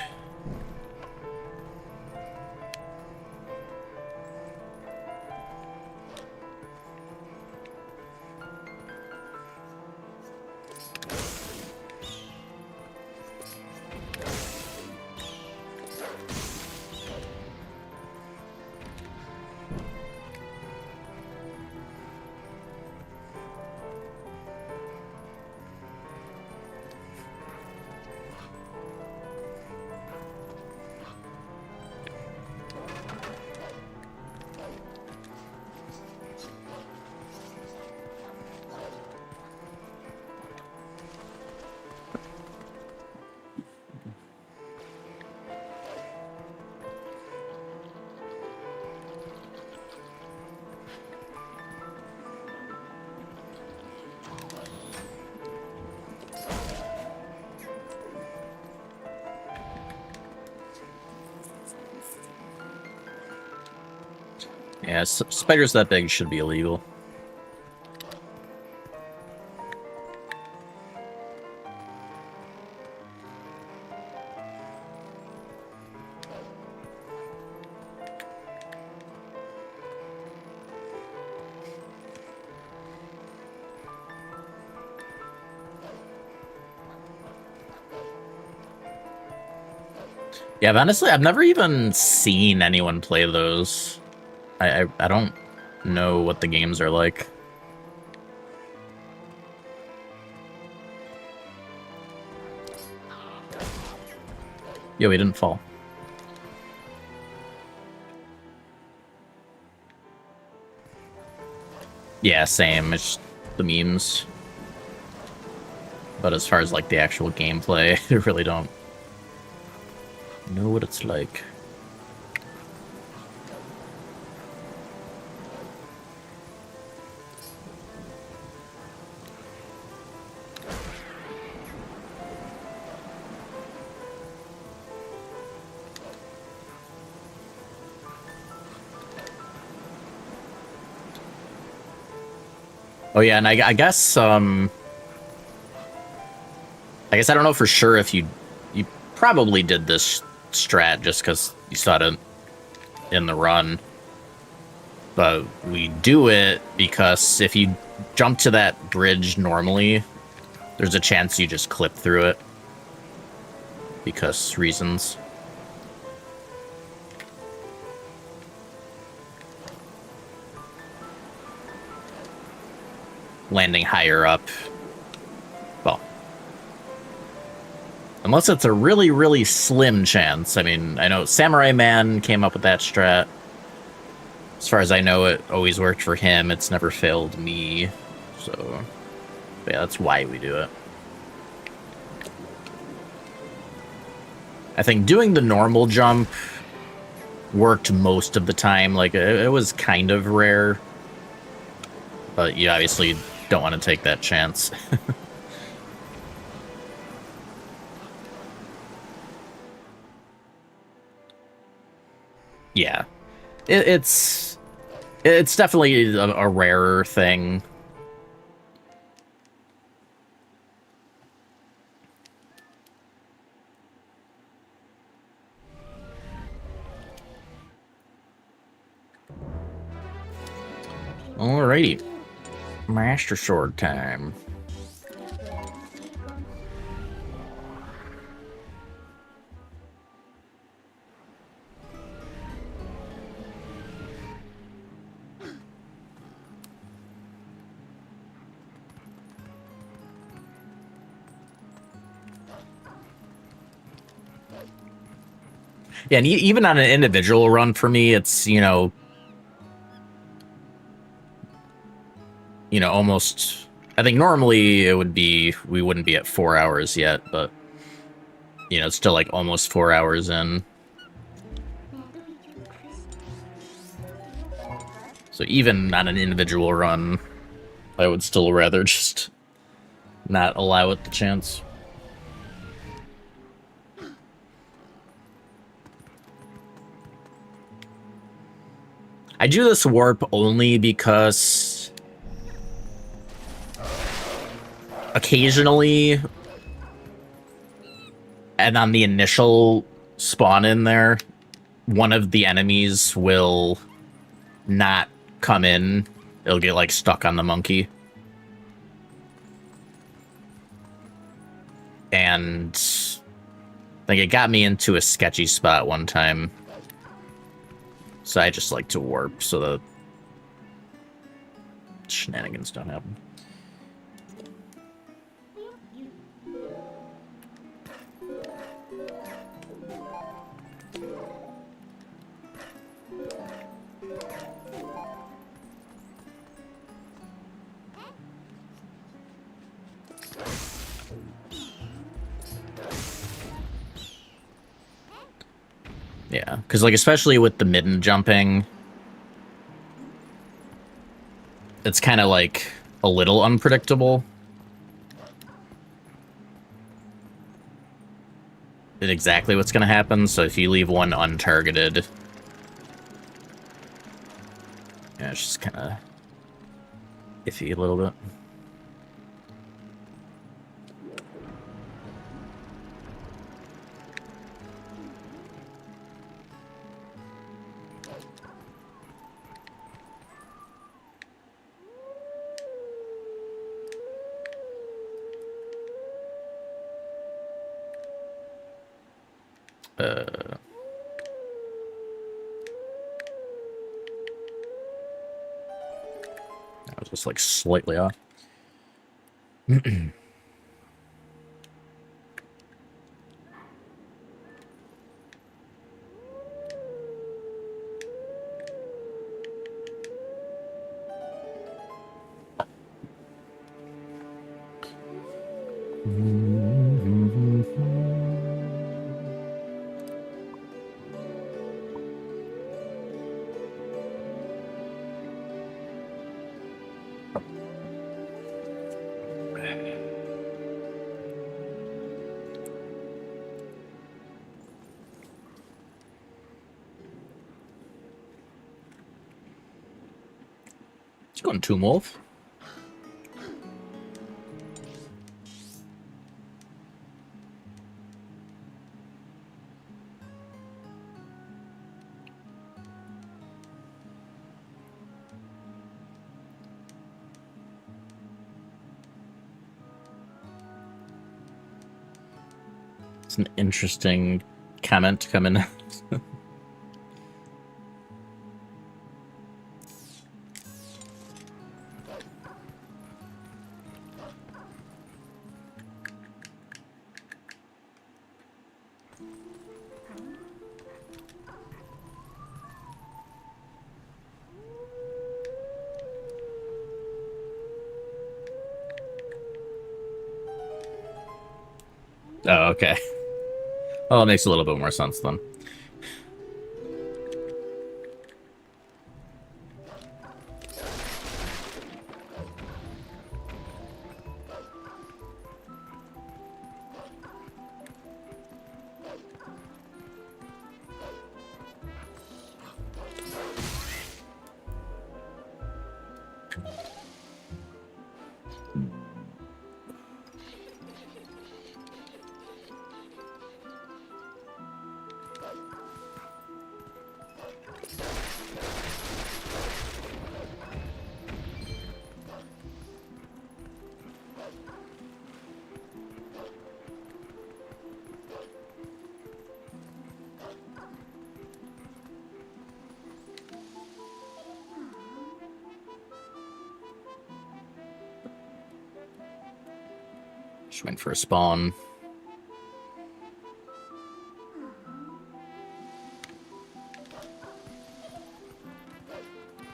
Yeah, spiders that big should be illegal. Yeah, but honestly, I've never even seen anyone play those. I don't know what the games are like. Yo, he didn't fall. Yeah, same. It's the memes. But as far as like the actual gameplay, I really don't know what it's like. Oh yeah, and I guess I guess I don't know for sure if you probably did this strat just because you saw it in the run, but we do it because if you jump to that bridge normally, there's a chance you just clip through it because reasons. Landing higher up. Well, unless it's a really, really slim chance. I mean, I know Samurai Man came up with that strat. As far as I know, it always worked for him. It's never failed me. So, yeah, that's why we do it. I think doing the normal jump worked most of the time. Like, it was kind of rare. But you obviously don't want to take that chance. Yeah. It's definitely a rarer thing. Alrighty. Master Sword time. Yeah, and even on an individual run for me, it's, almost, I think normally we wouldn't be at 4 hours yet, but, it's still like almost 4 hours in. So even on an individual run, I would still rather just not allow it the chance. I do this warp only because occasionally, and on the initial spawn in there, one of the enemies will not come in. It'll get like stuck on the monkey. And like it got me into a sketchy spot one time. So I just like to warp so that shenanigans don't happen. Yeah, because like especially with the midden jumping, it's kind of like a little unpredictable. Exactly what's going to happen, so if you leave one untargeted, yeah, it's just kind of iffy a little bit. I was just like slightly off. It's going Tomb Wolf. It's an interesting comment to come in. Oh, okay. Well, it makes a little bit more sense then. Just waiting for a spawn.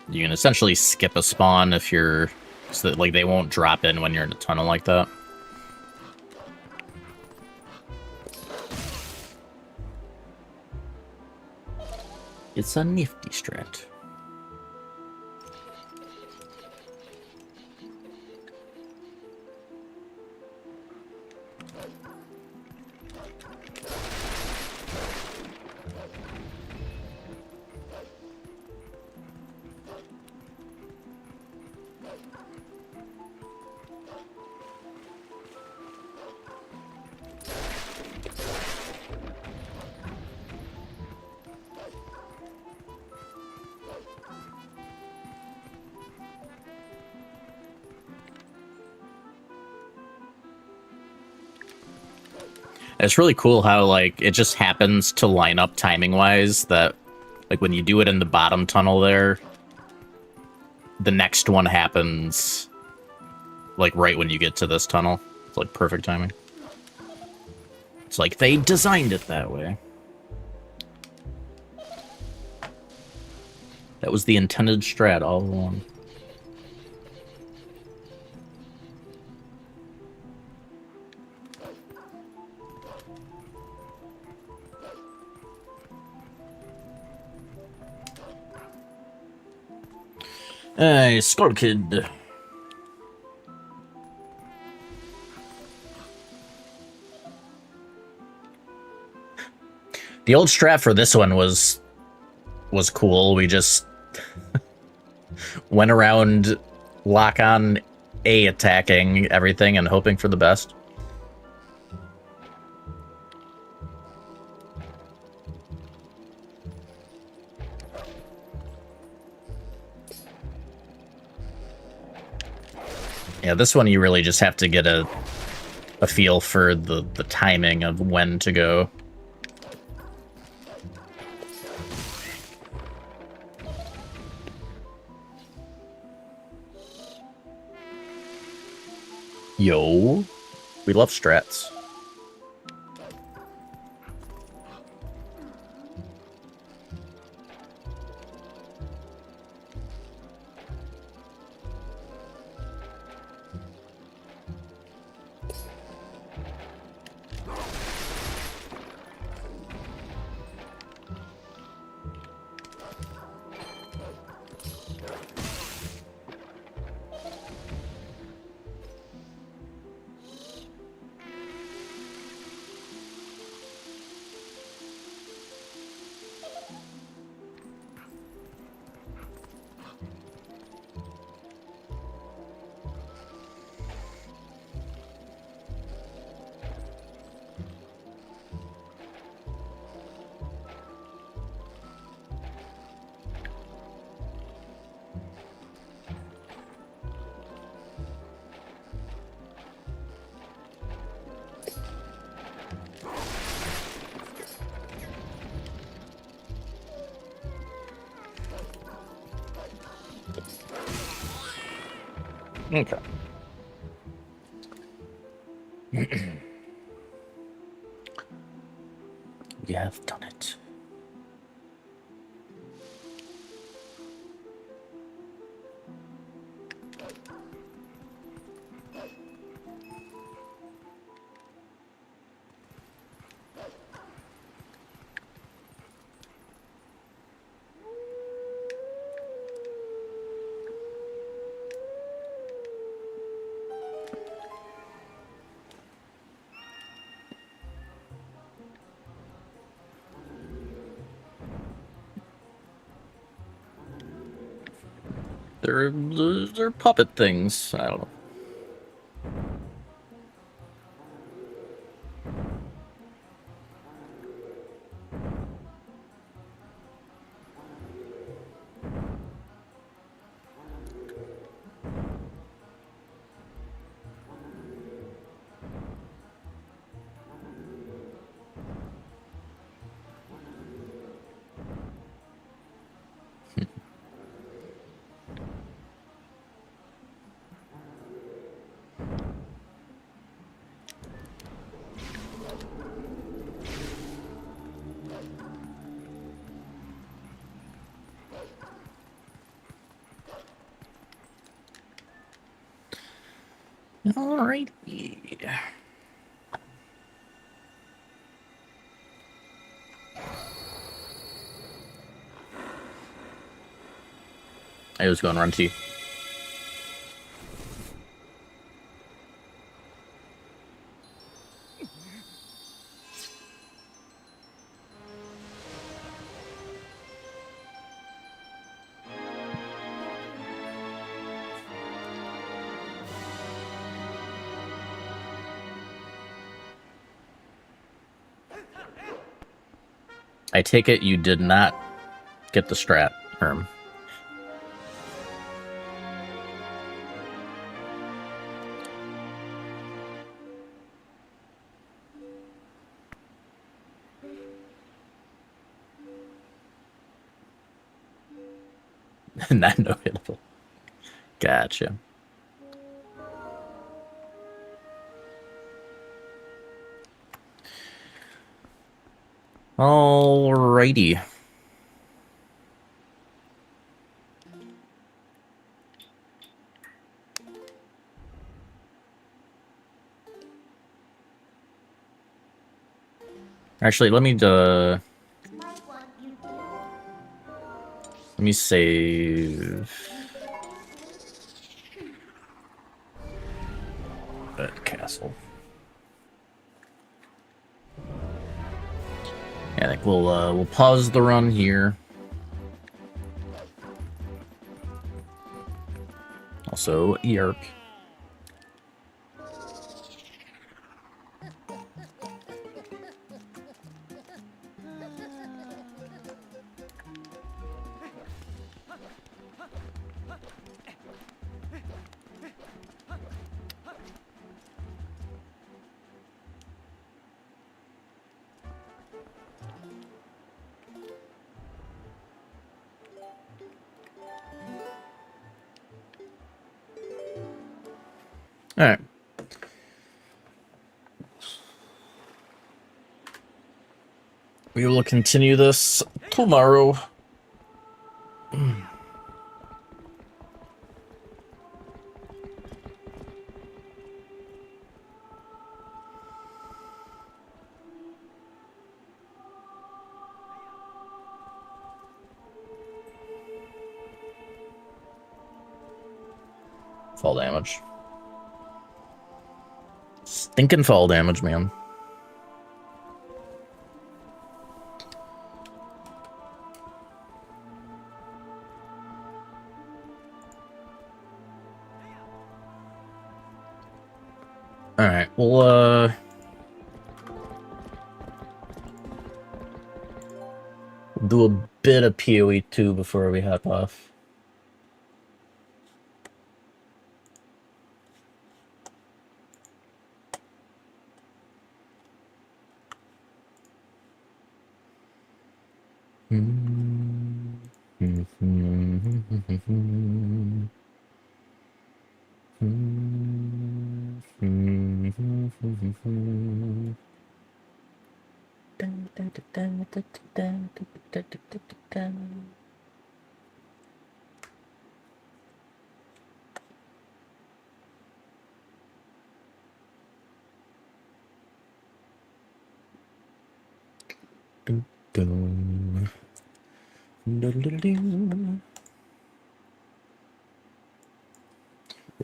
You can essentially skip a spawn if you're... so that, like, they won't drop in when you're in a tunnel like that. It's a nifty strat. It's really cool how, like, it just happens to line up timing-wise that, like, when you do it in the bottom tunnel there, the next one happens, like, right when you get to this tunnel. It's, like, perfect timing. It's like, they designed it that way. That was the intended strat all along. Hey, Skull Kid. The old strat for this one was cool. We just went around lock on A attacking everything and hoping for the best. Yeah, this one you really just have to get a feel for the timing of when to go. Yo, we love strats. Okay. We have done it. They're puppet things. I don't know. Alright. I was going run T. I take it you did not get the strat, Herm. Not no hittable. Gotcha. Alrighty. Actually, let me save that castle. Yeah, I think we'll pause the run here. Also, Yerp. All right. We will continue this tomorrow. Fall damage. Stinking fall damage, man. Alright, we'll do a bit of PoE 2 before we hop off.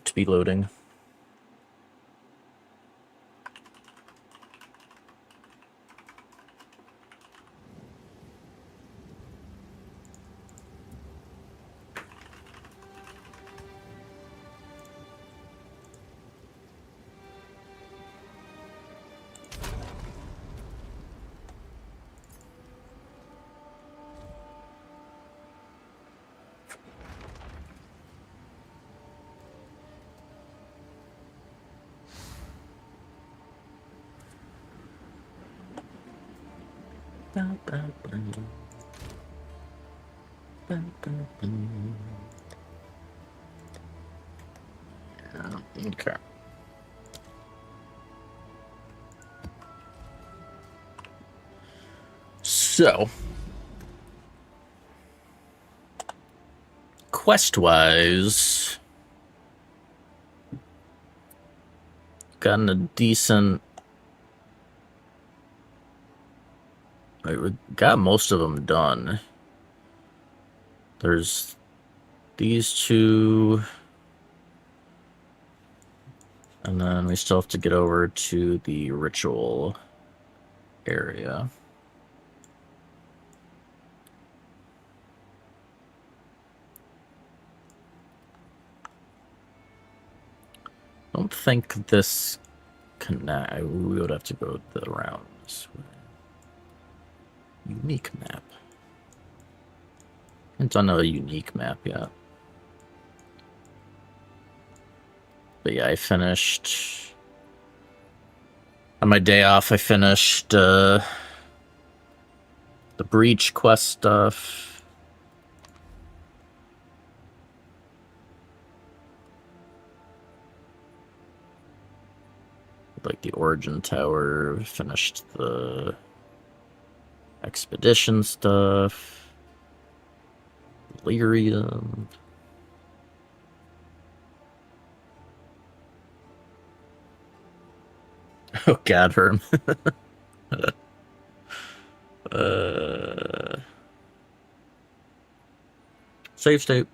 To be loading. Okay. So, quest-wise, gotten a decent... We got most of them done. There's these two... And then we still have to get over to the ritual area. I don't think this connect. We would have to go around this way. Unique map. I haven't done a unique map yet. But yeah, I finished... On my day off, I finished the Breach quest stuff. Like the Origin Tower, finished the Expedition stuff. Lyrium. Oh, God Run. Save state.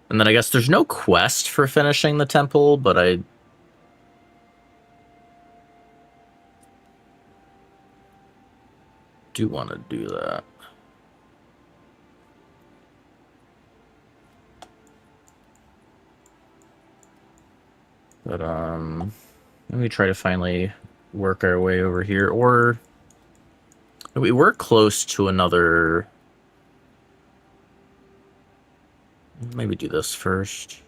And then I guess there's no quest for finishing the temple, but I do want to do that. But let me try to finally work our way over here, or we were close to another. Maybe do this first.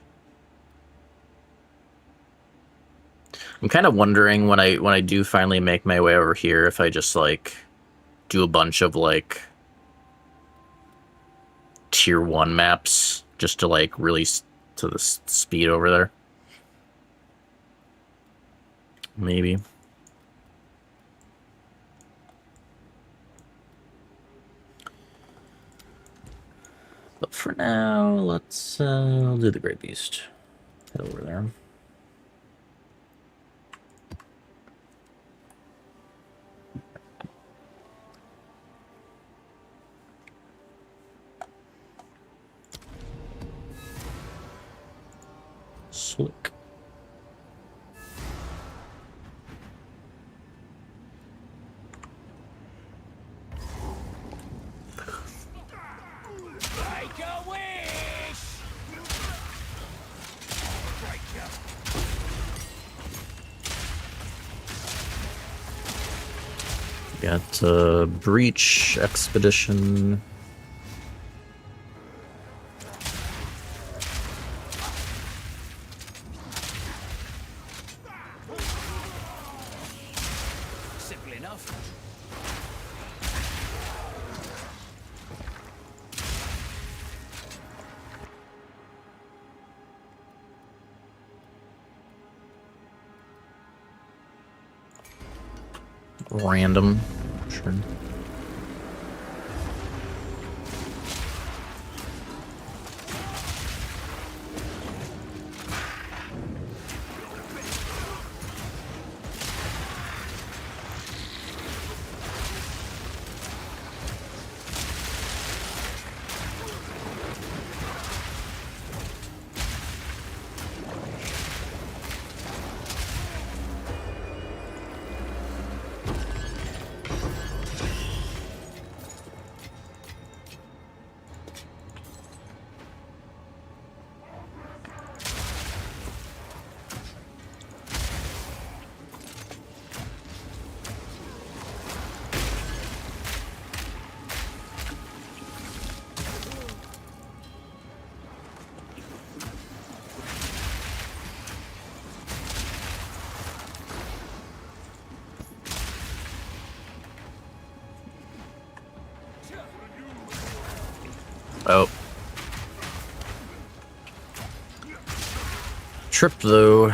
I'm kind of wondering when I do finally make my way over here if I just like do a bunch of like tier 1 maps just to like really to the speed over there. Maybe. But for now, let's I'll do the Great Beast. Head over there. Slick. Got Breach Expedition. Simple enough. Random. Sure. Oh. Trip though.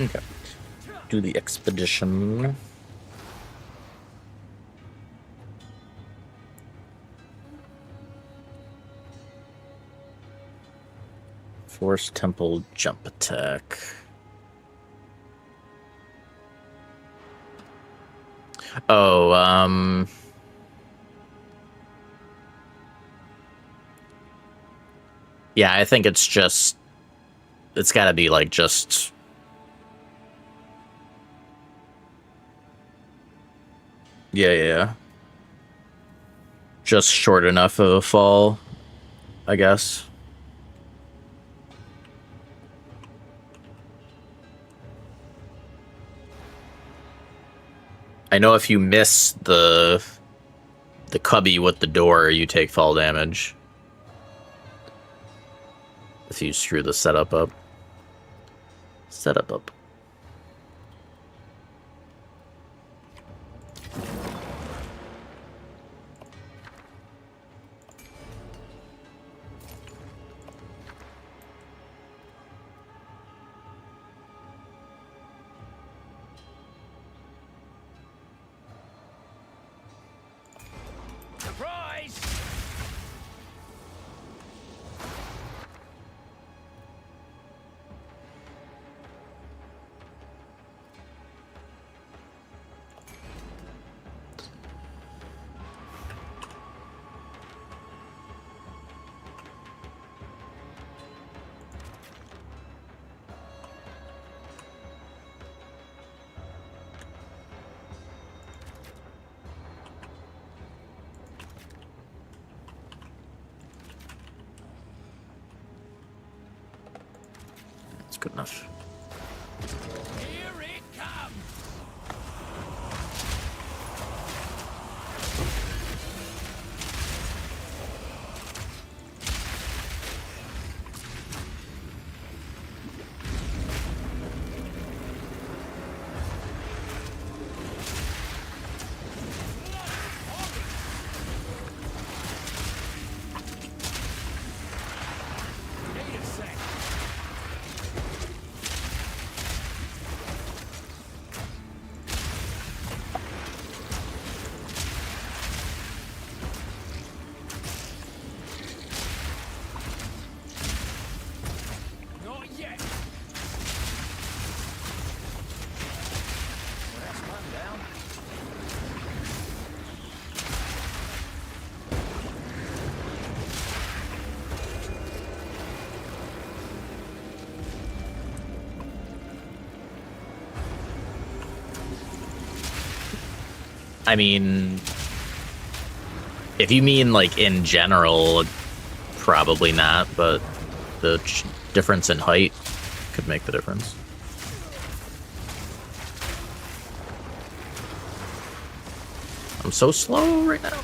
Okay. Do the expedition. Force Temple jump attack. Oh, yeah, I think it's just, it's gotta be like just, yeah. Just short enough of a fall, I guess. I know if you miss the cubby with the door, you take fall damage. If you screw the setup up. Setup up. Surprise! That's good enough. Here it comes! Wait a sec. Not yet. Well, that's one down. I mean, if you mean like in general, probably not, but the difference in height could make the difference. I'm so slow right now.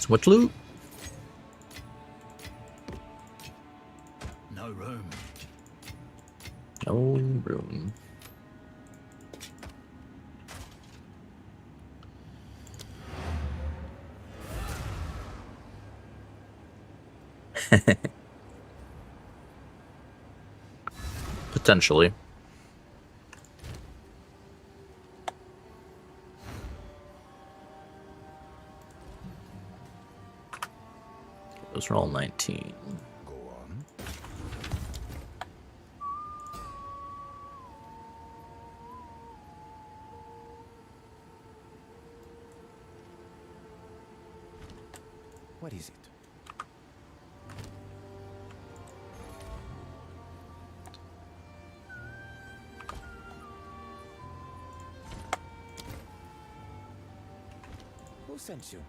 So much loot. No room. No room. Potentially. Those are all 19. Go on. What is it? Who sent you?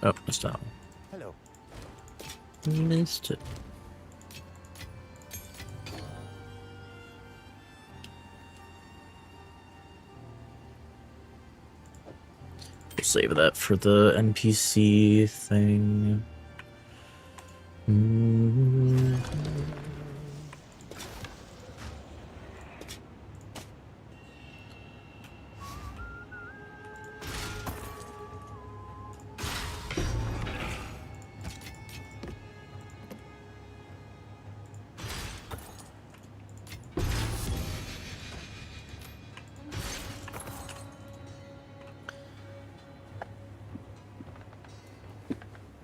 Oh, missed out. Hello. Missed it. We'll save that for the NPC thing.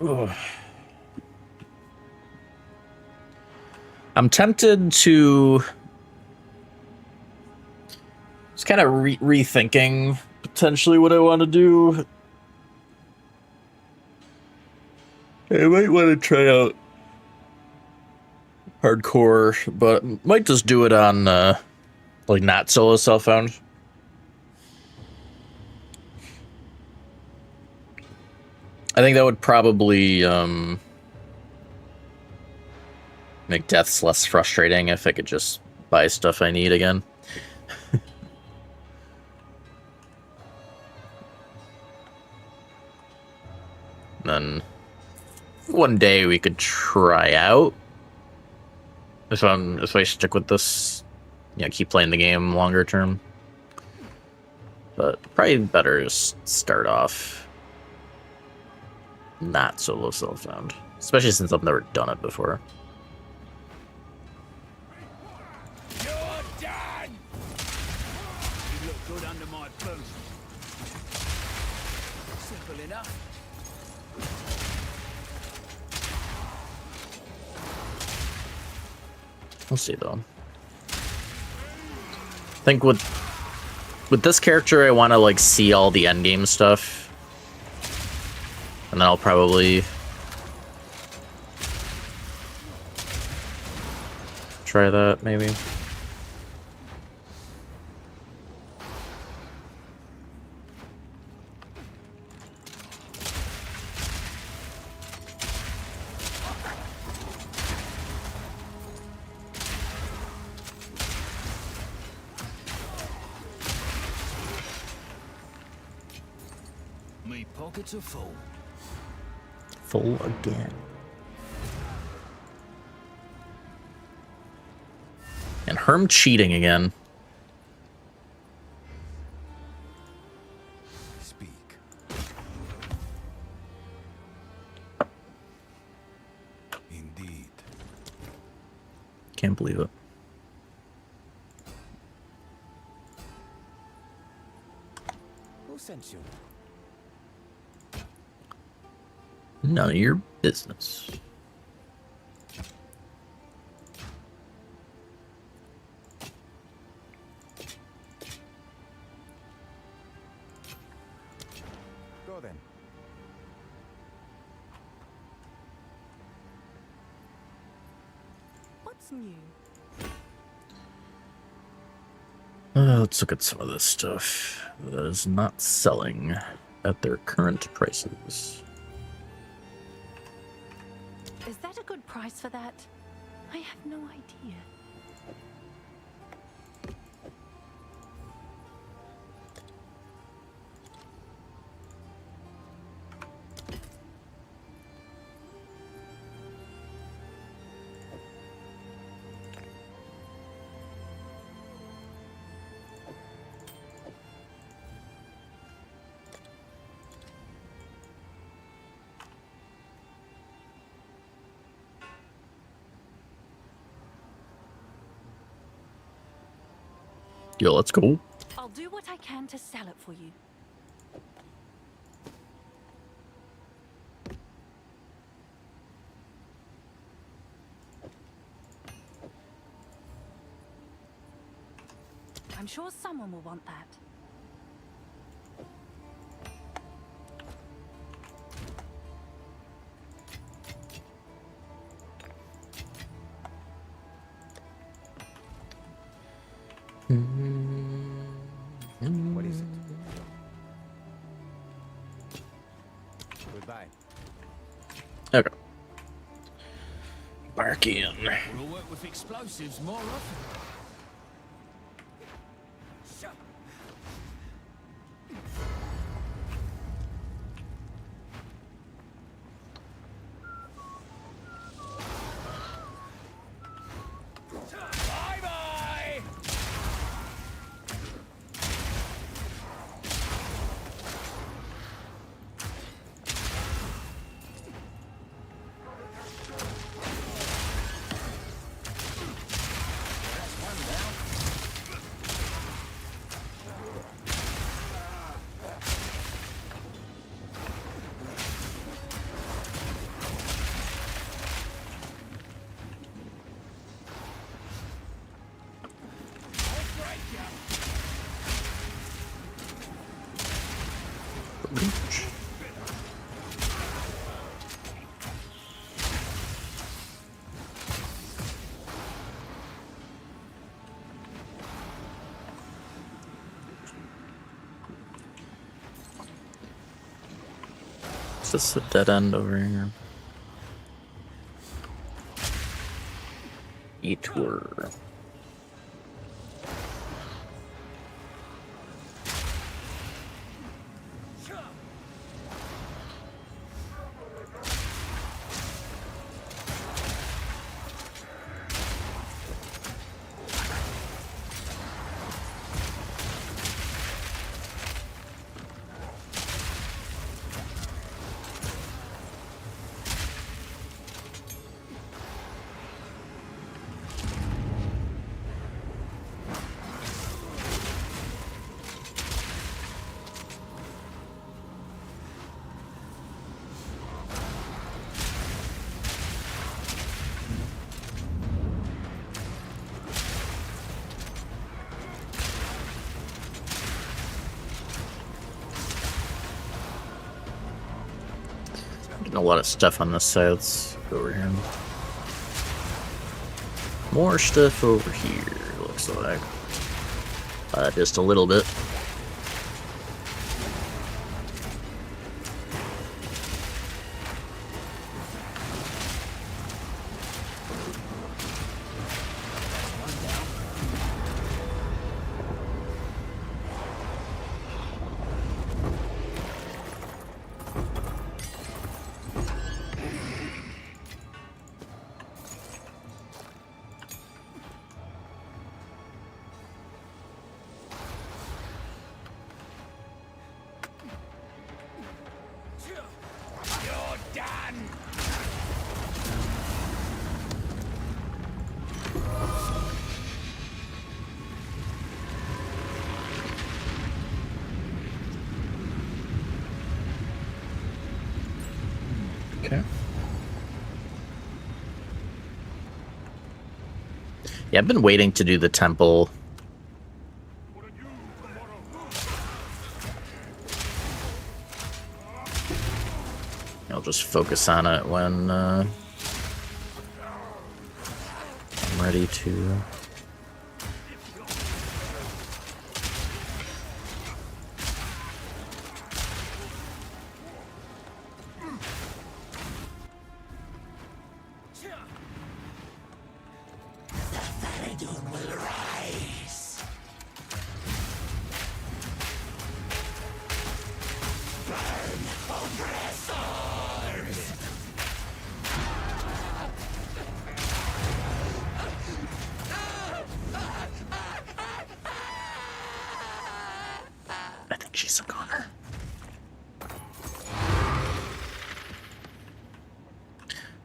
Ugh. I'm tempted to just kind of rethinking potentially what I want to do. I might want to try out hardcore, but might just do it on like not solo self-found. I think that would probably make deaths less frustrating if I could just buy stuff I need again. Then one day we could try out if I stick with this, you know, keep playing the game longer term. But probably better just start off not solo self-found, especially since I've never done it before. You're done! You look good under my boot. Simple enough. We'll see though. I think with this character, I want to like see all the endgame stuff, and then I'll probably try that maybe. Me pockets are full. Full again. And Herm cheating again. Speak. Indeed. Can't believe it. Who sent you? None of your business. Go then. What's new? Let's look at some of this stuff that is not selling at their current prices. Is that a good price for that? I have no idea. Yo, let's go. I'll do what I can to sell it for you. I'm sure someone will want that. back in. We'll work with explosives more often. Bye-bye! Is this a dead end over here? Detour. Getting a lot of stuff on this side. Let's go over here. More stuff over here, looks like. Just a little bit. You're done! Okay. Yeah, I've been waiting to do the temple. I'll just focus on it when I'm ready to. I think she's a goner.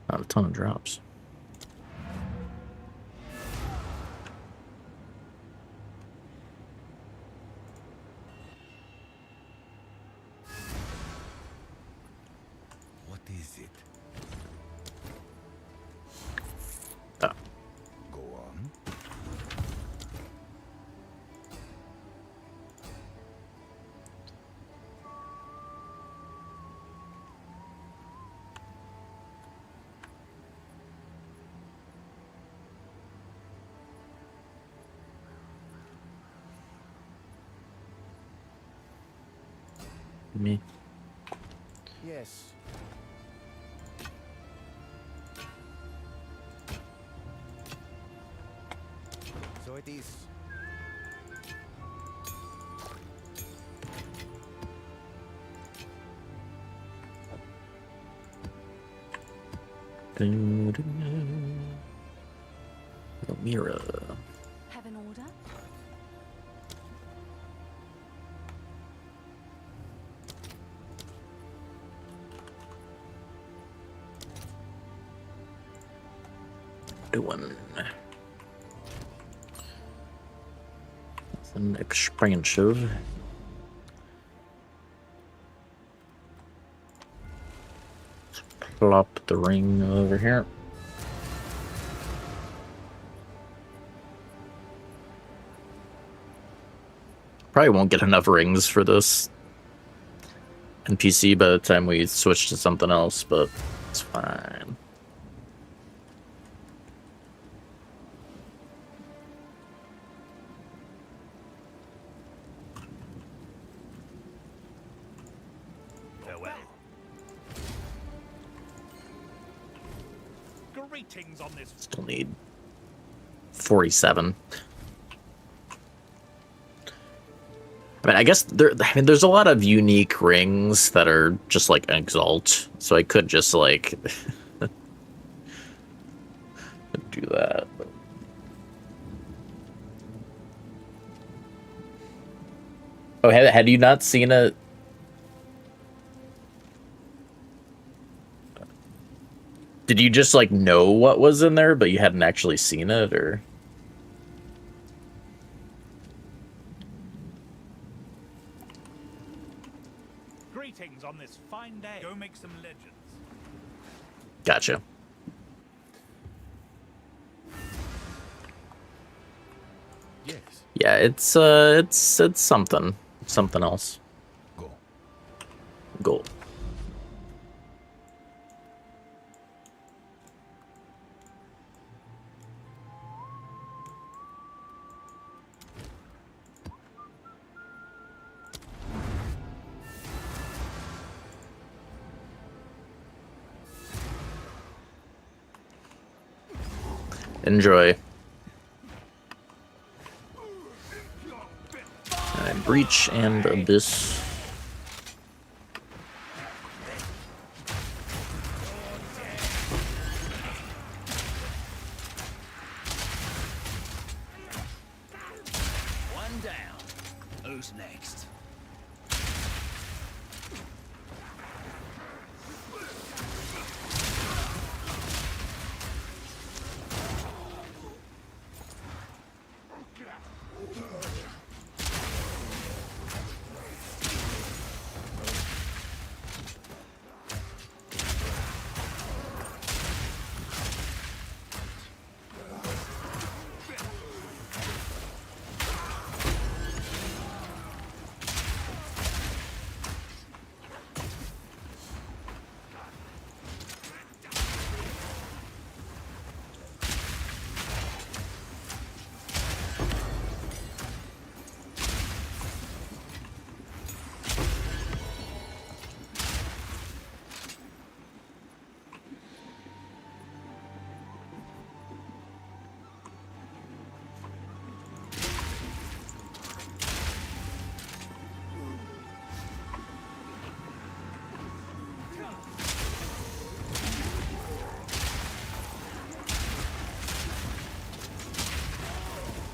Not a ton of drops. What is it? Oh. Go on. Me. Yes. it is. Mira. Have an order? Doing nothing expansive. Plop the ring over here. Probably won't get enough rings for this NPC by the time we switch to something else, but it's fine. Farewell. Greetings on this. Still need 47. I mean, I guess there's a lot of unique rings that are just like an exalt, so I could just like do that. But... Oh, had you not seen it? Did you just like know what was in there, but you hadn't actually seen it, or? Greetings on this fine day. Go make some legends. Gotcha. Yes. Yeah, it's something else. Go. Gold. Enjoy. Alright, Breach and Abyss. One down. Who's next?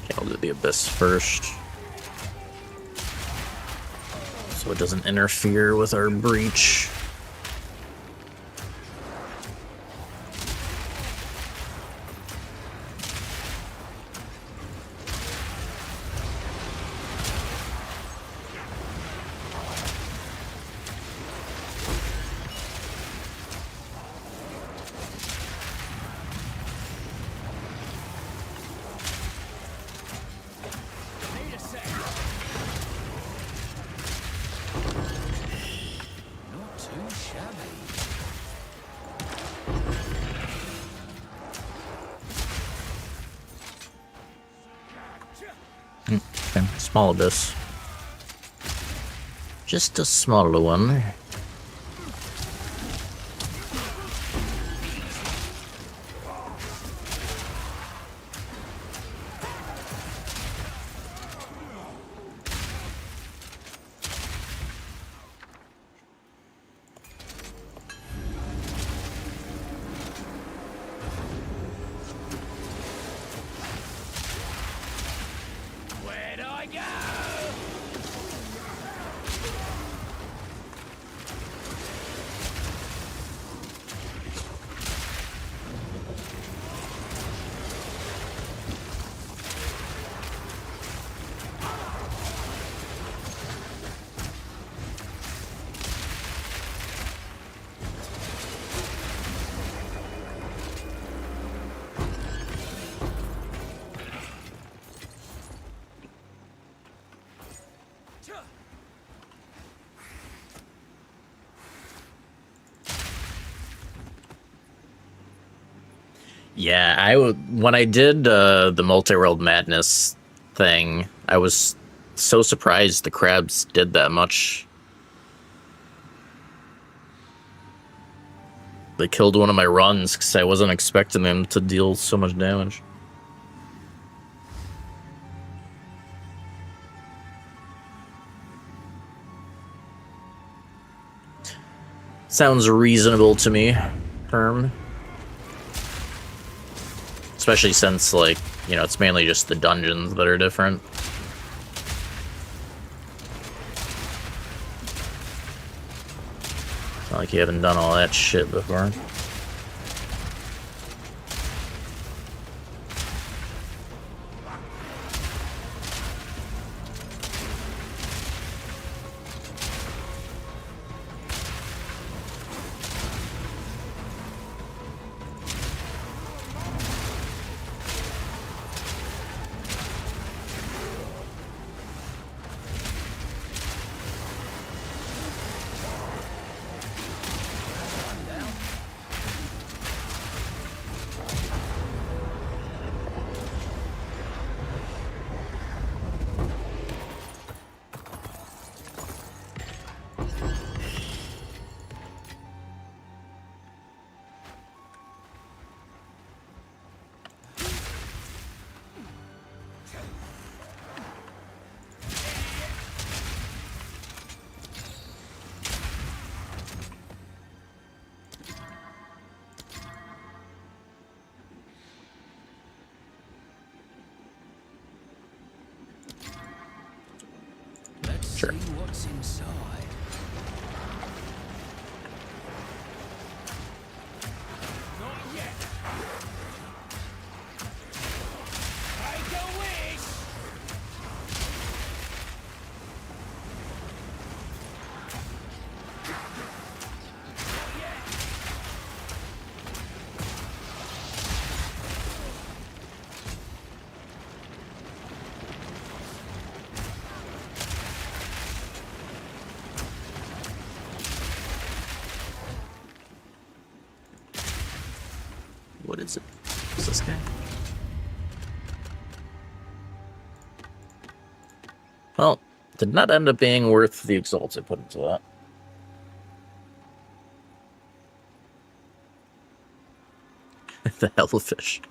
Okay, I'll do the Abyss first, so it doesn't interfere with our Breach. Need a sec. Not too shabby. Okay, small Abyss. Just a smaller one. Yeah, when I did the multi-world madness thing, I was so surprised the crabs did that much. They killed one of my runs because I wasn't expecting them to deal so much damage. Sounds reasonable to me, Herm. Especially since, like, you know, it's mainly just the dungeons that are different. It's not like you haven't done all that shit before. Sure. What's inside? Not yet. Take a wish. What is it? What's this guy? Well, did not end up being worth the exalts I put into that. The hellfish.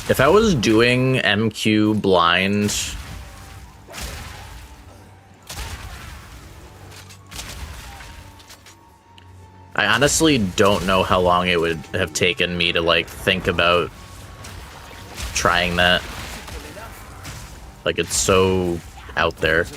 If I was doing MQ blind, I honestly don't know how long it would have taken me to, like, think about trying that. Like, it's so out there.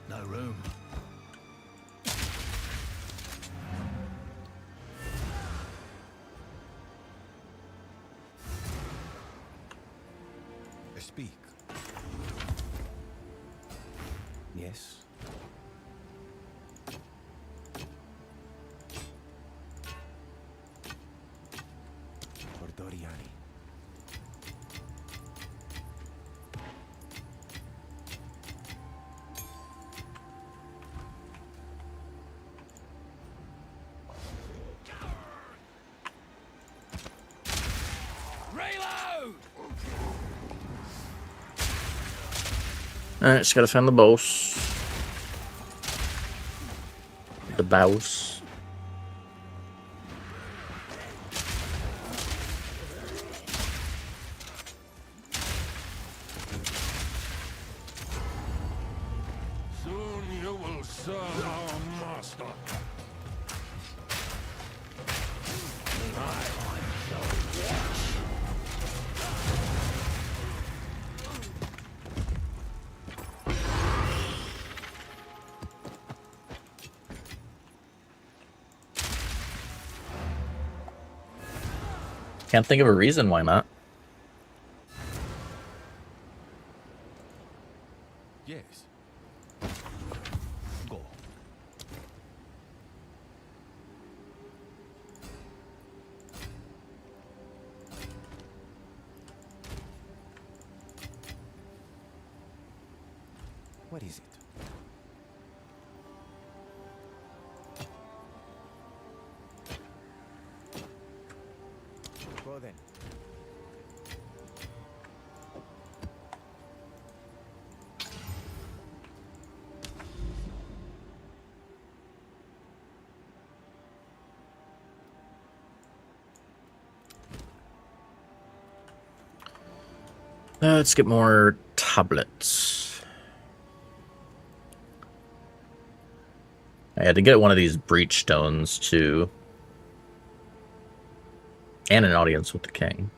No room. Speak. Yes. Ordoriani. Reload! Alright, just gotta find the boss. The boss. master. Can't think of a reason why not. Yes. Go. What is it? Go then. Let's get more tablets. I had to get one of these breach stones too. And an audience with the king.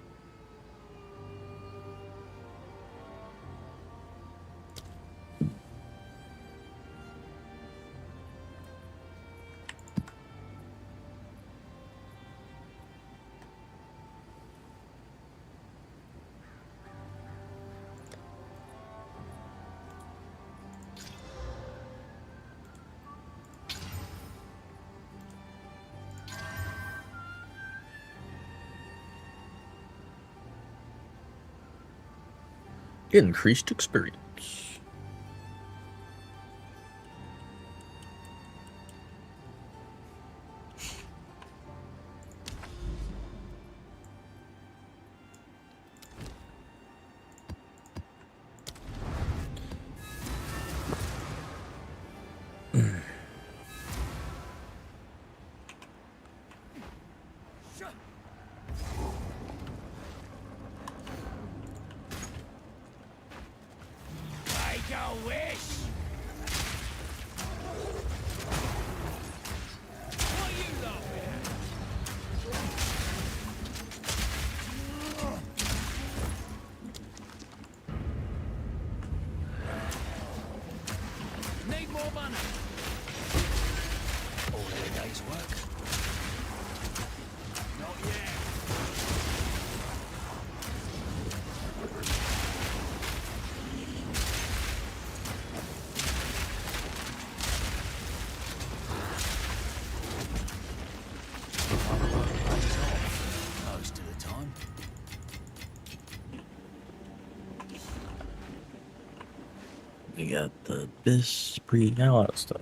Increased experience. Make a wish. What are you laughing at? Need more money. All in a day's work. Not yet. Most of the time. We got the bis, pre, and all that stuff.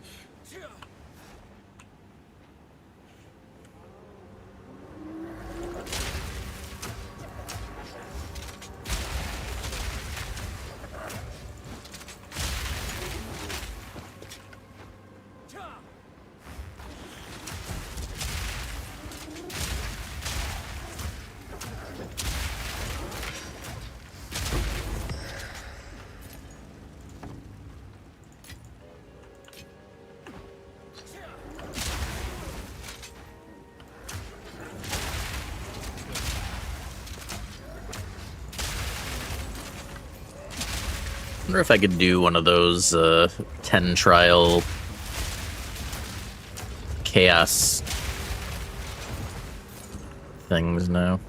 I wonder if I could do one of those 10 trial chaos things now.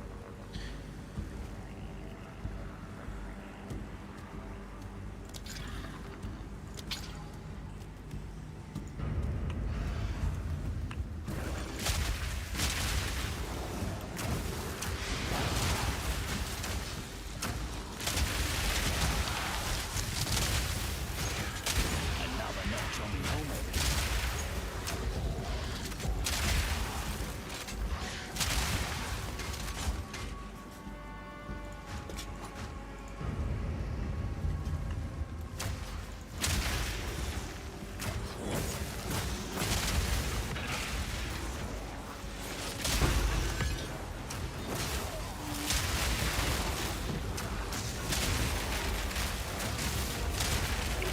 Another notch on the helmet.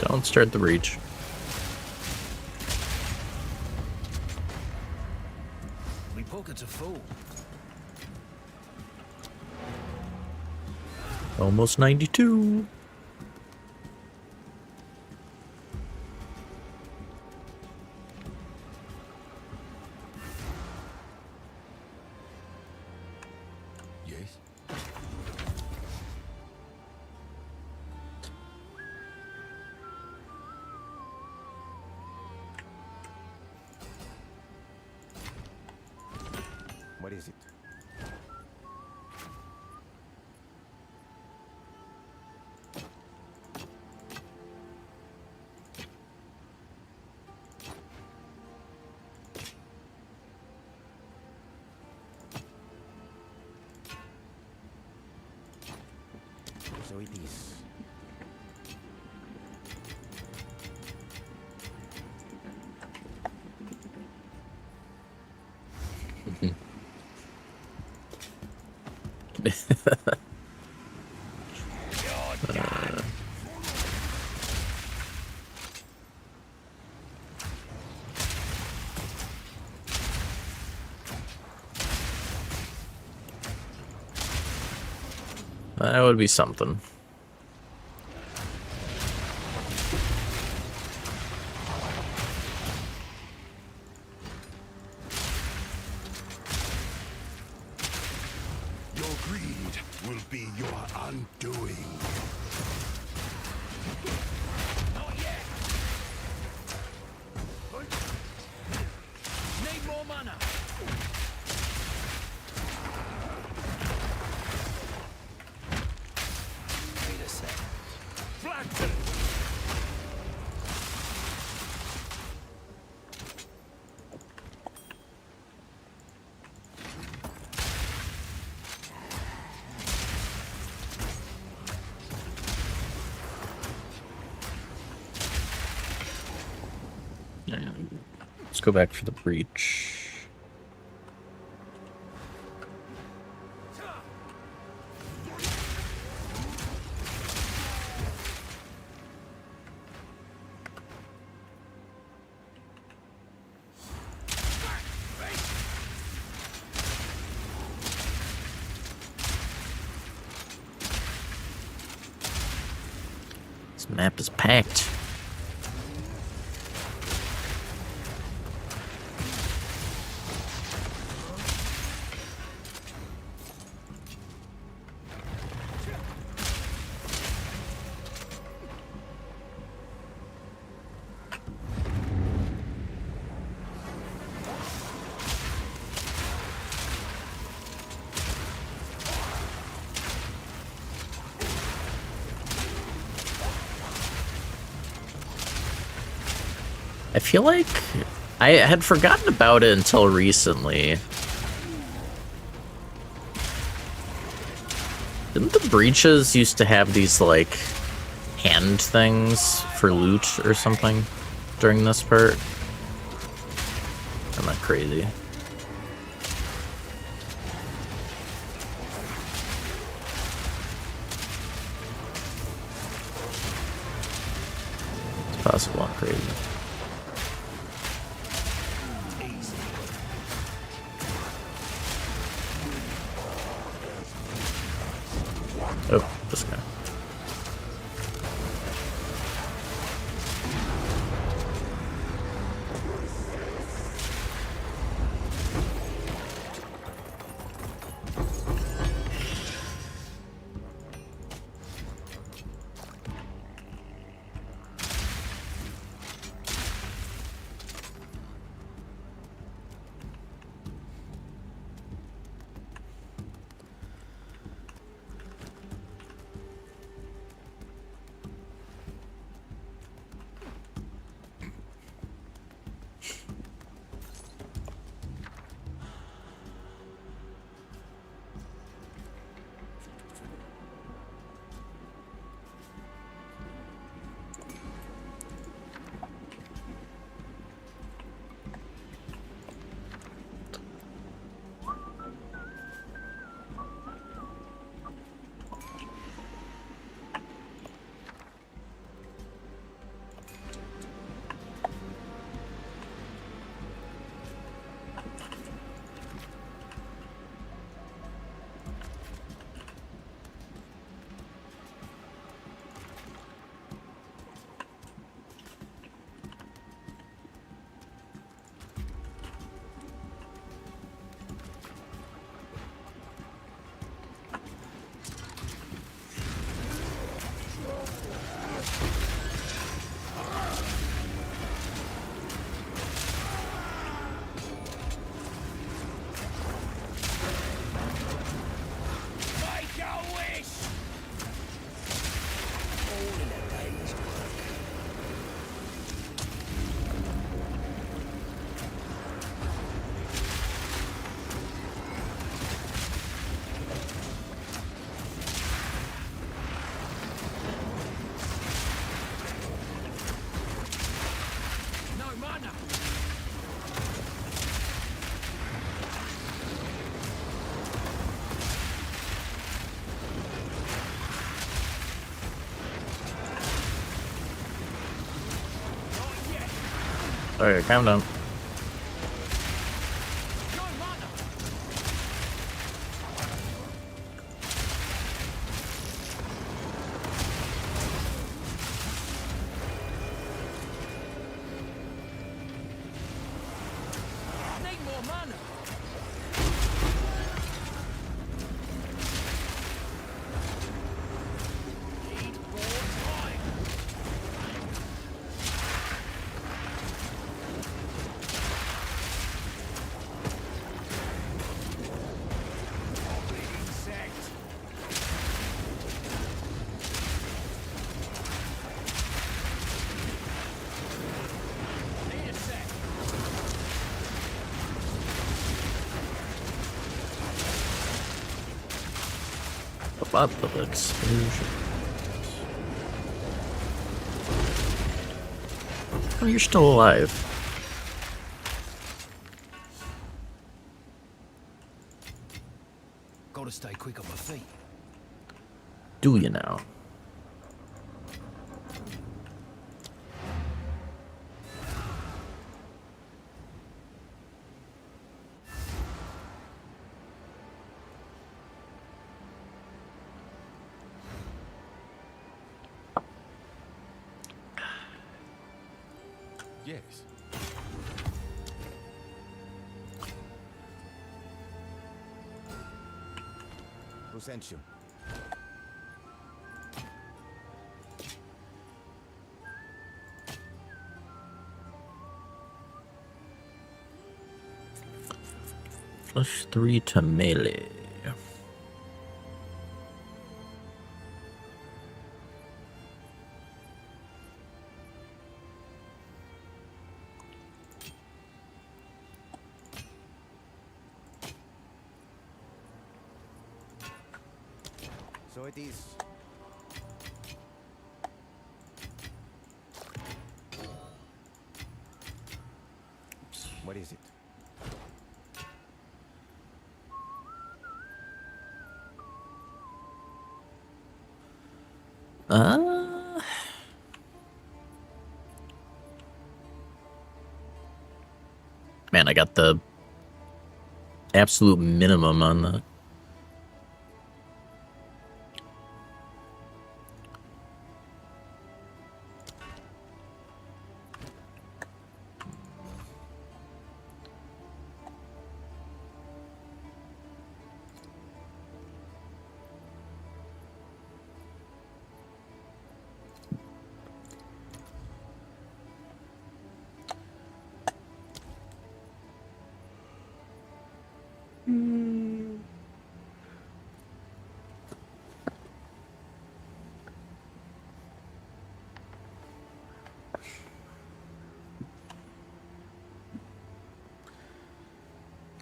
Don't start the breach. Pockets are full. Almost 92. Yes. What is it? So it is. That would be something. Your greed will be your undoing. Need more mana. Wait a sec. Flatten! Let's go back for the breach. This map is packed. I feel like I had forgotten about it until recently. Didn't the breaches used to have these, like, hand things for loot or something during this part? I'm not crazy. It's possible I'm crazy. Oh, this guy. Alright, calm down. Up of explosion. Oh, you're still alive. Gotta stay quick on my feet. Do you now? Yes. Who sent you? +3 to melee. So it is. What is it? Man, I got the absolute minimum on that.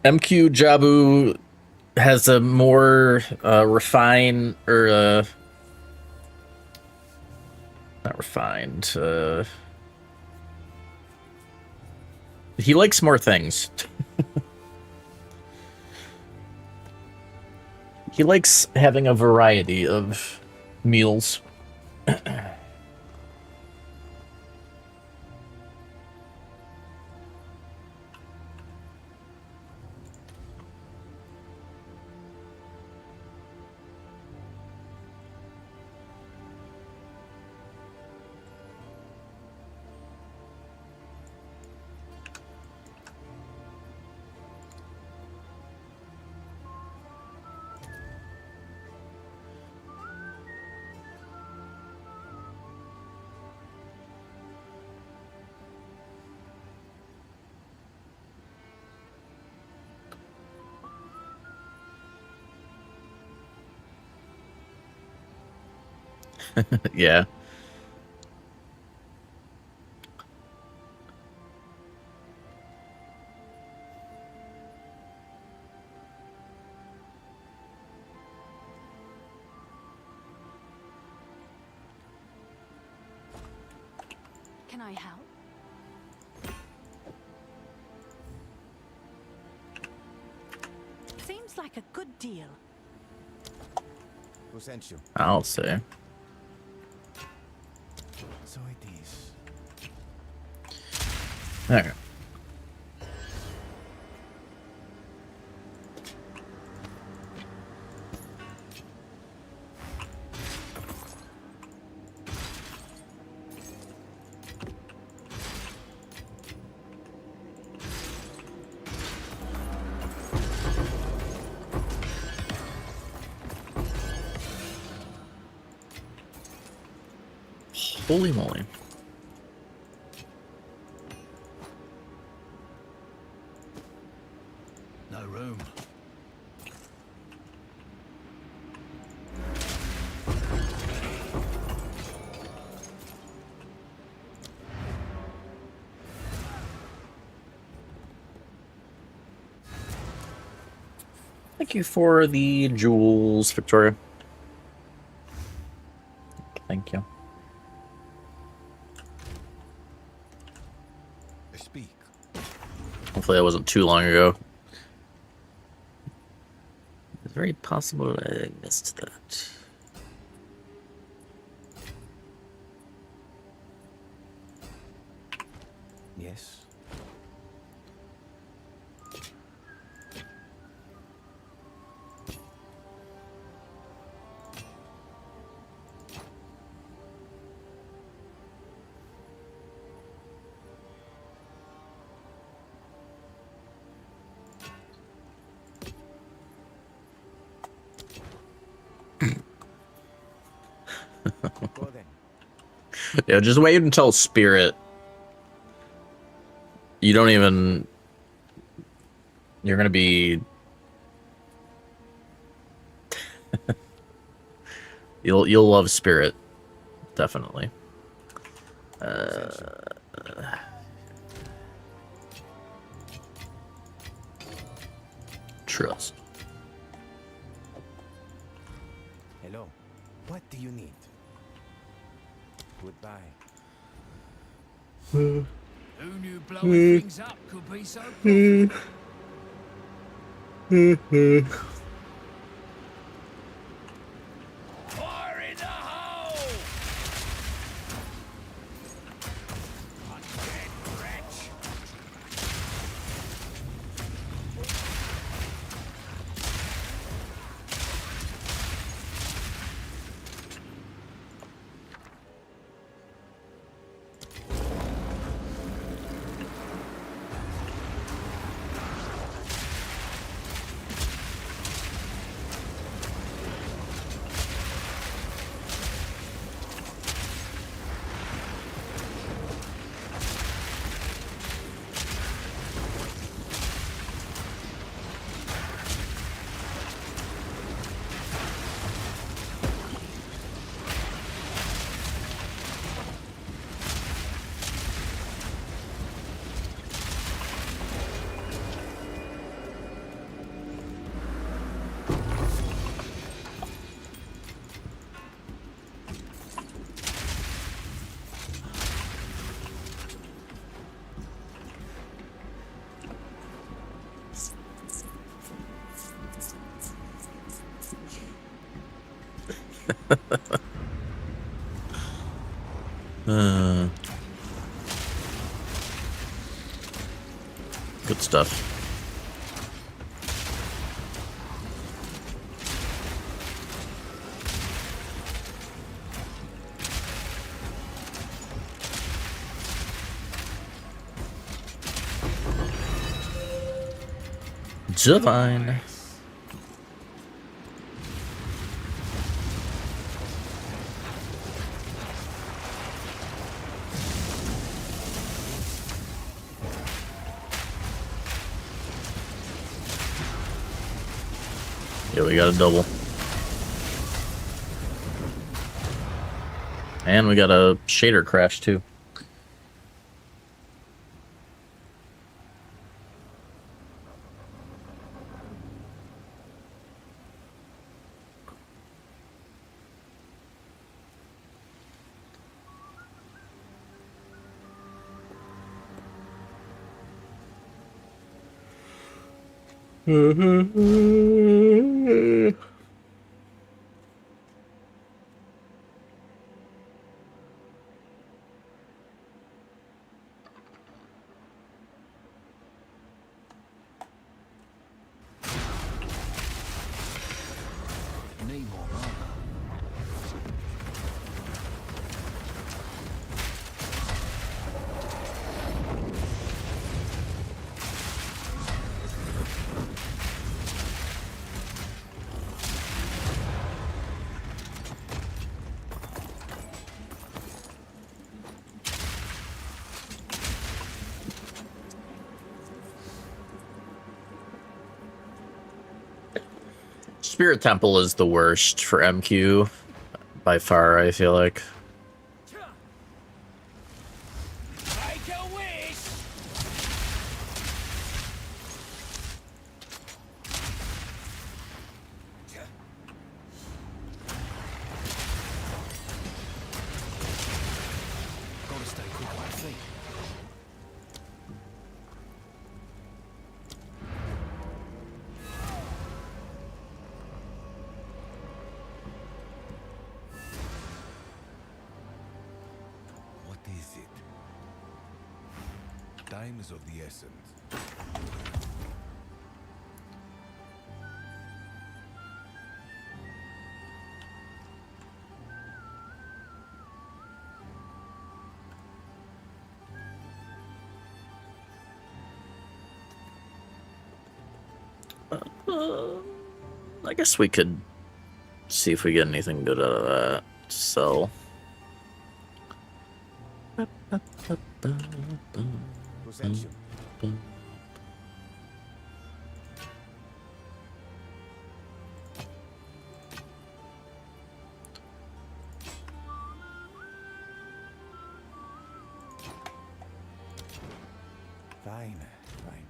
MQ Jabu has a more refined, or not refined. He likes more things. He likes having a variety of meals. Yeah. Can I help? Seems like a good deal. Who sent you? I'll say. So it is. Alright. Holy moly. No room. Thank you for the jewels, Victoria. Thank you. Speak. Hopefully that wasn't too long ago. It's very possible I missed that. Yes. Go then. Yeah, just wait until Spirit. You don't even... You're gonna be... You'll love Spirit. Definitely. Trust. Hello. What do you need? Goodbye. Who knew blowing things up could be so profitable? Fire in the hole! Undead wretch! Good stuff. Divine. Yeah, we got a double. And we got a shader crash too. Spirit Temple is the worst for MQ by far, I feel like. Make a wish! Gotta stay quick on my feet. What is it? Time is of the essence. I guess we could see if we get anything good out of that. Sell. Possession. Fine, fine.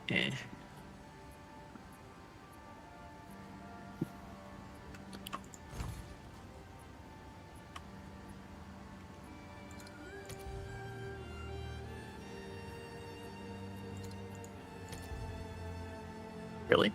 Eh. Really?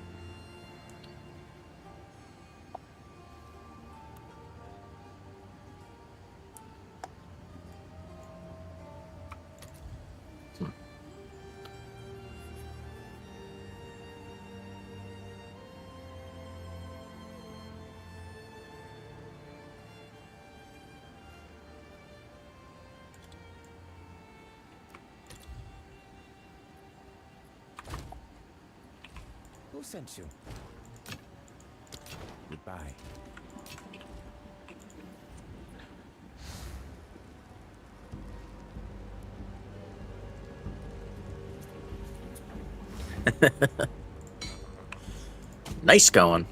Who sent you? Goodbye. Nice going.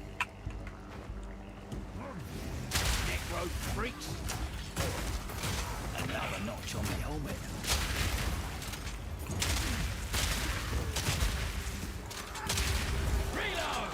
Neck rope freaks. Another notch on the helmet. Reload!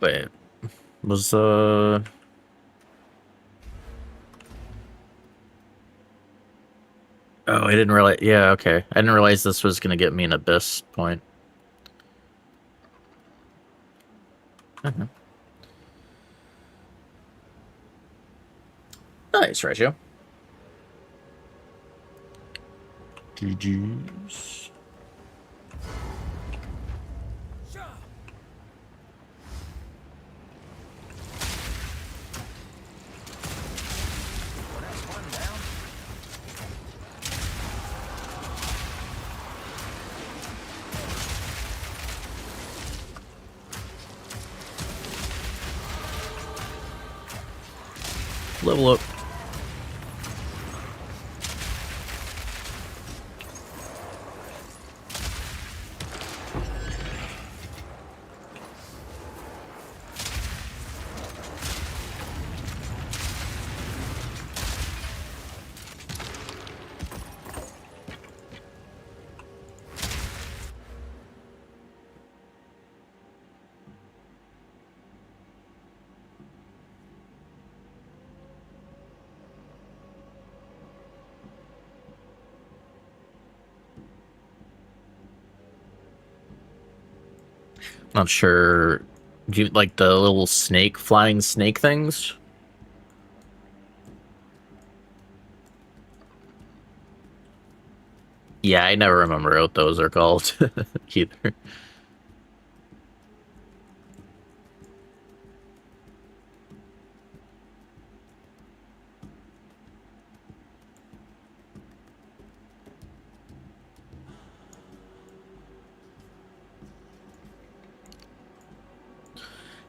Wait. Was Oh, I didn't realize. Yeah, okay. I didn't realize this was gonna get me an abyss point. Nice, Ratio. GG's. Level up. Not sure. Do you like the little snake, flying snake things? Yeah, I never remember what those are called either.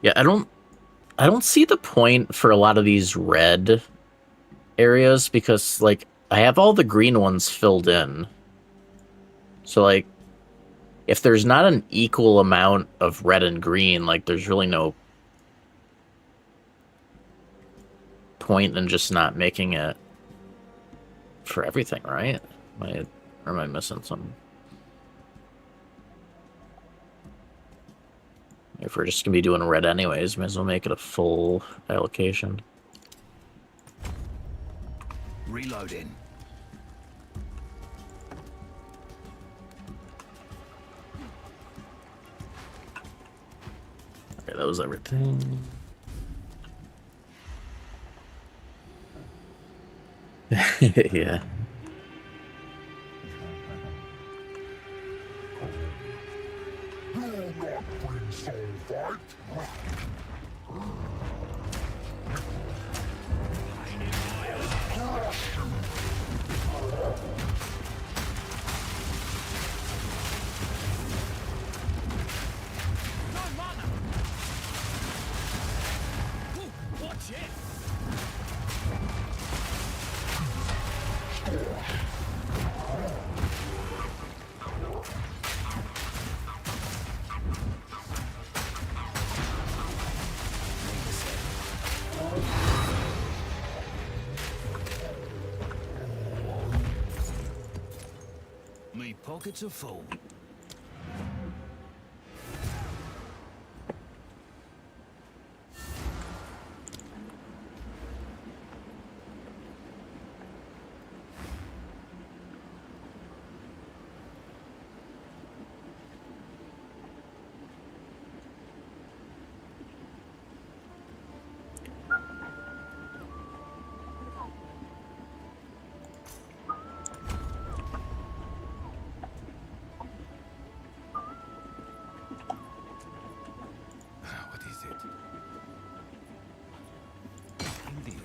Yeah, I don't see the point for a lot of these red areas because like I have all the green ones filled in. So like if there's not an equal amount of red and green, like there's really no point in just not making it for everything, right? Or am I missing something? If we're just gonna be doing red anyways, might as well make it a full allocation. Reloading. Okay, that was everything. Yeah. Watch it. Me pockets are full. What is it? Indeed.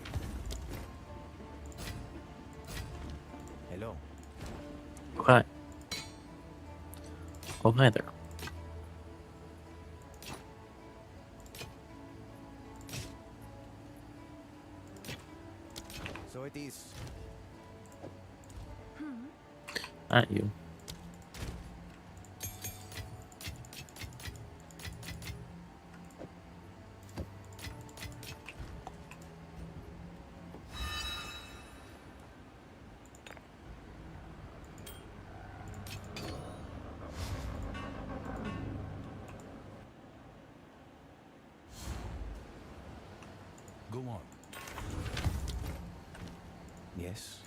Hello. Okay. Oh, hi there. So it is. Not you. Go on. Yes.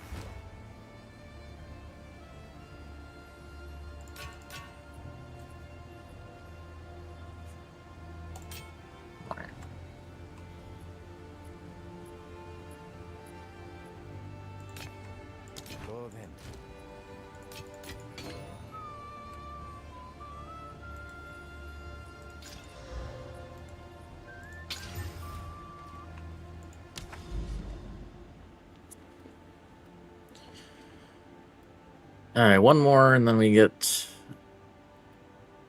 Go then. All right, one more, and then we get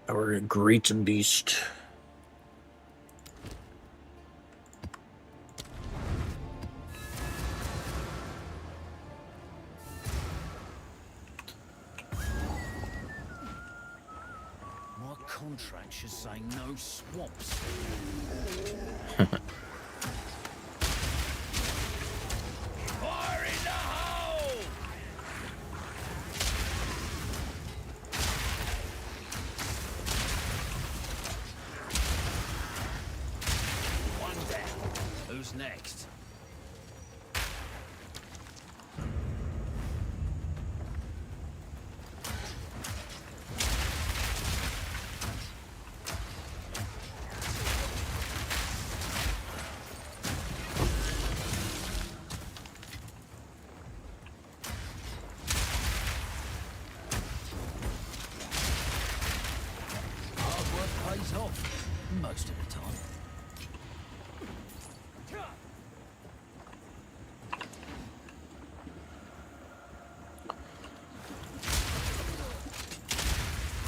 our great beast. My contract should say no swamps. Fire in the hole! One down. Who's next? Hard work pays off. Most of the time.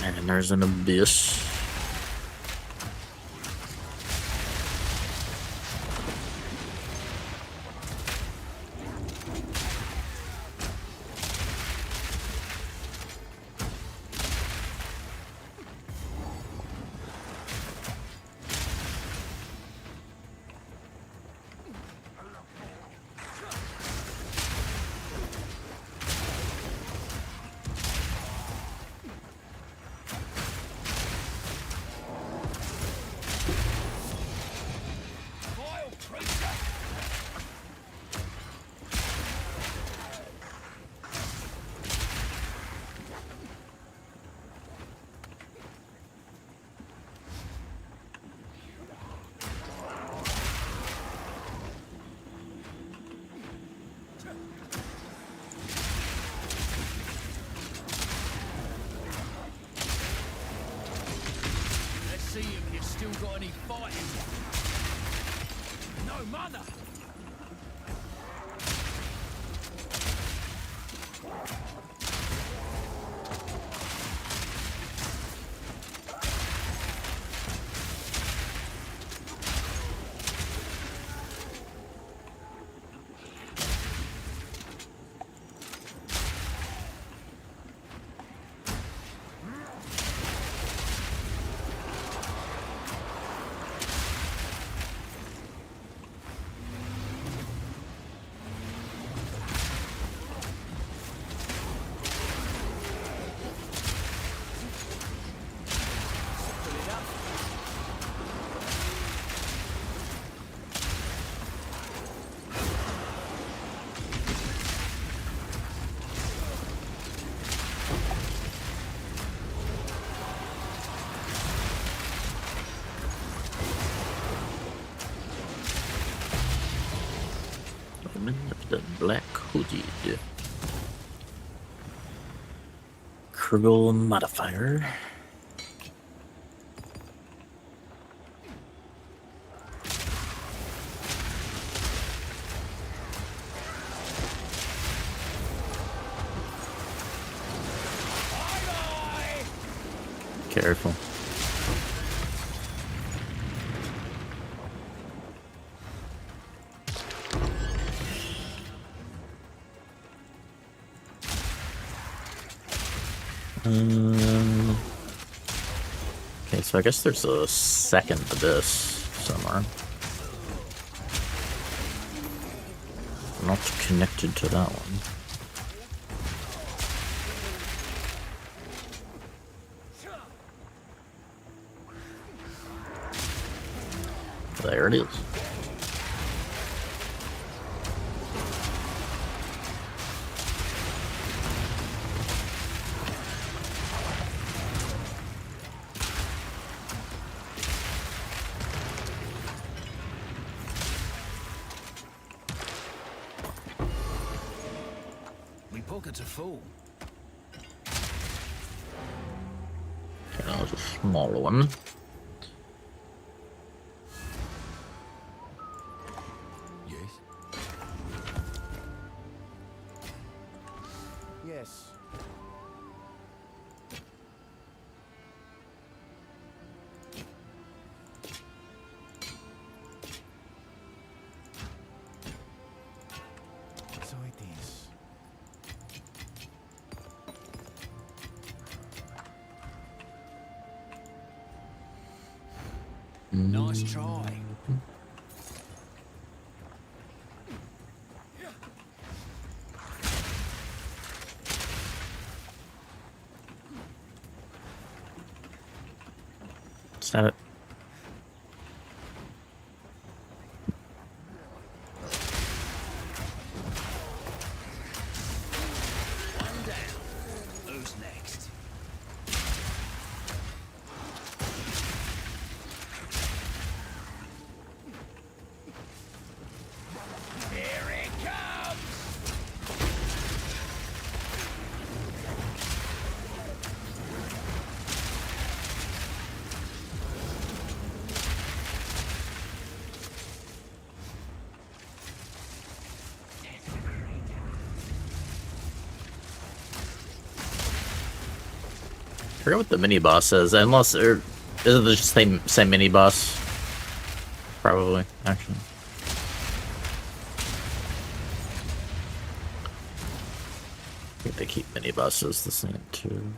And there's an abyss. Vile creature! Let's see if you've still got any fighting. No mother! The black hooded Krugel modifier. Careful. Okay, so I guess there's a second abyss somewhere. Not connected to that one. There it is. We pull pockets are full. Okay, that was a small one. Yes. Yes. So it is. Nice try. Stab it. One down. Who's next? Here it comes! I forget what the mini boss is, unless is it the same mini boss? Probably, actually. I think they keep mini bosses the same too.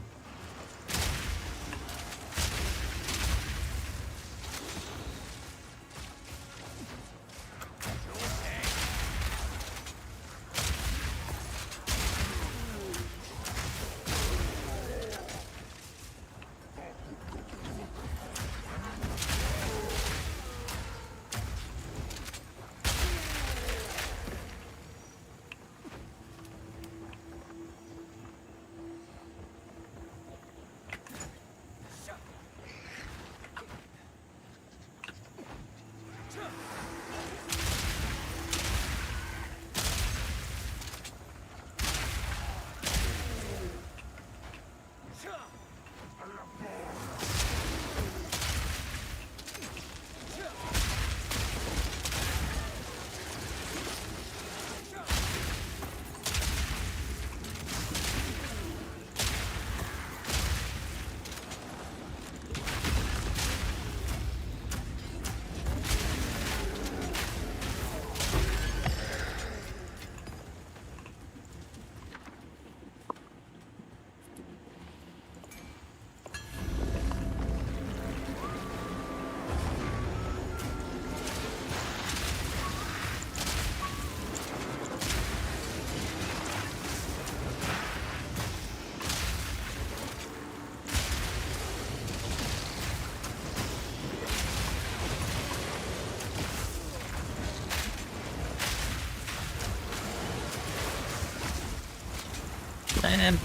Man.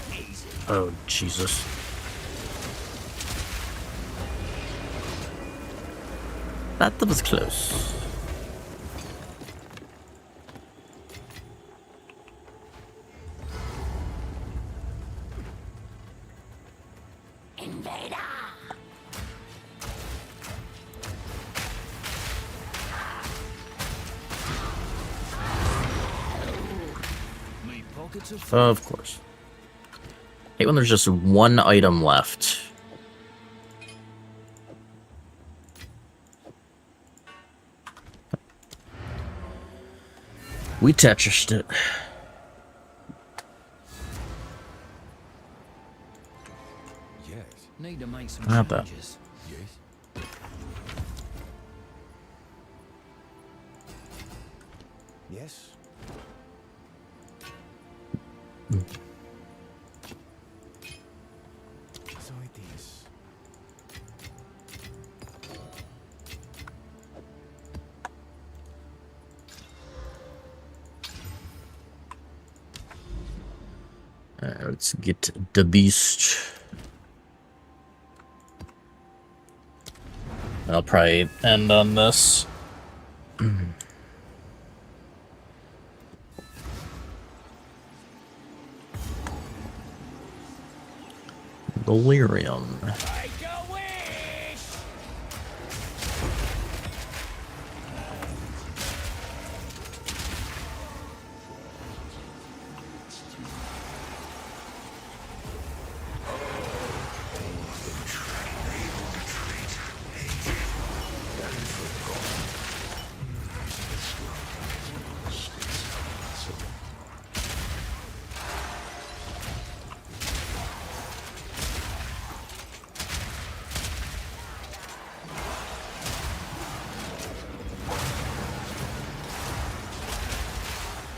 Oh, Jesus. That was close. Me pockets are full. Of course. Hate when there's just one item left. We Tetrised it. Yes. Need to make some How about that? changes. Yes. Yes. So it is. Let's get the beast. I'll probably end on this. Delirium. Make a wish!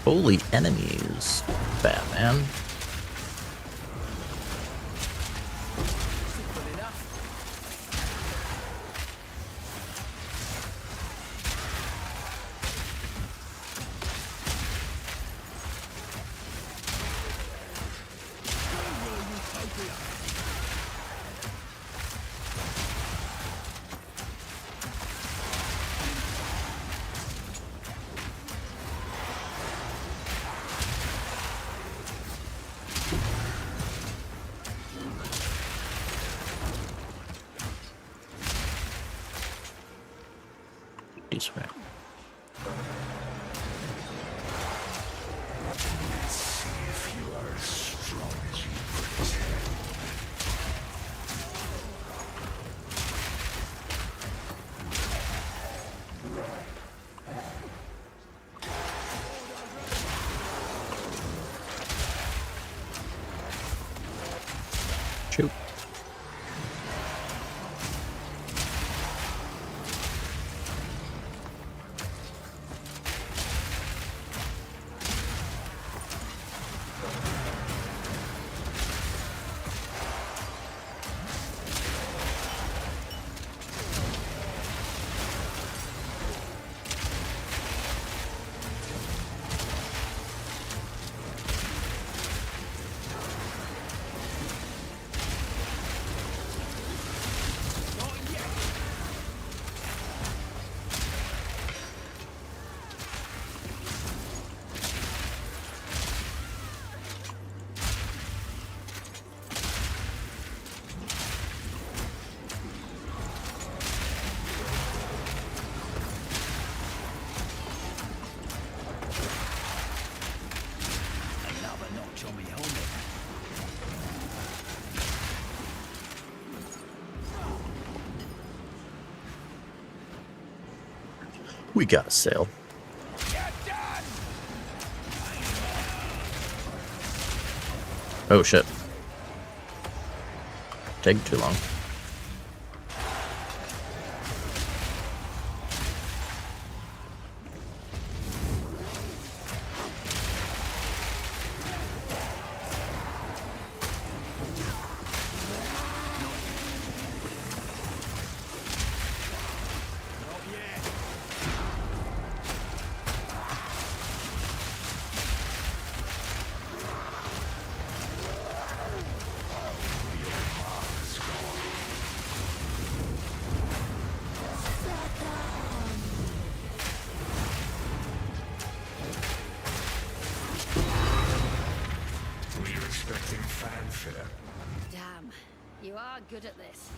Holy enemies, Batman. This way. Shoot. Another notch on me helmet. We got a sail. You're done! Oh shit. Taking too long. Damn, you are good at this.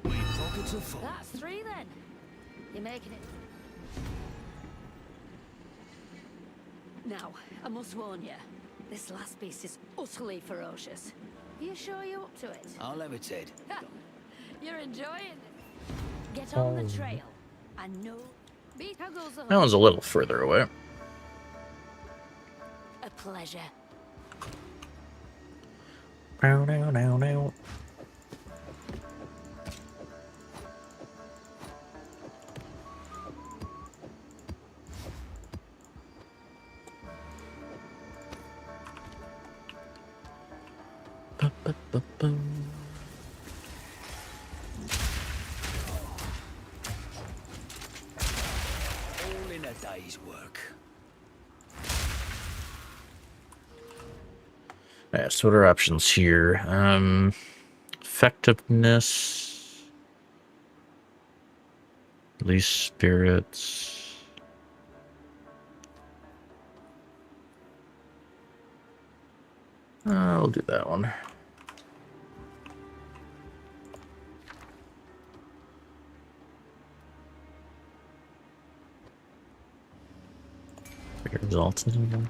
My pockets are full. That's 3 then. You're making it. Now, I must warn you. This last beast is utterly ferocious. Are you sure you're up to it? I'll levitate. You're enjoying it. Get on the trail. And no... Beat how goes the That one's a little further away. A pleasure. Now, now, now, now. Ba-ba-ba-bum. All in a day's work. Yeah, so what are options here? Effectiveness, release spirits, I'll do that one. Results in this.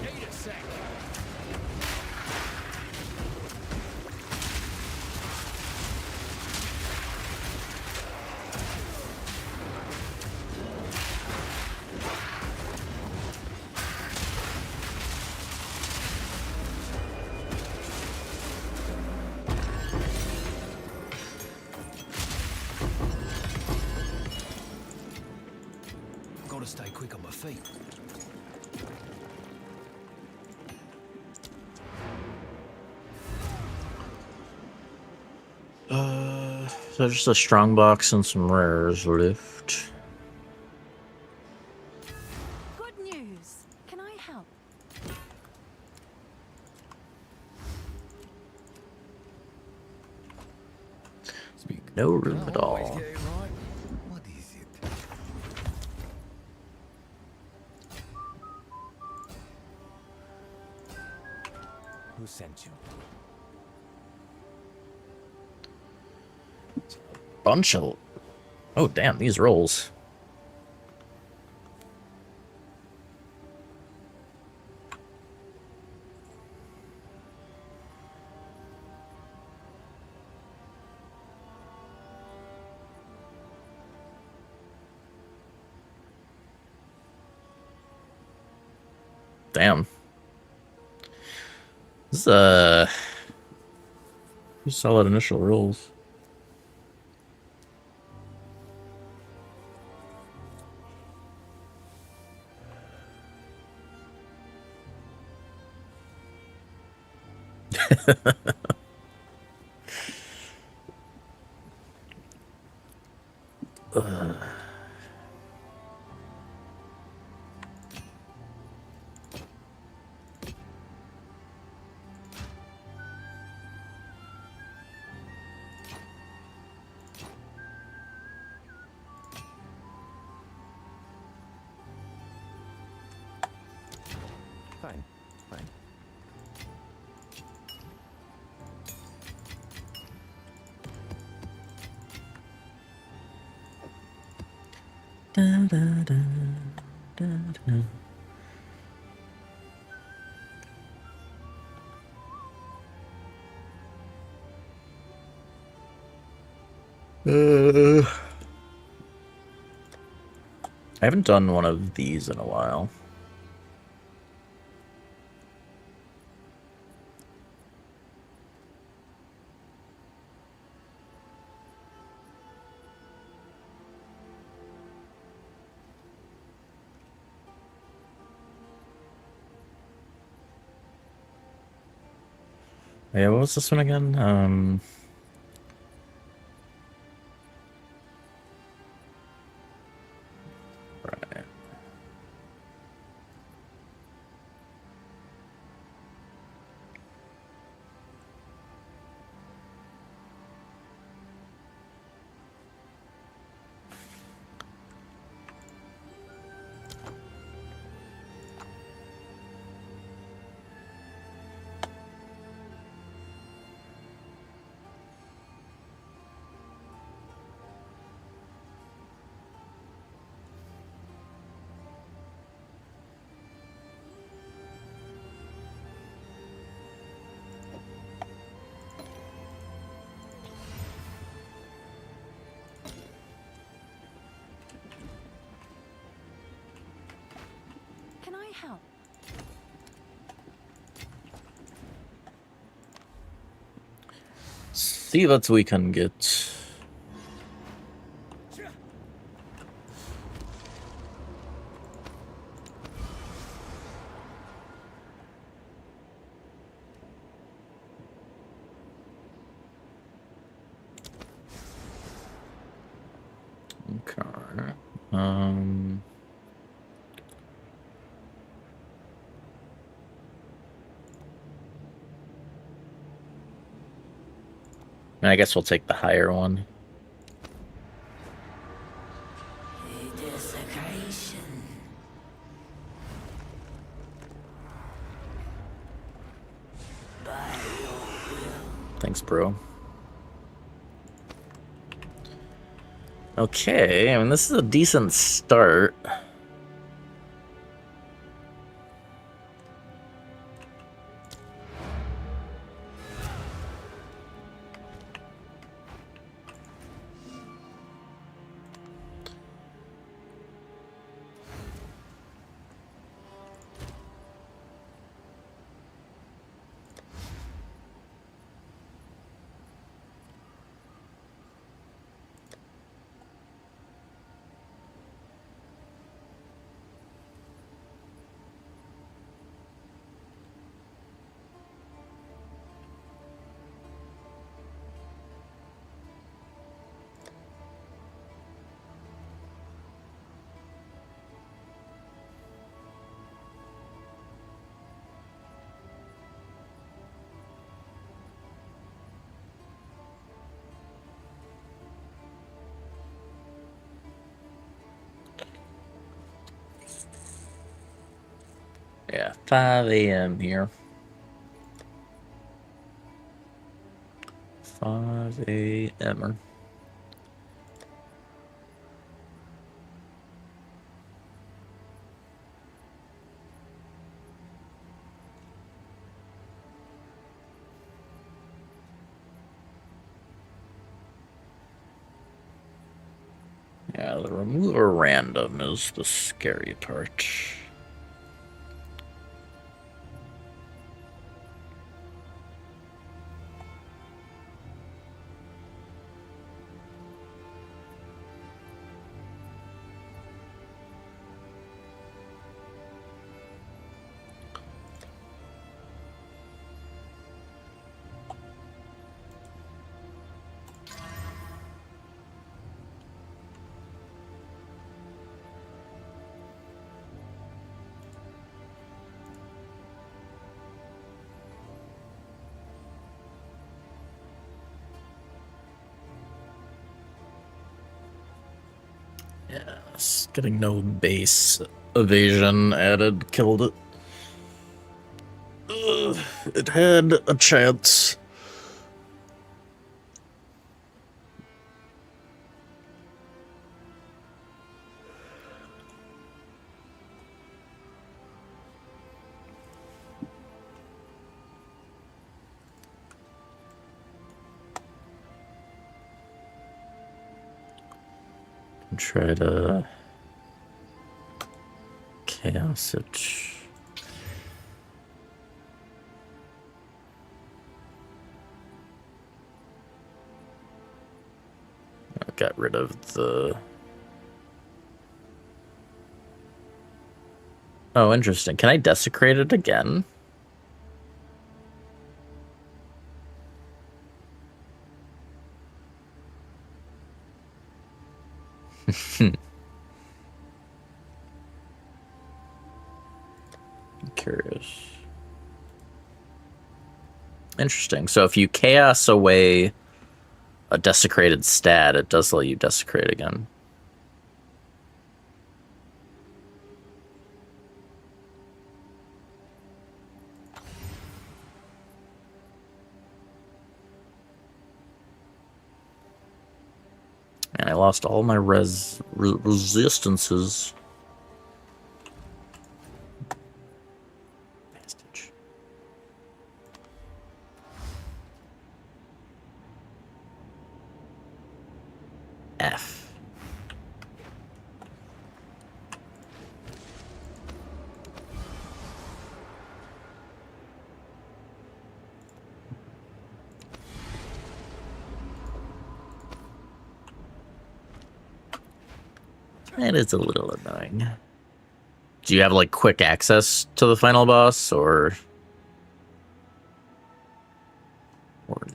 Need a sec. Gotta stay quick on my feet. So just a strong box and some rares left. Good news. Can I help? Speak. No room at Always all. get it right. What is it? Who sent you? Bunch of. Oh damn, these rolls. Damn. This is solid initial rolls. Fine. Fine. I haven't done one of these in a while. Yeah, what was this one again? Right. help? See what we can get. Okay. I guess we'll take the higher one. Thanks, bro. Okay, I mean, this is a decent start. Yeah, 5 a.m. here. 5 a.m. Yeah, the remover random is the scary part. Yes, getting no base evasion added killed it. It had a chance. Try to chaos it. I got rid of the... Oh, interesting. Can I desecrate it again? I'm curious. Interesting. So if you chaos away a desecrated stat, it does let you desecrate again. And I lost all my resistances. Bastage. F. It is a little annoying. Do you have like quick access to the final boss, or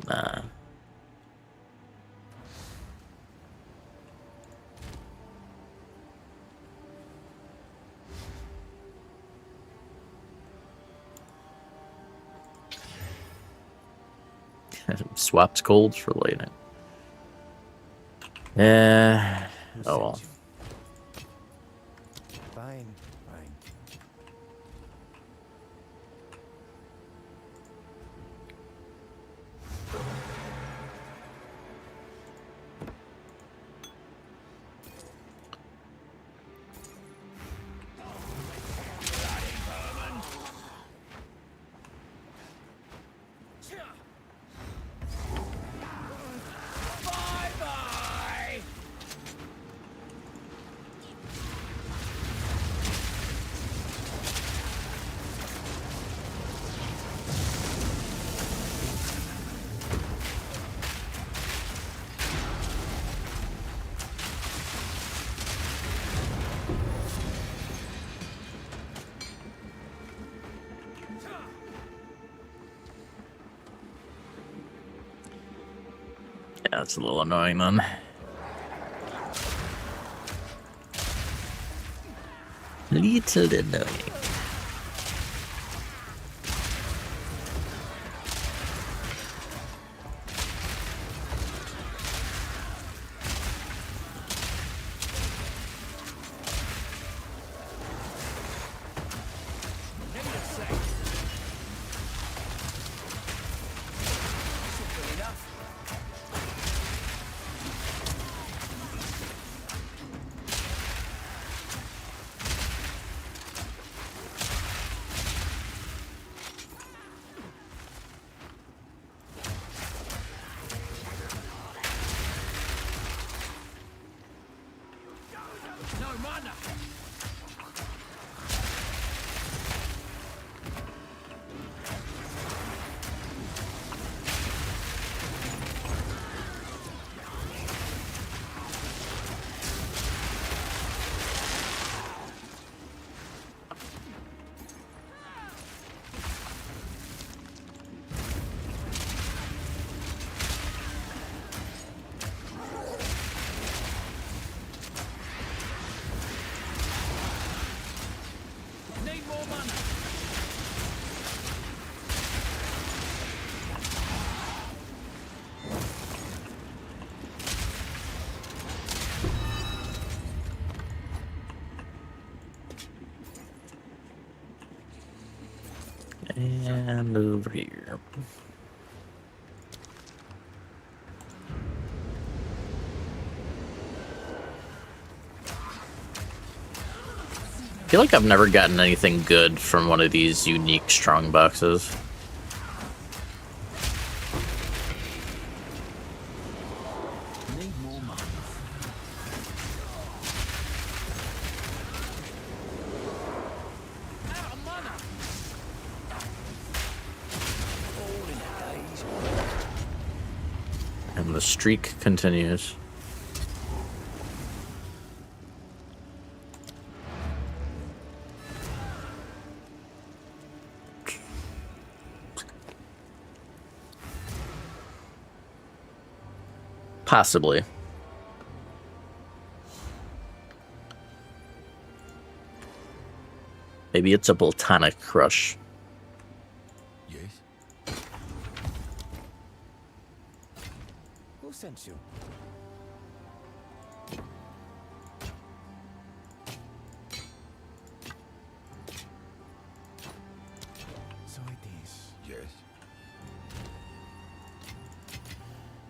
nah? Swapped gold for lightning. Yeah. Who Oh well. sent you? Fine, fine. Bye-bye! Yeah, it's a little annoying then. Little annoying. Give me a sec. Simple enough. No mana. Need more mana. And over here. I feel like I've never gotten anything good from one of these unique strong boxes. Need more mana. Out of mana. All in a daze. And the streak continues. Possibly. Maybe it's a platonic crush. Yes? Who sent you? So it is. Yes.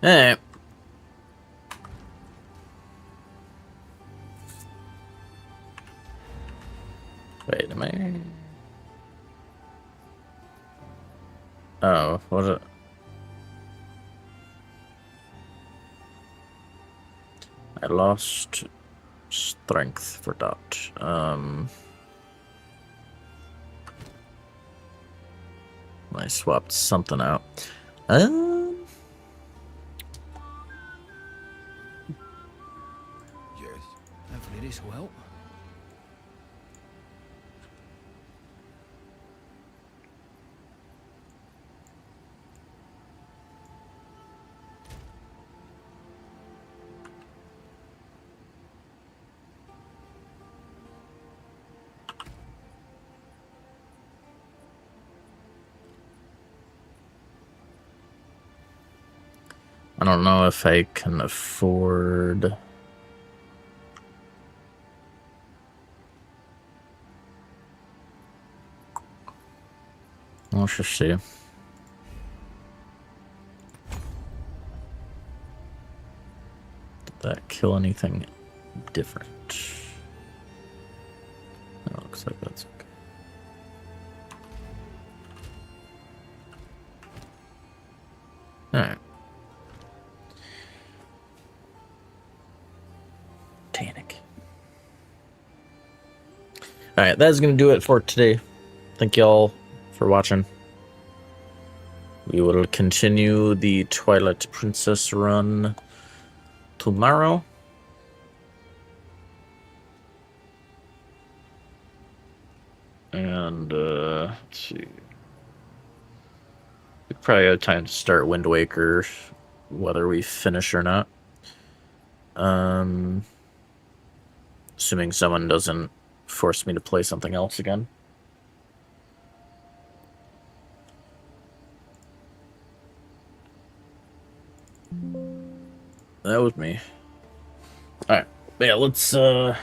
Alright. Wait, am I? Oh, what? I lost strength for that. I swapped something out. Yes. Hopefully this will help. don't know if I can afford... Let's just see. Did that kill anything different? It looks like that's okay. Alright. Tanic. Alright, that's gonna do it for today. Thank y'all for watching. We will continue the Twilight Princess run tomorrow. And let's see. We probably have time to start Wind Waker, whether we finish or not. Assuming someone doesn't force me to play something else again. That was me. Alright. Yeah, let's see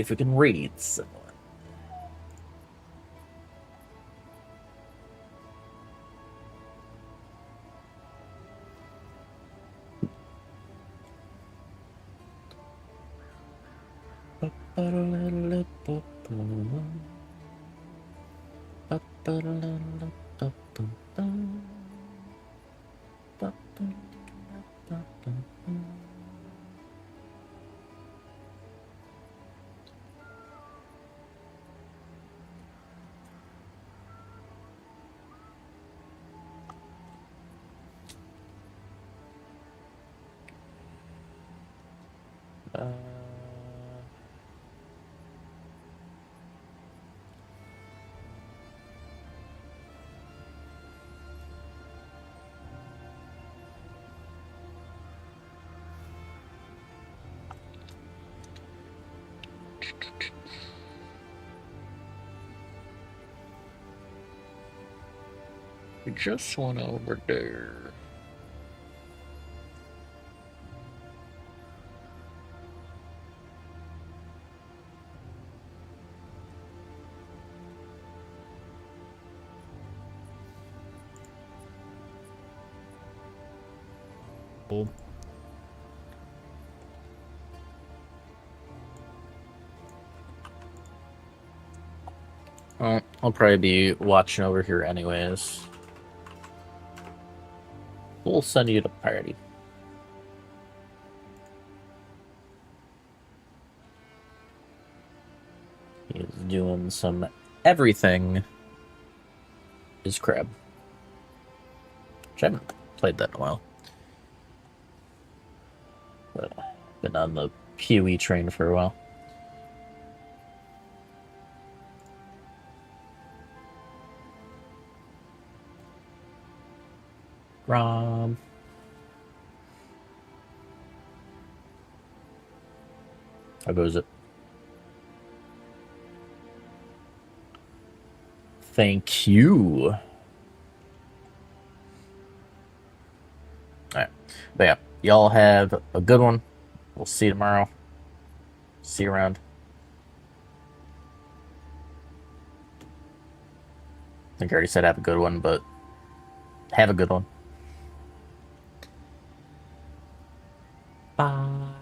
if we can raid someone. We just went over there. Cool. Well, I'll probably be watching over here anyways. We'll send you to party. He's doing some everything is crab. Which I haven't played that in a while. But been on the PoE train for a while. Rob. How goes it? Thank you. Alright. But yeah, y'all have a good one. We'll see you tomorrow. See you around. I think I already said have a good one, but have a good one. Bye.